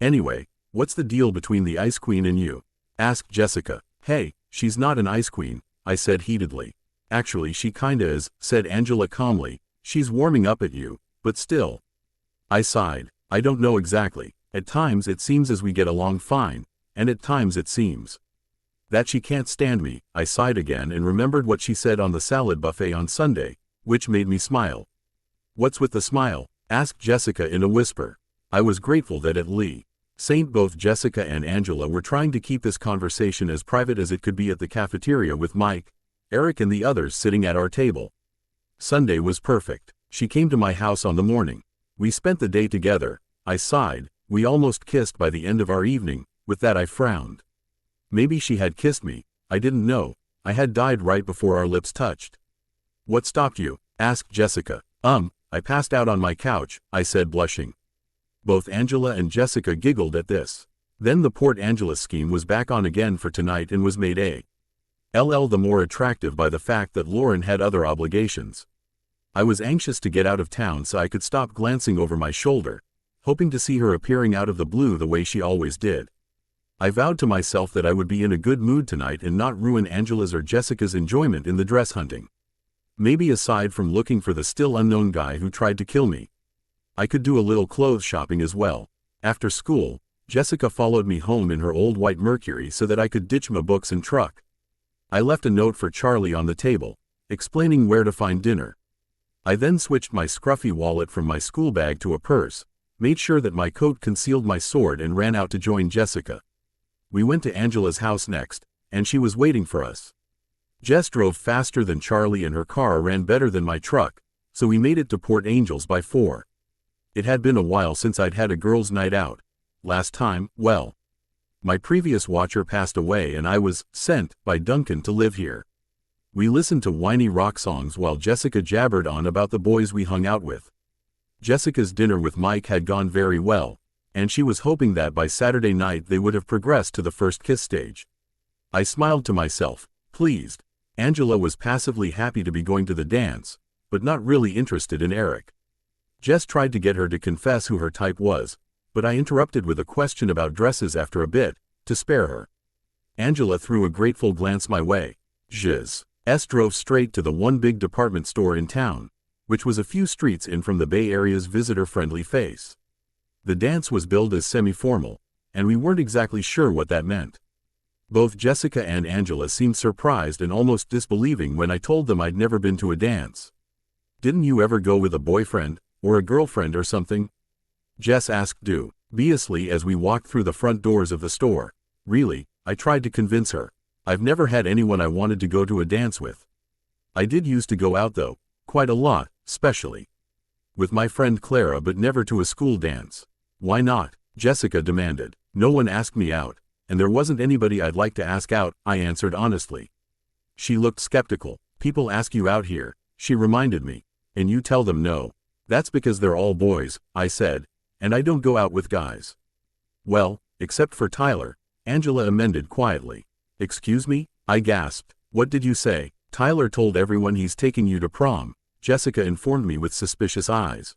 Anyway, what's the deal between the Ice Queen and you? Asked Jessica. Hey, she's not an Ice Queen, I said heatedly. Actually she kinda is, said Angela calmly. She's warming up at you, but still. I sighed. I don't know exactly. At times it seems as we get along fine, and at times it seems that she can't stand me. I sighed again and remembered what she said on the salad buffet on Sunday, which made me smile. What's with the smile? Asked Jessica in a whisper. I was grateful that at St. both Jessica and Angela were trying to keep this conversation as private as it could be at the cafeteria with Mike, Eric and the others sitting at our table. Sunday was perfect. She came to my house on the morning. We spent the day together. I sighed. We almost kissed by the end of our evening. With that I frowned. Maybe she had kissed me. I didn't know. I had died right before our lips touched. What stopped you? Asked Jessica. I passed out on my couch, I said, blushing. Both Angela and Jessica giggled at this. Then the Port Angeles scheme was back on again for tonight and was made a—LL the more attractive by the fact that Lauren had other obligations. I was anxious to get out of town so I could stop glancing over my shoulder, hoping to see her appearing out of the blue the way she always did. I vowed to myself that I would be in a good mood tonight and not ruin Angela's or Jessica's enjoyment in the dress hunting. Maybe aside from looking for the still unknown guy who tried to kill me, I could do a little clothes shopping as well. After school, Jessica followed me home in her old white Mercury so that I could ditch my books and truck. I left a note for Charlie on the table, explaining where to find dinner. I then switched my scruffy wallet from my school bag to a purse, made sure that my coat concealed my sword and ran out to join Jessica. We went to Angela's house next, and she was waiting for us. Jess drove faster than Charlie and her car ran better than my truck, so we made it to Port Angels by 4. It had been a while since I'd had a girls' night out. Last time, well, my previous watcher passed away and I was sent by Duncan to live here. We listened to whiny rock songs while Jessica jabbered on about the boys we hung out with. Jessica's dinner with Mike had gone very well, and she was hoping that by Saturday night they would have progressed to the first kiss stage. I smiled to myself, pleased. Angela was passively happy to be going to the dance, but not really interested in Eric. Jess tried to get her to confess who her type was, but I interrupted with a question about dresses after a bit, to spare her. Angela threw a grateful glance my way. Jess drove straight to the one big department store in town, which was a few streets in from the Bay Area's visitor-friendly face. The dance was billed as semi-formal, and we weren't exactly sure what that meant. Both Jessica and Angela seemed surprised and almost disbelieving when I told them I'd never been to a dance. Didn't you ever go with a boyfriend, or a girlfriend or something? Jess asked dubiously as we walked through the front doors of the store. Really, I tried to convince her. I've never had anyone I wanted to go to a dance with. I did used to go out though, quite a lot, especially with my friend Clara, but never to a school dance. Why not? Jessica demanded. No one asked me out, and there wasn't anybody I'd like to ask out, I answered honestly. She looked skeptical. People ask you out here, she reminded me, and you tell them no. That's because they're all boys, I said, and I don't go out with guys. Well, Except for Tyler, Angela amended quietly. Excuse me? I gasped. What did you say? Tyler told everyone he's taking you to prom, Jessica informed me with suspicious eyes.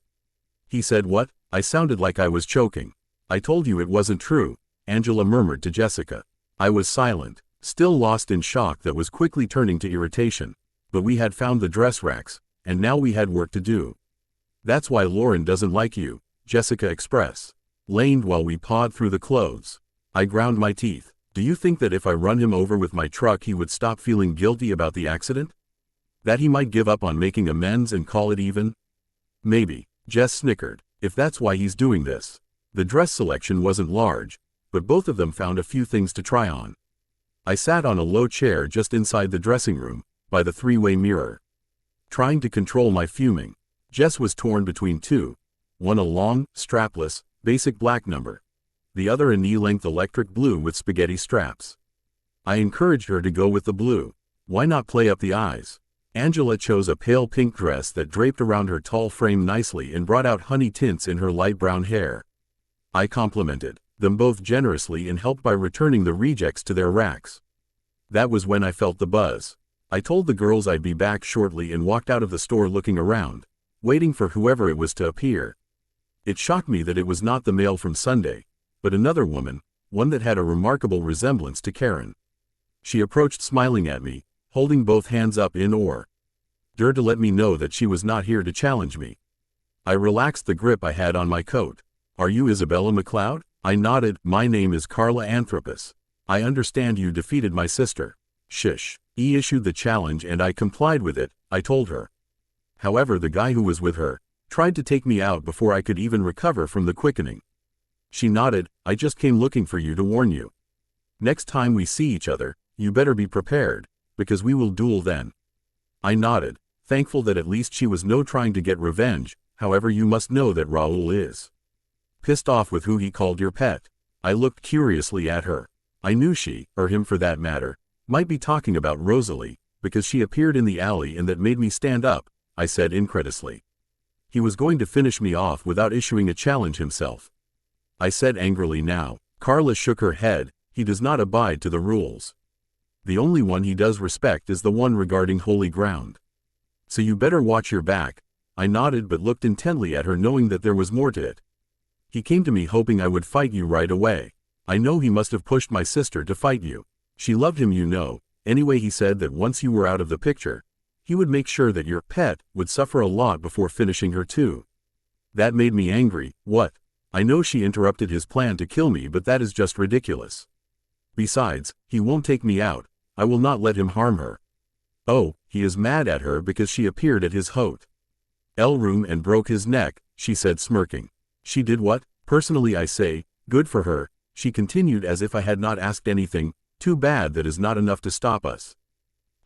He said what? I sounded like I was choking. I told you it wasn't true, Angela murmured to Jessica. I was silent, still lost in shock that was quickly turning to irritation. But we had found the dress racks, and now we had work to do. That's why Lauren doesn't like you, Jessica explained while we pawed through the clothes. I ground my teeth. Do you think that if I run him over with my truck he would stop feeling guilty about the accident? That he might give up on making amends and call it even? Maybe, Jess snickered, if that's why he's doing this. The dress selection wasn't large, but both of them found a few things to try on. I sat on a low chair just inside the dressing room, by the three-way mirror. Trying to control my fuming. Jess was torn between two. One a long, strapless, basic black number. The other a knee-length electric blue with spaghetti straps. I encouraged her to go with the blue. Why not play up the eyes? Angela chose a pale pink dress that draped around her tall frame nicely and brought out honey tints in her light brown hair. I complimented them both generously and helped by returning the rejects to their racks. That was when I felt the buzz. I told the girls I'd be back shortly and walked out of the store looking around, waiting for whoever it was to appear. It shocked me that it was not the male from Sunday, but another woman, one that had a remarkable resemblance to Karen. She approached smiling at me, holding both hands up in order to let me know that she was not here to challenge me. I relaxed the grip I had on my coat. Are you Isabella McLeod? I nodded. My name is Carla Anthropos. I understand you defeated my sister. Shush. He issued the challenge and I complied with it, I told her. However, the guy who was with her tried to take me out before I could even recover from the quickening. She nodded. I just came looking for you to warn you. Next time we see each other, you better be prepared, because we will duel then. I nodded, thankful that at least she was no trying to get revenge. However, you must know that Raoul is pissed off with who he called your pet. I looked curiously at her. I knew she, or him for that matter, might be talking about Rosalie, because she appeared in the alley and that made me stand up, I said incredulously. He was going to finish me off without issuing a challenge himself. I said angrily now. Carla shook her head. He does not abide to the rules. The only one he does respect is the one regarding holy ground. So you better watch your back. I nodded but looked intently at her knowing that there was more to it. He came to me hoping I would fight you right away. I know he must have pushed my sister to fight you. She loved him, you know. Anyway, he said that once you were out of the picture, he would make sure that your pet would suffer a lot before finishing her too. That made me angry. What? I know she interrupted his plan to kill me, but that is just ridiculous. Besides, he won't take me out. I will not let him harm her. Oh, he is mad at her because she appeared at his hotel room and broke his neck, she said smirking. She did what? Personally I say, good for her, she continued as if I had not asked anything. Too bad that is not enough to stop us.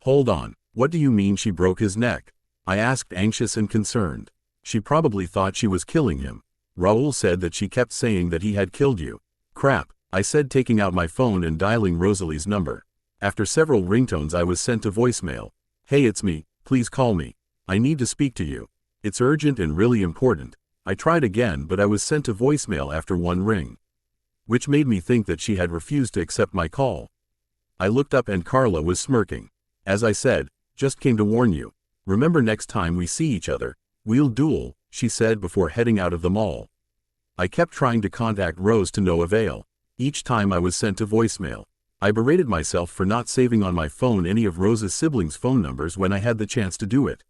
Hold on, what do you mean she broke his neck? I asked, anxious and concerned. She probably thought she was killing him. Raoul said that she kept saying that he had killed you. Crap, I said, taking out my phone and dialing Rosalie's number. After several ringtones I was sent to voicemail. Hey, it's me, please call me. I need to speak to you. It's urgent and really important. I tried again but I was sent to voicemail after one ring, which made me think that she had refused to accept my call. I looked up and Carla was smirking. As I said, just came to warn you. Remember, next time we see each other, we'll duel, she said before heading out of the mall. I kept trying to contact Rose to no avail. Each time I was sent to voicemail. I berated myself for not saving on my phone any of Rose's siblings' phone numbers when I had the chance to do it.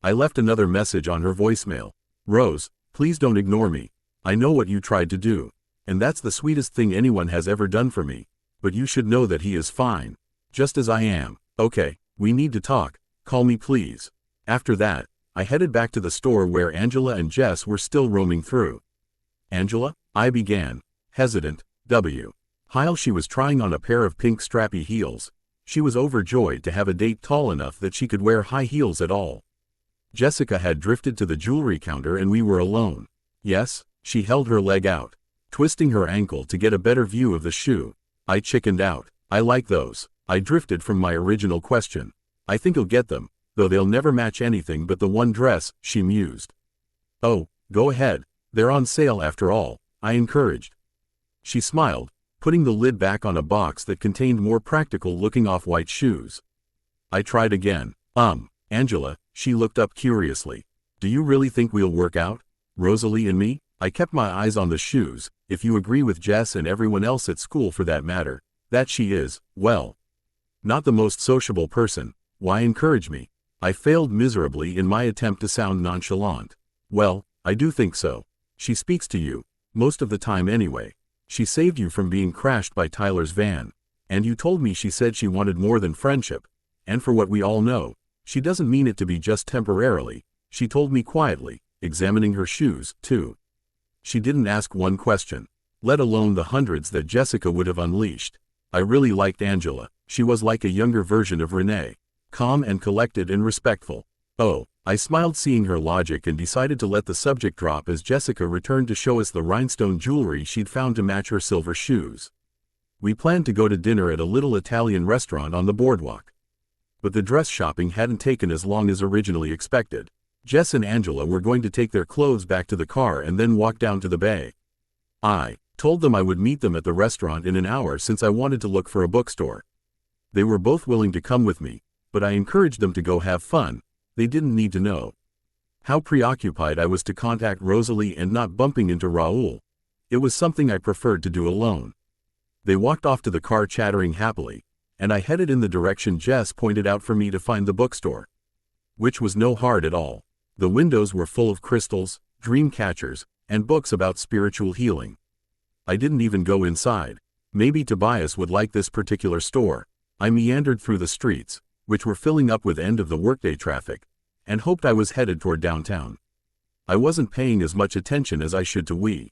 I left another message on her voicemail. Rose, please don't ignore me. I know what you tried to do, and that's the sweetest thing anyone has ever done for me, but you should know that he is fine, just as I am. Okay, we need to talk. Call me please. After that, I headed back to the store where Angela and Jess were still roaming through. Angela? I began, hesitant. While she was trying on a pair of pink strappy heels, she was overjoyed to have a date tall enough that she could wear high heels at all. Jessica had drifted to the jewelry counter and we were alone. Yes, she held her leg out, twisting her ankle to get a better view of the shoe. I chickened out. I like those. I drifted from my original question. I think you'll get them, though they'll never match anything but the one dress, she mused. Oh, go ahead. They're on sale after all, I encouraged. She smiled, putting the lid back on a box that contained more practical-looking off-white shoes. I tried again. Angela, she looked up curiously. Do you really think we'll work out? Rosalie and me? I kept my eyes on the shoes. If you agree with Jess and everyone else at school for that matter, that she is, well, not the most sociable person, why encourage me? I failed miserably in my attempt to sound nonchalant. Well, I do think so. She speaks to you, most of the time anyway. She saved you from being crashed by Tyler's van. And you told me she said she wanted more than friendship. And for what we all know, she doesn't mean it to be just temporarily. She told me quietly, examining her shoes, too. She didn't ask one question, let alone the hundreds that Jessica would have unleashed. I really liked Angela. She was like a younger version of Renee, calm and collected and respectful. Oh, I smiled seeing her logic and decided to let the subject drop as Jessica returned to show us the rhinestone jewelry she'd found to match her silver shoes. We planned to go to dinner at a little Italian restaurant on the boardwalk. But the dress shopping hadn't taken as long as originally expected. Jess and Angela were going to take their clothes back to the car and then walk down to the bay. I told them I would meet them at the restaurant in an hour since I wanted to look for a bookstore. They were both willing to come with me, but I encouraged them to go have fun. They didn't need to know how preoccupied I was to contact Rosalie and not bumping into Raoul. It was something I preferred to do alone. They walked off to the car chattering happily, and I headed in the direction Jess pointed out for me to find the bookstore. Which was no hard at all. The windows were full of crystals, dream catchers, and books about spiritual healing. I didn't even go inside. Maybe Tobias would like this particular store. I meandered through the streets, which were filling up with end-of-the-workday traffic, and hoped I was headed toward downtown. I wasn't paying as much attention as I should to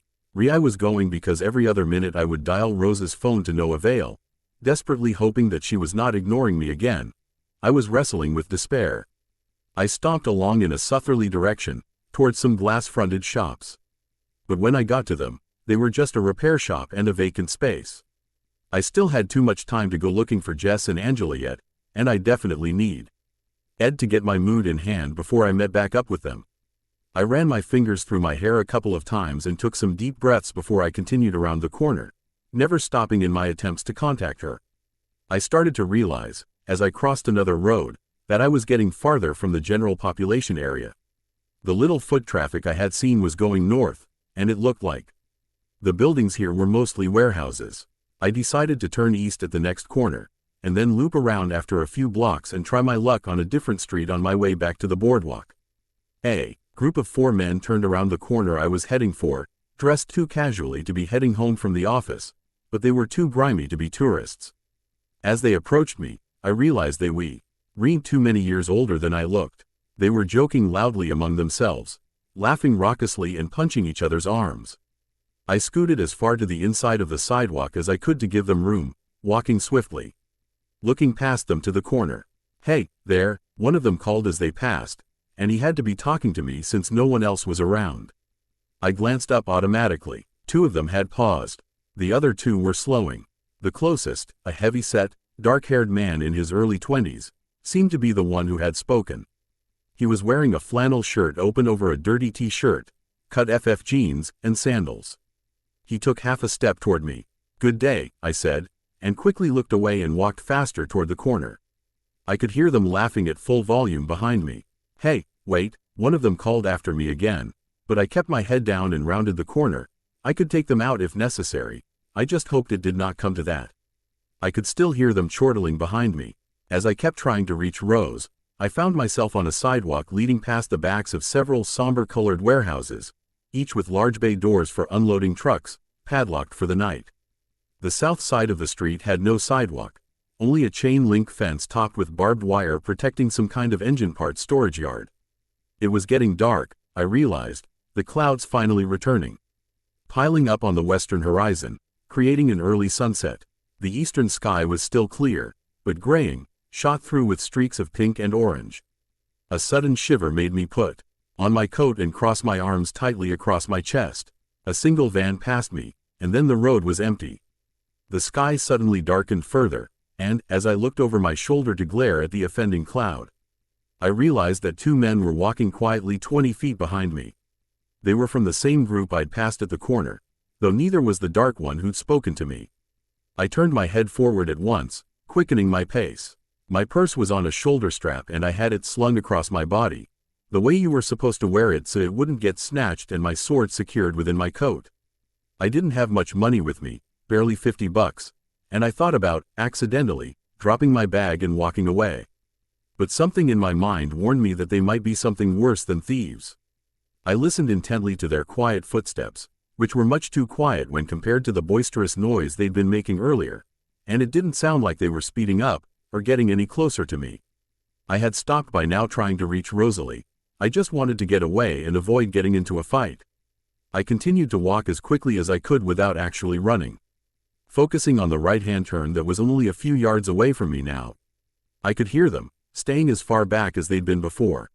I was going because every other minute I would dial Rose's phone to no avail, desperately hoping that she was not ignoring me again. I was wrestling with despair. I stomped along in a southerly direction, towards some glass-fronted shops. But when I got to them, they were just a repair shop and a vacant space. I still had too much time to go looking for Jess and Angela yet, and I definitely need Ed to get my mood in hand before I met back up with them. I ran my fingers through my hair a couple of times and took some deep breaths before I continued around the corner, never stopping in my attempts to contact her. I started to realize, as I crossed another road, that I was getting farther from the general population area. The little foot traffic I had seen was going north, and it looked like the buildings here were mostly warehouses. I decided to turn east at the next corner, and then loop around after a few blocks and try my luck on a different street on my way back to the boardwalk. A group of 4 men turned around the corner I was heading for, dressed too casually to be heading home from the office, but they were too grimy to be tourists. As they approached me, I realized they were too many years older than I looked. They were joking loudly among themselves, laughing raucously and punching each other's arms. I scooted as far to the inside of the sidewalk as I could to give them room, walking swiftly, looking past them to the corner. "Hey, there," one of them called as they passed, and he had to be talking to me since no one else was around. I glanced up automatically. 2 of them had paused. The other 2 were slowing. The closest, a heavy-set, dark-haired man in his early 20s, seemed to be the one who had spoken. He was wearing a flannel shirt open over a dirty t-shirt, cut FF jeans, and sandals. He took half a step toward me. "Good day," I said, and quickly looked away and walked faster toward the corner. I could hear them laughing at full volume behind me. "Hey, wait," one of them called after me again, but I kept my head down and rounded the corner. I could take them out if necessary. I just hoped it did not come to that. I could still hear them chortling behind me. As I kept trying to reach Rose, I found myself on a sidewalk leading past the backs of several somber-colored warehouses, each with large bay doors for unloading trucks, padlocked for the night. The south side of the street had no sidewalk, only a chain-link fence topped with barbed wire protecting some kind of engine part storage yard. It was getting dark, I realized, the clouds finally returning, piling up on the western horizon, creating an early sunset. The eastern sky was still clear, but graying, shot through with streaks of pink and orange. A sudden shiver made me put on my coat and cross my arms tightly across my chest. A single van passed me, and then the road was empty. The sky suddenly darkened further, and, as I looked over my shoulder to glare at the offending cloud, I realized that 2 men were walking quietly 20 feet behind me. They were from the same group I'd passed at the corner, though neither was the dark one who'd spoken to me. I turned my head forward at once, quickening my pace. My purse was on a shoulder strap and I had it slung across my body, the way you were supposed to wear it so it wouldn't get snatched, and my sword secured within my coat. I didn't have much money with me, barely $50, and I thought about, accidentally, dropping my bag and walking away. But something in my mind warned me that they might be something worse than thieves. I listened intently to their quiet footsteps, which were much too quiet when compared to the boisterous noise they'd been making earlier, and it didn't sound like they were speeding up or getting any closer to me. I had stopped by now trying to reach Rosalie. I just wanted to get away and avoid getting into a fight. I continued to walk as quickly as I could without actually running, focusing on the right-hand turn that was only a few yards away from me now. I could hear them, staying as far back as they'd been before.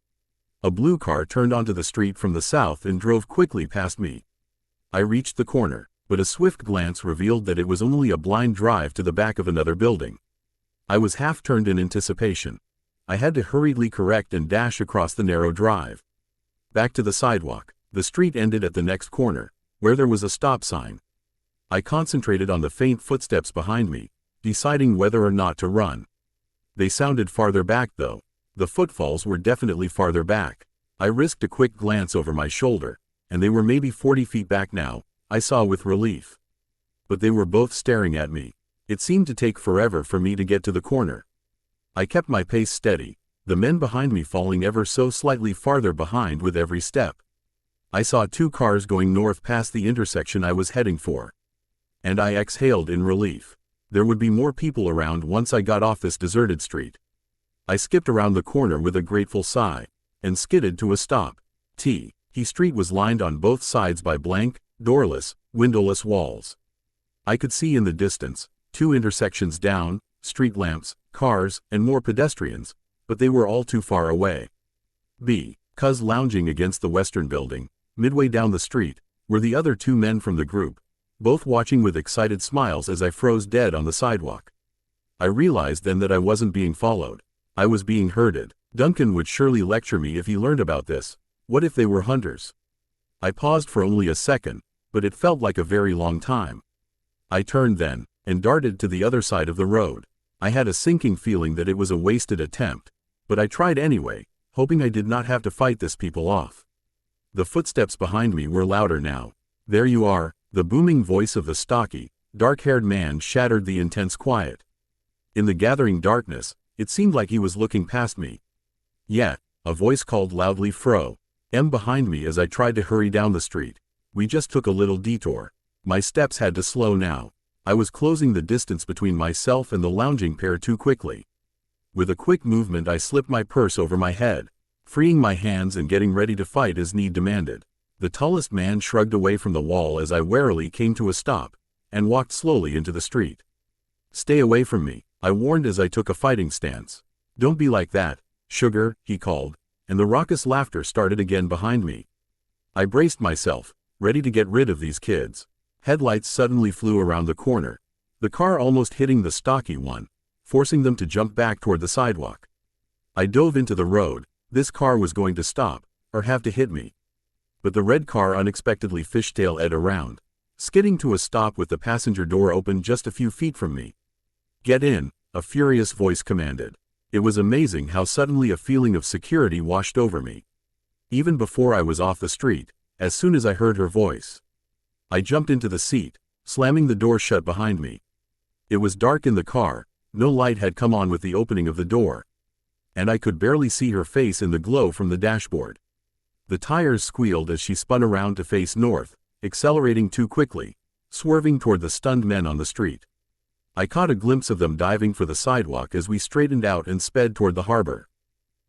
A blue car turned onto the street from the south and drove quickly past me. I reached the corner, but a swift glance revealed that it was only a blind drive to the back of another building. I was half turned in anticipation. I had to hurriedly correct and dash across the narrow drive. Back to the sidewalk. The street ended at the next corner, where there was a stop sign. I concentrated on the faint footsteps behind me, deciding whether or not to run. They sounded farther back though. The footfalls were definitely farther back. I risked a quick glance over my shoulder, and they were maybe 40 feet back now, I saw with relief. But they were both staring at me. It seemed to take forever for me to get to the corner. I kept my pace steady, the men behind me falling ever so slightly farther behind with every step. I saw 2 cars going north past the intersection I was heading for, and I exhaled in relief. There would be more people around once I got off this deserted street. I skipped around the corner with a grateful sigh, and skidded to a stop. T Street was lined on both sides by blank, doorless, windowless walls. I could see in the distance, 2 intersections down, street lamps, cars, and more pedestrians, but they were all too far away. Cuz lounging against the western building, midway down the street, were the other 2 men from the group, both watching with excited smiles as I froze dead on the sidewalk. I realized then that I wasn't being followed. I was being herded. Duncan would surely lecture me if he learned about this. What if they were hunters? I paused for only a second, but it felt like a very long time. I turned then, and darted to the other side of the road. I had a sinking feeling that it was a wasted attempt, but I tried anyway, hoping I did not have to fight this people off. The footsteps behind me were louder now. There you are, the booming voice of the stocky, dark-haired man shattered the intense quiet. In the gathering darkness, it seemed like he was looking past me. Yeah, a voice called loudly Fro. Behind me as I tried to hurry down the street. We just took a little detour. My steps had to slow now. I was closing the distance between myself and the lounging pair too quickly. With a quick movement I slipped my purse over my head, freeing my hands and getting ready to fight as need demanded. The tallest man shrugged away from the wall as I warily came to a stop, and walked slowly into the street. Stay away from me, I warned as I took a fighting stance. Don't be like that, sugar, he called, and the raucous laughter started again behind me. I braced myself, ready to get rid of these kids. Headlights suddenly flew around the corner, the car almost hitting the stocky one, forcing them to jump back toward the sidewalk. I dove into the road. This car was going to stop, or have to hit me. But the red car unexpectedly fishtailed around, skidding to a stop with the passenger door open just a few feet from me. Get in, a furious voice commanded. It was amazing how suddenly a feeling of security washed over me. Even before I was off the street, as soon as I heard her voice, I jumped into the seat, slamming the door shut behind me. It was dark in the car, no light had come on with the opening of the door, and I could barely see her face in the glow from the dashboard. The tires squealed as she spun around to face north, accelerating too quickly, swerving toward the stunned men on the street. I caught a glimpse of them diving for the sidewalk as we straightened out and sped toward the harbor.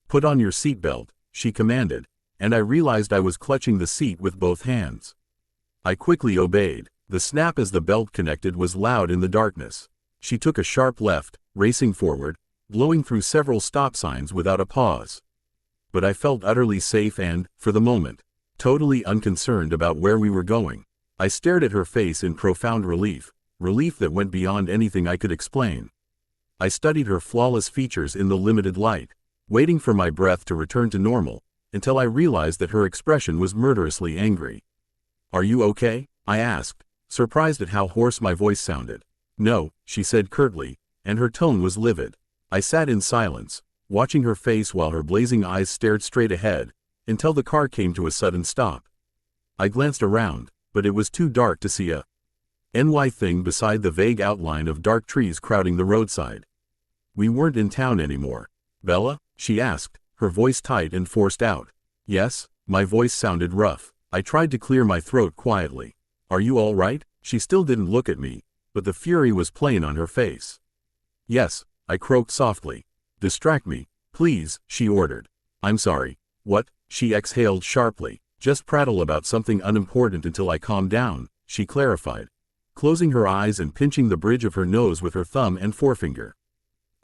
Put on your seatbelt, she commanded, and I realized I was clutching the seat with both hands. I quickly obeyed. The snap as the belt connected was loud in the darkness. She took a sharp left, racing forward, blowing through several stop signs without a pause. But I felt utterly safe and, for the moment, totally unconcerned about where we were going. I stared at her face in profound relief that went beyond anything I could explain. I studied her flawless features in the limited light, waiting for my breath to return to normal, until I realized that her expression was murderously angry. Are you okay? I asked, surprised at how hoarse my voice sounded. "No," she said curtly, and her tone was livid. I sat in silence, watching her face while her blazing eyes stared straight ahead, until the car came to a sudden stop. I glanced around, but it was too dark to see a thing beside the vague outline of dark trees crowding the roadside. "We weren't in town anymore, Bella?" she asked, her voice tight and forced out. "Yes." My voice sounded rough. I tried to clear my throat quietly. "Are you all right?" She still didn't look at me, but the fury was plain on her face. "Yes," I croaked softly. "Distract me, please," she ordered. "I'm sorry." "What?" She exhaled sharply. "Just prattle about something unimportant until I calm down," she clarified, closing her eyes and pinching the bridge of her nose with her thumb and forefinger.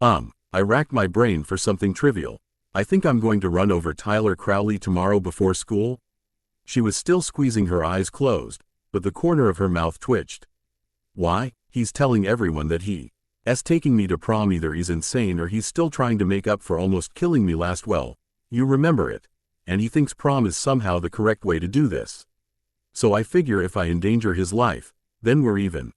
I racked my brain for something trivial. "I think I'm going to run over Tyler Crowley tomorrow before school." She was still squeezing her eyes closed, but the corner of her mouth twitched. "Why?" "He's telling everyone that he's taking me to prom. Either he's insane or he's still trying to make up for almost killing me last. Well, you remember it. And he thinks prom is somehow the correct way to do this. So I figure if I endanger his life, then we're even.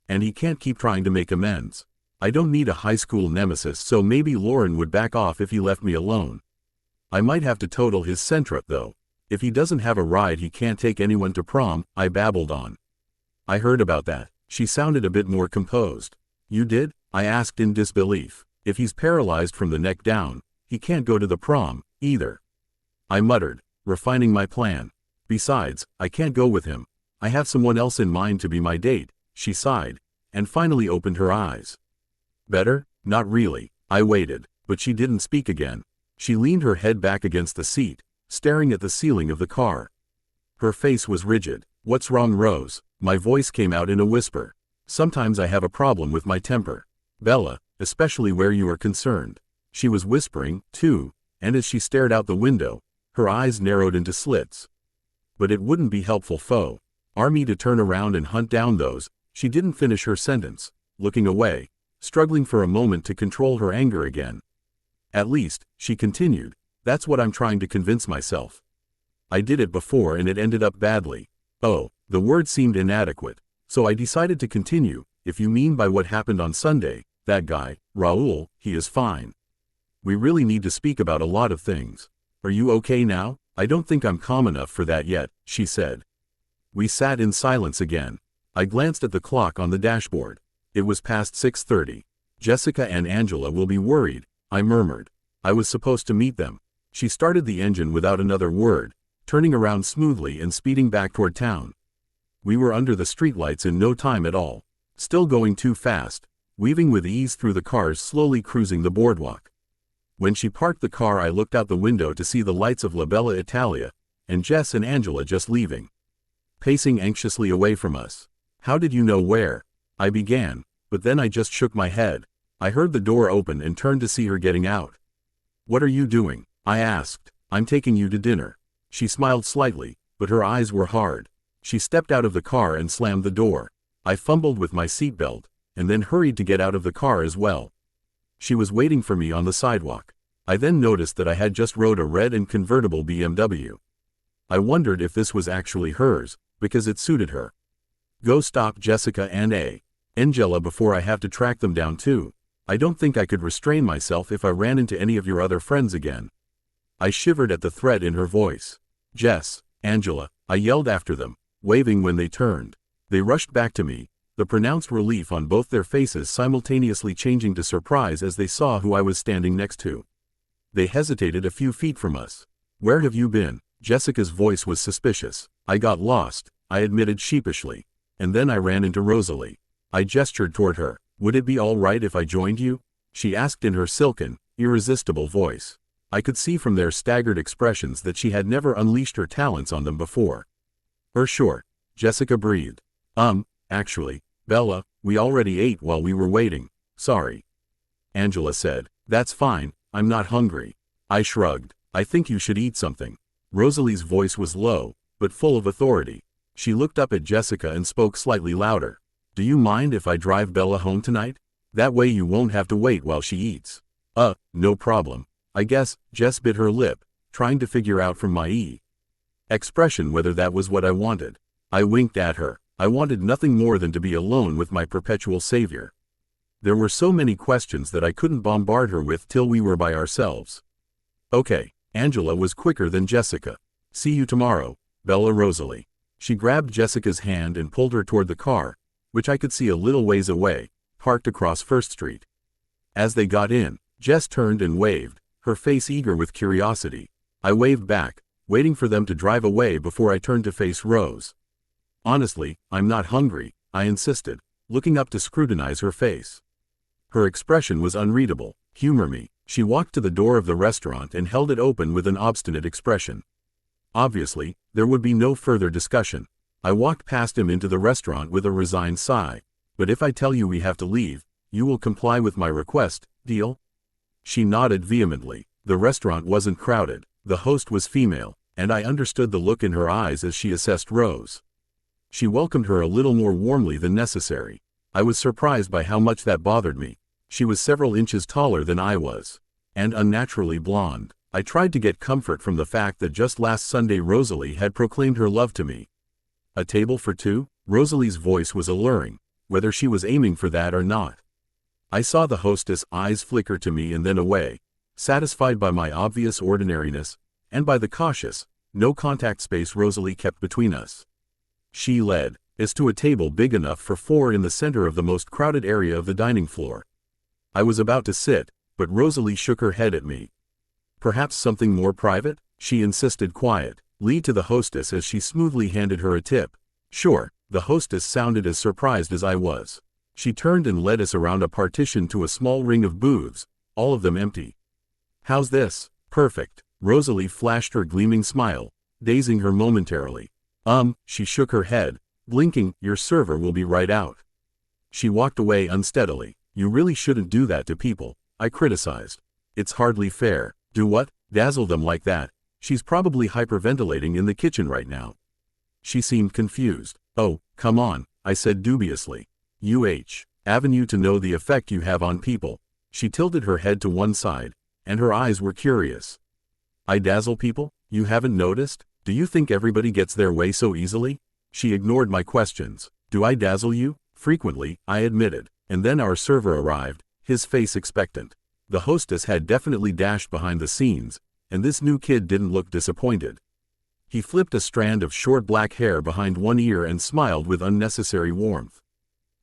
And he can't keep trying to make amends. I don't need a high school nemesis, so maybe Lauren would back off if he left me alone. I might have to total his Sentra, though. If he doesn't have a ride, he can't take anyone to prom," I babbled on. "I heard about that." She sounded a bit more composed. "You did?" I asked in disbelief. "If he's paralyzed from the neck down, he can't go to the prom, either." I muttered, refining my plan. "Besides, I can't go with him. I have someone else in mind to be my date." She sighed, and finally opened her eyes. "Better?" "Not really." I waited, but she didn't speak again. She leaned her head back against the seat, staring at the ceiling of the car. Her face was rigid. "What's wrong, Rose?" My voice came out in a whisper. "Sometimes I have a problem with my temper, Bella, especially where you are concerned." She was whispering, too, and as she stared out the window, her eyes narrowed into slits. "But it wouldn't be helpful for me to turn around and hunt down those." She didn't finish her sentence, looking away, struggling for a moment to control her anger again. "At least," she continued, "that's what I'm trying to convince myself. I did it before and it ended up badly." "Oh," the word seemed inadequate, so I decided to continue. "If you mean by what happened on Sunday, that guy, Raoul, he is fine. We really need to speak about a lot of things." "Are you okay now?" "I don't think I'm calm enough for that yet," she said. We sat in silence again. I glanced at the clock on the dashboard. It was past 6:30. "Jessica and Angela will be worried," I murmured. "I was supposed to meet them." She started the engine without another word, turning around smoothly and speeding back toward town. We were under the streetlights in no time at all, still going too fast, weaving with ease through the cars slowly cruising the boardwalk. When she parked the car, I looked out the window to see the lights of La Bella Italia, and Jess and Angela just leaving, pacing anxiously away from us. "How did you know where?" I began, but then I just shook my head. I heard the door open and turned to see her getting out. "What are you doing?" I asked. "I'm taking you to dinner." She smiled slightly, but her eyes were hard. She stepped out of the car and slammed the door. I fumbled with my seatbelt, and then hurried to get out of the car as well. She was waiting for me on the sidewalk. I then noticed that I had just rode a red and convertible BMW. I wondered if this was actually hers, because it suited her. "Go stop Jessica and Angela before I have to track them down too. I don't think I could restrain myself if I ran into any of your other friends again." I shivered at the threat in her voice. "Jess, Angela," I yelled after them, waving when they turned. They rushed back to me, the pronounced relief on both their faces simultaneously changing to surprise as they saw who I was standing next to. They hesitated a few feet from us. "Where have you been?" Jessica's voice was suspicious. "I got lost," I admitted sheepishly. "And then I ran into Rosalie." I gestured toward her. "Would it be all right if I joined you?" she asked in her silken, irresistible voice. I could see from their staggered expressions that she had never unleashed her talents on them before. Sure," Jessica breathed. Actually, Bella, we already ate while we were waiting." "Sorry," Angela said. "That's fine, I'm not hungry." I shrugged. "I think you should eat something." Rosalie's voice was low, but full of authority. She looked up at Jessica and spoke slightly louder. "Do you mind if I drive Bella home tonight? That way you won't have to wait while she eats." No problem. I guess." Jess bit her lip, trying to figure out from my expression whether that was what I wanted. I winked at her. I wanted nothing more than to be alone with my perpetual savior. There were so many questions that I couldn't bombard her with till we were by ourselves. Okay, Angela was quicker than Jessica. See you tomorrow, Bella. Rosalie. She grabbed Jessica's hand and pulled her toward the car, which I could see a little ways away, parked across First Street. As they got in, Jess turned and waved, her face eager with curiosity. I waved back, waiting for them to drive away before I turned to face Rose. Honestly, I'm not hungry, I insisted, looking up to scrutinize her face. Her expression was unreadable. Humor me. She walked to the door of the restaurant and held it open with an obstinate expression. Obviously, there would be no further discussion. I walked past him into the restaurant with a resigned sigh. But if I tell you we have to leave, you will comply with my request, deal? She nodded vehemently. The restaurant wasn't crowded. The host was female, and I understood the look in her eyes as she assessed Rose. She welcomed her a little more warmly than necessary. I was surprised by how much that bothered me. She was several inches taller than I was, and unnaturally blonde. I tried to get comfort from the fact that just last Sunday Rosalie had proclaimed her love to me. A table for two? Rosalie's voice was alluring, whether she was aiming for that or not. I saw the hostess' eyes flicker to me and then away, satisfied by my obvious ordinariness, and by the cautious, no-contact space Rosalie kept between us. She led us to a table big enough for four in the center of the most crowded area of the dining floor. I was about to sit, but Rosalie shook her head at me. Perhaps something more private? She insisted quietly to the hostess as she smoothly handed her a tip. Sure. The hostess sounded as surprised as I was. She turned and led us around a partition to a small ring of booths, all of them empty. How's this? Perfect. Rosalie flashed her gleaming smile, dazing her momentarily. She shook her head, blinking. Your server will be right out. She walked away unsteadily. You really shouldn't do that to people, I criticized. It's hardly fair. Do what? Dazzle them like that? She's probably hyperventilating in the kitchen right now. She seemed confused. Oh, come on, I said dubiously. Avenue to know the effect you have on people. She tilted her head to one side, and her eyes were curious. I dazzle people? You haven't noticed? Do you think everybody gets their way so easily? She ignored my questions. Do I dazzle you? Frequently, I admitted. And then our server arrived, his face expectant. The hostess had definitely dashed behind the scenes, and this new kid didn't look disappointed. He flipped a strand of short black hair behind one ear and smiled with unnecessary warmth.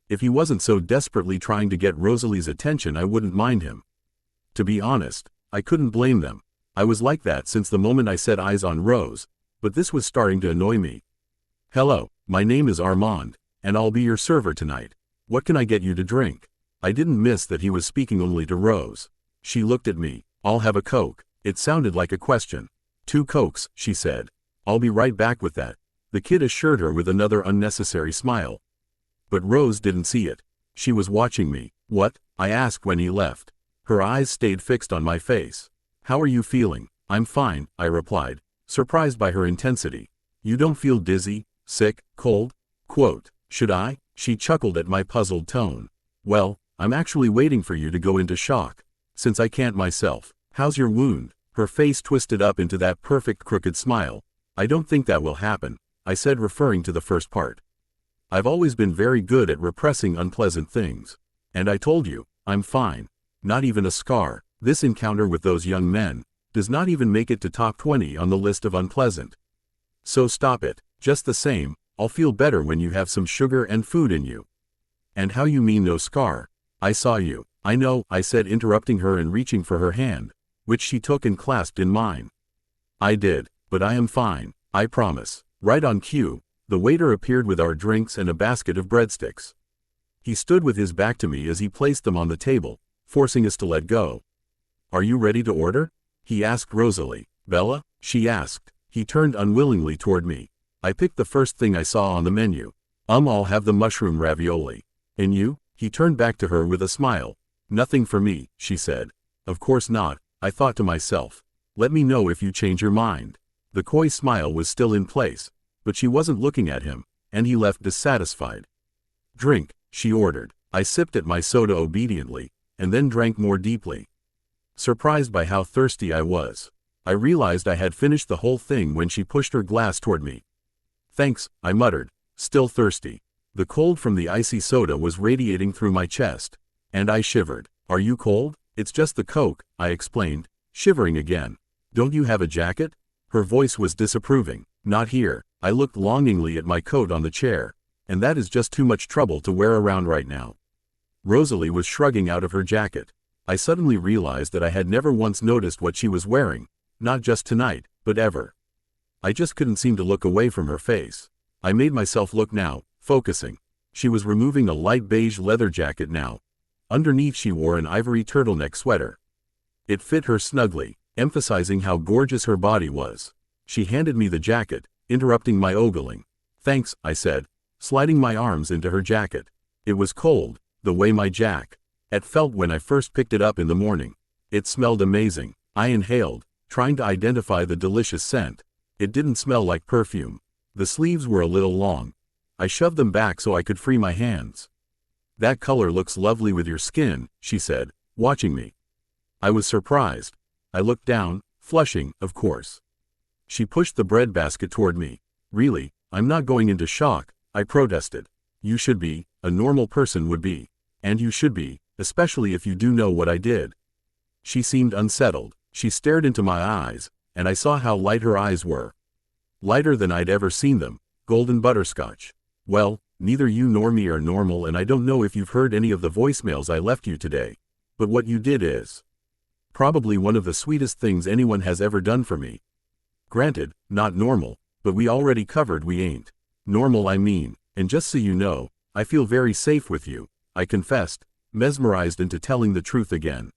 If he wasn't so desperately trying to get Rosalie's attention, I wouldn't mind him. To be honest, I couldn't blame them. I was like that since the moment I set eyes on Rose, but this was starting to annoy me. Hello, my name is Armand, and I'll be your server tonight. What can I get you to drink? I didn't miss that he was speaking only to Rose. She looked at me. I'll have a Coke. It sounded like a question. 2 Cokes, she said. I'll be right back with that, the kid assured her with another unnecessary smile. But Rose didn't see it. She was watching me. What? I asked when he left. Her eyes stayed fixed on my face. How are you feeling? I'm fine, I replied, surprised by her intensity. You don't feel dizzy, sick, cold? Quote, should I? She chuckled at my puzzled tone. Well, I'm actually waiting for you to go into shock, since I can't myself. How's your wound? Her face twisted up into that perfect crooked smile. I don't think that will happen, I said, referring to the first part. I've always been very good at repressing unpleasant things. And I told you, I'm fine. Not even a scar. This encounter with those young men does not even make it to top 20 on the list of unpleasant. So stop it. Just the same, I'll feel better when you have some sugar and food in you. And how you mean no scar? I saw you. I know, I said, interrupting her and reaching for her hand, which she took and clasped in mine. I did, but I am fine, I promise. Right on cue, the waiter appeared with our drinks and a basket of breadsticks. He stood with his back to me as he placed them on the table, forcing us to let go. Are you ready to order? He asked Rosalie. Bella? She asked. He turned unwillingly toward me. I picked the first thing I saw on the menu. I'll have the mushroom ravioli. And you? He turned back to her with a smile. Nothing for me, she said. Of course not, I thought to myself. Let me know if you change your mind. The coy smile was still in place, but she wasn't looking at him, and he left dissatisfied. Drink, she ordered. I sipped at my soda obediently, and then drank more deeply. Surprised by how thirsty I was, I realized I had finished the whole thing when she pushed her glass toward me. Thanks, I muttered, still thirsty. The cold from the icy soda was radiating through my chest, and I shivered. Are you cold? It's just the Coke, I explained, shivering again. Don't you have a jacket? Her voice was disapproving. Not here. I looked longingly at my coat on the chair. And that is just too much trouble to wear around right now. Rosalie was shrugging out of her jacket. I suddenly realized that I had never once noticed what she was wearing, not just tonight, but ever. I just couldn't seem to look away from her face. I made myself look now, focusing. She was removing a light beige leather jacket now. Underneath she wore an ivory turtleneck sweater. It fit her snugly, emphasizing how gorgeous her body was. She handed me the jacket, interrupting my ogling. Thanks, I said, sliding my arms into her jacket. It was cold, the way my jacket had felt when I first picked it up in the morning. It smelled amazing. I inhaled, trying to identify the delicious scent. It didn't smell like perfume. The sleeves were a little long. I shoved them back so I could free my hands. That color looks lovely with your skin, she said, watching me. I was surprised. I looked down, flushing, of course. She pushed the bread basket toward me. Really, I'm not going into shock, I protested. You should be, a normal person would be. And you should be, especially if you do know what I did. She seemed unsettled. She stared into my eyes, and I saw how light her eyes were. Lighter than I'd ever seen them, golden butterscotch. Well, neither you nor me are normal, and I don't know if you've heard any of the voicemails I left you today. But what you did is probably one of the sweetest things anyone has ever done for me. Granted, not normal, but we already covered we ain't. Normal I mean, and just so you know, I feel very safe with you, I confessed, mesmerized into telling the truth again.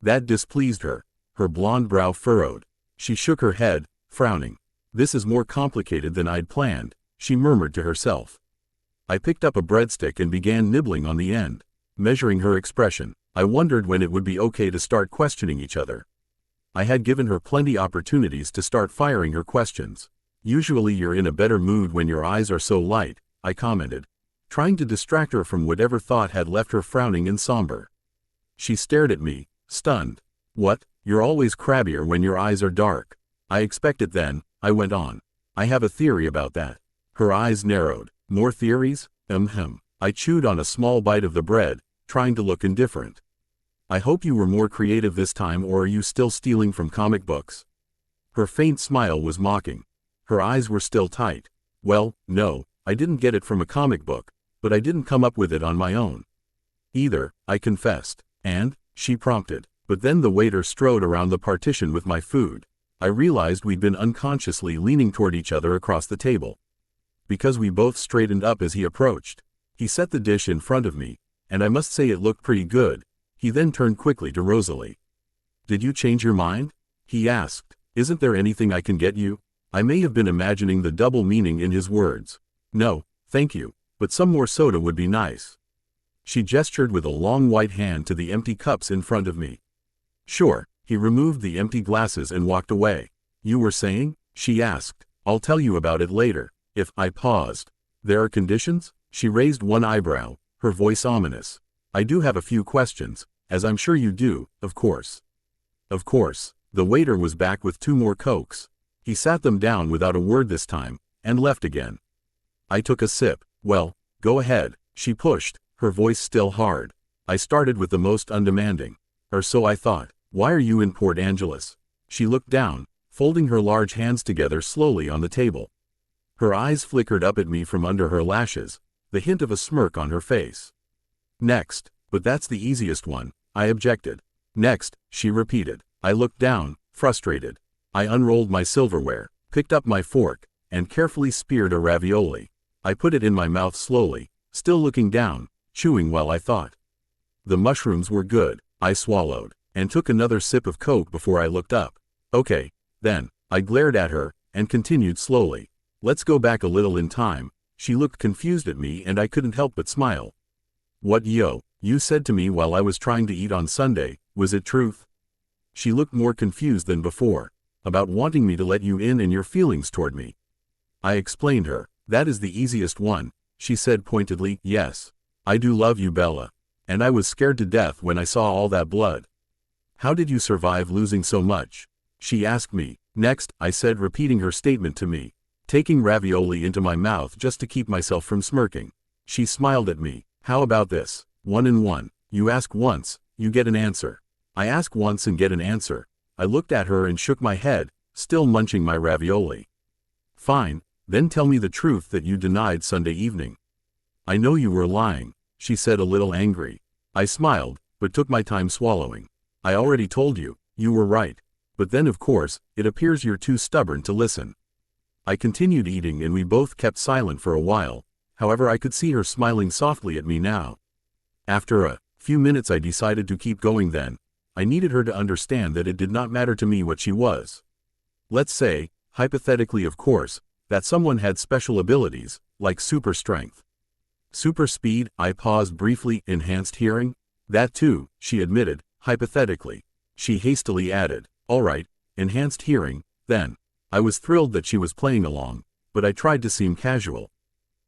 That displeased her. Her blonde brow furrowed. She shook her head, frowning. This is more complicated than I'd planned, she murmured to herself. I picked up a breadstick and began nibbling on the end. Measuring her expression, I wondered when it would be okay to start questioning each other. I had given her plenty opportunities to start firing her questions. Usually you're in a better mood when your eyes are so light, I commented, trying to distract her from whatever thought had left her frowning and somber. She stared at me, stunned. What? You're always crabbier when your eyes are dark. I expect it then, I went on. I have a theory about that. Her eyes narrowed. More theories? I chewed on a small bite of the bread, trying to look indifferent. I hope you were more creative this time, or are you still stealing from comic books? Her faint smile was mocking. Her eyes were still tight. Well, no, I didn't get it from a comic book, but I didn't come up with it on my own either, I confessed. And? She prompted. But then the waiter strode around the partition with my food. I realized we'd been unconsciously leaning toward each other across the table. Because we both straightened up as he approached. He set the dish in front of me, and I must say it looked pretty good. He then turned quickly to Rosalie. Did you change your mind? He asked. Isn't there anything I can get you? I may have been imagining the double meaning in his words. No, thank you, but some more soda would be nice. She gestured with a long white hand to the empty cups in front of me. Sure. He removed the empty glasses and walked away. You were saying? She asked. I'll tell you about it later. If I paused. There are conditions? She raised one eyebrow, her voice ominous. I do have a few questions, as I'm sure you do, of course. Of course. The waiter was back with 2 more Cokes. He sat them down without a word this time, and left again. I took a sip. Well, go ahead, she pushed, her voice still hard. I started with the most undemanding. Or so I thought. Why are you in Port Angeles? She looked down, folding her large hands together slowly on the table. Her eyes flickered up at me from under her lashes, the hint of a smirk on her face. Next, but that's the easiest one, I objected. Next, she repeated. I looked down, frustrated. I unrolled my silverware, picked up my fork, and carefully speared a ravioli. I put it in my mouth slowly, still looking down, chewing while I thought. The mushrooms were good, I swallowed, and took another sip of Coke before I looked up. Okay, then, I glared at her, and continued slowly. Let's go back a little in time. She looked confused at me and I couldn't help but smile. What you said to me while I was trying to eat on Sunday, was it truth? She looked more confused than before. About wanting me to let you in and your feelings toward me. I explained her. That is the easiest one, she said pointedly. Yes. I do love you, Bella. And I was scared to death when I saw all that blood. How did you survive losing so much? She asked me. Next, I said, repeating her statement to me. taking ravioli into my mouth just to keep myself from smirking. She smiled at me. How about this? 1 and 1. You ask once, you get an answer. I ask once and get an answer. I looked at her and shook my head, still munching my ravioli. Fine, then tell me the truth that you denied Sunday evening. I know you were lying, she said, a little angry. I smiled, but took my time swallowing. I already told you, you were right. But then of course, it appears you're too stubborn to listen. I continued eating and we both kept silent for a while, however I could see her smiling softly at me now. After a few minutes I decided to keep going then. I needed her to understand that it did not matter to me what she was. Let's say, hypothetically of course, that someone had special abilities, like super strength. Super speed, I paused briefly, enhanced hearing? That too, she admitted, hypothetically. She hastily added, alright, enhanced hearing, then. I was thrilled that she was playing along, but I tried to seem casual.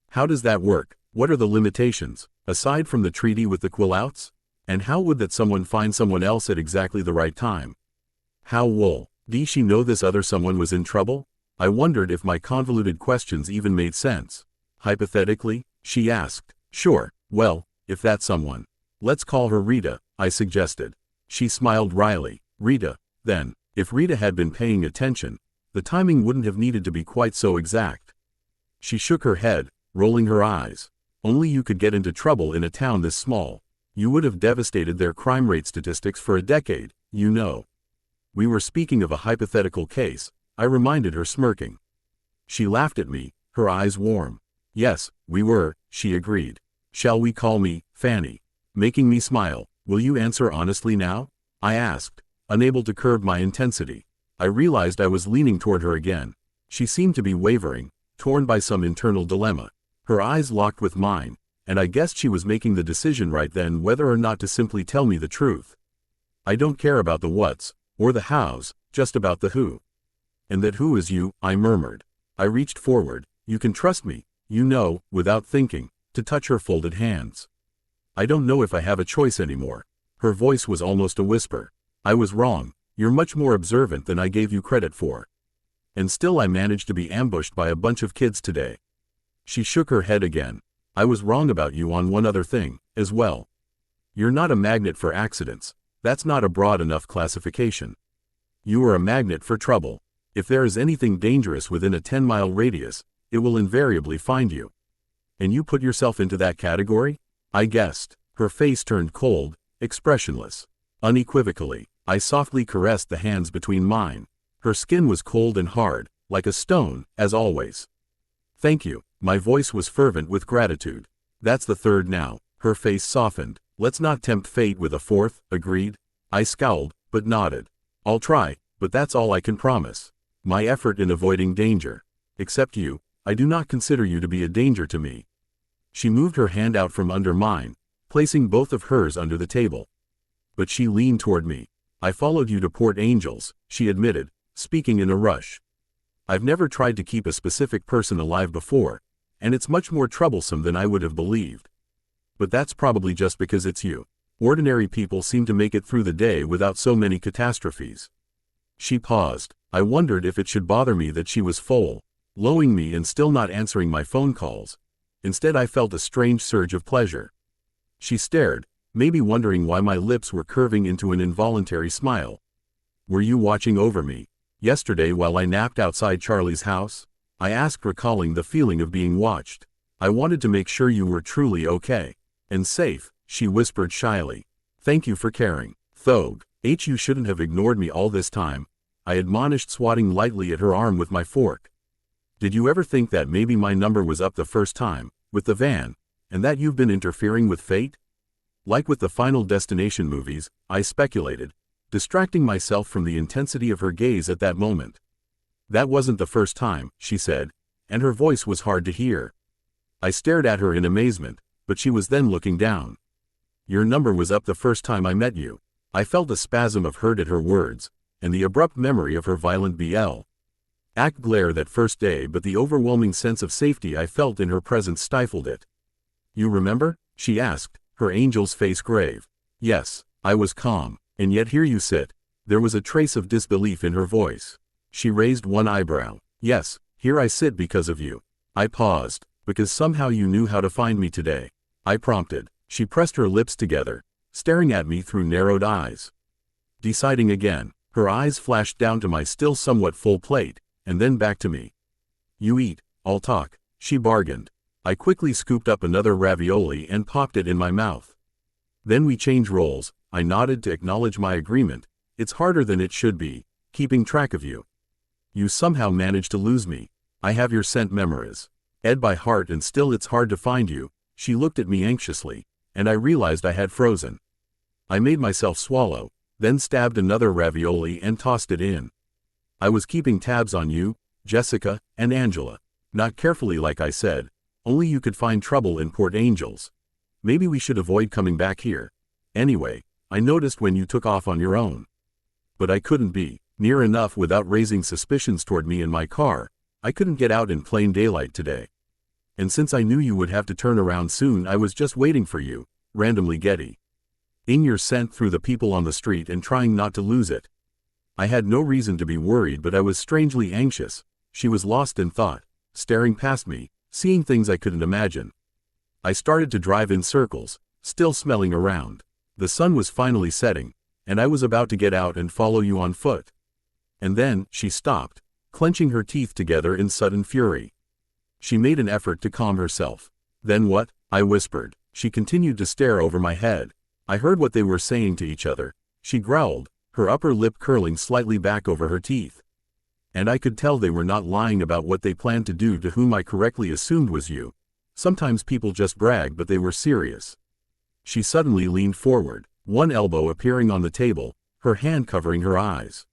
How does that work? What are the limitations, aside from the treaty with the Quillouts? And how would that someone find someone else at exactly the right time? How did she know this other someone was in trouble? I wondered if my convoluted questions even made sense. Hypothetically, she asked. Sure, well, if that someone. Let's call her Rita, I suggested. She smiled wryly. Rita, then. If Rita had been paying attention, the timing wouldn't have needed to be quite so exact. She shook her head, rolling her eyes. Only you could get into trouble in a town this small. You would have devastated their crime rate statistics for a decade, you know. We were speaking of a hypothetical case, I reminded her, smirking. She laughed at me, her eyes warm. Yes, we were, she agreed. Shall we call me Fanny? Making me smile. Will you answer honestly now? I asked, unable to curb my intensity. I realized I was leaning toward her again. She seemed to be wavering, torn by some internal dilemma. Her eyes locked with mine, and I guessed she was making the decision right then whether or not to simply tell me the truth. I don't care about the what's, or the how's, just about the who. And that who is you, I murmured. I reached forward. You can trust me, you know, without thinking, to touch her folded hands. I don't know if I have a choice anymore. Her voice was almost a whisper. I was wrong. You're much more observant than I gave you credit for. And still I managed to be ambushed by a bunch of kids today. She shook her head again. I was wrong about you on one other thing, as well. You're not a magnet for accidents. That's not a broad enough classification. You are a magnet for trouble. If there is anything dangerous within a 10-mile radius, it will invariably find you. And you put yourself into that category? I guessed. Her face turned cold, expressionless. Unequivocally, I softly caressed the hands between mine. Her skin was cold and hard, like a stone, as always. Thank you. My voice was fervent with gratitude. That's the third now. Her face softened. Let's not tempt fate with a fourth, agreed. I scowled, but nodded. I'll try, but that's all I can promise. My effort in avoiding danger. Except you, I do not consider you to be a danger to me. She moved her hand out from under mine, placing both of hers under the table. But she leaned toward me. I followed you to Port Angels, she admitted, speaking in a rush. I've never tried to keep a specific person alive before, and it's much more troublesome than I would have believed. But that's probably just because it's you. Ordinary people seem to make it through the day without so many catastrophes. She paused. I wondered if it should bother me that she was following me and still not answering my phone calls. Instead I felt a strange surge of pleasure. She stared, maybe wondering why my lips were curving into an involuntary smile. Were you watching over me yesterday while I napped outside Charlie's house? I asked, recalling the feeling of being watched. I wanted to make sure you were truly okay. And safe, she whispered shyly. Thank you for caring. Thog. You shouldn't have ignored me all this time, I admonished, swatting lightly at her arm with my fork. Did you ever think that maybe my number was up the first time, with the van, and that you've been interfering with fate? Like with the Final Destination movies, I speculated, distracting myself from the intensity of her gaze at that moment. That wasn't the first time, she said, and her voice was hard to hear. I stared at her in amazement, but she was then looking down. Your number was up the first time I met you. I felt a spasm of hurt at her words, and the abrupt memory of her violent act glare that first day, but the overwhelming sense of safety I felt in her presence stifled it. You remember? She asked, her angel's face grave. Yes, I was calm, and yet here you sit. There was a trace of disbelief in her voice. She raised one eyebrow. Yes, Here I sit because of you. I paused, because somehow you knew how to find me today. I prompted. She pressed her lips together, staring at me through narrowed eyes. Deciding again, her eyes flashed down to my still somewhat full plate, and then back to me. You eat, I'll talk, she bargained. I quickly scooped up another ravioli and popped it in my mouth. Then we change roles. I nodded to acknowledge my agreement. It's harder than it should be, keeping track of you. You somehow managed to lose me. I have your scent memories. Ed by heart, and still it's hard to find you. She looked at me anxiously, and I realized I had frozen. I made myself swallow, then stabbed another ravioli and tossed it in. I was keeping tabs on you, Jessica, and Angela. Not carefully like I said, only you could find trouble in Port Angels. Maybe we should avoid coming back here. Anyway, I noticed when you took off on your own. But I couldn't be near enough without raising suspicions toward me in my car. I couldn't get out in plain daylight today. And since I knew you would have to turn around soon, I was just waiting for you, randomly getting your scent through the people on the street and trying not to lose it. I had no reason to be worried, but I was strangely anxious. She was lost in thought, staring past me, seeing things I couldn't imagine. I started to drive in circles, still smelling around. The sun was finally setting, and I was about to get out and follow you on foot. And then, she stopped, clenching her teeth together in sudden fury. She made an effort to calm herself. Then what? I whispered. She continued to stare over my head. I heard what they were saying to each other. She growled, her upper lip curling slightly back over her teeth. And I could tell they were not lying about what they planned to do to whom I correctly assumed was you. Sometimes people just brag, but they were serious. She suddenly leaned forward, one elbow appearing on the table, her hand covering her eyes.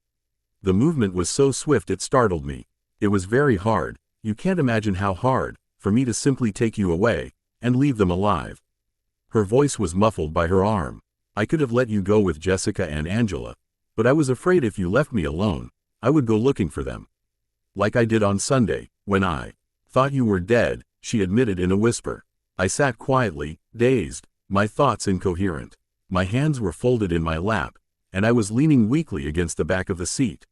The movement was so swift it startled me. It was very hard, you can't imagine how hard, for me to simply take you away, and leave them alive. Her voice was muffled by her arm. I could have let you go with Jessica and Angela, but I was afraid if you left me alone, I would go looking for them. Like I did on Sunday, when I thought you were dead, she admitted in a whisper. I sat quietly, dazed, my thoughts incoherent. My hands were folded in my lap, and I was leaning weakly against the back of the seat.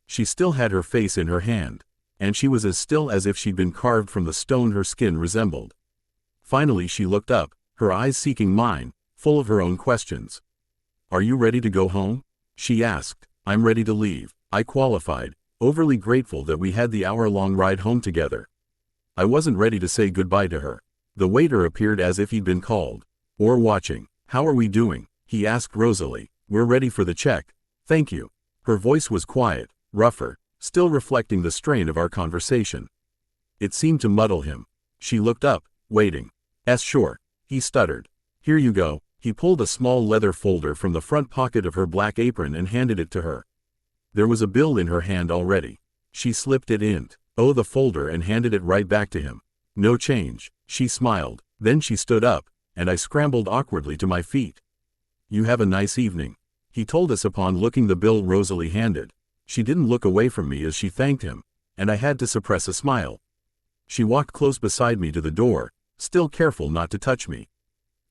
She still had her face in her hand, and she was as still as if she'd been carved from the stone her skin resembled. Finally she looked up, her eyes seeking mine, full of her own questions. Are you ready to go home? She asked. I'm ready to leave, I qualified, overly grateful that we had the hour-long ride home together. I wasn't ready to say goodbye to her. The waiter appeared as if he'd been called. Or watching. How are we doing? He asked Rosalie. We're ready for the check, thank you. Her voice was quiet, rougher, still reflecting the strain of our conversation. It seemed to muddle him. She looked up, waiting. Sure, he stuttered. Here you go. He pulled a small leather folder from the front pocket of her black apron and handed it to her. There was a bill in her hand already. She slipped it in the folder and handed it right back to him. No change, she smiled. Then she stood up, and I scrambled awkwardly to my feet. You have a nice evening, he told us upon looking the bill Rosalie handed. She didn't look away from me as she thanked him, and I had to suppress a smile. She walked close beside me to the door, still careful not to touch me.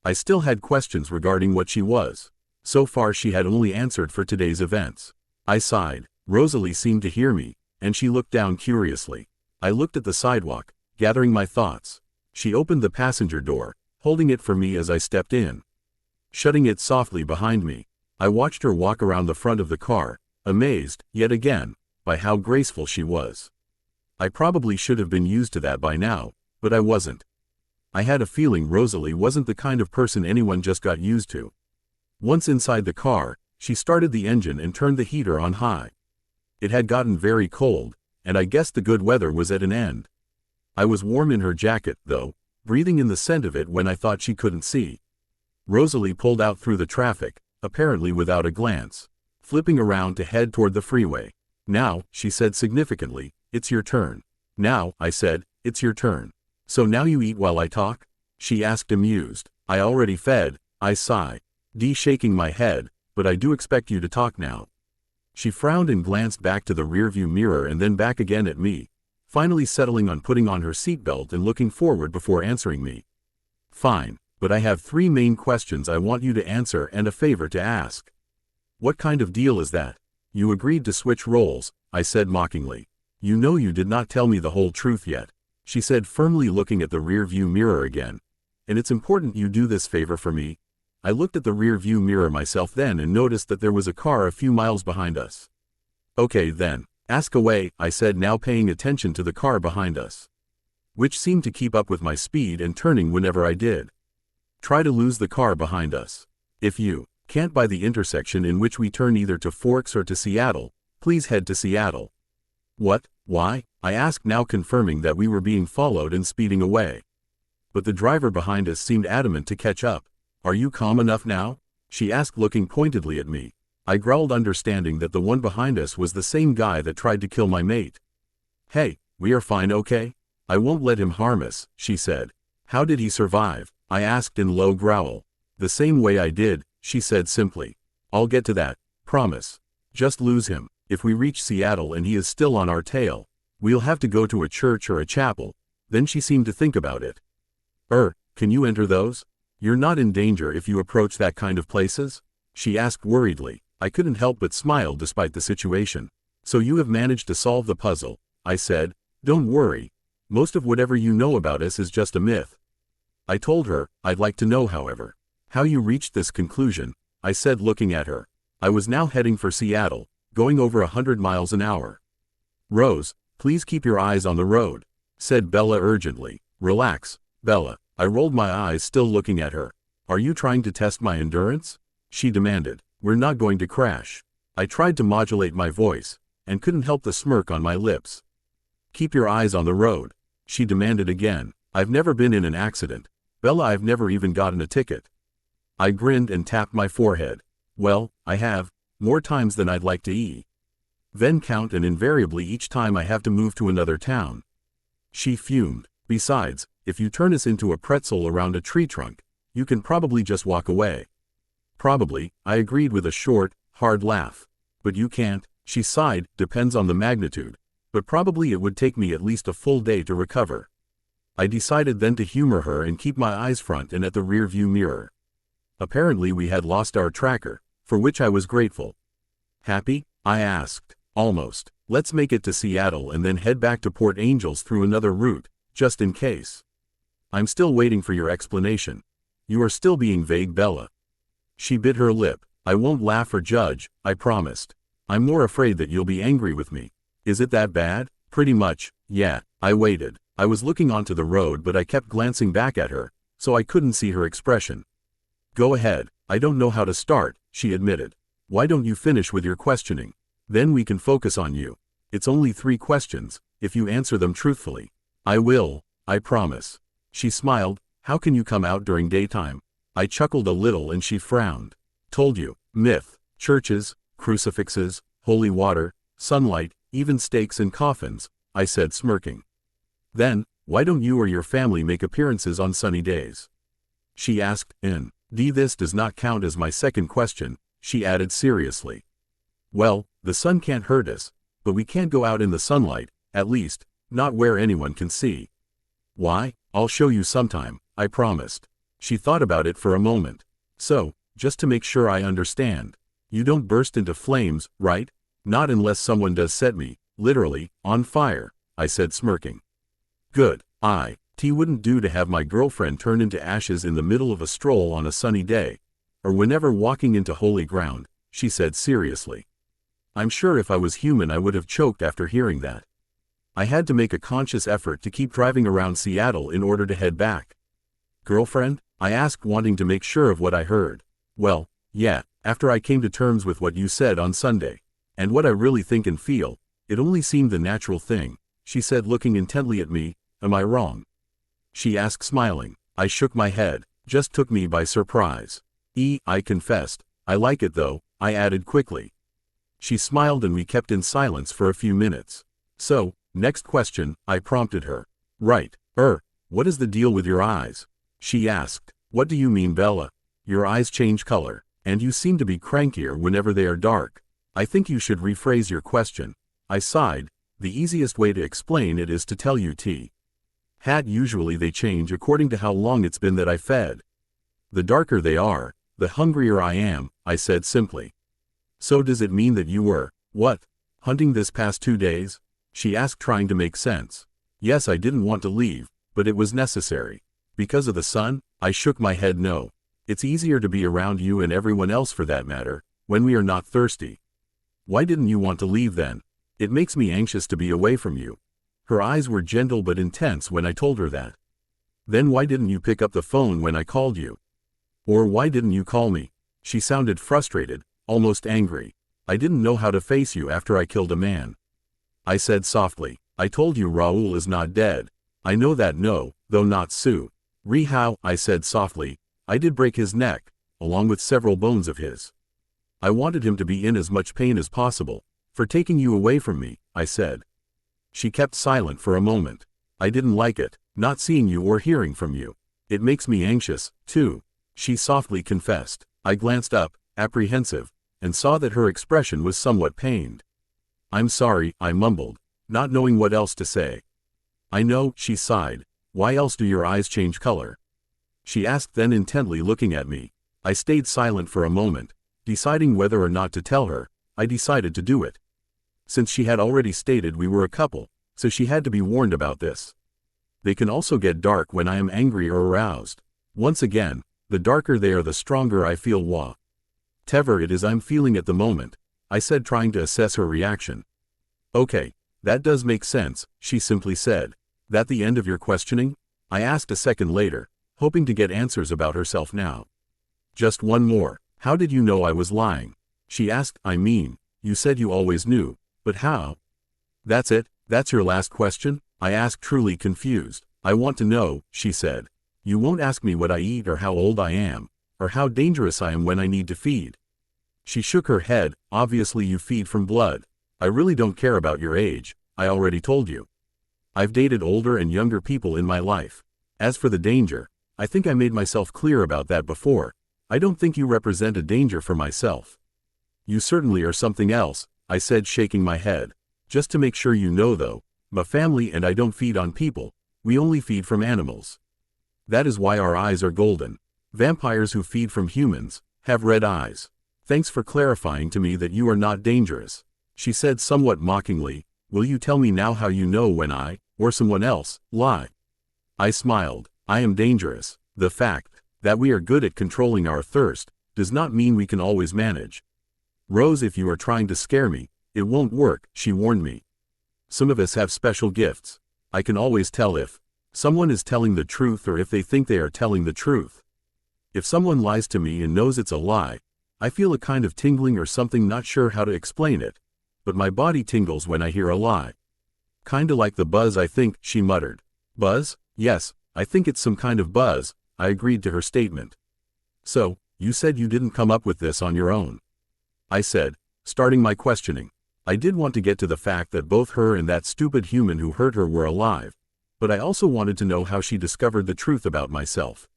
I still had questions regarding what she was. So far she had only answered for today's events. I sighed. Rosalie seemed to hear me, and she looked down curiously. I looked at the sidewalk, gathering my thoughts. She opened the passenger door, holding it for me as I stepped in. Shutting it softly behind me, I watched her walk around the front of the car, amazed, yet again, by how graceful she was. I probably should have been used to that by now, but I wasn't. I had a feeling Rosalie wasn't the kind of person anyone just got used to. Once inside the car, she started the engine and turned the heater on high. It had gotten very cold, and I guessed the good weather was at an end. I was warm in her jacket, though, breathing in the scent of it when I thought she couldn't see. Rosalie pulled out through the traffic, apparently without a glance, flipping around to head toward the freeway. Now, she said significantly, it's your turn. Now, I said, it's your turn. So now you eat while I talk? She asked amused. I already fed, I sighed. Shaking my head, but I do expect you to talk now. She frowned and glanced back to the rearview mirror and then back again at me, finally settling on putting on her seatbelt and looking forward before answering me. Fine, but I have 3 main questions I want you to answer and a favor to ask. What kind of deal is that? You agreed to switch roles, I said mockingly. You know you did not tell me the whole truth yet, she said firmly, looking at the rear-view mirror again. And it's important you do this favor for me. I looked at the rear-view mirror myself then and noticed that there was a car a few miles behind us. Okay then, ask away, I said, now paying attention to the car behind us, which seemed to keep up with my speed and turning whenever I did. Try to lose the car behind us. If you can't by the intersection in which we turn either to Forks or to Seattle, please head to Seattle. What? Why? I asked, now confirming that we were being followed and speeding away. But the driver behind us seemed adamant to catch up. Are you calm enough now? She asked, looking pointedly at me. I growled, understanding that the one behind us was the same guy that tried to kill my mate. Hey, we are fine, okay? I won't let him harm us, she said. How did he survive? I asked in low growl. The same way I did, she said simply. I'll get to that, promise. Just lose him. If we reach Seattle and he is still on our tail, we'll have to go to a church or a chapel. Then she seemed to think about it. Can you enter those? You're not in danger if you approach that kind of places? She asked worriedly. I couldn't help but smile despite the situation. So you have managed to solve the puzzle, I said. Don't worry. Most of whatever you know about us is just a myth. I told her. I'd like to know, however, how you reached this conclusion, I said, looking at her. I was now heading for Seattle, going over 100 miles an hour. Rose, please keep your eyes on the road, said Bella urgently. Relax, Bella. I rolled my eyes, still looking at her. Are you trying to test my endurance? She demanded. We're not going to crash. I tried to modulate my voice, and couldn't help the smirk on my lips. Keep your eyes on the road, she demanded again. I've never been in an accident, Bella. I've never even gotten a ticket. I grinned and tapped my forehead. Well, I have, more times than I'd like to then count, and invariably each time I have to move to another town. She fumed. Besides, if you turn us into a pretzel around a tree trunk, you can probably just walk away. Probably, I agreed with a short, hard laugh. But you can't, she sighed. Depends on the magnitude, but probably it would take me at least a full day to recover. I decided then to humor her and keep my eyes front and at the rear-view mirror. Apparently we had lost our tracker, for which I was grateful. Happy? I asked. Almost. Let's make it to Seattle and then head back to Port Angels through another route, just in case. I'm still waiting for your explanation. You are still being vague, Bella. She bit her lip. I won't laugh or judge, I promised. I'm more afraid that you'll be angry with me. Is it that bad? Pretty much, yeah. I waited. I was looking onto the road, but I kept glancing back at her, so I couldn't see her expression. Go ahead. I don't know how to start, she admitted. Why don't you finish with your questioning? Then we can focus on you. It's only 3 questions, if you answer them truthfully. I will, I promise. She smiled. How can you come out during daytime? I chuckled a little and she frowned. Told you. Myth. Churches, crucifixes, holy water, sunlight, even steaks and coffins, I said, smirking. Then, why don't you or your family make appearances on sunny days? She asked. This does not count as my second question, she added seriously. Well, the sun can't hurt us, but we can't go out in the sunlight, at least, not where anyone can see. Why? I'll show you sometime, I promised. She thought about it for a moment. So, just to make sure I understand, you don't burst into flames, right? Not unless someone does set me, literally, on fire, I said, smirking. Good. It wouldn't do to have my girlfriend turn into ashes in the middle of a stroll on a sunny day, or whenever walking into holy ground, she said seriously. I'm sure if I was human I would have choked after hearing that. I had to make a conscious effort to keep driving around Seattle in order to head back. Girlfriend? I asked, wanting to make sure of what I heard. Well, yeah, after I came to terms with what you said on Sunday, and what I really think and feel, it only seemed the natural thing, she said, looking intently at me. Am I wrong? She asked, smiling. I shook my head. Just took me by surprise. I confessed. I like it though, I added quickly. She smiled and we kept in silence for a few minutes. So, next question, I prompted her. Right. What is the deal with your eyes? She asked. What do you mean, Bella? Your eyes change color, and you seem to be crankier whenever they are dark. I think you should rephrase your question. I sighed. The easiest way to explain it is to tell you usually they change according to how long it's been that I fed. The darker they are, the hungrier I am, I said simply. So does it mean that you were, hunting this past 2 days? she asked, trying to make sense. Yes, I didn't want to leave, but it was necessary. Because of the sun? I shook my head. No. It's easier to be around you and everyone else for that matter, when we are not thirsty. Why didn't you want to leave then? It makes me anxious to be away from you. Her eyes were gentle but intense when I told her that. Then why didn't you pick up the phone when I called you? Or why didn't you call me? She sounded frustrated, almost angry. I didn't know how to face you after I killed a man. I said softly, I told you Raoul is not dead. I know that. No, though not Sue. How, I said softly, I did break his neck, along with several bones of his. I wanted him to be in as much pain as possible, for taking you away from me, I said. She kept silent for a moment. I didn't like it, not seeing you or hearing from you. It makes me anxious, too, she softly confessed. I glanced up, apprehensive, and saw that her expression was somewhat pained. I'm sorry, I mumbled, not knowing what else to say. I know, she sighed. Why else do your eyes change color? She asked, then intently looking at me. I stayed silent for a moment, deciding whether or not to tell her. I decided to do it. Since she had already stated we were a couple, so she had to be warned about this. They can also get dark when I am angry or aroused. Once again, the darker they are the stronger I feel. Whatever it is I'm feeling at the moment, I said, trying to assess her reaction. Okay, that does make sense, she simply said. That the end of your questioning? I asked a second later, hoping to get answers about herself now. Just one more. How did you know I was lying? She asked. I mean, you said you always knew, but how? That's it? That's your last question? I asked, truly confused. I want to know, she said. You won't ask me what I eat or how old I am, or how dangerous I am when I need to feed. She shook her head. Obviously you feed from blood. I really don't care about your age, I already told you. I've dated older and younger people in my life. As for the danger, I think I made myself clear about that before. I don't think you represent a danger for myself. You certainly are something else, I said, shaking my head. Just to make sure you know though, my family and I don't feed on people, we only feed from animals. That is why our eyes are golden. Vampires who feed from humans have red eyes. Thanks for clarifying to me that you are not dangerous, she said somewhat mockingly. Will you tell me now how you know when I, or someone else, lie? I smiled. I am dangerous. The fact that we are good at controlling our thirst does not mean we can always manage. Rose, if you are trying to scare me, it won't work, she warned me. Some of us have special gifts. I can always tell if someone is telling the truth or if they think they are telling the truth. If someone lies to me and knows it's a lie, I feel a kind of tingling or something, not sure how to explain it, but my body tingles when I hear a lie. Kinda like the buzz, I think, she muttered. Buzz? Yes, I think it's some kind of buzz, I agreed to her statement. So, you said you didn't come up with this on your own? I said, starting my questioning. I did want to get to the fact that both her and that stupid human who hurt her were alive, but I also wanted to know how she discovered the truth about myself.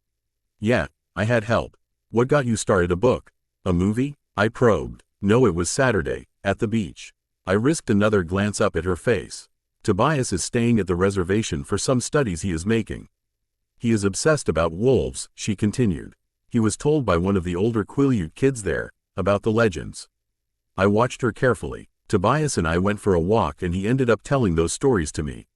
Yeah, I had help. What got you started? A book? A movie? I probed. No, it was Saturday, at the beach. I risked another glance up at her face. Tobias is staying at the reservation for some studies he is making. He is obsessed about wolves, she continued. He was told by one of the older Quileute kids there about the legends. I watched her carefully. Tobias and I went for a walk and he ended up telling those stories to me.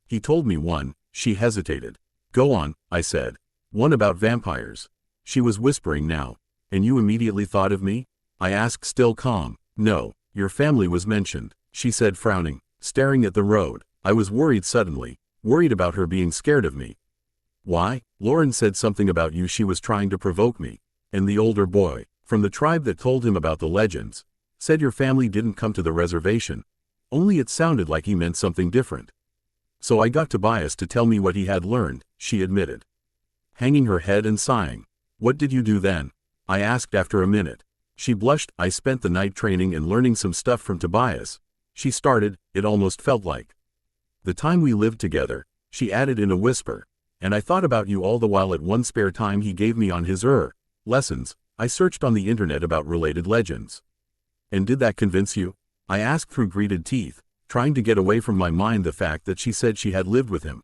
He told me one. She hesitated. Go on, I said. One about vampires. She was whispering now. And you immediately thought of me? I asked, still calm. No, your family was mentioned, she said, frowning, staring at the road. I was worried suddenly, worried about her being scared of me. Why? Lauren said something about you. She was trying to provoke me. And the older boy, from the tribe that told him about the legends, said your family didn't come to the reservation. Only it sounded like he meant something different. So I got Tobias to tell me what he had learned, she admitted. Hanging her head and sighing. What did you do then? I asked after a minute. She blushed. I spent the night training and learning some stuff from Tobias. She started, it almost felt like the time we lived together, she added in a whisper. And I thought about you all the while. At one spare time he gave me on his lessons, I searched on the internet about related legends. And did that convince you? I asked through gritted teeth, trying to get away from my mind the fact that she said she had lived with him.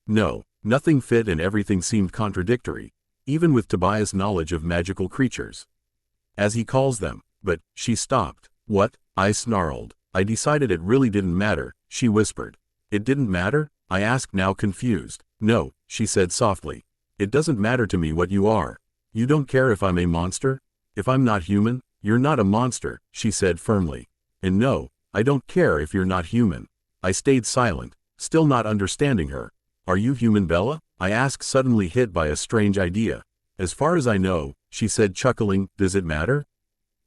No, nothing fit and everything seemed contradictory, even with Tobias' knowledge of magical creatures, as he calls them. But she stopped. What? I snarled. I decided it really didn't matter, she whispered. It didn't matter? I asked, now confused. No, she said softly. It doesn't matter to me what you are. You don't care if I'm a monster? If I'm not human? You're not a monster, she said firmly. And no, I don't care if you're not human. I stayed silent, still not understanding her. Are you human, Bella? I asked, suddenly hit by a strange idea. As far as I know, she said, chuckling. Does it matter?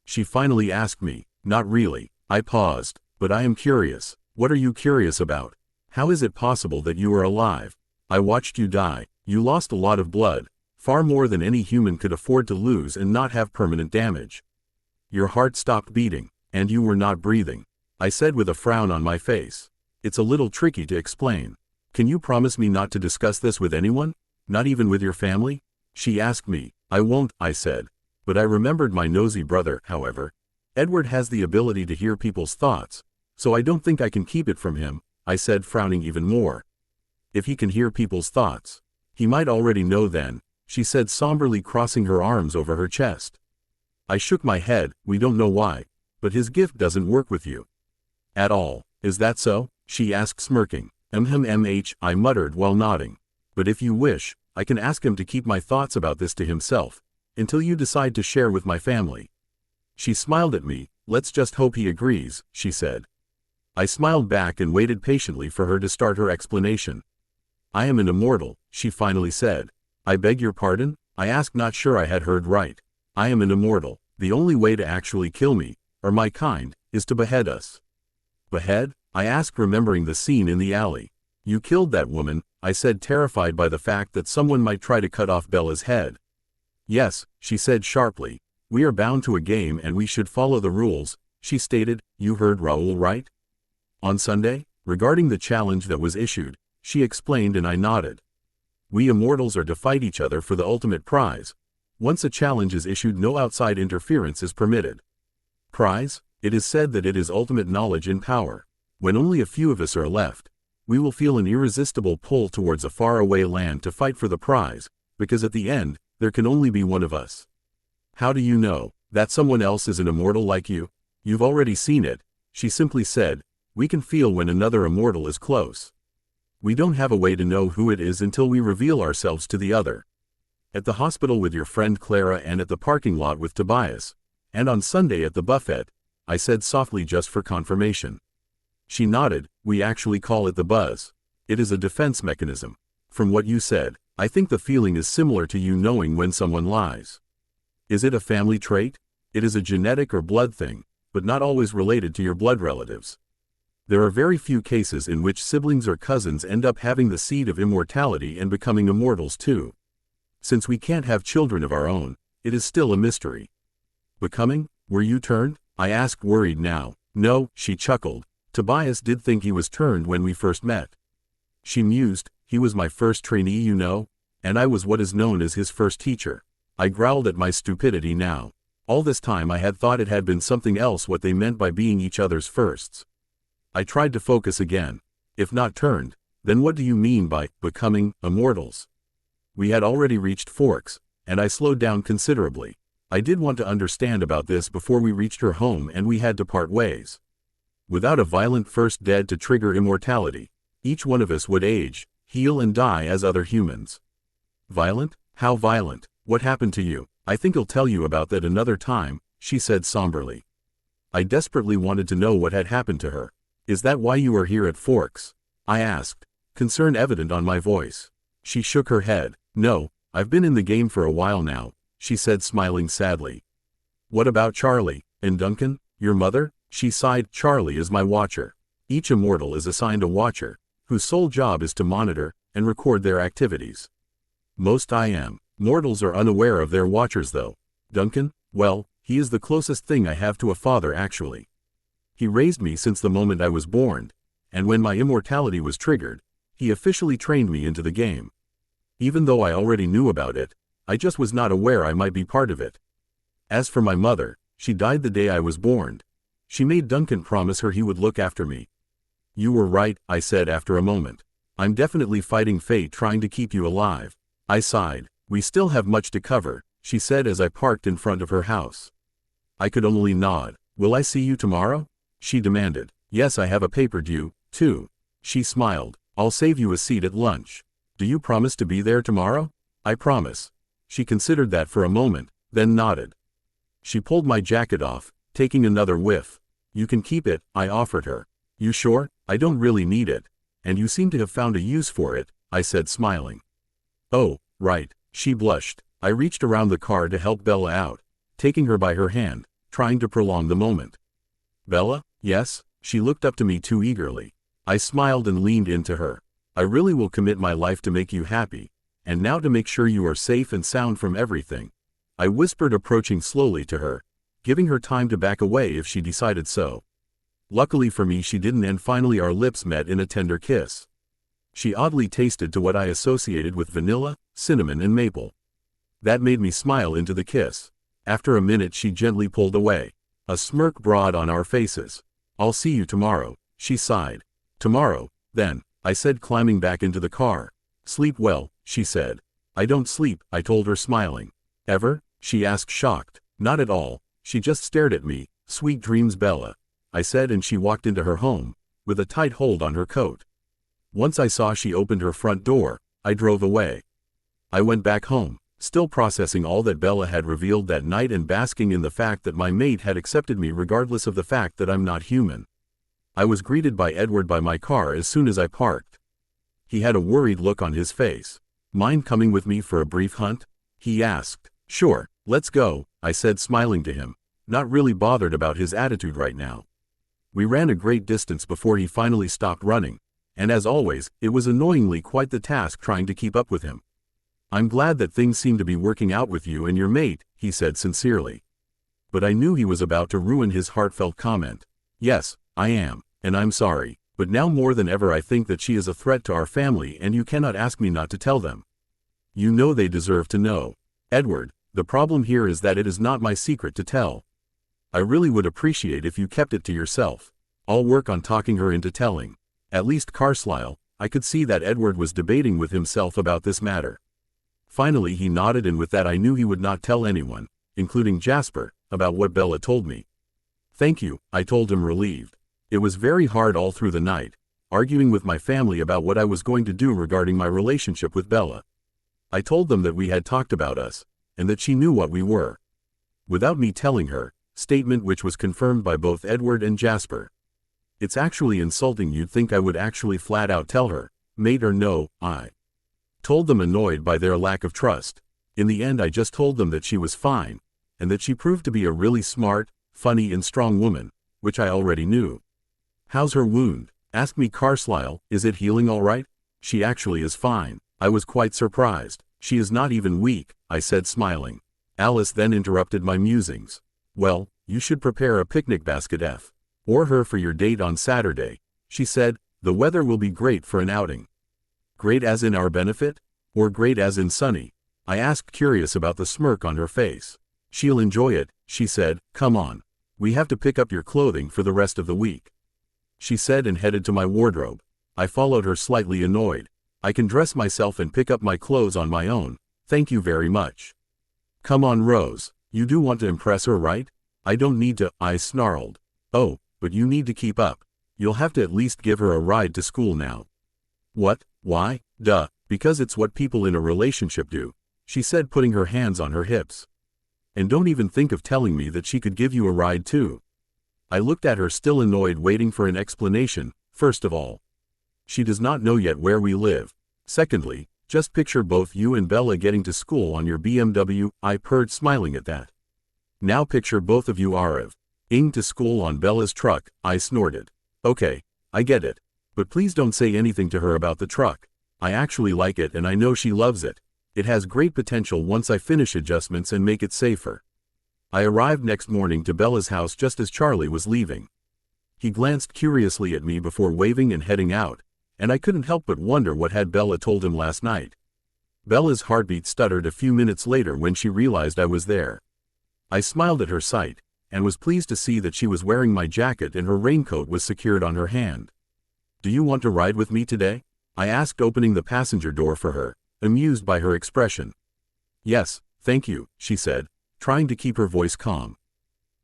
She finally asked me. Not really. I paused. But I am curious. What are you curious about? How is it possible that you are alive? I watched you die. You lost a lot of blood, far more than any human could afford to lose and not have permanent damage. Your heart stopped beating, and you were not breathing. I said with a frown on my face. It's a little tricky to explain. Can you promise me not to discuss this with anyone? Not even with your family? She asked me. I won't, I said. But I remembered my nosy brother, however. Edward has the ability to hear people's thoughts, so I don't think I can keep it from him, I said, frowning even more. If he can hear people's thoughts, he might already know then, she said somberly, crossing her arms over her chest. I shook my head. We don't know why, but his gift doesn't work with you. At all. Is that so? She asked, smirking. I muttered while nodding. But if you wish, I can ask him to keep my thoughts about this to himself, until you decide to share with my family. She smiled at me. Let's just hope he agrees, she said. I smiled back and waited patiently for her to start her explanation. I am an immortal, she finally said. I beg your pardon? I asked, not sure I had heard right. I am an immortal. The only way to actually kill me, or my kind, is to behead us. Behead? I asked, remembering the scene in the alley. You killed that woman, I said, terrified by the fact that someone might try to cut off Bella's head. Yes, she said sharply. We are bound to a game and we should follow the rules, she stated. You heard Raoul right? On Sunday, regarding the challenge that was issued, she explained, and I nodded. We immortals are to fight each other for the ultimate prize. Once a challenge is issued, no outside interference is permitted. Prize? It is said that it is ultimate knowledge and power. When only a few of us are left, we will feel an irresistible pull towards a faraway land to fight for the prize, because at the end, there can only be one of us. How do you know that someone else is an immortal like you? You've already seen it, she simply said. We can feel when another immortal is close. We don't have a way to know who it is until we reveal ourselves to the other. At the hospital with your friend Clara, and at the parking lot with Tobias, and on Sunday at the buffet, I said softly, just for confirmation. She nodded. We actually call it the buzz. It is a defense mechanism. From what you said, I think the feeling is similar to you knowing when someone lies. Is it a family trait? It is a genetic or blood thing, but not always related to your blood relatives. There are very few cases in which siblings or cousins end up having the seed of immortality and becoming immortals too. Since we can't have children of our own, it is still a mystery. Becoming? Were you turned? I asked, worried now. No, she chuckled. Tobias did think he was turned when we first met. She mused. He was my first trainee, you know, and I was what is known as his first teacher. I growled at my stupidity now. All this time I had thought it had been something else what they meant by being each other's firsts. I tried to focus again. If not turned, then what do you mean by becoming immortals? We had already reached Forks, and I slowed down considerably. I did want to understand about this before we reached her home and we had to part ways. Without a violent first dead to trigger immortality, each one of us would age, heal and die as other humans. Violent? How violent? What happened to you? I think I'll tell you about that another time, she said somberly. I desperately wanted to know what had happened to her. Is that why you are here at Forks? I asked, concern evident on my voice. She shook her head. No, I've been in the game for a while now, she said, smiling sadly. What about Charlie and Duncan, your mother? She sighed. Charlie is my watcher. Each immortal is assigned a watcher, whose sole job is to monitor and record their activities. Most mortals are unaware of their watchers though. Duncan, well, he is the closest thing I have to a father actually. He raised me since the moment I was born, and when my immortality was triggered, he officially trained me into the game. Even though I already knew about it, I just was not aware I might be part of it. As for my mother, she died the day I was born. She made Duncan promise her he would look after me. You were right, I said after a moment. I'm definitely fighting fate trying to keep you alive. I sighed. We still have much to cover, she said as I parked in front of her house. I could only nod. Will I see you tomorrow? She demanded. Yes, I have a paper due, 2. She smiled. I'll save you a seat at lunch. Do you promise to be there tomorrow? I promise. She considered that for a moment, then nodded. She pulled my jacket off, taking another whiff. You can keep it, I offered her. You sure? I don't really need it. And you seem to have found a use for it, I said smiling. Oh, right, she blushed. I reached around the car to help Bella out, taking her by her hand, trying to prolong the moment. Bella? Yes? She looked up to me too eagerly. I smiled and leaned into her. I really will commit my life to make you happy, and now to make sure you are safe and sound from everything. I whispered, approaching slowly to her, giving her time to back away if she decided so. Luckily for me she didn't, and finally our lips met in a tender kiss. She oddly tasted to what I associated with vanilla, cinnamon and maple. That made me smile into the kiss. After a minute she gently pulled away, a smirk broad on our faces. I'll see you tomorrow, she sighed. Tomorrow, then, I said, climbing back into the car. Sleep well, she said. I don't sleep, I told her smiling. Ever? She asked, shocked. Not at all. She just stared at me. Sweet dreams, Bella, I said, and she walked into her home, with a tight hold on her coat. Once I saw she opened her front door, I drove away. I went back home, still processing all that Bella had revealed that night and basking in the fact that my mate had accepted me regardless of the fact that I'm not human. I was greeted by Edward by my car as soon as I parked. He had a worried look on his face. Mind coming with me for a brief hunt? He asked. Sure, let's go, I said, smiling to him, not really bothered about his attitude right now. We ran a great distance before he finally stopped running, and as always, it was annoyingly quite the task trying to keep up with him. I'm glad that things seem to be working out with you and your mate, he said sincerely. But I knew he was about to ruin his heartfelt comment. Yes, I am, and I'm sorry, but now more than ever I think that she is a threat to our family, and you cannot ask me not to tell them. You know they deserve to know. Edward, the problem here is that it is not my secret to tell. I really would appreciate if you kept it to yourself. I'll work on talking her into telling. At least Carlisle. I could see that Edward was debating with himself about this matter. Finally he nodded, and with that I knew he would not tell anyone, including Jasper, about what Bella told me. Thank you, I told him, relieved. It was very hard all through the night, arguing with my family about what I was going to do regarding my relationship with Bella. I told them that we had talked about us, and that she knew what we were. Without me telling her, statement which was confirmed by both Edward and Jasper. It's actually insulting. You'd think I would actually flat out tell her, mate or no, I told them, annoyed by their lack of trust. In the end I just told them that she was fine, and that she proved to be a really smart, funny and strong woman, which I already knew. How's her wound? Asked me Carlisle. Is it healing all right? She actually is fine. I was quite surprised. She is not even weak, I said, smiling. Alice then interrupted my musings. Well, you should prepare a picnic basket or her for your date on Saturday, she said. The weather will be great for an outing. Great as in our benefit? Or great as in sunny? I asked, curious about the smirk on her face. She'll enjoy it, she said. Come on. We have to pick up your clothing for the rest of the week, she said, and headed to my wardrobe. I followed her, slightly annoyed. I can dress myself and pick up my clothes on my own, thank you very much. Come on, Rose. You do want to impress her, right? I don't need to, I snarled. Oh, but you need to keep up. You'll have to at least give her a ride to school now. What? Why? Duh, because it's what people in a relationship do, she said, putting her hands on her hips. And don't even think of telling me that she could give you a ride too. I looked at her, still annoyed, waiting for an explanation. First of all, she does not know yet where we live. Secondly, just picture both you and Bella getting to school on your BMW, I purred, smiling at that. Now picture both of you ing to school on Bella's truck, I snorted. Okay, I get it. But please don't say anything to her about the truck. I actually like it and I know she loves it. It has great potential once I finish adjustments and make it safer. I arrived next morning to Bella's house just as Charlie was leaving. He glanced curiously at me before waving and heading out, and I couldn't help but wonder what had Bella told him last night. Bella's heartbeat stuttered a few minutes later when she realized I was there. I smiled at her sight, and was pleased to see that she was wearing my jacket and her raincoat was secured on her hand. Do you want to ride with me today? I asked, opening the passenger door for her, amused by her expression. Yes, thank you, she said, trying to keep her voice calm.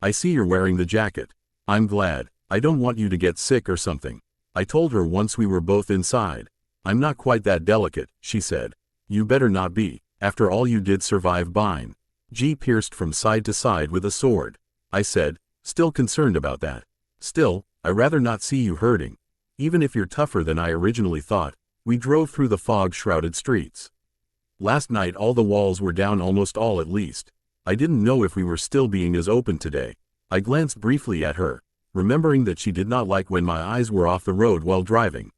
I see you're wearing the jacket. I'm glad. I don't want you to get sick or something. I told her once we were both inside. I'm not quite that delicate, she said. You better not be. After all, you did survive being pierced from side to side with a sword. I said, still concerned about that. Still, I'd rather not see you hurting. Even if you're tougher than I originally thought. We drove through the fog-shrouded streets. Last night all the walls were down, almost all at least. I didn't know if we were still being as open today. I glanced briefly at her, remembering that she did not like when my eyes were off the road while driving.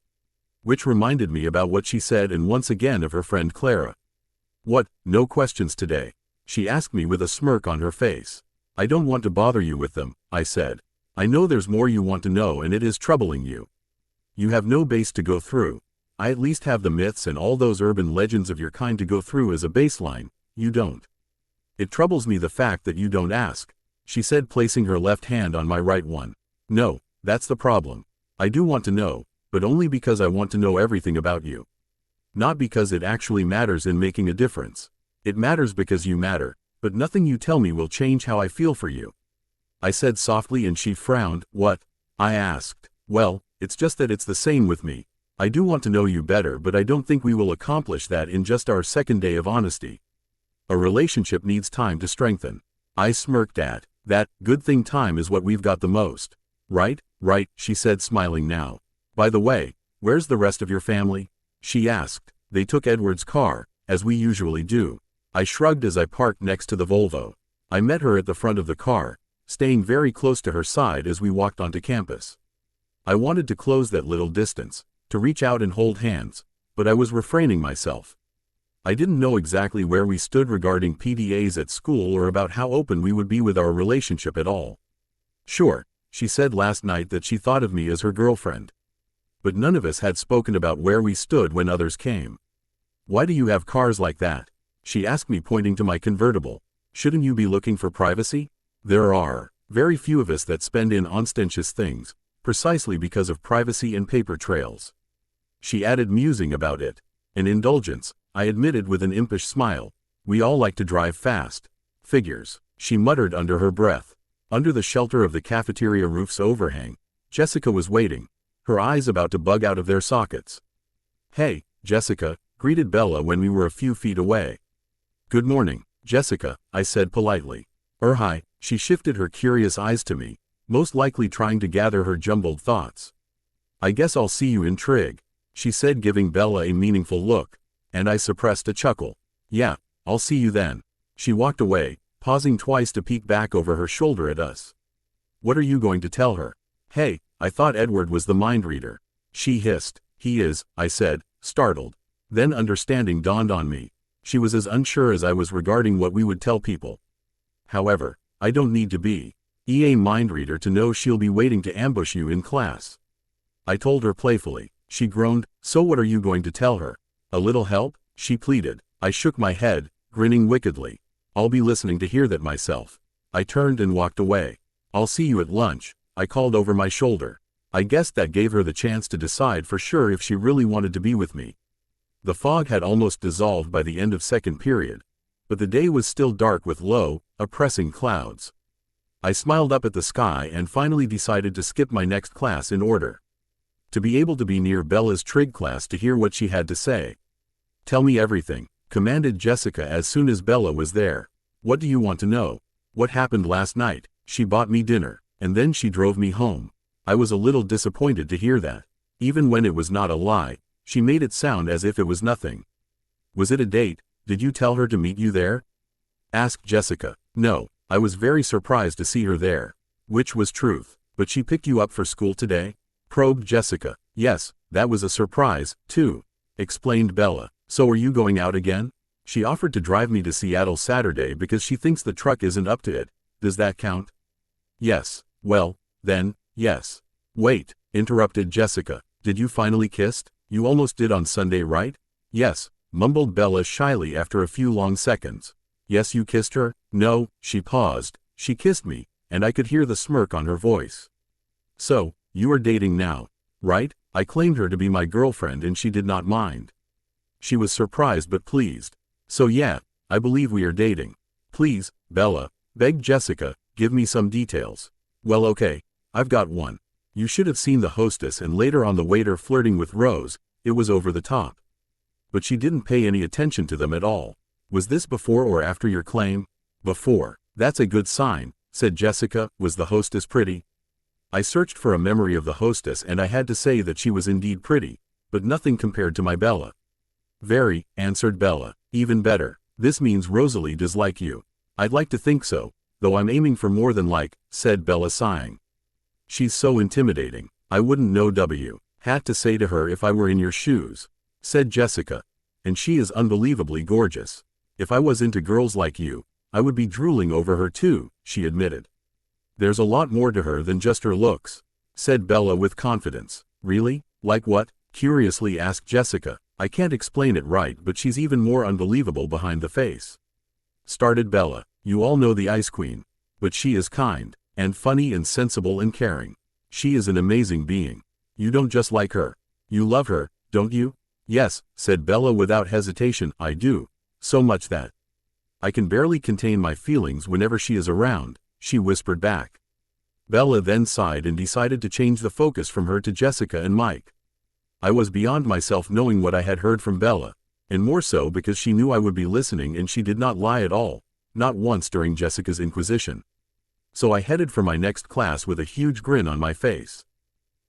Which reminded me about what she said and once again of her friend Clara. What, no questions today? She asked me with a smirk on her face. I don't want to bother you with them, I said. I know there's more you want to know and it is troubling you. You have no base to go through. I at least have the myths and all those urban legends of your kind to go through as a baseline. You don't. It troubles me the fact that you don't ask, she said, placing her left hand on my right one. No, that's the problem. I do want to know, but only because I want to know everything about you. Not because it actually matters in making a difference. It matters because you matter, but nothing you tell me will change how I feel for you. I said softly and she frowned. What? I asked. Well, it's just that it's the same with me. I do want to know you better, but I don't think we will accomplish that in just our second day of honesty. A relationship needs time to strengthen. I smirked at that. Good thing time is what we've got the most. Right, she said, smiling now. By the way, where's the rest of your family? She asked. They took Edward's car, as we usually do. I shrugged as I parked next to the Volvo. I met her at the front of the car, staying very close to her side as we walked onto campus. I wanted to close that little distance, to reach out and hold hands, but I was refraining myself. I didn't know exactly where we stood regarding PDAs at school or about how open we would be with our relationship at all. Sure, she said last night that she thought of me as her girlfriend. But none of us had spoken about where we stood when others came. Why do you have cars like that? She asked me, pointing to my convertible. Shouldn't you be looking for privacy? There are very few of us that spend in ostentatious things, precisely because of privacy and paper trails. She added, musing about it. An indulgence, I admitted with an impish smile. We all like to drive fast. Figures, she muttered under her breath. Under the shelter of the cafeteria roof's overhang, Jessica was waiting, her eyes about to bug out of their sockets. Hey, Jessica, greeted Bella when we were a few feet away. Good morning, Jessica, I said politely. Hi, she shifted her curious eyes to me, most likely trying to gather her jumbled thoughts. I guess I'll see you in Trig, she said, giving Bella a meaningful look, and I suppressed a chuckle. Yeah, I'll see you then. She walked away, pausing twice to peek back over her shoulder at us. What are you going to tell her? Hey, I thought Edward was the mind reader. She hissed. He is, I said, startled. Then understanding dawned on me. She was as unsure as I was regarding what we would tell people. However, I don't need to be a mind reader to know she'll be waiting to ambush you in class. I told her playfully. She groaned. So what are you going to tell her? A little help? She pleaded. I shook my head, grinning wickedly. I'll be listening to hear that myself. I turned and walked away. I'll see you at lunch, I called over my shoulder. I guessed that gave her the chance to decide for sure if she really wanted to be with me. The fog had almost dissolved by the end of second period, but the day was still dark with low, oppressing clouds. I smiled up at the sky and finally decided to skip my next class in order to be able to be near Bella's trig class to hear what she had to say. Tell me everything, commanded Jessica as soon as Bella was there. What do you want to know? What happened last night? She bought me dinner, and then she drove me home. I was a little disappointed to hear that. Even when it was not a lie, she made it sound as if it was nothing. Was it a date? Did you tell her to meet you there? Asked Jessica. No, I was very surprised to see her there. Which was truth. But she picked you up for school today? Probed Jessica. Yes, that was a surprise, too, explained Bella. So are you going out again? She offered to drive me to Seattle Saturday because she thinks the truck isn't up to it. Does that count? Yes. Well, then, yes. Wait, interrupted Jessica. Did you finally kiss? You almost did on Sunday, right? Yes, mumbled Bella shyly after a few long seconds. Yes, you kissed her? No, she paused. She kissed me, and I could hear the smirk on her voice. So, you are dating now, right? I claimed her to be my girlfriend and she did not mind. She was surprised but pleased. So yeah, I believe we are dating. Please, Bella, begged Jessica, give me some details. Well, okay, I've got one. You should have seen the hostess and later on the waiter flirting with Rose. It was over the top. But she didn't pay any attention to them at all. Was this before or after your claim? Before. That's a good sign, said Jessica. Was the hostess pretty? I searched for a memory of the hostess and I had to say that she was indeed pretty, but nothing compared to my Bella. Very, answered Bella. Even better. This means Rosalie does like you. I'd like to think so, though I'm aiming for more than like, said Bella sighing. She's so intimidating. I wouldn't know had to say to her if I were in your shoes, said Jessica. And she is unbelievably gorgeous. If I was into girls like you, I would be drooling over her too, she admitted. There's a lot more to her than just her looks, said Bella with confidence. Really? Like what? Curiously asked Jessica. I can't explain it right, but she's even more unbelievable behind the face, started Bella. You all know the Ice Queen. But she is kind, and funny and sensible and caring. She is an amazing being. You don't just like her. You love her, don't you? Yes, said Bella without hesitation. I do. So much that I can barely contain my feelings whenever she is around, she whispered back. Bella then sighed and decided to change the focus from her to Jessica and Mike. I was beyond myself knowing what I had heard from Bella, and more so because she knew I would be listening and she did not lie at all, not once during Jessica's inquisition. So I headed for my next class with a huge grin on my face.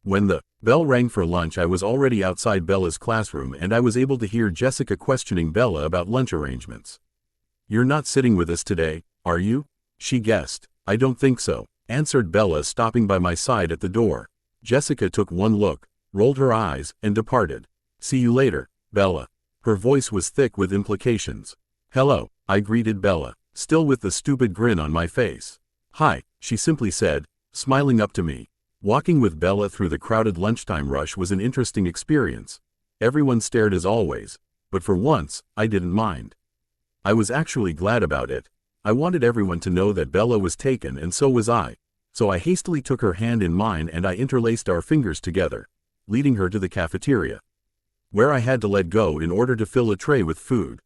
When the bell rang for lunch, I was already outside Bella's classroom and I was able to hear Jessica questioning Bella about lunch arrangements. You're not sitting with us today, are you? She guessed. I don't think so, answered Bella, stopping by my side at the door. Jessica took one look, rolled her eyes, and departed. See you later, Bella. Her voice was thick with implications. Hello, I greeted Bella, still with the stupid grin on my face. Hi, she simply said, smiling up to me. Walking with Bella through the crowded lunchtime rush was an interesting experience. Everyone stared as always, but for once, I didn't mind. I was actually glad about it. I wanted everyone to know that Bella was taken and so was I. So I hastily took her hand in mine and I interlaced our fingers together, leading her to the cafeteria, where I had to let go in order to fill a tray with food.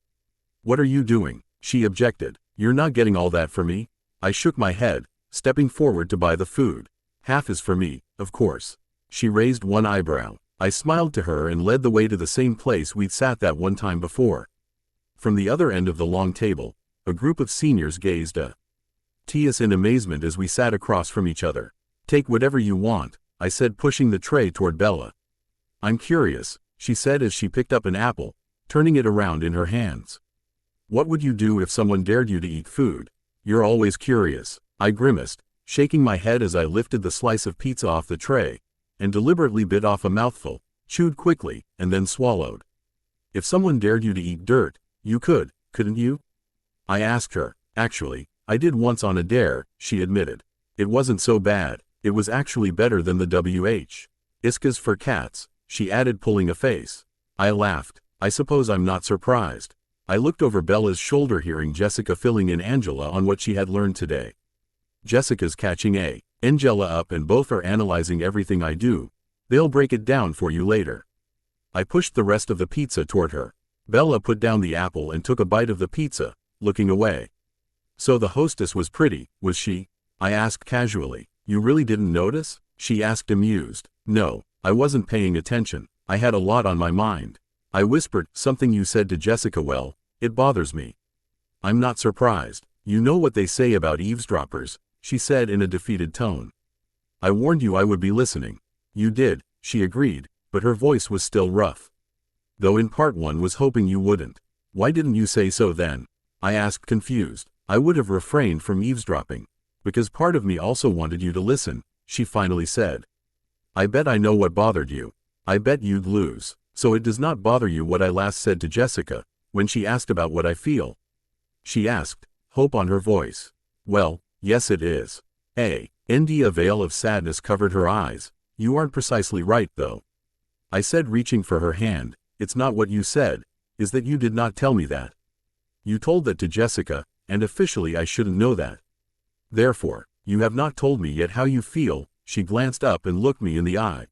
What are you doing? She objected. You're not getting all that for me? I shook my head, stepping forward to buy the food. Half is for me, of course. She raised one eyebrow. I smiled to her and led the way to the same place we'd sat that one time before. From the other end of the long table, a group of seniors gazed at us in amazement as we sat across from each other. Take whatever you want, I said, pushing the tray toward Bella. I'm curious, she said as she picked up an apple, turning it around in her hands. What would you do if someone dared you to eat food? You're always curious, I grimaced, shaking my head as I lifted the slice of pizza off the tray, and deliberately bit off a mouthful, chewed quickly, and then swallowed. If someone dared you to eat dirt, you could, couldn't you? I asked her. Actually, I did once on a dare, she admitted. It wasn't so bad. It was actually better than the Whiskas for cats, she added, pulling a face. I laughed. I suppose I'm not surprised. I looked over Bella's shoulder, hearing Jessica filling in Angela on what she had learned today. Jessica's catching Angela up and both are analyzing everything I do. They'll break it down for you later. I pushed the rest of the pizza toward her. Bella put down the apple and took a bite of the pizza, looking away. So the hostess was pretty, was she? I asked casually. You really didn't notice? She asked, amused. No, I wasn't paying attention. I had a lot on my mind. I whispered. Something you said to Jessica. Well, it bothers me. I'm not surprised. You know what they say about eavesdroppers, she said in a defeated tone. I warned you I would be listening. You did, she agreed, but her voice was still rough. Though in part one was hoping you wouldn't. Why didn't you say so then? I asked, confused. I would have refrained from eavesdropping. Because part of me also wanted you to listen, she finally said. I bet I know what bothered you. I bet you'd lose. So it does not bother you what I last said to Jessica, when she asked about what I feel? She asked, hope on her voice. Well, yes it is. A veil of sadness covered her eyes. You aren't precisely right though. I said, reaching for her hand. It's not what you said, is that you did not tell me that. You told that to Jessica, and officially I shouldn't know that. Therefore, you have not told me yet how you feel. She glanced up and looked me in the eye.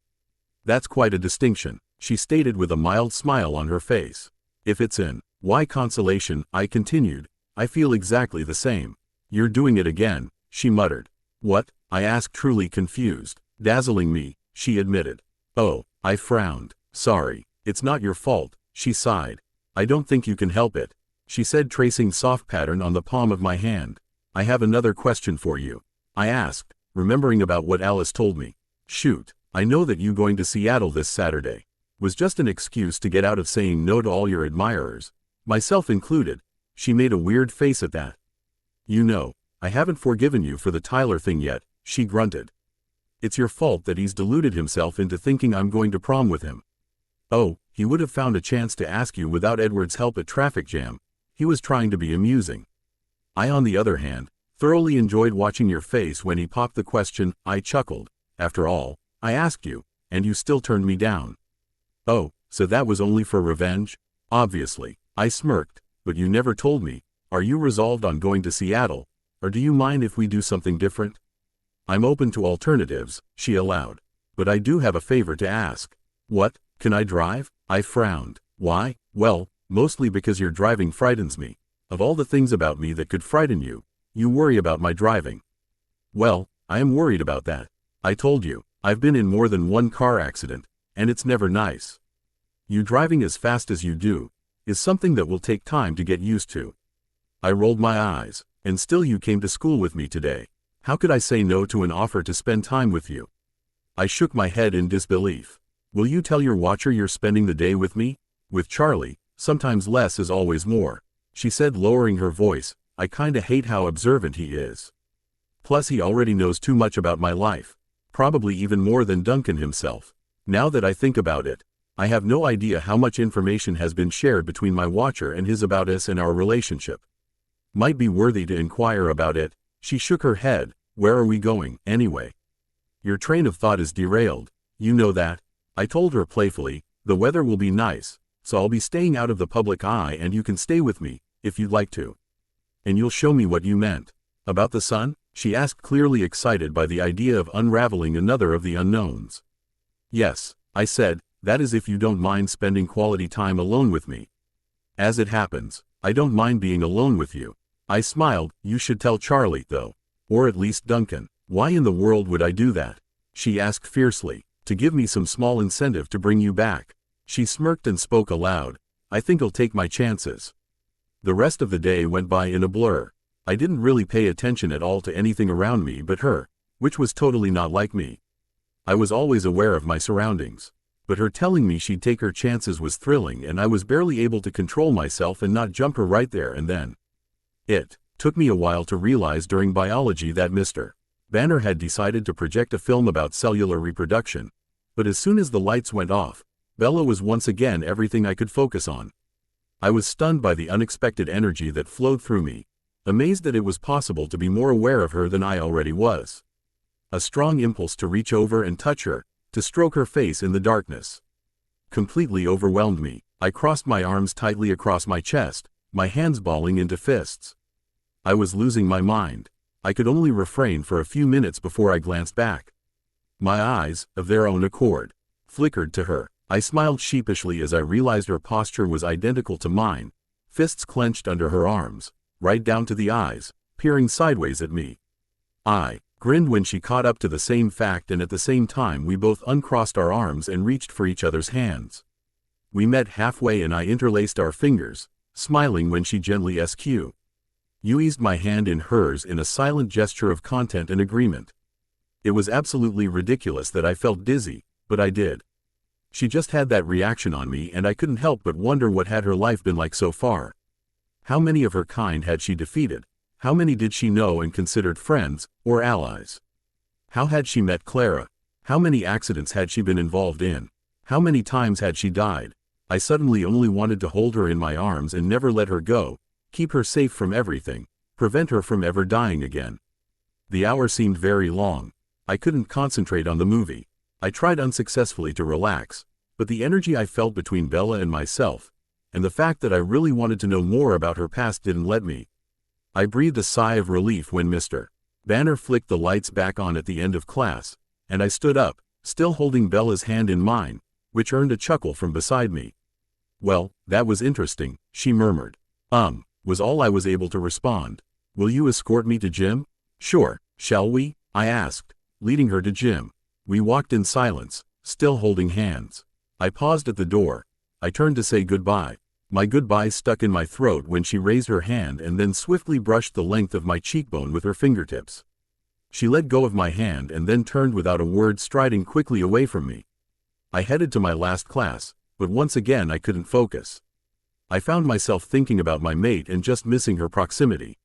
That's quite a distinction, she stated with a mild smile on her face. If it's in why consolation, I continued, I feel exactly the same. You're doing it again, she muttered. What? I asked, truly confused. Dazzling me, she admitted. Oh, I frowned. Sorry, it's not your fault, she sighed. I don't think you can help it, she said, tracing soft pattern on the palm of my hand. I have another question for you, I asked, remembering about what Alice told me. Shoot, I know that you going to Seattle this Saturday was just an excuse to get out of saying no to all your admirers, myself included. She made a weird face at that. You know, I haven't forgiven you for the Tyler thing yet, she grunted. It's your fault that he's deluded himself into thinking I'm going to prom with him. Oh, he would have found a chance to ask you without Edward's help at traffic jam. He was trying to be amusing. I, on the other hand, thoroughly enjoyed watching your face when he popped the question. I chuckled. After all, I asked you, and you still turned me down. Oh, so that was only for revenge? Obviously, I smirked, but you never told me. Are you resolved on going to Seattle, or do you mind if we do something different? I'm open to alternatives, she allowed. But I do have a favor to ask. What, can I drive? I frowned. Why? Well, mostly because your driving frightens me. Of all the things about me that could frighten you, you worry about my driving. Well, I am worried about that. I told you, I've been in more than one car accident, and it's never nice. You driving as fast as you do is something that will take time to get used to. I rolled my eyes. And still you came to school with me today. How could I say no to an offer to spend time with you? I shook my head in disbelief. Will you tell your watcher you're spending the day with me? With Charlie, sometimes less is always more, she said, lowering her voice. I kinda hate how observant he is. Plus he already knows too much about my life. Probably even more than Duncan himself. Now that I think about it, I have no idea how much information has been shared between my watcher and his about us and our relationship. Might be worthy to inquire about it. She shook her head. Where are we going, anyway? Your train of thought is derailed. You know that. I told her playfully. The weather will be nice, so I'll be staying out of the public eye and you can stay with me, if you'd like to. And you'll show me what you meant. About the sun? She asked, clearly excited by the idea of unraveling another of the unknowns. Yes, I said, that is if you don't mind spending quality time alone with me. As it happens, I don't mind being alone with you. I smiled. You should tell Charlie, though. Or at least Duncan. Why in the world would I do that? She asked fiercely. To give me some small incentive to bring you back. She smirked and spoke aloud. I think I'll take my chances. The rest of the day went by in a blur. I didn't really pay attention at all to anything around me but her, which was totally not like me. I was always aware of my surroundings. But her telling me she'd take her chances was thrilling, and I was barely able to control myself and not jump her right there and then. It took me a while to realize during biology that Mr. Banner had decided to project a film about cellular reproduction. But as soon as the lights went off, Bella was once again everything I could focus on. I was stunned by the unexpected energy that flowed through me, amazed that it was possible to be more aware of her than I already was. A strong impulse to reach over and touch her, to stroke her face in the darkness, completely overwhelmed me. I crossed my arms tightly across my chest, my hands balling into fists. I was losing my mind. I could only refrain for a few minutes before I glanced back. My eyes, of their own accord, flickered to her. I smiled sheepishly as I realized her posture was identical to mine, fists clenched under her arms, right down to the eyes, peering sideways at me. I grinned when she caught up to the same fact, and at the same time we both uncrossed our arms and reached for each other's hands. We met halfway and I interlaced our fingers, smiling when she gently you eased my hand in hers in a silent gesture of content and agreement. It was absolutely ridiculous that I felt dizzy, but I did. She just had that reaction on me, and I couldn't help but wonder what had her life been like so far. How many of her kind had she defeated? How many did she know and considered friends, or allies? How had she met Clara? How many accidents had she been involved in? How many times had she died? I suddenly only wanted to hold her in my arms and never let her go, keep her safe from everything, prevent her from ever dying again. The hour seemed very long. I couldn't concentrate on the movie. I tried unsuccessfully to relax, but the energy I felt between Bella and myself, and the fact that I really wanted to know more about her past, didn't let me. I breathed a sigh of relief when Mr. Banner flicked the lights back on at the end of class, and I stood up, still holding Bella's hand in mine, which earned a chuckle from beside me. Well, that was interesting, she murmured. Was all I was able to respond. Will you escort me to gym? Sure, shall we? I asked, leading her to gym. We walked in silence, still holding hands. I paused at the door. I turned to say goodbye. My goodbye stuck in my throat when she raised her hand and then swiftly brushed the length of my cheekbone with her fingertips. She let go of my hand and then turned without a word, striding quickly away from me. I headed to my last class, but once again I couldn't focus. I found myself thinking about my mate and just missing her proximity.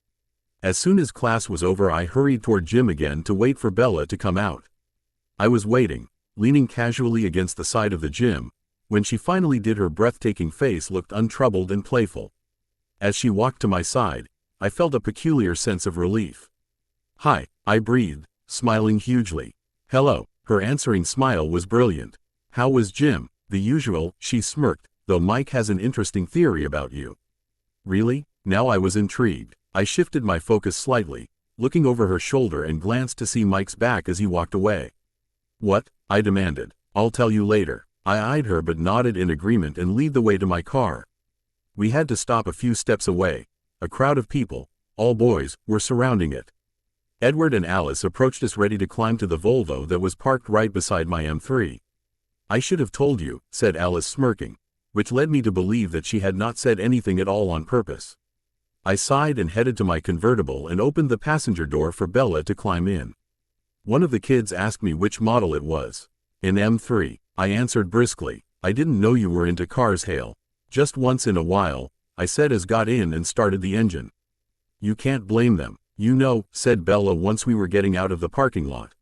As soon as class was over, I hurried toward gym again to wait for Bella to come out. I was waiting, leaning casually against the side of the gym. When she finally did, her breathtaking face looked untroubled and playful. As she walked to my side, I felt a peculiar sense of relief. "Hi," I breathed, smiling hugely. "Hello." Her answering smile was brilliant. "How was gym?" "The usual," she smirked, "though Mike has an interesting theory about you." "Really?" Now I was intrigued. I shifted my focus slightly, looking over her shoulder and glanced to see Mike's back as he walked away. "What?" I demanded. "I'll tell you later." I eyed her but nodded in agreement and led the way to my car. We had to stop a few steps away. A crowd of people, all boys, were surrounding it. Edward and Alice approached us, ready to climb to the Volvo that was parked right beside my M3. "I should have told you," said Alice, smirking, which led me to believe that she had not said anything at all on purpose. I sighed and headed to my convertible and opened the passenger door for Bella to climb in. One of the kids asked me which model it was. "An M3, I answered briskly. "I didn't know you were into cars, Hale." "Just once in a while," I said as got in and started the engine. "You can't blame them. You know," said Bella once we were getting out of the parking lot.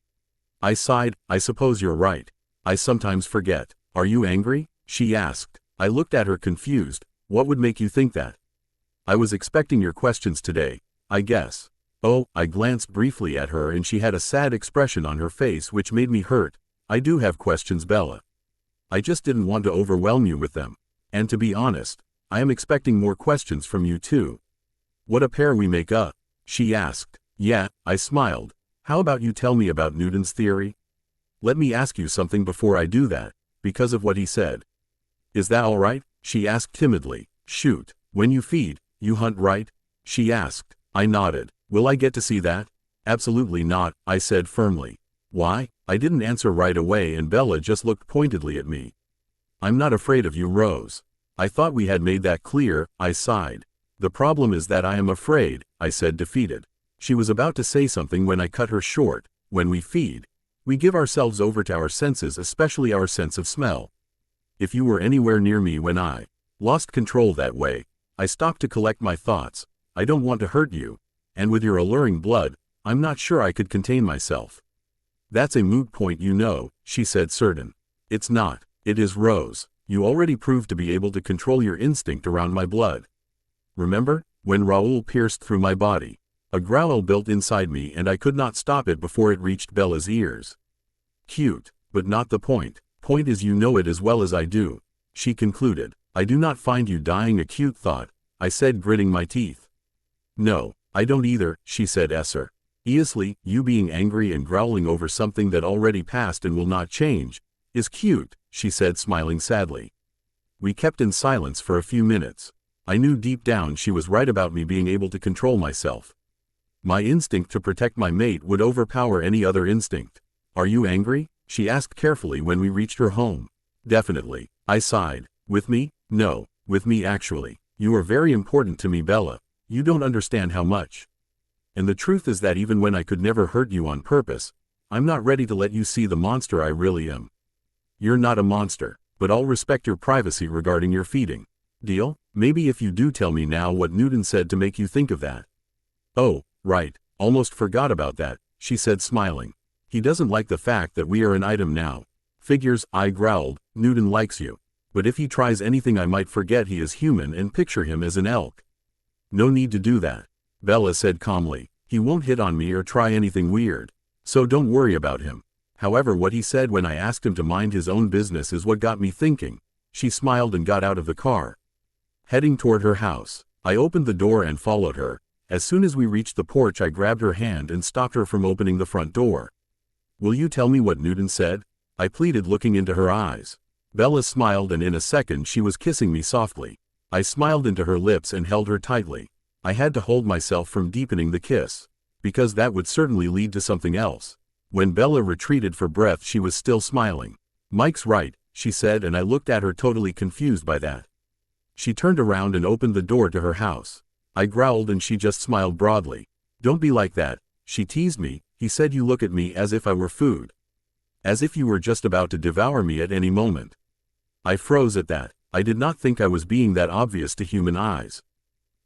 I sighed. "I suppose you're right. I sometimes forget." "Are you angry?" she asked. I looked at her confused. "What would make you think that?" "I was expecting your questions today, I guess." "Oh," I glanced briefly at her and she had a sad expression on her face which made me hurt. "I do have questions, Bella. I just didn't want to overwhelm you with them. And to be honest, I am expecting more questions from you too." "What a pair we make up," she asked. "Yeah," I smiled. "How about you tell me about Newton's theory?" "Let me ask you something before I do that, because of what he said." "Is that all right?" she asked timidly. "Shoot. When you feed, you hunt, right?" she asked. I nodded. "Will I get to see that?" "Absolutely not," I said firmly. "Why?" I didn't answer right away and Bella just looked pointedly at me. "I'm not afraid of you, Rose. I thought we had made that clear," I sighed. "The problem is that I am afraid," I said, defeated. She was about to say something when I cut her short. "When we feed, we give ourselves over to our senses, especially our sense of smell. If you were anywhere near me when I lost control that way, I stopped to collect my thoughts. I don't want to hurt you. And with your alluring blood, I'm not sure I could contain myself." "That's a moot point, you know," she said, certain. "It's not. It is, Rose. You already proved to be able to control your instinct around my blood. Remember, when Raoul pierced through my body? A growl built inside me and I could not stop it before it reached Bella's ears. "Cute, but not the point. Point is, you know it as well as I do," she concluded. "I do not find you dying a cute thought," I said, gritting my teeth. "No, I don't either," she said, seriously. "You being angry and growling over something that already passed and will not change is cute," she said, smiling sadly. We kept in silence for a few minutes. I knew deep down she was right about me being able to control myself. My instinct to protect my mate would overpower any other instinct. "Are you angry?" she asked carefully when we reached her home. "Definitely," I sighed. "With me?" "No, with me actually. You are very important to me, Bella. You don't understand how much. And the truth is that even when I could never hurt you on purpose, I'm not ready to let you see the monster I really am." "You're not a monster, but I'll respect your privacy regarding your feeding. Deal? Maybe if you do tell me now what Newton said to make you think of that." "Oh, right, almost forgot about that," she said, smiling. "He doesn't like the fact that we are an item now." "Figures," I growled. "Newton likes you. But if he tries anything, I might forget he is human and picture him as an elk." "No need to do that," Bella said calmly. "He won't hit on me or try anything weird. So don't worry about him. However, what he said when I asked him to mind his own business is what got me thinking." She smiled and got out of the car, heading toward her house. I opened the door and followed her. As soon as we reached the porch, I grabbed her hand and stopped her from opening the front door. "Will you tell me what Newton said?" I pleaded, looking into her eyes. Bella smiled and in a second she was kissing me softly. I smiled into her lips and held her tightly. I had to hold myself from deepening the kiss, because that would certainly lead to something else. When Bella retreated for breath, she was still smiling. "Mike's right," she said, and I looked at her totally confused by that. She turned around and opened the door to her house. I growled and she just smiled broadly. "Don't be like that," she teased me. "He said you look at me as if I were food. As if you were just about to devour me at any moment." I froze at that. I did not think I was being that obvious to human eyes.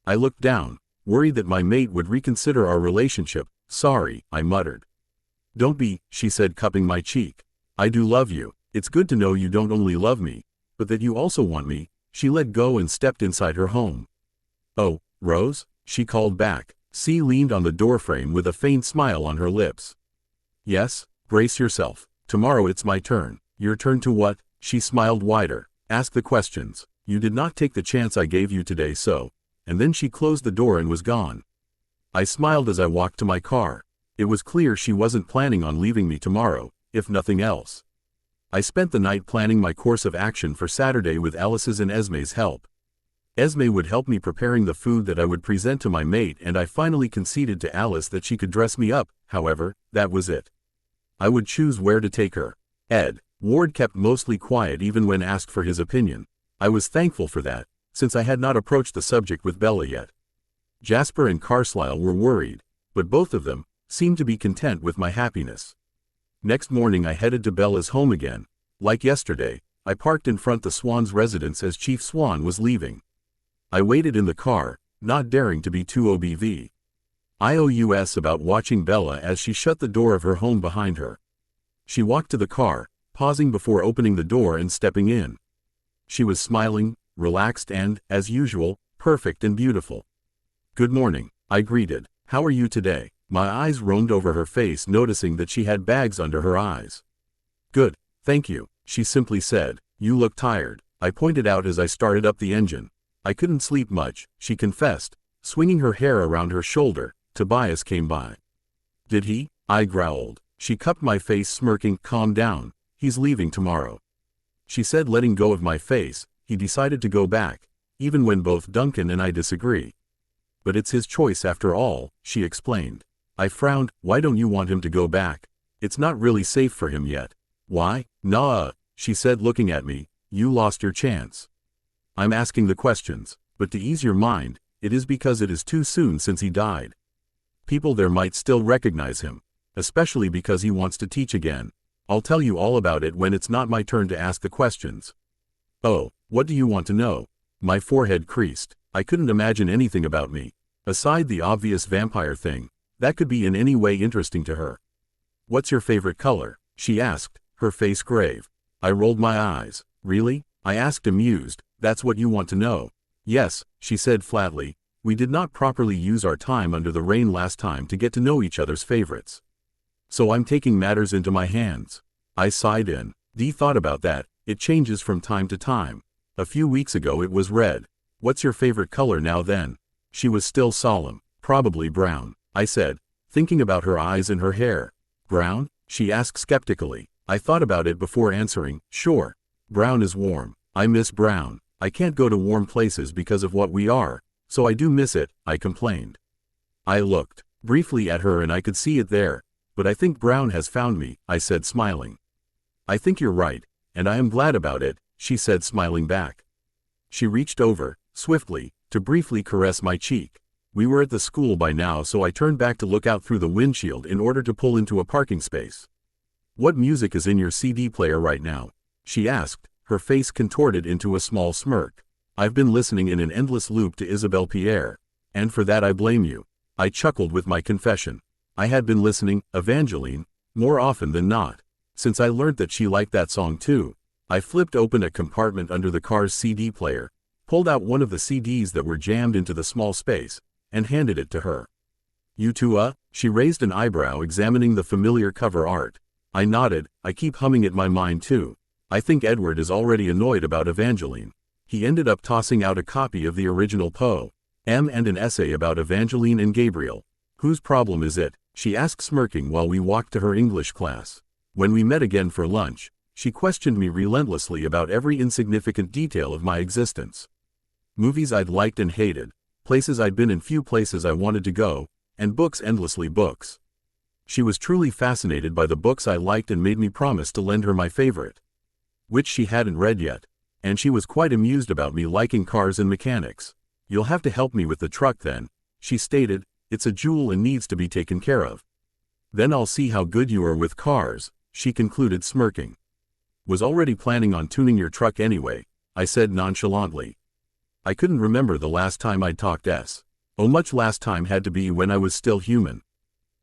I looked down, worried that my mate would reconsider our relationship. "Sorry," I muttered. "Don't be," she said, cupping my cheek. "I do love you. It's good to know you don't only love me, but that you also want me." She let go and stepped inside her home. "Oh, Rose?" she called back. C leaned on the doorframe with a faint smile on her lips. "Yes, brace yourself. Tomorrow it's my turn." "Your turn to what?" She smiled wider. "Ask the questions. You did not take the chance I gave you today, so." And then she closed the door and was gone. I smiled as I walked to my car. It was clear she wasn't planning on leaving me tomorrow, if nothing else. I spent the night planning my course of action for Saturday with Alice's and Esme's help. Esme would help me preparing the food that I would present to my mate, and I finally conceded to Alice that she could dress me up. However, that was it. I would choose where to take her. Ed Ward kept mostly quiet even when asked for his opinion. I was thankful for that, since I had not approached the subject with Bella yet. Jasper and Carlisle were worried, but both of them seemed to be content with my happiness. Next morning I headed to Bella's home again. Like yesterday, I parked in front the Swan's residence as Chief Swan was leaving. I waited in the car, not daring to be too obvious about watching Bella as she shut the door of her home behind her. She walked to the car, pausing before opening the door and stepping in. She was smiling, relaxed and, as usual, perfect and beautiful. "Good morning," I greeted. "How are you today?" My eyes roamed over her face, noticing that she had bags under her eyes. "Good, thank you," she simply said. "You look tired," I pointed out as I started up the engine. "I couldn't sleep much," she confessed, swinging her hair around her shoulder. Tobias came by. "Did he?" I growled. She cupped my face, smirking. "Calm down. He's leaving tomorrow," she said, letting go of my face. "He decided to go back, even when both Duncan and I disagree. But it's his choice after all," she explained. I frowned. "Why don't you want him to go back? It's not really safe for him yet." "Why?" "Nah," she said, looking at me. "You lost your chance." "I'm asking the questions. But to ease your mind, it is because it is too soon since he died. People there might still recognize him, especially because he wants to teach again. I'll tell you all about it when it's not my turn to ask the questions." "Oh, what do you want to know?" My forehead creased. I couldn't imagine anything about me, aside the obvious vampire thing, that could be in any way interesting to her. "What's your favorite color?" she asked, her face grave. I rolled my eyes. "Really?" I asked, amused. "That's what you want to know?" "Yes," she said flatly. "We did not properly use our time under the rain last time to get to know each other's favorites. So I'm taking matters into my hands." I sighed in. "Dee thought about that. It changes from time to time. A few weeks ago it was red. What's your favorite color now then?" She was still solemn. "Probably brown," I said, thinking about her eyes and her hair. "Brown?" she asked skeptically. I thought about it before answering. "Sure. Brown is warm. I miss brown. I can't go to warm places because of what we are, so I do miss it," I complained. I looked briefly at her and I could see it there. "But I think brown has found me," I said, smiling. "I think you're right, and I am glad about it," she said, smiling back. She reached over, swiftly, to briefly caress my cheek. We were at the school by now, so I turned back to look out through the windshield in order to pull into a parking space. "What music is in your CD player right now?" she asked, her face contorted into a small smirk. "I've been listening in an endless loop to Isabelle Pierre, and for that I blame you." I chuckled with my confession. I had been listening, Evangeline, more often than not. Since I learned that she liked that song too, I flipped open a compartment under the car's CD player, pulled out one of the CDs that were jammed into the small space, and handed it to her. "You too, She raised an eyebrow, examining the familiar cover art. I nodded. "I keep humming it in my mind too. I think Edward is already annoyed about Evangeline. He ended up tossing out a copy of the original poem and an essay about Evangeline and Gabriel." "Whose problem is it?" she asked, smirking while we walked to her English class. When we met again for lunch, she questioned me relentlessly about every insignificant detail of my existence. Movies I'd liked and hated, places I'd been in, few places I wanted to go, and books, endlessly books. She was truly fascinated by the books I liked and made me promise to lend her my favorite, which she hadn't read yet, and she was quite amused about me liking cars and mechanics. "You'll have to help me with the truck then," she stated. "It's a jewel and needs to be taken care of." "Then I'll see how good you are with cars," she concluded, smirking. "Was already planning on tuning your truck anyway," I said nonchalantly. I couldn't remember the last time I'd talked much last time had to be when I was still human.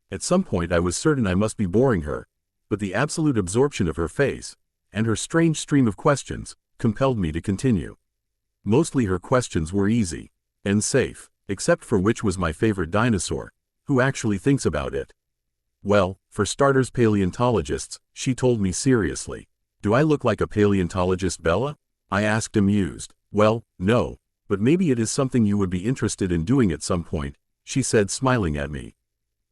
At some point I was certain I must be boring her, but the absolute absorption of her face, and her strange stream of questions, compelled me to continue. Mostly her questions were easy and safe, except for which was my favorite dinosaur. Who actually thinks about it? "Well, for starters, paleontologists," she told me seriously. "Do I look like a paleontologist, Bella?" I asked, amused. "Well, no, but maybe it is something you would be interested in doing at some point," she said, smiling at me.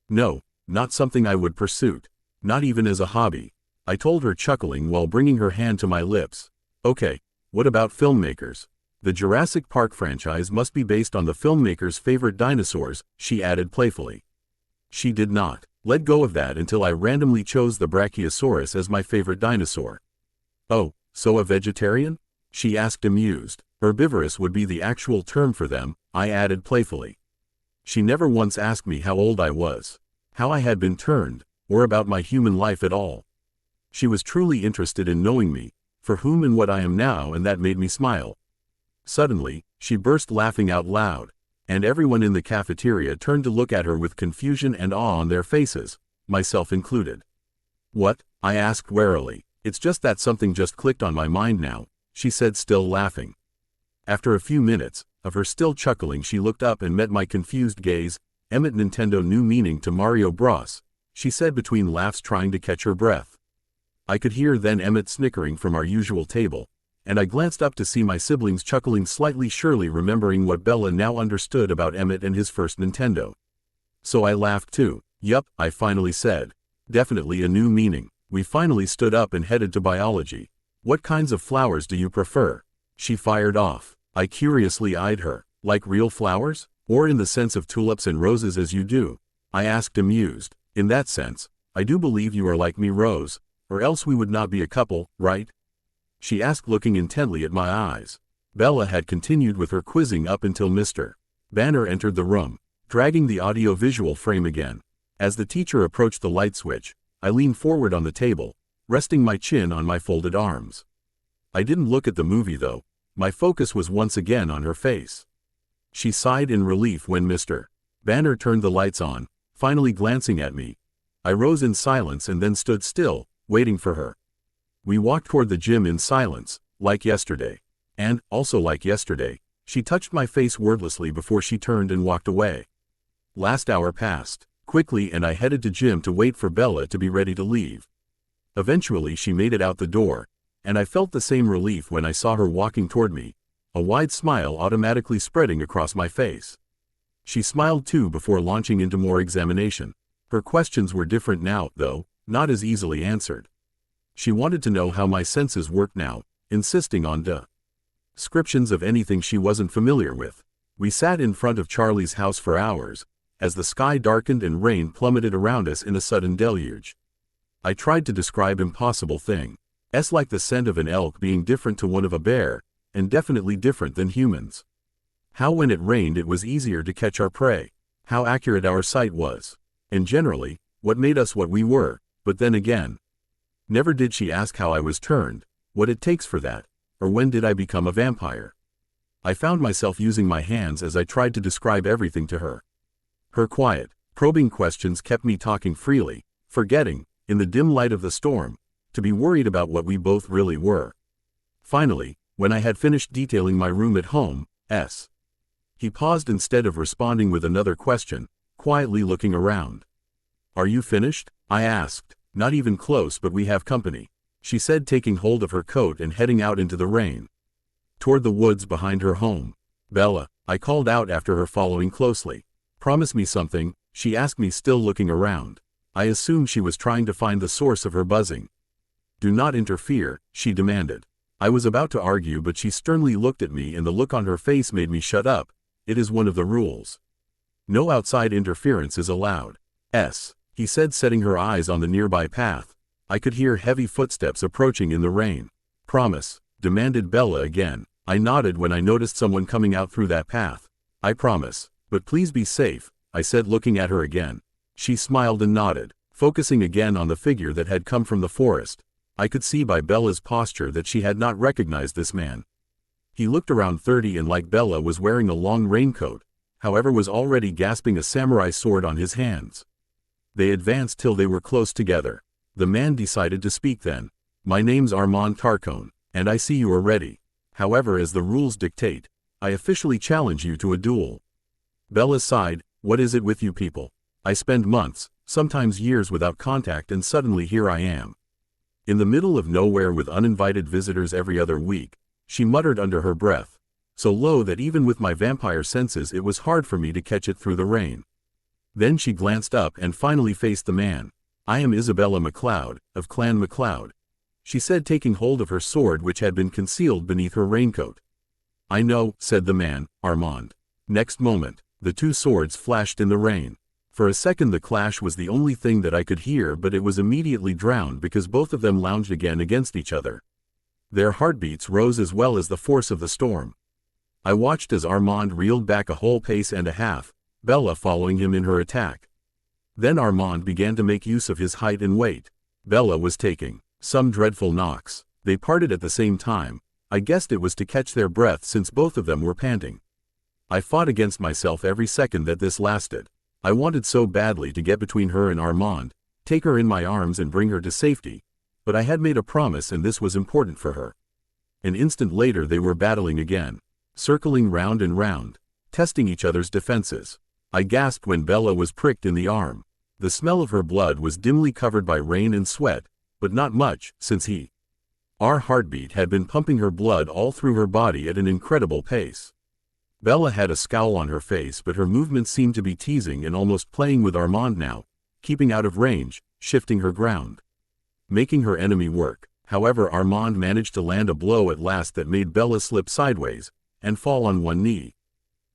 "No, not something I would pursue. Not even as a hobby," I told her, chuckling while bringing her hand to my lips. "Okay, what about filmmakers? The Jurassic Park franchise must be based on the filmmaker's favorite dinosaurs," she added playfully. She did not let go of that until I randomly chose the Brachiosaurus as my favorite dinosaur. "Oh, so a vegetarian?" she asked, amused. "Herbivorous would be the actual term for them," I added playfully. She never once asked me how old I was, how I had been turned, or about my human life at all. She was truly interested in knowing me, for whom and what I am now, and that made me smile. Suddenly, she burst laughing out loud, and everyone in the cafeteria turned to look at her with confusion and awe on their faces, myself included. "What?" I asked warily. "It's just that something just clicked on my mind now," she said, still laughing. After a few minutes of her still chuckling, she looked up and met my confused gaze. "Emmett, Nintendo new meaning to Mario Bros," she said between laughs, trying to catch her breath. I could hear then Emmett snickering from our usual table, and I glanced up to see my siblings chuckling slightly, surely remembering what Bella now understood about Emmett and his first Nintendo. So I laughed too. "Yup," I finally said. "Definitely a new meaning." We finally stood up and headed to biology. "What kinds of flowers do you prefer?" she fired off. I curiously eyed her. "Like real flowers? Or in the sense of tulips and roses as you do?" I asked, amused. "In that sense, I do believe you are like me, Rose, or else we would not be a couple, right?" she asked, looking intently at my eyes. Bella had continued with her quizzing up until Mr. Banner entered the room, dragging the audio-visual frame again. As the teacher approached the light switch, I leaned forward on the table, resting my chin on my folded arms. I didn't look at the movie though. My focus was once again on her face. She sighed in relief when Mr. Banner turned the lights on, finally glancing at me. I rose in silence and then stood still, waiting for her. We walked toward the gym in silence, like yesterday. And, also like yesterday, she touched my face wordlessly before she turned and walked away. Last hour passed quickly and I headed to gym to wait for Bella to be ready to leave. Eventually she made it out the door, and I felt the same relief when I saw her walking toward me, a wide smile automatically spreading across my face. She smiled too before launching into more examination. Her questions were different now, though, not as easily answered. She wanted to know how my senses worked now, insisting on descriptions of anything she wasn't familiar with. We sat in front of Charlie's house for hours, as the sky darkened and rain plummeted around us in a sudden deluge. I tried to describe impossible things, like the scent of an elk being different to one of a bear, and definitely different than humans. How when it rained it was easier to catch our prey, how accurate our sight was, and generally, what made us what we were. But then again, never did she ask how I was turned, what it takes for that, or when did I become a vampire. I found myself using my hands as I tried to describe everything to her. Her quiet, probing questions kept me talking freely, forgetting, in the dim light of the storm, to be worried about what we both really were. Finally, when I had finished detailing my room at home, he paused instead of responding with another question, quietly looking around. "Are you finished?" I asked. "Not even close, but we have company," she said, taking hold of her coat and heading out into the rain, toward the woods behind her home. "Bella," I called out after her, following closely. "Promise me something," she asked me, still looking around. I assumed she was trying to find the source of her buzzing. "Do not interfere," she demanded. I was about to argue, but she sternly looked at me and the look on her face made me shut up. "It is one of the rules. No outside interference is allowed." he said, setting her eyes on the nearby path. I could hear heavy footsteps approaching in the rain. Promise, demanded Bella again. I nodded when I noticed someone coming out through that path. I promise, but please be safe, I said, looking at her again. She smiled and nodded, focusing again on the figure that had come from the forest. I could see by Bella's posture that she had not recognized this man. He looked around 30 and, like Bella, was wearing a long raincoat, however was already grasping a samurai sword on his hands. They advanced till they were close together. The man decided to speak then. My name's Armand Tarcone, and I see you are ready. However, as the rules dictate, I officially challenge you to a duel. Bella sighed. What is it with you people? I spend months, sometimes years without contact, and suddenly here I am. In the middle of nowhere with uninvited visitors every other week, she muttered under her breath, so low that even with my vampire senses it was hard for me to catch it through the rain. Then she glanced up and finally faced the man. I am Isabella MacLeod, of Clan MacLeod, she said, taking hold of her sword which had been concealed beneath her raincoat. I know, said the man, Armand. Next moment, the two swords flashed in the rain. For a second the clash was the only thing that I could hear, but it was immediately drowned because both of them lounged again against each other. Their heartbeats rose as well as the force of the storm. I watched as Armand reeled back a whole pace and a half, Bella following him in her attack. Then Armand began to make use of his height and weight. Bella was taking some dreadful knocks. They parted at the same time. I guessed it was to catch their breath since both of them were panting. I fought against myself every second that this lasted. I wanted so badly to get between her and Armand, take her in my arms and bring her to safety, but I had made a promise and this was important for her. An instant later they were battling again, circling round and round, testing each other's defenses. I gasped when Bella was pricked in the arm. The smell of her blood was dimly covered by rain and sweat, but not much, since our heartbeat had been pumping her blood all through her body at an incredible pace. Bella had a scowl on her face, but her movements seemed to be teasing and almost playing with Armand now, keeping out of range, shifting her ground, making her enemy work. However, Armand managed to land a blow at last that made Bella slip sideways and fall on one knee.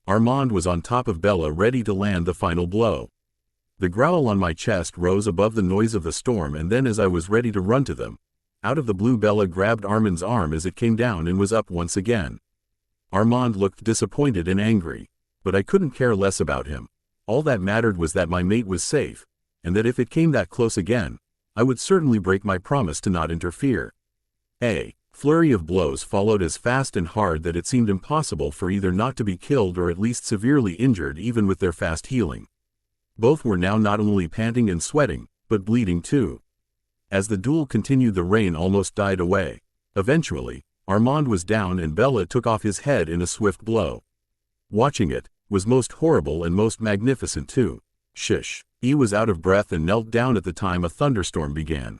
Armand was on top of Bella, ready to land the final blow. The growl on my chest rose above the noise of the storm, and then as I was ready to run to them, out of the blue Bella grabbed Armand's arm as it came down and was up once again. Armand looked disappointed and angry, but I couldn't care less about him. All that mattered was that my mate was safe, and that if it came that close again, I would certainly break my promise to not interfere. A flurry of blows followed as fast and hard that it seemed impossible for either not to be killed or at least severely injured even with their fast healing. Both were now not only panting and sweating, but bleeding too. As the duel continued, the rain almost died away. Eventually, Armand was down and Bella took off his head in a swift blow. Watching it was most horrible and most magnificent too. Shish. He was out of breath and knelt down at the time a thunderstorm began.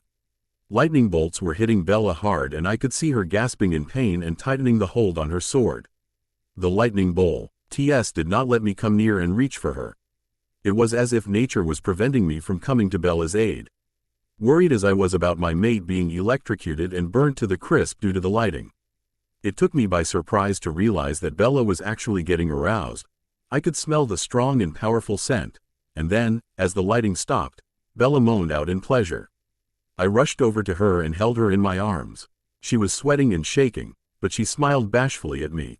Lightning bolts were hitting Bella hard and I could see her gasping in pain and tightening the hold on her sword. The lightning bolt did not let me come near and reach for her. It was as if nature was preventing me from coming to Bella's aid. Worried as I was about my mate being electrocuted and burnt to the crisp due to the lighting, it took me by surprise to realize that Bella was actually getting aroused. I could smell the strong and powerful scent, and then, as the lighting stopped, Bella moaned out in pleasure. I rushed over to her and held her in my arms. She was sweating and shaking, but she smiled bashfully at me.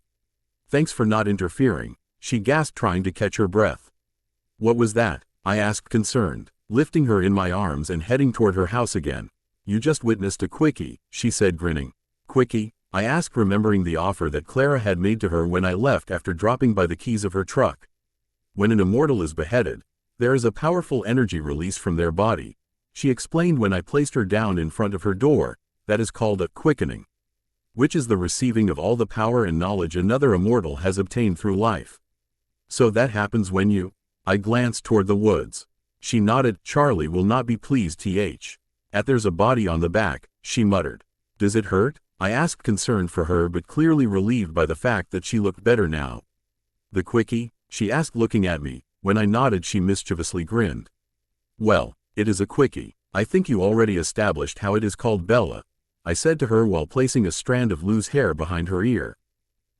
Thanks for not interfering, she gasped, trying to catch her breath. What was that? I asked, concerned, lifting her in my arms and heading toward her house again. You just witnessed a quickie, she said, grinning. Quickie? I asked, remembering the offer that Clara had made to her when I left after dropping by the keys of her truck. When an immortal is beheaded, there is a powerful energy release from their body, she explained when I placed her down in front of her door. That is called a quickening, which is the receiving of all the power and knowledge another immortal has obtained through life. So that happens when you... I glanced toward the woods. She nodded. Charlie will not be pleased. There's a body on the back, she muttered. Does it hurt? I asked, concerned for her but clearly relieved by the fact that she looked better now. The quickie? She asked, looking at me. When I nodded, she mischievously grinned. Well, it is a quickie. I think you already established how it is called, Bella, I said to her while placing a strand of loose hair behind her ear.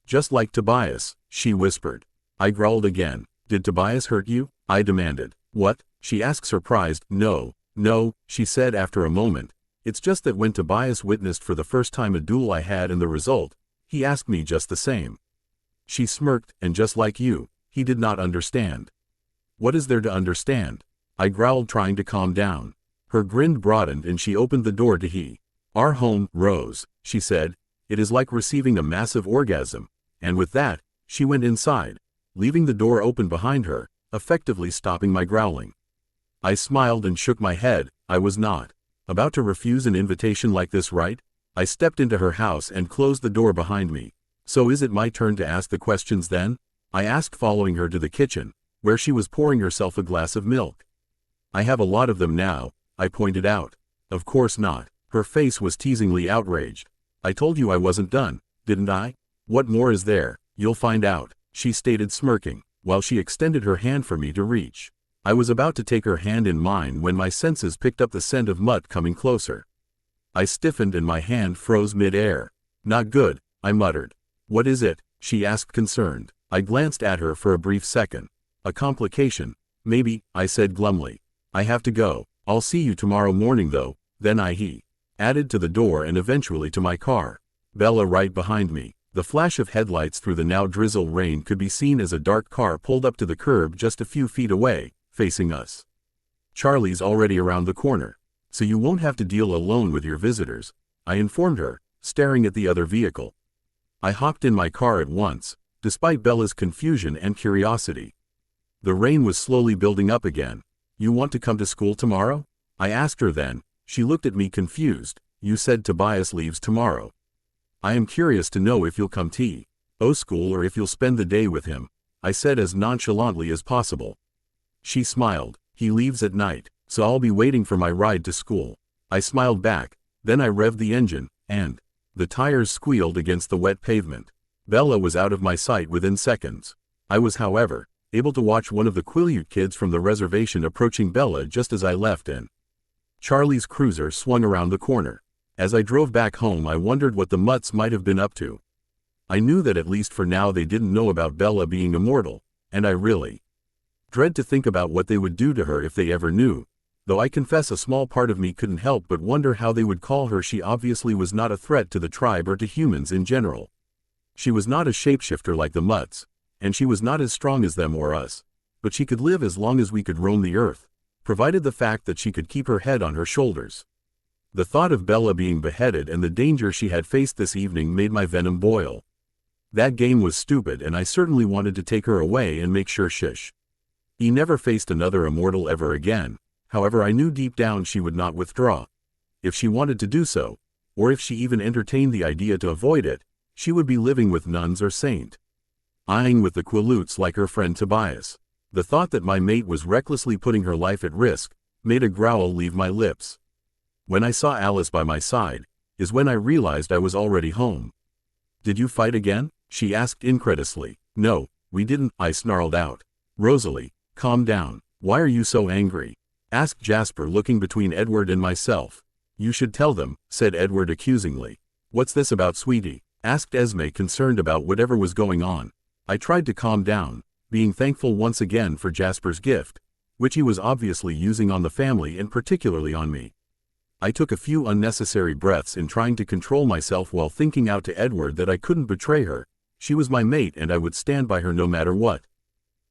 Just like Tobias, she whispered. I growled again. Did Tobias hurt you? I demanded. What? she asked surprised. No, no, she said after a moment. It's just that when Tobias witnessed for the first time a duel I had and the result, he asked me just the same. She smirked, and just like you, he did not understand. What is there to understand? I growled, trying to calm down. Her grin broadened and she opened the door to our home. Rose, she said, it is like receiving a massive orgasm. And with that, she went inside, leaving the door open behind her, effectively stopping my growling. I smiled and shook my head. I was not about to refuse an invitation like this, right? I stepped into her house and closed the door behind me. So is it my turn to ask the questions then? I asked, following her to the kitchen, where she was pouring herself a glass of milk. I have a lot of them now, I pointed out. Of course not. Her face was teasingly outraged. I told you I wasn't done, didn't I? What more is there? You'll find out, she stated, smirking, while she extended her hand for me to reach. I was about to take her hand in mine when my senses picked up the scent of mutt coming closer. I stiffened and my hand froze mid-air. Not good, I muttered. What is it? She asked, concerned. I glanced at her for a brief second. A complication, maybe, I said glumly. I have to go. I'll see you tomorrow morning though. Then he added to the door and eventually to my car. Bella right behind me. The flash of headlights through the now drizzle rain could be seen as a dark car pulled up to the curb just a few feet away, facing us. Charlie's already around the corner, so you won't have to deal alone with your visitors, I informed her, staring at the other vehicle. I hopped in my car at once, despite Bella's confusion and curiosity. The rain was slowly building up again. You want to come to school tomorrow? I asked her then. She looked at me confused. You said Tobias leaves tomorrow. I am curious to know if you'll come to school or if you'll spend the day with him, I said as nonchalantly as possible. She smiled. He leaves at night, so I'll be waiting for my ride to school. I smiled back. Then I revved the engine, and the tires squealed against the wet pavement. Bella was out of my sight within seconds. I was, however, able to watch one of the Quileute kids from the reservation approaching Bella just as I left and Charlie's cruiser swung around the corner. As I drove back home, I wondered what the mutts might have been up to. I knew that at least for now they didn't know about Bella being immortal, and I really dread to think about what they would do to her if they ever knew, though I confess a small part of me couldn't help but wonder how they would call her. She obviously was not a threat to the tribe or to humans in general. She was not a shapeshifter like the mutts, and she was not as strong as them or us, but she could live as long as we could roam the earth, provided the fact that she could keep her head on her shoulders. The thought of Bella being beheaded and the danger she had faced this evening made my venom boil. That game was stupid, and I certainly wanted to take her away and make sure he never faced another immortal ever again. However, I knew deep down she would not withdraw. If she wanted to do so, or if she even entertained the idea to avoid it, she would be living with nuns or saint. Eyeing with the Quileutes like her friend Tobias. The thought that my mate was recklessly putting her life at risk made a growl leave my lips. When I saw Alice by my side, is when I realized I was already home. Did you fight again? She asked incredulously. No, we didn't, I snarled out. Rosalie, calm down. Why are you so angry? Asked Jasper, looking between Edward and myself. You should tell them, said Edward accusingly. What's this about, sweetie? Asked Esme, concerned about whatever was going on. I tried to calm down, being thankful once again for Jasper's gift, which he was obviously using on the family and particularly on me. I took a few unnecessary breaths in trying to control myself while thinking out to Edward that I couldn't betray her. She was my mate and I would stand by her no matter what.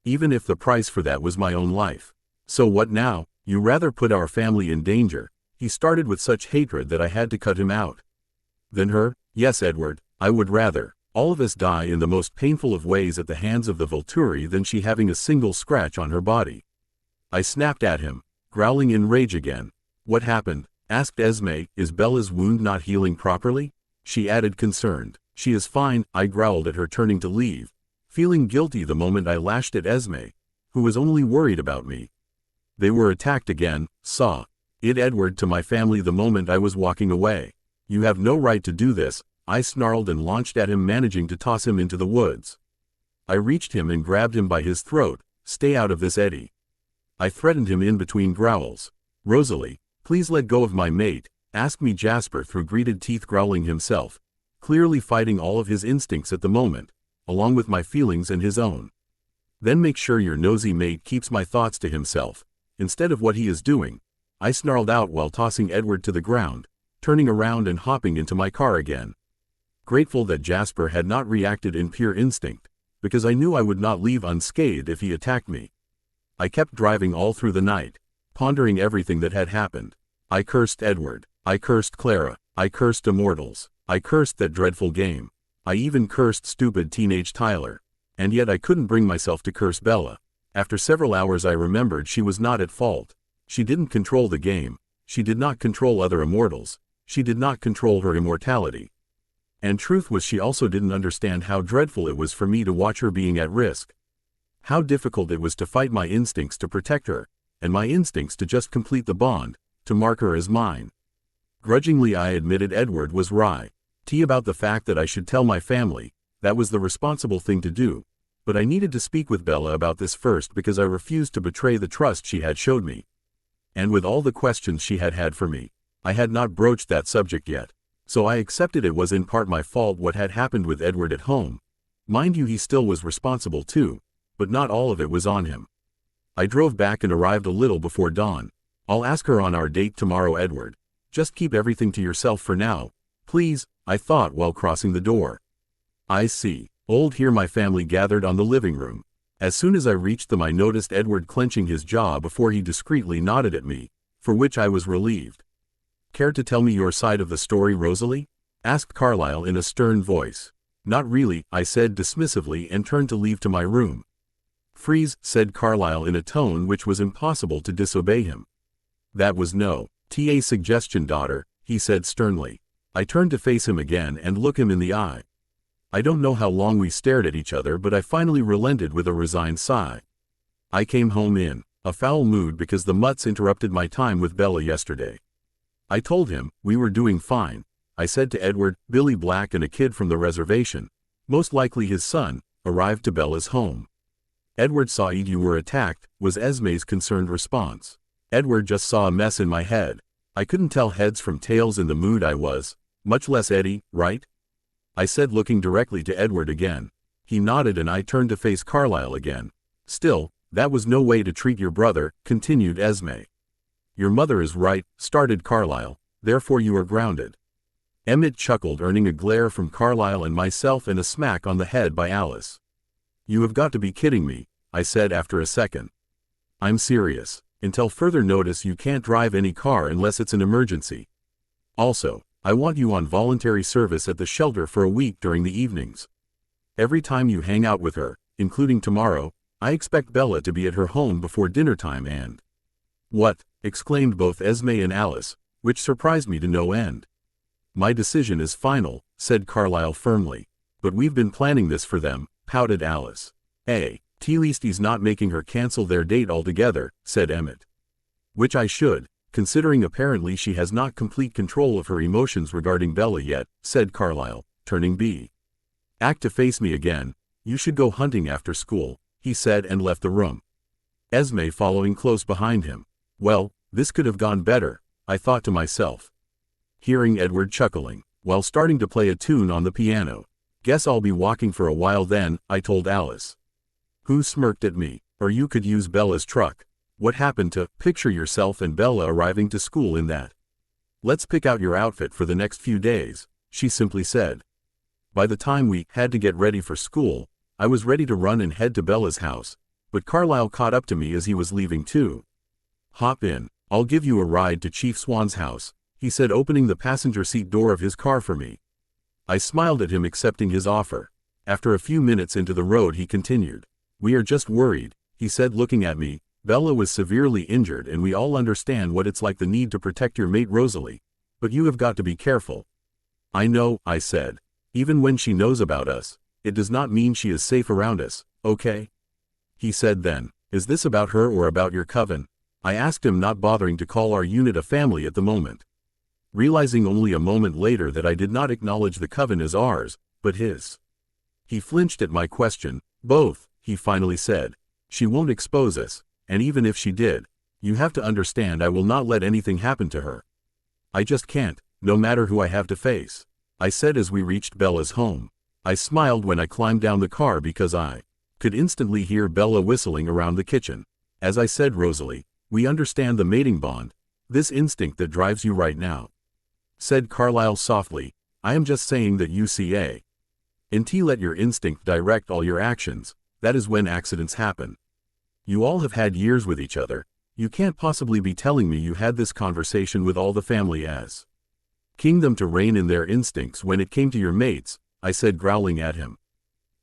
Even if the price for that was my own life. So what now? You rather put our family in danger. He started with such hatred that I had to cut him out. Than her? Yes, Edward, I would rather all of us die in the most painful of ways at the hands of the Volturi than she having a single scratch on her body. I snapped at him, growling in rage again. What happened? Asked Esme. Is Bella's wound not healing properly? She added, concerned. She is fine, I growled at her, turning to leave, feeling guilty the moment I lashed at Esme, who was only worried about me. They were attacked again, saw it, Edward, to my family the moment I was walking away. You have no right to do this, I snarled and launched at him, managing to toss him into the woods. I reached him and grabbed him by his throat. Stay out of this, Eddie. I threatened him in between growls. Rosalie, please let go of my mate, asked me Jasper through gritted teeth, growling himself, clearly fighting all of his instincts at the moment, along with my feelings and his own. Then make sure your nosy mate keeps my thoughts to himself, instead of what he is doing," I snarled out while tossing Edward to the ground, turning around and hopping into my car again. Grateful that Jasper had not reacted in pure instinct, because I knew I would not leave unscathed if he attacked me. I kept driving all through the night, pondering everything that had happened. I cursed Edward. I cursed Clara. I cursed Immortals. I cursed that dreadful game. I even cursed stupid teenage Tyler. And yet I couldn't bring myself to curse Bella. After several hours I remembered she was not at fault. She didn't control the game. She did not control other immortals. She did not control her immortality. And truth was, she also didn't understand how dreadful it was for me to watch her being at risk. How difficult it was to fight my instincts to protect her, and my instincts to just complete the bond, to mark her as mine. Grudgingly I admitted Edward was right about the fact that I should tell my family. That was the responsible thing to do, but I needed to speak with Bella about this first because I refused to betray the trust she had showed me. And with all the questions she had had for me, I had not broached that subject yet, so I accepted it was in part my fault what had happened with Edward at home. Mind you, he still was responsible too, but not all of it was on him. I drove back and arrived a little before dawn. "I'll ask her on our date tomorrow, Edward. Just keep everything to yourself for now, please," I thought while crossing the door. I see. Here my family gathered on the living room. As soon as I reached them I noticed Edward clenching his jaw before he discreetly nodded at me, for which I was relieved. "Care to tell me your side of the story, Rosalie?" asked Carlyle in a stern voice. "Not really," I said dismissively and turned to leave to my room. "Freeze," said Carlyle in a tone which was impossible to disobey him. "That was no TA suggestion, daughter," he said sternly. I turned to face him again and look him in the eye. I don't know how long we stared at each other, but I finally relented with a resigned sigh. I came home in a foul mood because the mutts interrupted my time with Bella yesterday. I told him we were doing fine. I said to Edward, Billy Black and a kid from the reservation, most likely his son, arrived to Bella's home. "Edward saw you were attacked," was Esme's concerned response. Edward just saw a mess in my head. I couldn't tell heads from tails in the mood I was, much less Eddie, right? I said, looking directly to Edward again. He nodded and I turned to face Carlyle again. "Still, that was no way to treat your brother," continued Esme. "Your mother is right," started Carlyle, "therefore you are grounded." Emmett chuckled, earning a glare from Carlyle and myself and a smack on the head by Alice. "You have got to be kidding me," I said after a second. "I'm serious. Until further notice you can't drive any car unless it's an emergency. Also, I want you on voluntary service at the shelter for a week during the evenings. Every time you hang out with her, including tomorrow, I expect Bella to be at her home before dinner time and—" "What?" exclaimed both Esme and Alice, which surprised me to no end. "My decision is final," said Carlyle firmly. "But we've been planning this for them," pouted Alice. At least he's not making her cancel their date altogether," said Emmett. "Which I should, considering apparently she has not complete control of her emotions regarding Bella yet," said Carlyle, turning back to face me again. "You should go hunting after school," he said and left the room. Esme following close behind him. Well, this could have gone better, I thought to myself, hearing Edward chuckling, while starting to play a tune on the piano. "Guess I'll be walking for a while then," I told Alice. Who smirked at me. "Or you could use Bella's truck. What happened to picture yourself and Bella arriving to school in that? Let's pick out your outfit for the next few days," she simply said. By the time we had to get ready for school, I was ready to run and head to Bella's house, but Carlyle caught up to me as he was leaving too. "Hop in. I'll give you a ride to Chief Swan's house," he said, opening the passenger seat door of his car for me. I smiled at him, accepting his offer. After a few minutes into the road he continued. "We are just worried," he said, looking at me. "Bella was severely injured and we all understand what it's like, the need to protect your mate Rosalie. But you have got to be careful." "I know," I said. "Even when she knows about us, it does not mean she is safe around us, okay?" He said then, "Is this about her or about your coven?" I asked him, not bothering to call our unit a family at the moment. Realizing only a moment later that I did not acknowledge the coven as ours, but his. He flinched at my question. "Both," he finally said. "She won't expose us, and even if she did, you have to understand I will not let anything happen to her. I just can't, no matter who I have to face," I said as we reached Bella's home. I smiled when I climbed down the car because I could instantly hear Bella whistling around the kitchen. As I said, "Rosalie, We understand the mating bond, this instinct that drives you right now," said Carlyle softly. "I am just saying that you can't let your instinct direct all your actions. That is when accidents happen. You all have had years with each other. You can't possibly be telling me you had this conversation with all the family as king them to rein in their instincts when it came to your mates," I said, growling at him.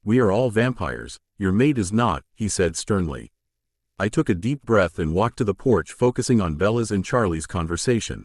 "We are all vampires. Your mate is not," he said sternly. I took a deep breath and walked to the porch, focusing on Bella's and Charlie's conversation.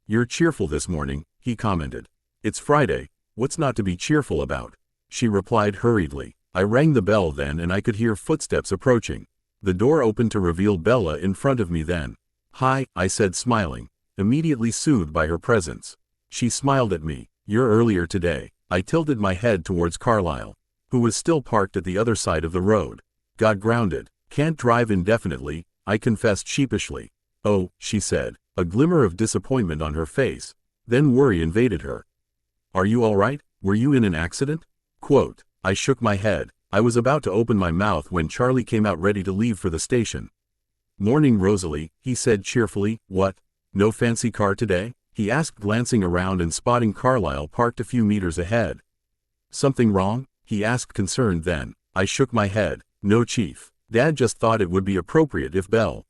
"You're cheerful this morning," he commented. "It's Friday, what's not to be cheerful about?" she replied hurriedly. I rang the bell then and I could hear footsteps approaching. The door opened to reveal Bella in front of me then. "Hi," I said, smiling, immediately soothed by her presence. She smiled at me. "You're earlier today." I tilted my head towards Carlyle, who was still parked at the other side of the road. "Got grounded. Can't drive indefinitely," I confessed sheepishly. "Oh," she said, a glimmer of disappointment on her face. Then worry invaded her. "Are you all right? Were you in an accident?" Quote. I shook my head. I was about to open my mouth when Charlie came out ready to leave for the station. "Morning, Rosalie," he said cheerfully. "What? No fancy car today?" he asked, glancing around and spotting Carlyle parked a few meters ahead. "Something wrong?" he asked, concerned then. I shook my head. "No, Chief. Dad just thought it would be appropriate if Bella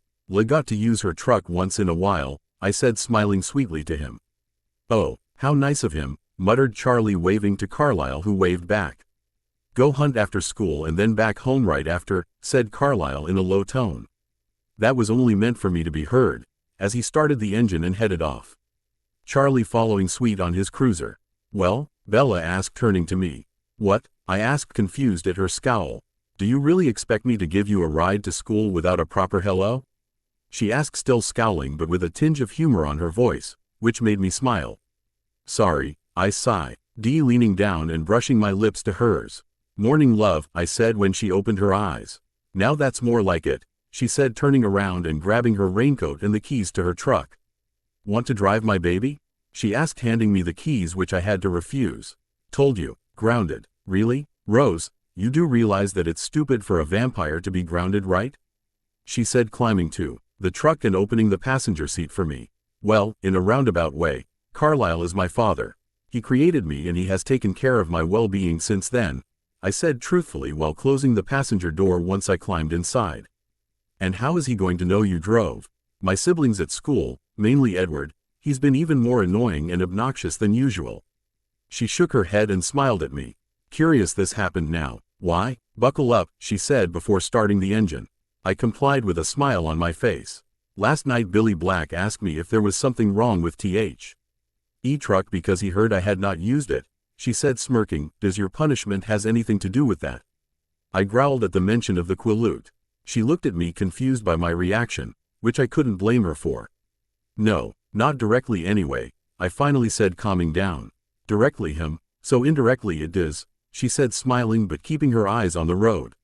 got to use her truck once in a while," I said, smiling sweetly to him. "Oh, how nice of him," muttered Charlie, waving to Carlyle, who waved back. "Go hunt after school and then back home right after," said Carlyle in a low tone. That was only meant for me to be heard, as he started the engine and headed off. Charlie following suit on his cruiser. "Well?" Bella asked, turning to me. "What?" I asked, confused at her scowl. "Do you really expect me to give you a ride to school without a proper hello?" she asked, still scowling but with a tinge of humor on her voice, which made me smile. "Sorry," I sighed, leaning down and brushing my lips to hers. "Morning, love," I said when she opened her eyes. "Now that's more like it," she said, turning around and grabbing her raincoat and the keys to her truck. "Want to drive my baby?" she asked, handing me the keys, which I had to refuse. "Told you, grounded." "Really? Rose, you do realize that it's stupid for a vampire to be grounded, right?" she said, climbing to the truck and opening the passenger seat for me. "Well, in a roundabout way, Carlyle is my father. He created me and he has taken care of my well-being since then," I said truthfully while closing the passenger door once I climbed inside. "And how is he going to know you drove?" "My siblings at school, mainly Edward, he's been even more annoying and obnoxious than usual." She shook her head and smiled at me. "Curious this happened now." "Why? Buckle up," she said before starting the engine. I complied with a smile on my face. "Last night Billy Black asked me if there was something wrong with the truck because he heard I had not used it," she said, smirking. "Does your punishment has anything to do with that?" I growled at the mention of the Quileute. She looked at me, confused by my reaction, which I couldn't blame her for. "No, not directly anyway," I finally said, calming down. "Directly him, so indirectly it does," she said, smiling but keeping her eyes on the road.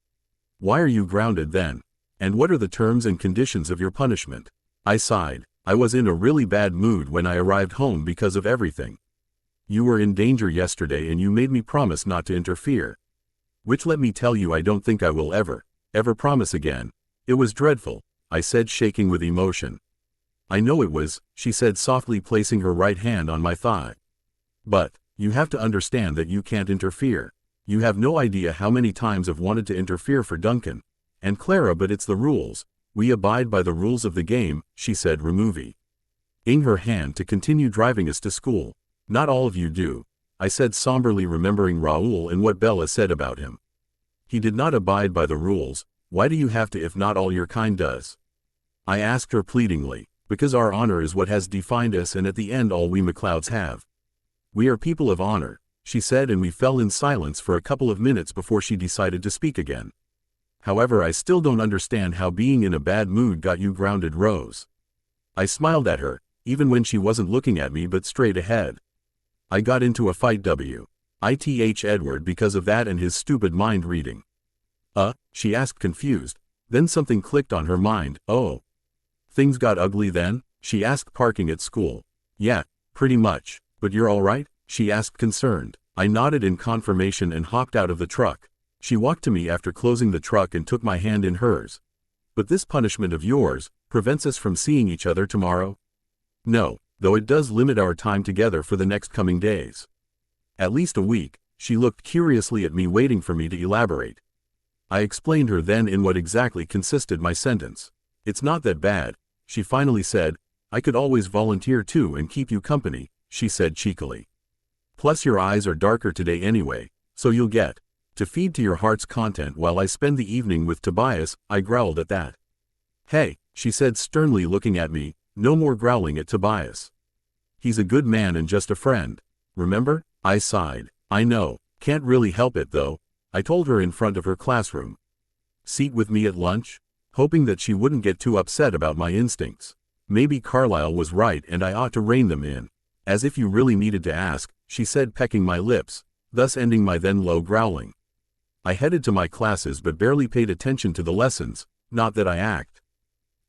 "Why are you grounded then? And what are the terms and conditions of your punishment?" I sighed. I was in a really bad mood when I arrived home because of everything. "You were in danger yesterday and you made me promise not to interfere. Which, let me tell you, I don't think I will ever promise again. It was dreadful," I said, shaking with emotion. "I know it was," she said softly, placing her right hand on my thigh. "But you have to understand that you can't interfere. You have no idea how many times I've wanted to interfere for Duncan and Clara, but it's the rules. We abide by the rules of the game," she said, removing her hand to continue driving us to school. "Not all of you do," I said somberly, remembering Raoul and what Bella said about him. "He did not abide by the rules. Why do you have to if not all your kind does?" I asked her pleadingly. "Because our honor is what has defined us, and at the end all we McLeods have. We are people of honor," she said, and we fell in silence for a couple of minutes before she decided to speak again. "However, I still don't understand how being in a bad mood got you grounded, Rose." I smiled at her, even when she wasn't looking at me but straight ahead. "I got into a fight with Edward because of that and his stupid mind reading." She asked, confused. Then something clicked on her mind. "Oh. Things got ugly then?" she asked, parking at school. "Yeah, pretty much. But you're all right?" she asked, concerned. I nodded in confirmation and hopped out of the truck. She walked to me after closing the truck and took my hand in hers. But this punishment of yours prevents us from seeing each other tomorrow? No, though it does limit our time together for the next coming days. At least a week. She looked curiously at me, waiting for me to elaborate. I explained her then in what exactly consisted my sentence. It's not that bad, she finally said. I could always volunteer too and keep you company, she said cheekily. Plus your eyes are darker today anyway, so you'll get to feed to your heart's content while I spend the evening with Tobias. I growled at that. Hey, she said sternly, looking at me. No more growling at Tobias. He's a good man and just a friend. Remember? I sighed. I know. Can't really help it though, I told her in front of her classroom. Seat with me at lunch? Hoping that she wouldn't get too upset about my instincts. Maybe Carlyle was right and I ought to rein them in. As if you really needed to ask, she said, pecking my lips, thus ending my then low growling. I headed to my classes but barely paid attention to the lessons, not that I act.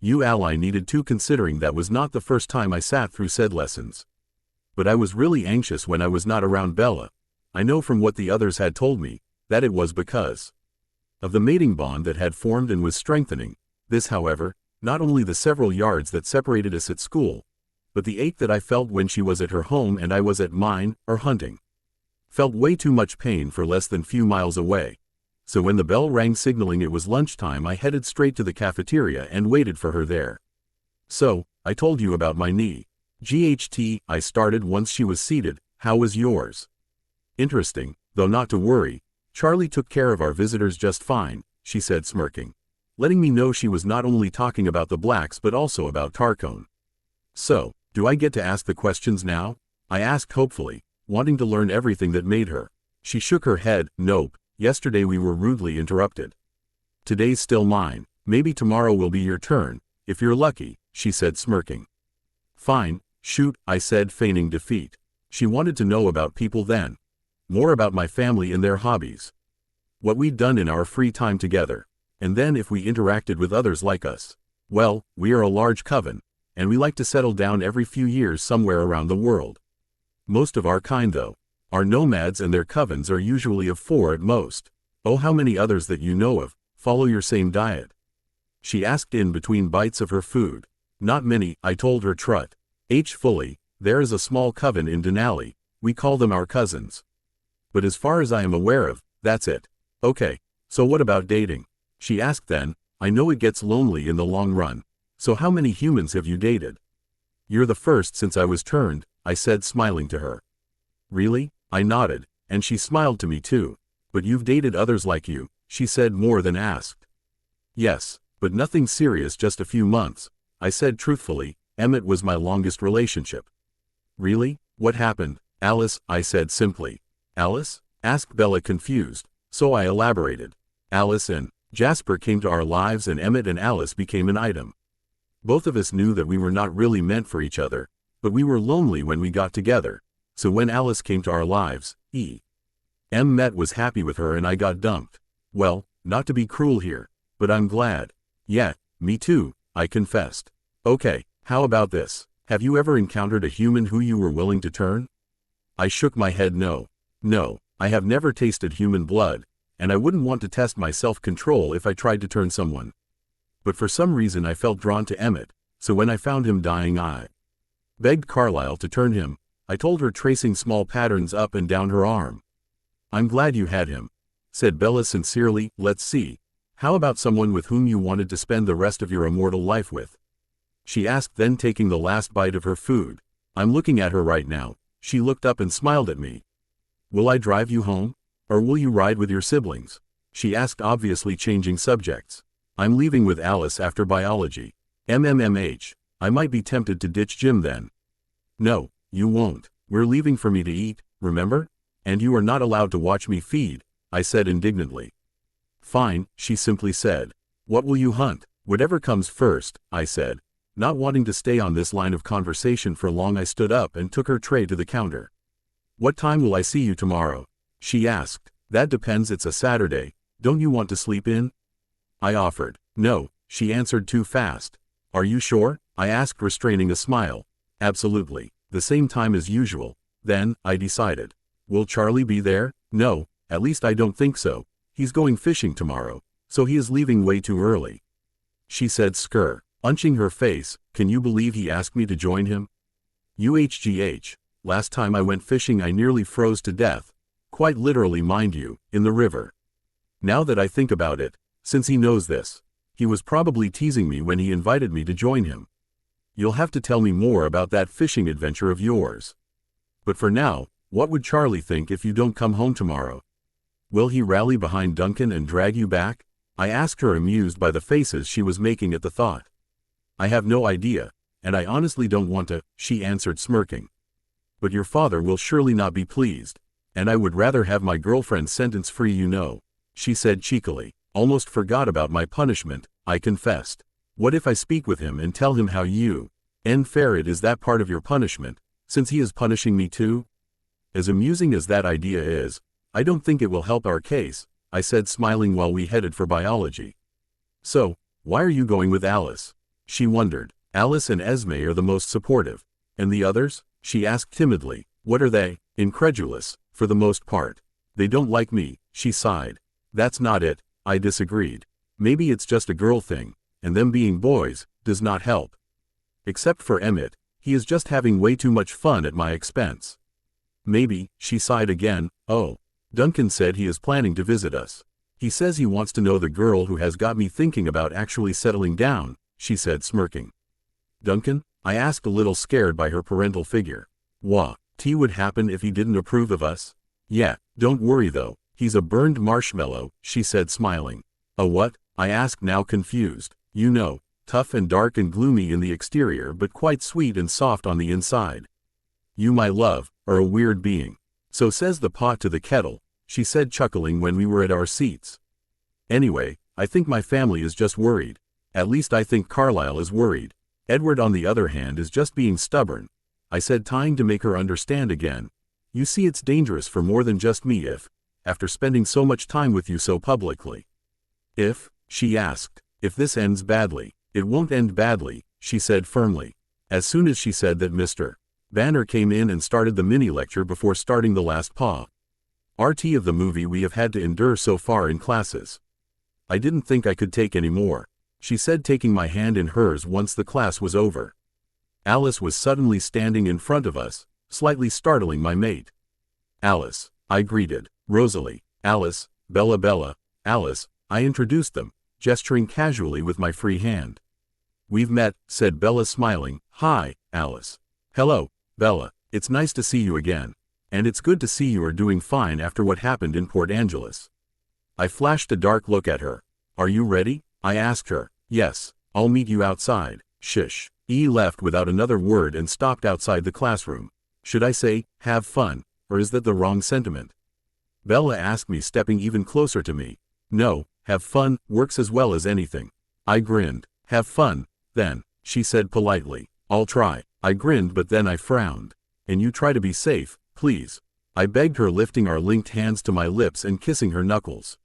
You ally needed to, considering that was not the first time I sat through said lessons. But I was really anxious when I was not around Bella. I know from what the others had told me, that it was because of the mating bond that had formed and was strengthening. This, however, not only the several yards that separated us at school, but the ache that I felt when she was at her home and I was at mine, or hunting. Felt way too much pain for less than few miles away. So when the bell rang signaling it was lunchtime, I headed straight to the cafeteria and waited for her there. So, I told you about my knee. GHT, I started once she was seated. How was yours? Interesting, though not to worry. Charlie took care of our visitors just fine, she said, smirking, letting me know she was not only talking about the blacks but also about Tarcone. So, do I get to ask the questions now? I asked hopefully, wanting to learn everything that made her. She shook her head. Nope, yesterday we were rudely interrupted. Today's still mine. Maybe tomorrow will be your turn, if you're lucky, she said, smirking. Fine, shoot, I said, feigning defeat. She wanted to know about people then. More about my family and their hobbies. What we'd done in our free time together. And then if we interacted with others like us. Well, we are a large coven, and we like to settle down every few years somewhere around the world. Most of our kind, though, are nomads, and their covens are usually of 4 at most. Oh, how many others that you know of follow your same diet? She asked in between bites of her food. Not many, I told her. Trut. Fully, there is a small coven in Denali. We call them our cousins. But as far as I am aware of, that's it. Okay, so what about dating? She asked then. I know it gets lonely in the long run. So how many humans have you dated? You're the first since I was turned, I said, smiling to her. Really? I nodded, and she smiled to me too. But you've dated others like you, she said, more than asked. Yes, but nothing serious, just a few months, I said truthfully. Emmett was my longest relationship. Really? What happened? Alice, I said simply. Alice? Asked Bella, confused. So I elaborated. Alice and Jasper came to our lives, and Emmett and Alice became an item. Both of us knew that we were not really meant for each other, but we were lonely when we got together. So when Alice came to our lives, Emmett was happy with her and I got dumped. Well, not to be cruel here, but I'm glad. Yeah, me too, I confessed. Okay, how about this? Have you ever encountered a human who you were willing to turn? I shook my head. No, I have never tasted human blood, and I wouldn't want to test my self-control if I tried to turn someone. But for some reason I felt drawn to Emmett, so when I found him dying I begged Carlyle to turn him, I told her, tracing small patterns up and down her arm. I'm glad you had him, said Bella sincerely. Let's see. How about someone with whom you wanted to spend the rest of your immortal life with? She asked, then taking the last bite of her food. I'm looking at her right now. She looked up and smiled at me. Will I drive you home? Or will you ride with your siblings? She asked, obviously changing subjects. I'm leaving with Alice after biology. MMMH. I might be tempted to ditch Jim then. No, you won't. We're leaving for me to eat, remember? And you are not allowed to watch me feed, I said indignantly. Fine, she simply said. What will you hunt? Whatever comes first, I said. Not wanting to stay on this line of conversation for long, I stood up and took her tray to the counter. What time will I see you tomorrow? She asked. That depends, it's a Saturday. Don't you want to sleep in? I offered. No, she answered too fast. Are you sure? I asked, restraining a smile. Absolutely. The same time as usual. Then, I decided. Will Charlie be there? No, at least I don't think so. He's going fishing tomorrow, so he is leaving way too early. she said unching her face. Can you believe he asked me to join him? UHGH. Last time I went fishing I nearly froze to death. Quite literally, mind you, in the river. Now that I think about it, since he knows this, he was probably teasing me when he invited me to join him. You'll have to tell me more about that fishing adventure of yours. But for now, what would Charlie think if you don't come home tomorrow? Will he rally behind Duncan and drag you back? I asked her, amused by the faces she was making at the thought. I have no idea, and I honestly don't want to, she answered, smirking. But your father will surely not be pleased, and I would rather have my girlfriend sentence-free, you know, she said cheekily. Almost forgot about my punishment, I confessed. What if I speak with him and tell him how fair it is that part of your punishment, since he is punishing me too? As amusing as that idea is, I don't think it will help our case, I said, smiling while we headed for biology. So, why are you going with Alice? She wondered. Alice and Esme are the most supportive. And the others? She asked timidly. What are they? Incredulous, for the most part. They don't like me, she sighed. That's not it, I disagreed. Maybe it's just a girl thing, and them being boys does not help. Except for Emmett, he is just having way too much fun at my expense. Maybe, she sighed again. Oh, Duncan said he is planning to visit us. He says he wants to know the girl who has got me thinking about actually settling down, she said, smirking. Duncan? I asked, a little scared by her parental figure. What would happen if he didn't approve of us? Yeah, don't worry though, he's a burned marshmallow, she said, smiling. A what? I asked, now confused. You know, tough and dark and gloomy in the exterior but quite sweet and soft on the inside. You, my love, are a weird being. So says the pot to the kettle, she said, chuckling when we were at our seats. Anyway, I think my family is just worried. At least I think Carlisle is worried. Edward, on the other hand, is just being stubborn, I said, trying to make her understand again. You see, it's dangerous for more than just me if, after spending so much time with you so publicly. If, she asked, if this ends badly. It won't end badly, she said firmly. As soon as she said that, Mr. Banner came in and started the mini-lecture before starting the last RT of the movie we have had to endure so far in classes. I didn't think I could take any more, she said, taking my hand in hers once the class was over. Alice was suddenly standing in front of us, slightly startling my mate. Alice, I greeted. Rosalie, Alice, Bella, Alice, I introduced them, gesturing casually with my free hand. We've met, said Bella, smiling. Hi, Alice. Hello, Bella, it's nice to see you again. And it's good to see you are doing fine after what happened in Port Angeles. I flashed a dark look at her. Are you ready? I asked her. Yes, I'll meet you outside. Shush. Left without another word and stopped outside the classroom. Should I say, have fun, or is that the wrong sentiment? Bella asked me, stepping even closer to me. No, have fun works as well as anything. I grinned. Have fun, then, she said politely. I'll try. I grinned, but then I frowned. And you try to be safe, please. I begged her, lifting our linked hands to my lips and kissing her knuckles.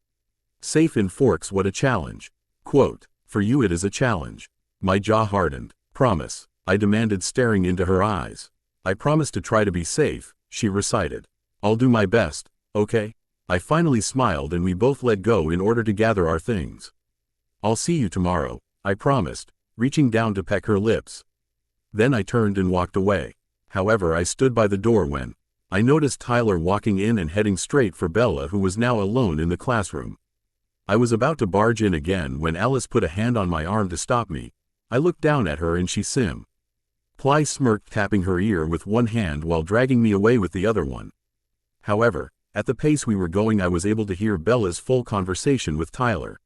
Safe in Forks, what a challenge. Quote, for you it is a challenge. My jaw hardened. Promise, I demanded, staring into her eyes. I promise to try to be safe, she recited. I'll do my best, okay? I finally smiled and we both let go in order to gather our things. I'll see you tomorrow, I promised, reaching down to peck her lips. Then I turned and walked away. However, I stood by the door when I noticed Tyler walking in and heading straight for Bella, who was now alone in the classroom. I was about to barge in again when Alice put a hand on my arm to stop me. I looked down at her and she simply smirked, tapping her ear with one hand while dragging me away with the other one. However, at the pace we were going, I was able to hear Bella's full conversation with Tyler.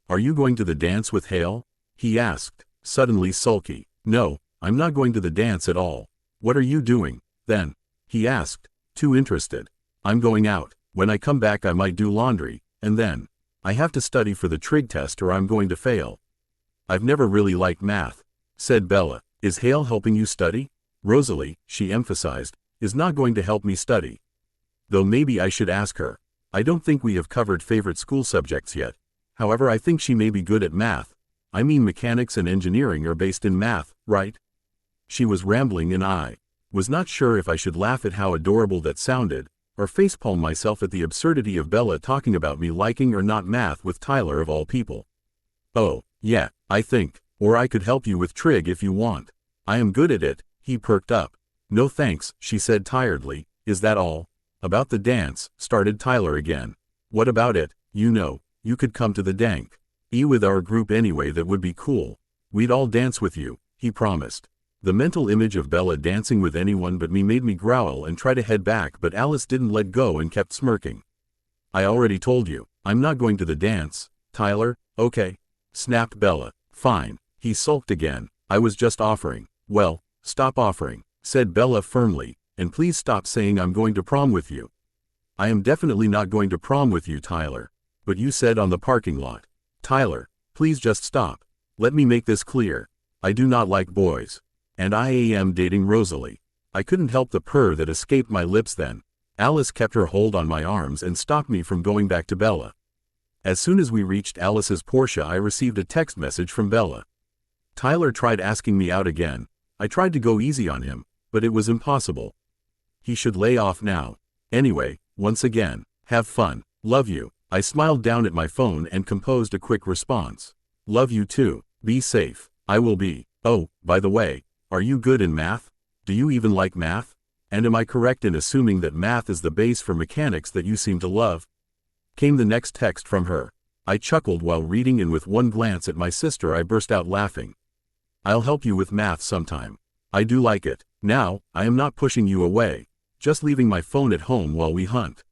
Are you going to the dance with Hale? He asked, suddenly sulky. No, I'm not going to the dance at all. What are you doing, then? He asked, too interested. I'm going out. When I come back I might do laundry, and then I have to study for the trig test or I'm going to fail. I've never really liked math, said Bella. Is Hale helping you study? Rosalie, she emphasized, is not going to help me study. Though maybe I should ask her. I don't think we have covered favorite school subjects yet. However, I think she may be good at math. I mean, mechanics and engineering are based in math, right? She was rambling and I was not sure if I should laugh at how adorable that sounded, or facepalm myself at the absurdity of Bella talking about me liking or not math with Tyler of all people. Oh, yeah, I think. Or I could help you with trig if you want. I am good at it. He perked up. No thanks, she said tiredly. Is that all? About the dance, started Tyler again. What about it? You know, you could come to the dank. With our group anyway, that would be cool. We'd all dance with you, he promised. The mental image of Bella dancing with anyone but me made me growl and try to head back, but Alice didn't let go and kept smirking. I already told you, I'm not going to the dance. Tyler, okay. Snapped Bella. Fine. He sulked again. I was just offering. Well, stop offering, said Bella firmly, and please stop saying I'm going to prom with you. I am definitely not going to prom with you, Tyler. But you said on the parking lot. Tyler, please just stop. Let me make this clear. I do not like boys. And I am dating Rosalie. I couldn't help the purr that escaped my lips then. Alice kept her hold on my arms and stopped me from going back to Bella. As soon as we reached Alice's Porsche, I received a text message from Bella. Tyler tried asking me out again. I tried to go easy on him, but it was impossible. He should lay off now. Anyway, once again, have fun. Love you. I smiled down at my phone and composed a quick response. Love you too. Be safe. I will be. Oh, by the way, are you good in math? Do you even like math? And am I correct in assuming that math is the base for mechanics that you seem to love? Came the next text from her. I chuckled while reading, and with one glance at my sister I burst out laughing. I'll help you with math sometime. I do like it. Now, I am not pushing you away. Just leaving my phone at home while we hunt.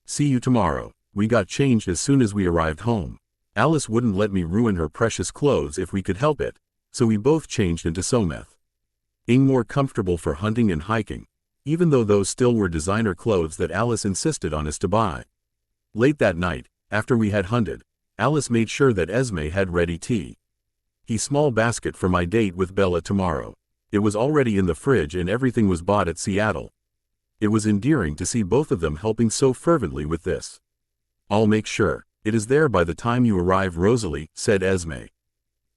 See you tomorrow. We got changed as soon as we arrived home. Alice wouldn't let me ruin her precious clothes if we could help it, so we both changed into Someth. Being more comfortable for hunting and hiking, even though those still were designer clothes that Alice insisted on us to buy. Late that night, after we had hunted, Alice made sure that Esme had ready tea. Small basket for my date with Bella tomorrow. It was already in the fridge and everything was bought at Seattle. It was endearing to see both of them helping so fervently with this. I'll make sure it is there by the time you arrive, Rosalie, said Esme.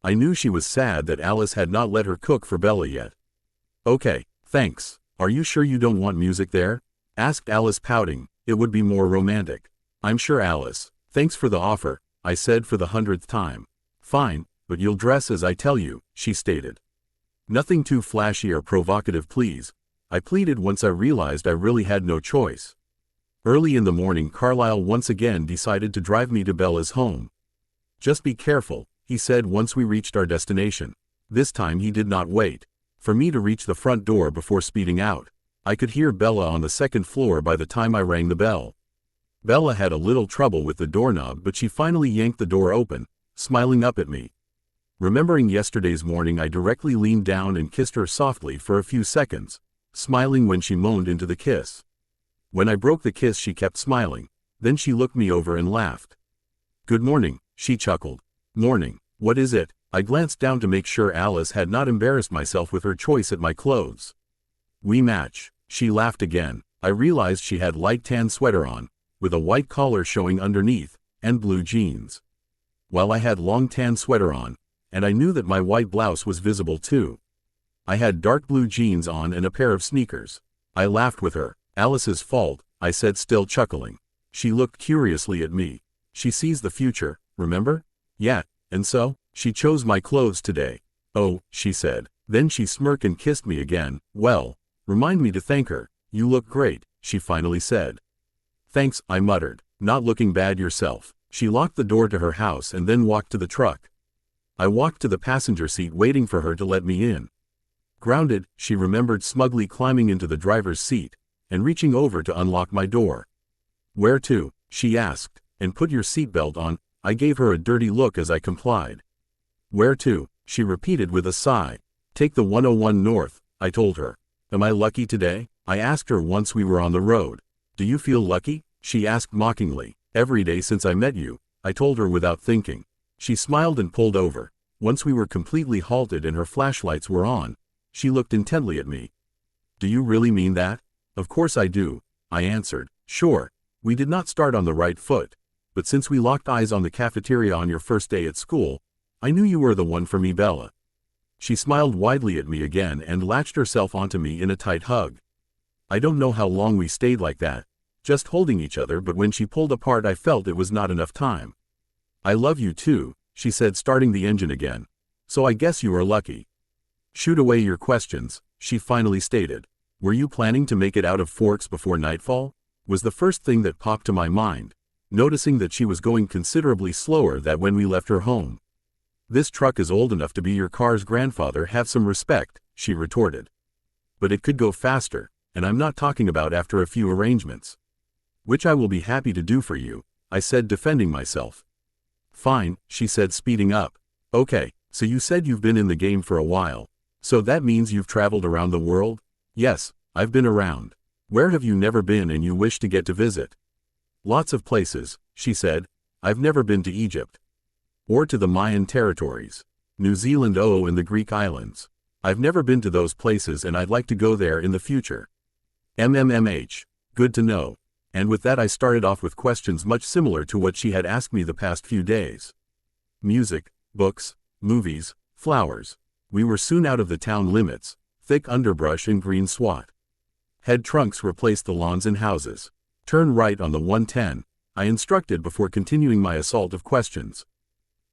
I knew she was sad that Alice had not let her cook for Bella yet. Okay, thanks. Are you sure you don't want music there? Asked Alice, pouting. It would be more romantic. I'm sure, Alice. Thanks for the offer, I said for the 100th time. Fine, but you'll dress as I tell you, she stated. Nothing too flashy or provocative, please, I pleaded once I realized I really had no choice. Early in the morning, Carlisle once again decided to drive me to Bella's home. Just be careful, he said once we reached our destination. This time he did not wait for me to reach the front door before speeding out. I could hear Bella on the second floor by the time I rang the bell. Bella had a little trouble with the doorknob, but she finally yanked the door open, smiling up at me. Remembering yesterday's morning, I directly leaned down and kissed her softly for a few seconds, smiling when she moaned into the kiss. When I broke the kiss, she kept smiling. Then she looked me over and laughed. Good morning, she chuckled. Morning. What is it? I glanced down to make sure Alice had not embarrassed myself with her choice at my clothes. We match. She laughed again. I realized she had light tan sweater on, with a white collar showing underneath, and blue jeans. While I had long tan sweater on, and I knew that my white blouse was visible too. I had dark blue jeans on and a pair of sneakers. I laughed with her. Alice's fault, I said, still chuckling. She looked curiously at me. She sees the future, remember? Yeah, and so? She chose my clothes today. Oh, she said. Then she smirked and kissed me again. Well, remind me to thank her. You look great, she finally said. Thanks, I muttered. Not looking bad yourself. She locked the door to her house and then walked to the truck. I walked to the passenger seat waiting for her to let me in. Grounded, she remembered smugly climbing into the driver's seat and reaching over to unlock my door. Where to? She asked. And put your seatbelt on. I gave her a dirty look as I complied. Where to? She repeated with a sigh. Take the 101 north, I told her. Am I lucky today? I asked her once we were on the road. Do you feel lucky? She asked mockingly. Every day since I met you, I told her without thinking. She smiled and pulled over. Once we were completely halted and her flashlights were on, she looked intently at me. Do you really mean that? Of course I do, I answered. Sure. We did not start on the right foot, but since we locked eyes on the cafeteria on your first day at school, I knew you were the one for me, Bella. She smiled widely at me again and latched herself onto me in a tight hug. I don't know how long we stayed like that, just holding each other, but when she pulled apart I felt it was not enough time. I love you too, she said, starting the engine again. So I guess you are lucky. Shoot away your questions, she finally stated. Were you planning to make it out of Forks before nightfall? Was the first thing that popped to my mind, noticing that she was going considerably slower than when we left her home. This truck is old enough to be your car's grandfather, have some respect, she retorted. But it could go faster, and I'm not talking about after a few arrangements. Which I will be happy to do for you, I said, defending myself. Fine, she said, speeding up. Okay, so you said you've been in the game for a while. So that means you've traveled around the world? Yes, I've been around. Where have you never been and you wish to get to visit? Lots of places, she said. I've never been to Egypt. Or to the Mayan territories. New Zealand and the Greek islands. I've never been to those places and I'd like to go there in the future. MMMH. Good to know. And with that I started off with questions much similar to what she had asked me the past few days. Music, books, movies, flowers. We were soon out of the town limits, thick underbrush and green swat. Head trunks replaced the lawns and houses. Turn right on the 110, I instructed before continuing my assault of questions.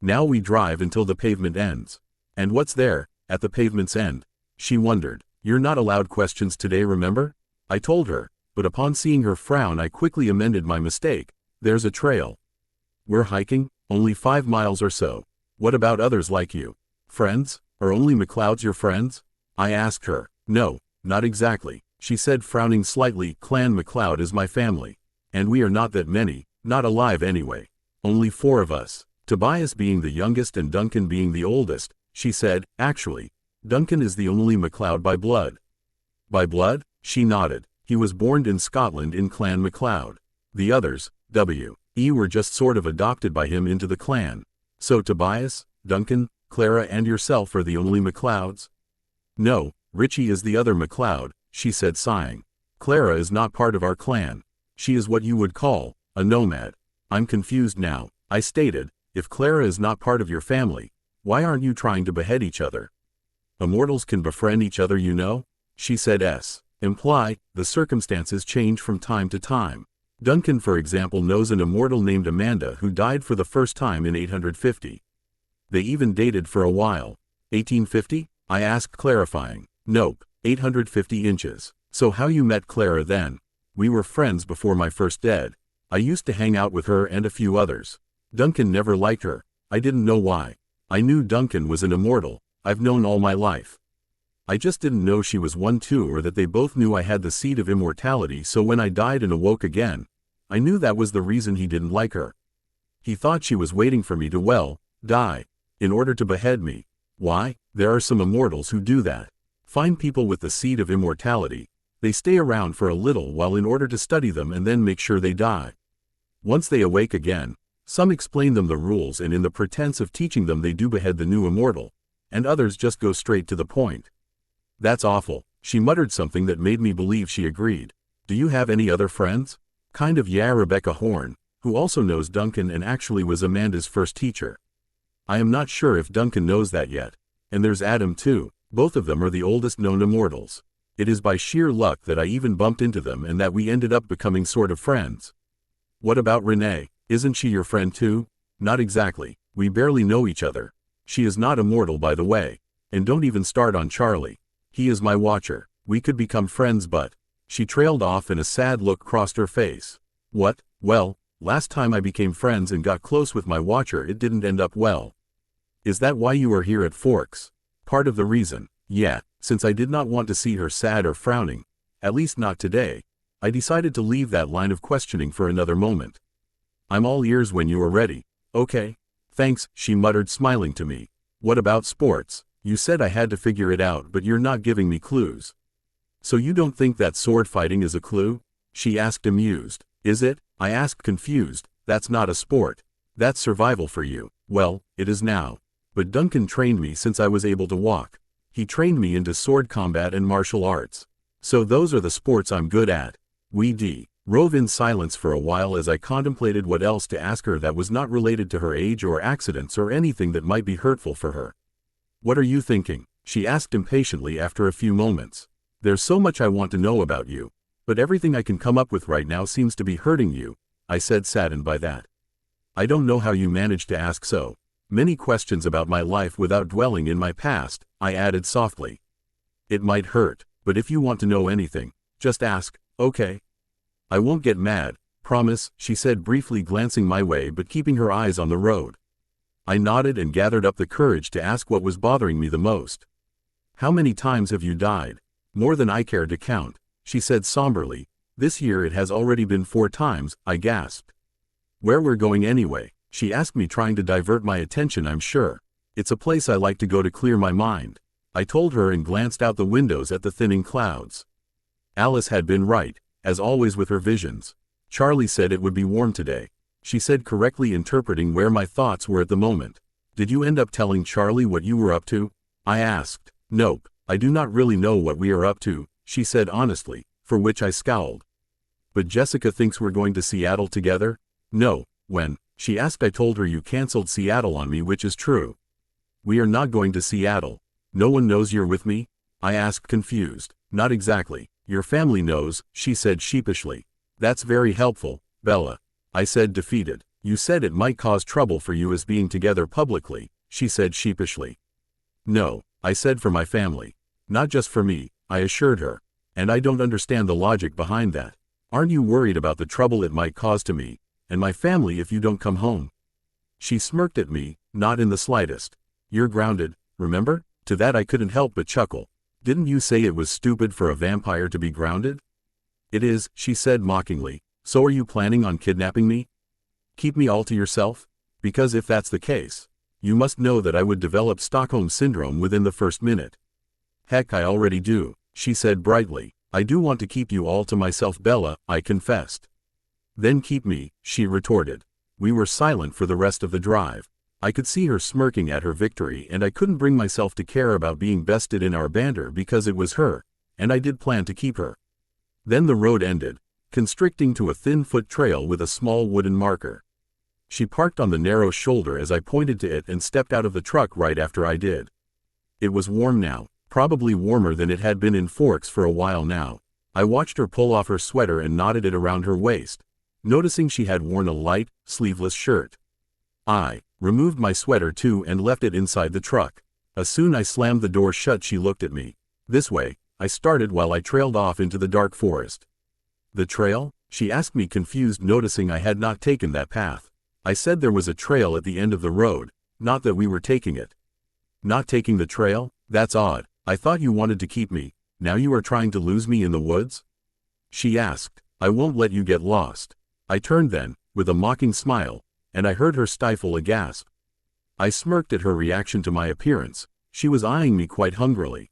Now we drive until the pavement ends. And what's there, at the pavement's end? She wondered. You're not allowed questions today, remember? I told her, but upon seeing her frown I quickly amended my mistake. There's a trail. We're hiking, only 5 miles or so. What about others like you? Friends? Are only McLeods your friends? I asked her. No, not exactly, she said, frowning slightly. Clan McLeod is my family. And we are not that many, not alive anyway. Only 4 of us. Tobias being the youngest and Duncan being the oldest, she said. Actually, Duncan is the only McLeod by blood. By blood? She nodded. He was born in Scotland in Clan McLeod. The others, W.E. were just sort of adopted by him into the clan. So Tobias, Duncan, Clara and yourself are the only McLeods? No, Richie is the other McLeod, she said, sighing. Clara is not part of our clan. She is what you would call a nomad. I'm confused now, I stated. If Clara is not part of your family, why aren't you trying to behead each other? Immortals can befriend each other, you know, she said. Imply, the circumstances change from time to time. Duncan, for example, knows an immortal named Amanda who died for the first time in 850. They even dated for a while. 1850? I asked, clarifying. Nope, 850 inches. So how you met Clara then? We were friends before my first dead. I used to hang out with her and a few others. Duncan never liked her. I didn't know why. I knew Duncan was an immortal. I've known all my life. I just didn't know she was one too, or that they both knew I had the seed of immortality, so when I died and awoke again, I knew that was the reason he didn't like her. He thought she was waiting for me to, die, in order to behead me. Why? There are some immortals who do that. Find people with the seed of immortality. They stay around for a little while in order to study them and then make sure they die. Once they awake again, some explain them the rules and in the pretense of teaching them they do behead the new immortal, and others just go straight to the point. That's awful, she muttered something that made me believe she agreed. Do you have any other friends? Kind of, yeah, Rebecca Horn, who also knows Duncan and actually was Amanda's first teacher. I am not sure if Duncan knows that yet. And there's Adam too. Both of them are the oldest known immortals. It is by sheer luck that I even bumped into them and that we ended up becoming sort of friends. What about Renee? Isn't she your friend too? Not exactly. We barely know each other. She is not immortal, by the way. And don't even start on Charlie. He is my watcher. We could become friends, but... She trailed off and a sad look crossed her face. What? Well, last time I became friends and got close with my watcher, it didn't end up well. Is that why you are here at Forks? Part of the reason. Yeah, since I did not want to see her sad or frowning, at least not today, I decided to leave that line of questioning for another moment. I'm all ears when you are ready. Okay. Thanks, she muttered, smiling to me. What about sports? You said I had to figure it out, but you're not giving me clues. So you don't think that sword fighting is a clue? She asked, amused. Is it? I asked, confused. That's not a sport. That's survival for you. Well, it is now. But Duncan trained me since I was able to walk. He trained me into sword combat and martial arts. So those are the sports I'm good at. We rove in silence for a while as I contemplated what else to ask her that was not related to her age or accidents or anything that might be hurtful for her. What are you thinking? She asked impatiently after a few moments. There's so much I want to know about you, but everything I can come up with right now seems to be hurting you, I said, saddened by that. I don't know how you managed to ask so. Many questions about my life without dwelling in my past, I added softly. It might hurt, but if you want to know anything, just ask, okay? I won't get mad, promise, she said briefly, glancing my way but keeping her eyes on the road. I nodded and gathered up the courage to ask what was bothering me the most. How many times have you died? More than I care to count, she said somberly. This year it has already been 4 times, I gasped. Where we're going anyway? She asked me, trying to divert my attention. I'm sure. It's a place I like to go to clear my mind, I told her and glanced out the windows at the thinning clouds. Alice had been right, as always with her visions. Charlie said it would be warm today, she said, correctly interpreting where my thoughts were at the moment. Did you end up telling Charlie what you were up to? I asked. Nope, I do not really know what we are up to, she said honestly, for which I scowled. But Jessica thinks we're going to Seattle together? No, when? She asked. I told her you canceled Seattle on me, which is true. We are not going to Seattle. No one knows you're with me? I asked, confused. Not exactly. Your family knows, she said sheepishly. That's very helpful, Bella, I said, defeated. You said it might cause trouble for you as being together publicly, she said sheepishly. No, I said, for my family. Not just for me, I assured her. And I don't understand the logic behind that. Aren't you worried about the trouble it might cause to me and my family if you don't come home? She smirked at me. Not in the slightest. You're grounded, remember? To that I couldn't help but chuckle. Didn't you say it was stupid for a vampire to be grounded? It is, she said mockingly. So are you planning on kidnapping me? Keep me all to yourself? Because if that's the case, you must know that I would develop Stockholm Syndrome within the first minute. Heck, I already do, she said brightly. I do want to keep you all to myself, Bella, I confessed. Then keep me, she retorted. We were silent for the rest of the drive. I could see her smirking at her victory, and I couldn't bring myself to care about being bested in our banter because it was her, and I did plan to keep her. Then the road ended, constricting to a thin foot trail with a small wooden marker. She parked on the narrow shoulder as I pointed to it and stepped out of the truck right after I did. It was warm now, probably warmer than it had been in Forks for a while now. I watched her pull off her sweater and knotted it around her waist, noticing she had worn a light, sleeveless shirt. I removed my sweater too and left it inside the truck. As soon as I slammed the door shut, she looked at me. This way, I started while I trailed off into the dark forest. The trail? She asked me, confused, noticing I had not taken that path. I said there was a trail at the end of the road, not that we were taking it. Not taking the trail? That's odd. I thought you wanted to keep me. Now you are trying to lose me in the woods? She asked. I won't let you get lost. I turned then, with a mocking smile, and I heard her stifle a gasp. I smirked at her reaction to my appearance. She was eyeing me quite hungrily.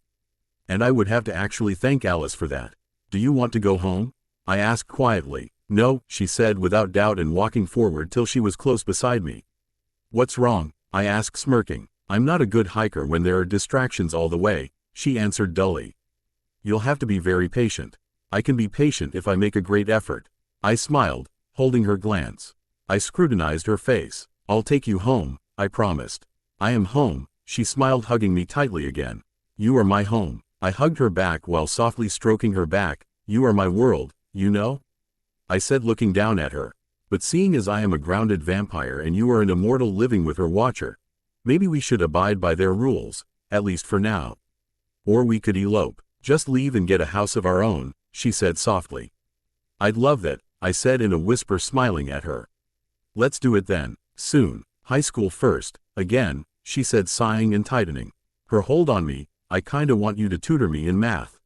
And I would have to actually thank Alice for that. Do you want to go home? I asked quietly. No, she said without doubt and walking forward till she was close beside me. What's wrong? I asked, smirking. I'm not a good hiker when there are distractions all the way, she answered dully. You'll have to be very patient. I can be patient if I make a great effort. I smiled, holding her glance. I scrutinized her face. I'll take you home, I promised. I am home, she smiled, hugging me tightly again. You are my home. I hugged her back while softly stroking her back. You are my world, you know? I said, looking down at her. But seeing as I am a grounded vampire and you are an immortal living with her watcher, maybe we should abide by their rules, at least for now. Or we could elope. Just leave and get a house of our own, she said softly. I'd love that, I said in a whisper, smiling at her. Let's do it then, soon. High school first, again, she said, sighing and tightening her hold on me. I kinda want you to tutor me in math.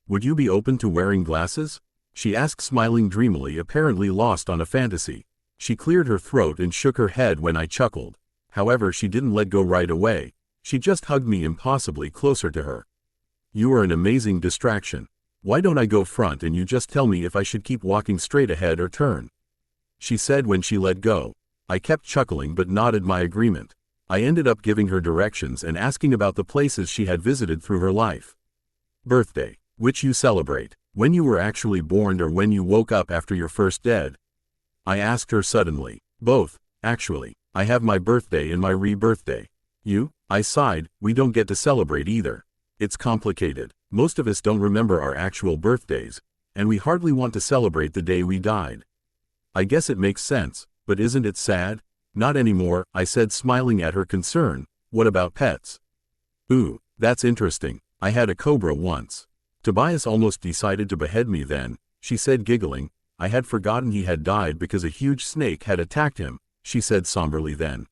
Would you be open to wearing glasses? She asked, smiling dreamily, apparently lost on a fantasy. She cleared her throat and shook her head when I chuckled. However, she didn't let go right away. She just hugged me impossibly closer to her. You are an amazing distraction. Why don't I go front and you just tell me if I should keep walking straight ahead or turn? She said when she let go. I kept chuckling but nodded my agreement. I ended up giving her directions and asking about the places she had visited through her life. Birthday. Which you celebrate? When you were actually born or when you woke up after your first dead? I asked her suddenly. Both, actually. I have my birthday and my rebirthday. You? I sighed. We don't get to celebrate either. It's complicated. Most of us don't remember our actual birthdays, and we hardly want to celebrate the day we died. I guess it makes sense, but isn't it sad? Not anymore, I said, smiling at her concern. What about pets? Ooh, that's interesting. I had a cobra once. Tobias almost decided to behead me then, she said, giggling. I had forgotten he had died because a huge snake had attacked him, she said somberly then.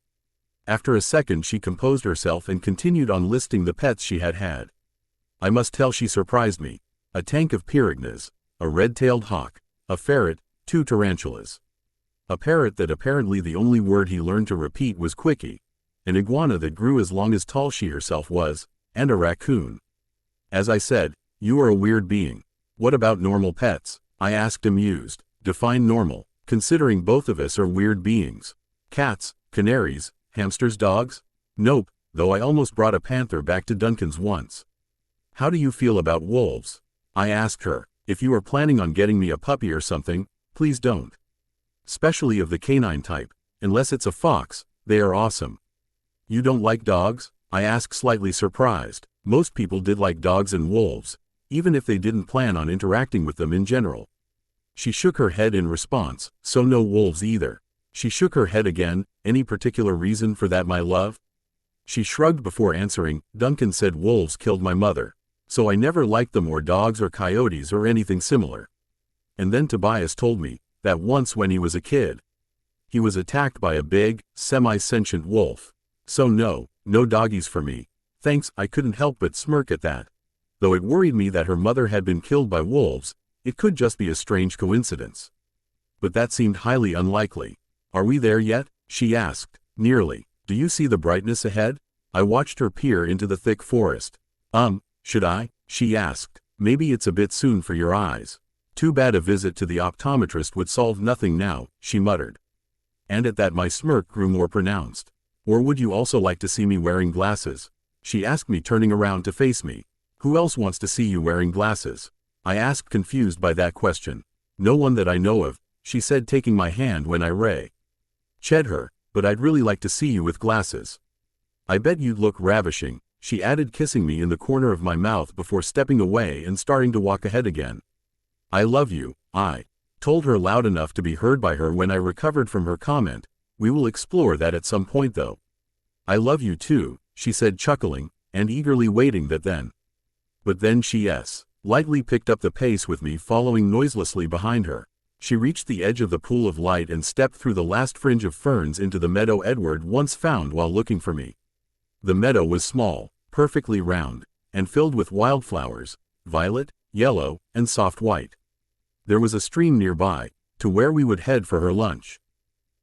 After a second she composed herself and continued on listing the pets she had had. I must tell, she surprised me. A tank of piragnas, a red-tailed hawk, a ferret, 2 tarantulas. A parrot that apparently the only word he learned to repeat was quickie, an iguana that grew as long as tall she herself was, and a raccoon. As I said, you are a weird being. What about normal pets? I asked, amused. Define normal, considering both of us are weird beings. Cats, canaries, hamsters, dogs? Nope, though I almost brought a panther back to Duncan's once. How do you feel about wolves? I asked her. If you are planning on getting me a puppy or something, please don't. Especially of the canine type, unless it's a fox, they are awesome. You don't like dogs? I asked, slightly surprised. Most people did like dogs and wolves, even if they didn't plan on interacting with them in general. She shook her head in response, so no wolves either. She shook her head again. Any particular reason for that, my love? She shrugged before answering. Duncan said wolves killed my mother, so I never liked them, or dogs or coyotes or anything similar. And then Tobias told me that once when he was a kid, he was attacked by a big, semi-sentient wolf. So no doggies for me. Thanks. I couldn't help but smirk at that. Though it worried me that her mother had been killed by wolves, it could just be a strange coincidence. But that seemed highly unlikely. Are we there yet? She asked. Nearly. Do you see the brightness ahead? I watched her peer into the thick forest. Should I? She asked. Maybe it's a bit soon for your eyes. Too bad a visit to the optometrist would solve nothing now, she muttered. And at that my smirk grew more pronounced. Or would you also like to see me wearing glasses? She asked me, turning around to face me. Who else wants to see you wearing glasses? I asked, confused by that question. No one that I know of, she said, taking my hand when I ched her, but I'd really like to see you with glasses. I bet you'd look ravishing, she added, kissing me in the corner of my mouth before stepping away and starting to walk ahead again. I love you, I told her loud enough to be heard by her when I recovered from her comment. We will explore that at some point though. I love you too, she said, chuckling, and eagerly waiting that then. But then she lightly picked up the pace with me following noiselessly behind her. She reached the edge of the pool of light and stepped through the last fringe of ferns into the meadow Edward once found while looking for me. The meadow was small, perfectly round, and filled with wildflowers, violet, yellow, and soft white. There was a stream nearby, to where we would head for her lunch.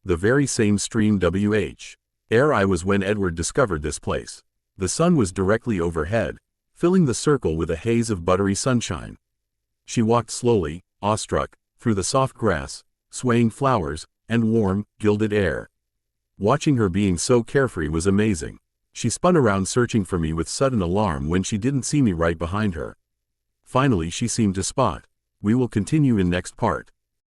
The very same stream where I was when Edward discovered this place. The sun was directly overhead, filling the circle with a haze of buttery sunshine. She walked slowly, awestruck, through the soft grass, swaying flowers, and warm, gilded air. Watching her being so carefree was amazing. She spun around, searching for me with sudden alarm when she didn't see me right behind her. Finally she seemed to spot. We will continue in next part.